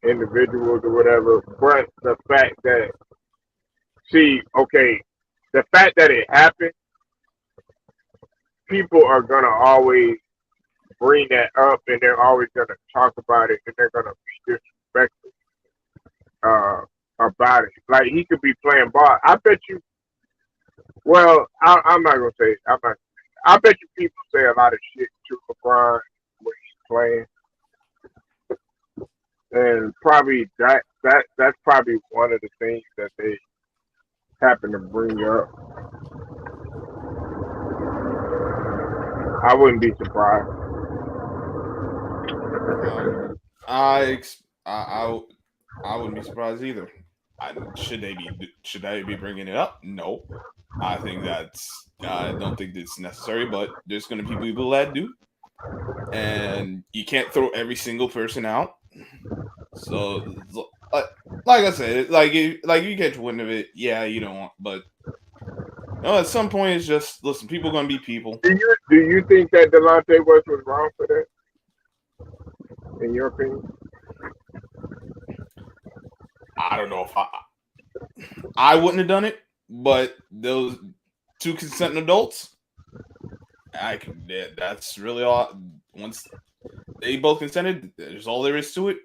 individuals or whatever. But the fact that okay, the fact that it happened, people are gonna always bring that up, and they're always gonna talk about it, and they're gonna be disrespectful about it. Like he could be playing ball. I bet you. Well, I'm not gonna say. I'm not. I bet you people say a lot of shit to LeBron when he's playing, and probably that's probably one of the things that they happen to bring up. I wouldn't be surprised. I wouldn't be surprised either. Should they be bringing it up? No, I don't think it's necessary. But there's going to be people that do, and you can't throw every single person out. So, like I said, like you catch wind of it, yeah, you don't want, but no, at some point it's just listen. People are going to be people. Do you think that Delonte West was wrong for that? In your opinion? I don't know if I wouldn't have done it, but those two consenting adults, that's really all. Once they both consented, there's all there is to it.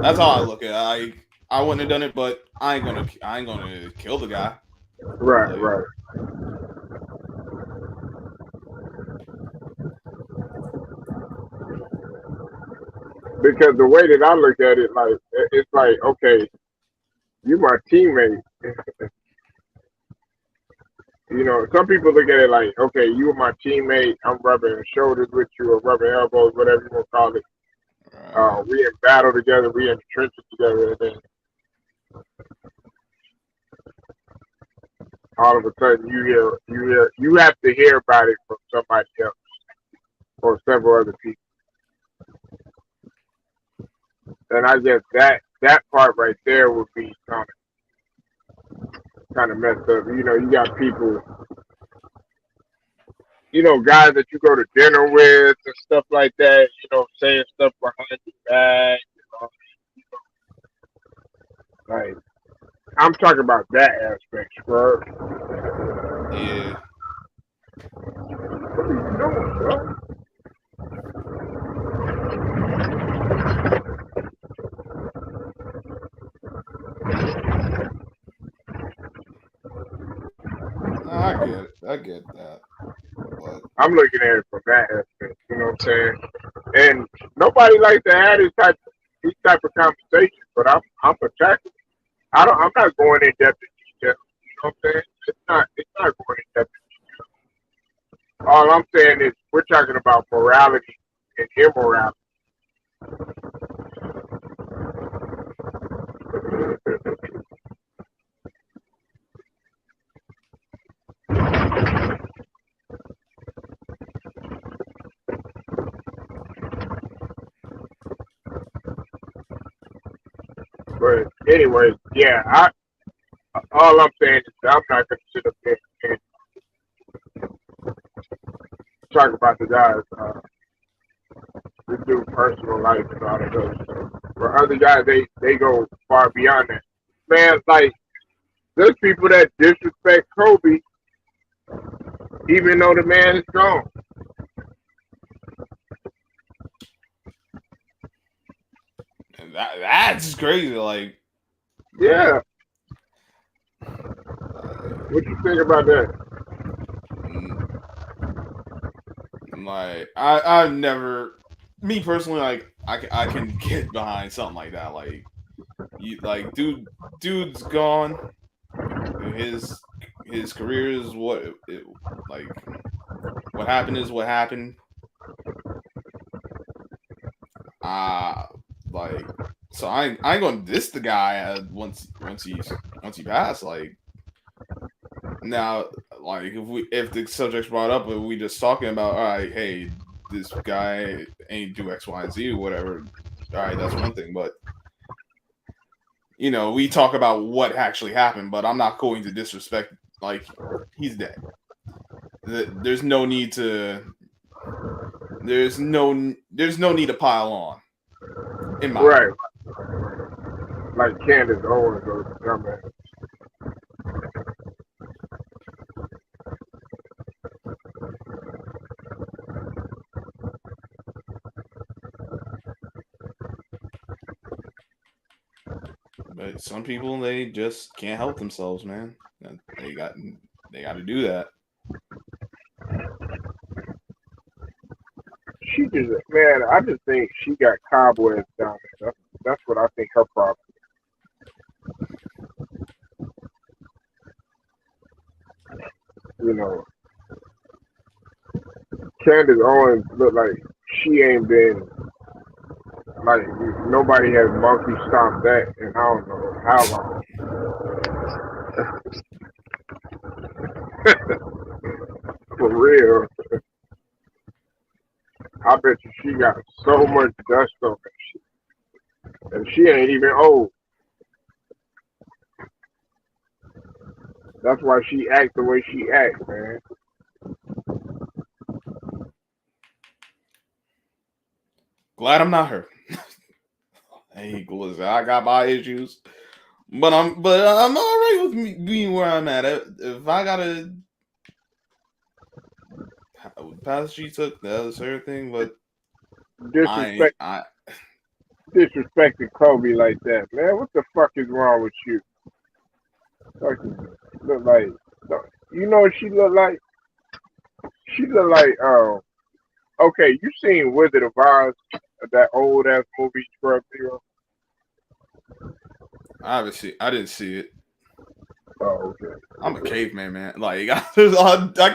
That's how I look at it. I wouldn't have done it, but I ain't gonna kill the guy. Right, right. Because the way that I look at it, like it's like, okay, you my teammate. You know, some people look at it like, okay, you were my teammate. I'm rubbing shoulders with you or rubbing elbows, whatever you want to call it. We in battle together. We in the trenches together, and then all of a sudden you have to hear about it from somebody else or several other people. And I guess that part right there would be kind of messed up. You know, you got people, you know, guys that you go to dinner with and stuff like that. You know, saying stuff behind your back. You know, like I'm talking about that aspect, bro. Yeah. What are you doing, bro? get that, but I'm looking at it from that aspect. You know what I'm saying? And nobody likes to have these type of conversations. But I'm attacking. I'm not going in depth in detail. You know what I'm saying? It's not going in depth. All I'm saying is we're talking about morality and immorality. But anyway, yeah, all I'm saying is that I'm not going to sit up there and talk about the guys, this dude personal life and all that other stuff. For other guys, they go far beyond that. Man, like there's people that disrespect Kobe even though the man is gone. and that's crazy. Like, man, Yeah, what you think about that? mm, like I've never, me personally, like I can get behind something like that. Like, you like dude's gone. His career is like what happened is what happened. Uh like so I ain't gonna diss the guy once he passed. Like, now, like if the subject's brought up, and we just talking about, all right, hey, this guy ain't do X, Y, and Z or whatever. All right, that's one thing, but we talk about what actually happened. But I'm not going to disrespect. Like, he's dead. There's no need to. There's no need to pile on. In my Right, opinion. like Candace Owens or dumbass. But some people, they just can't help themselves, man. They got to do that. She just, man, I just think she got cobwebs down there. That's what I think her problem. You know, Candace Owens look like she ain't been like nobody has monkey stomped that in I don't know how long. For real, I bet you she got so much dust on her shit, and she ain't even old. That's why she act the way she act, man. Glad I'm not her. Hey, listen, I got my issues, but I'm all right with me being where I'm at. If I gotta the path she took, that was her thing. But I Disrespect, I disrespecting Kobe like that, man. What the fuck is wrong with you? Fucking look like, you know what she look like? She look like, okay, you seen Wizard of Oz, that old ass movie, Scrub Hero? I didn't see it. Oh, okay. I'm a caveman, man. Like, I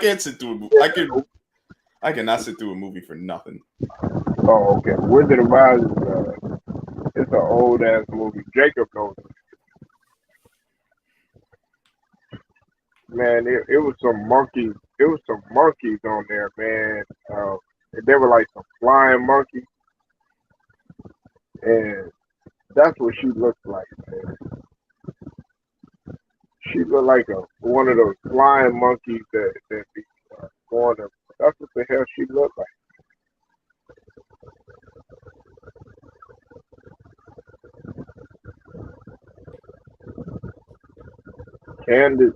can't sit through a movie. I cannot sit through a movie for nothing. Oh, okay. Wizard of Oz is, it's an old ass movie. Jacob knows it. Man, it was some monkeys. It was some monkeys on there, man. They were like some flying monkeys, and that's what she looked like, man. She looked like one of those flying monkeys that be going to. That's what the hell she looked like. Candace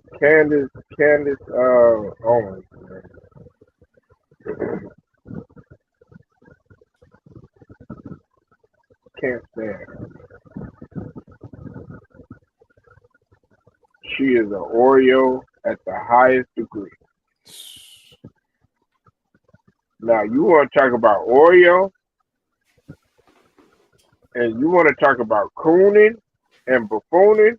Owens, man. Can't stand her. She is an Oreo at the highest degree. Now you want to talk about Oreo, and you want to talk about cooning and buffooning.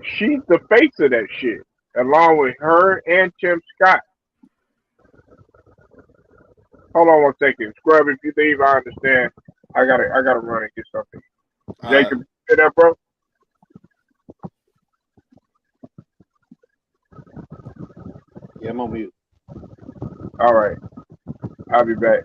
She's the face of that shit, along with her and Tim Scott. Hold on one second, Scrub. If you leave, I understand. I gotta run and get something. Uh, Jacob, you hear that, bro? Yeah, I'm on mute. All right, I'll be back.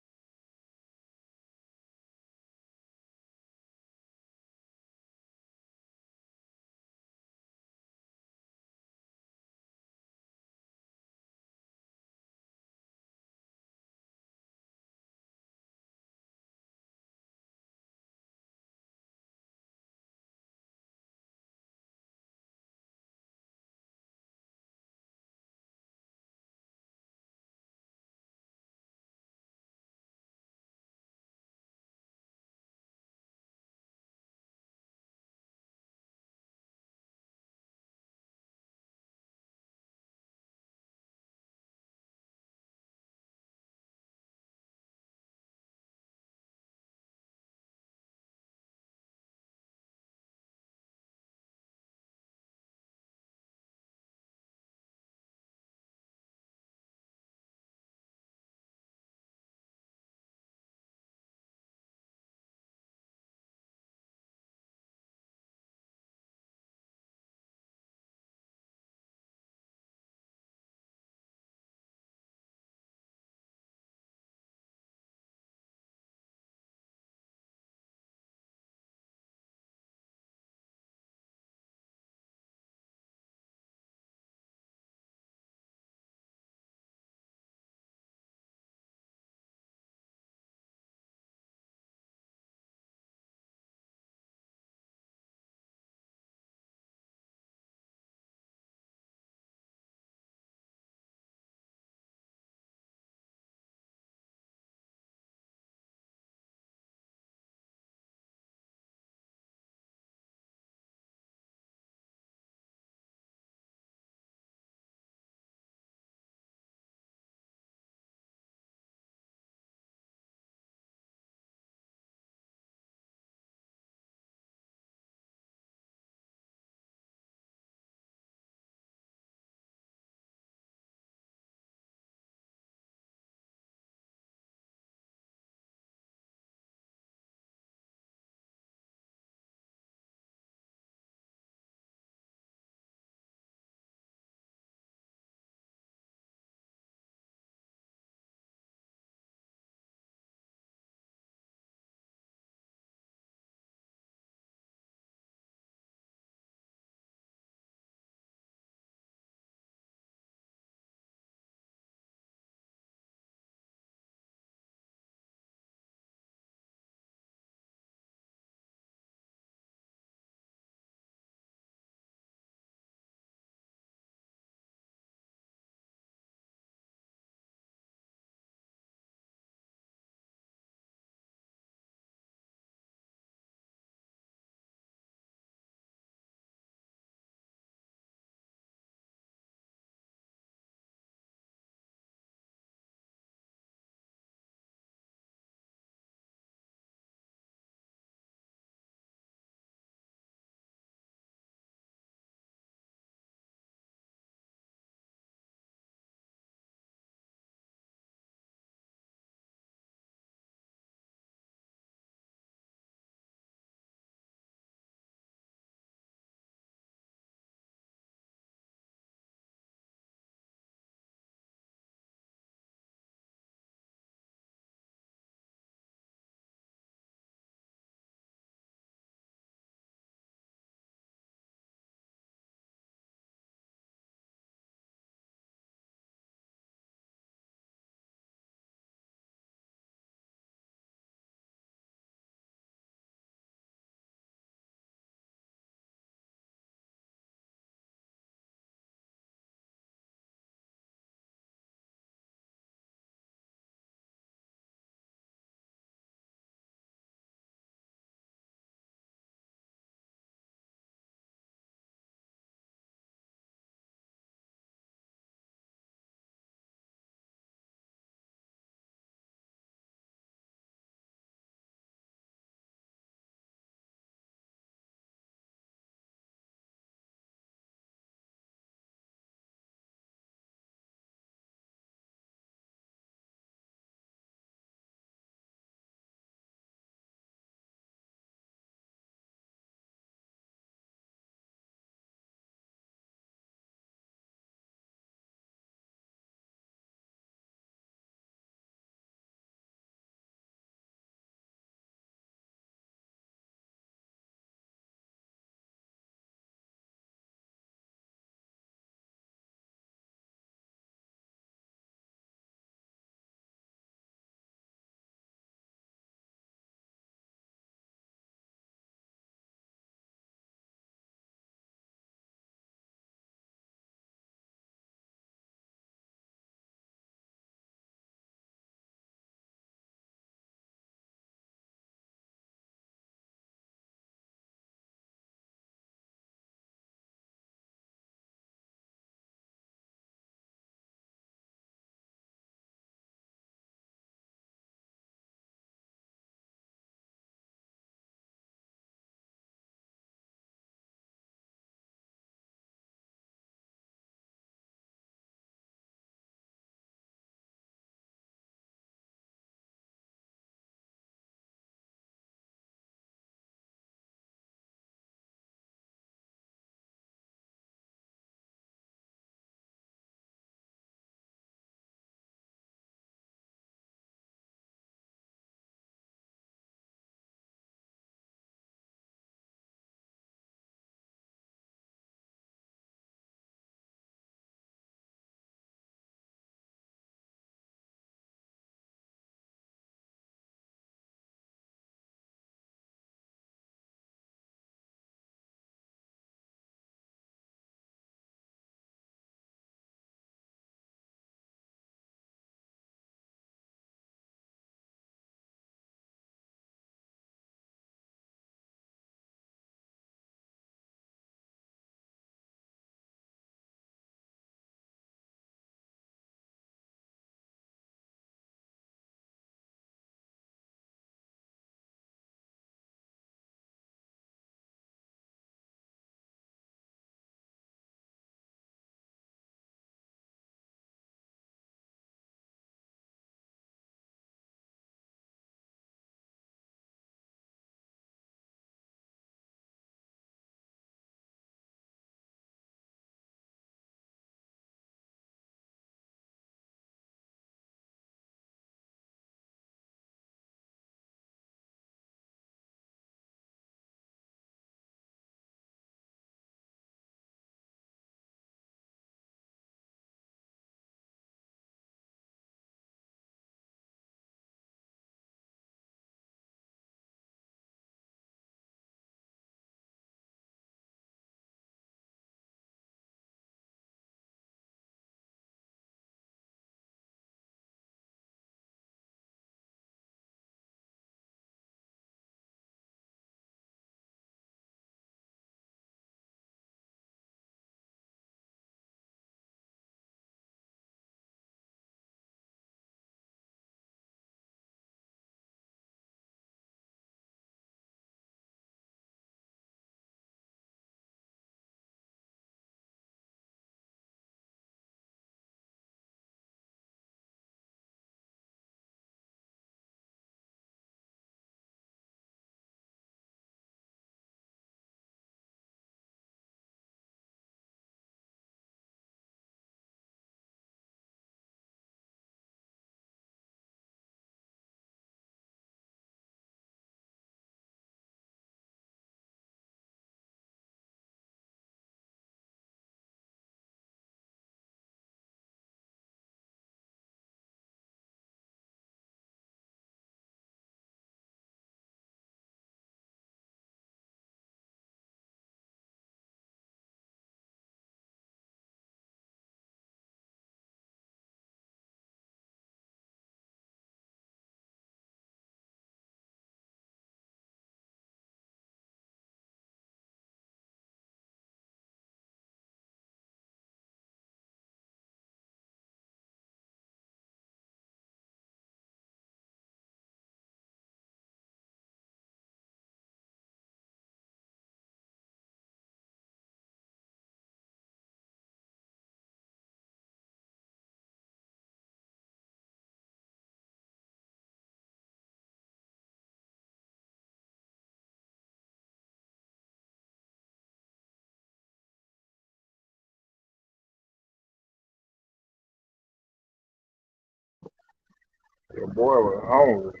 Your boy was hungry.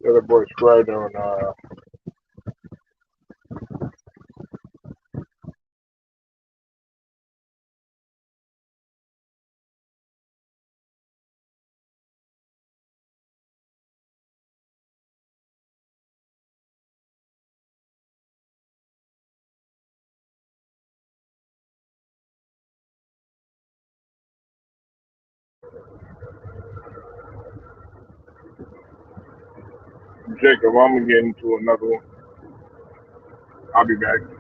The other boy's right on. Jacob, I'm gonna get into another one. I'll be back.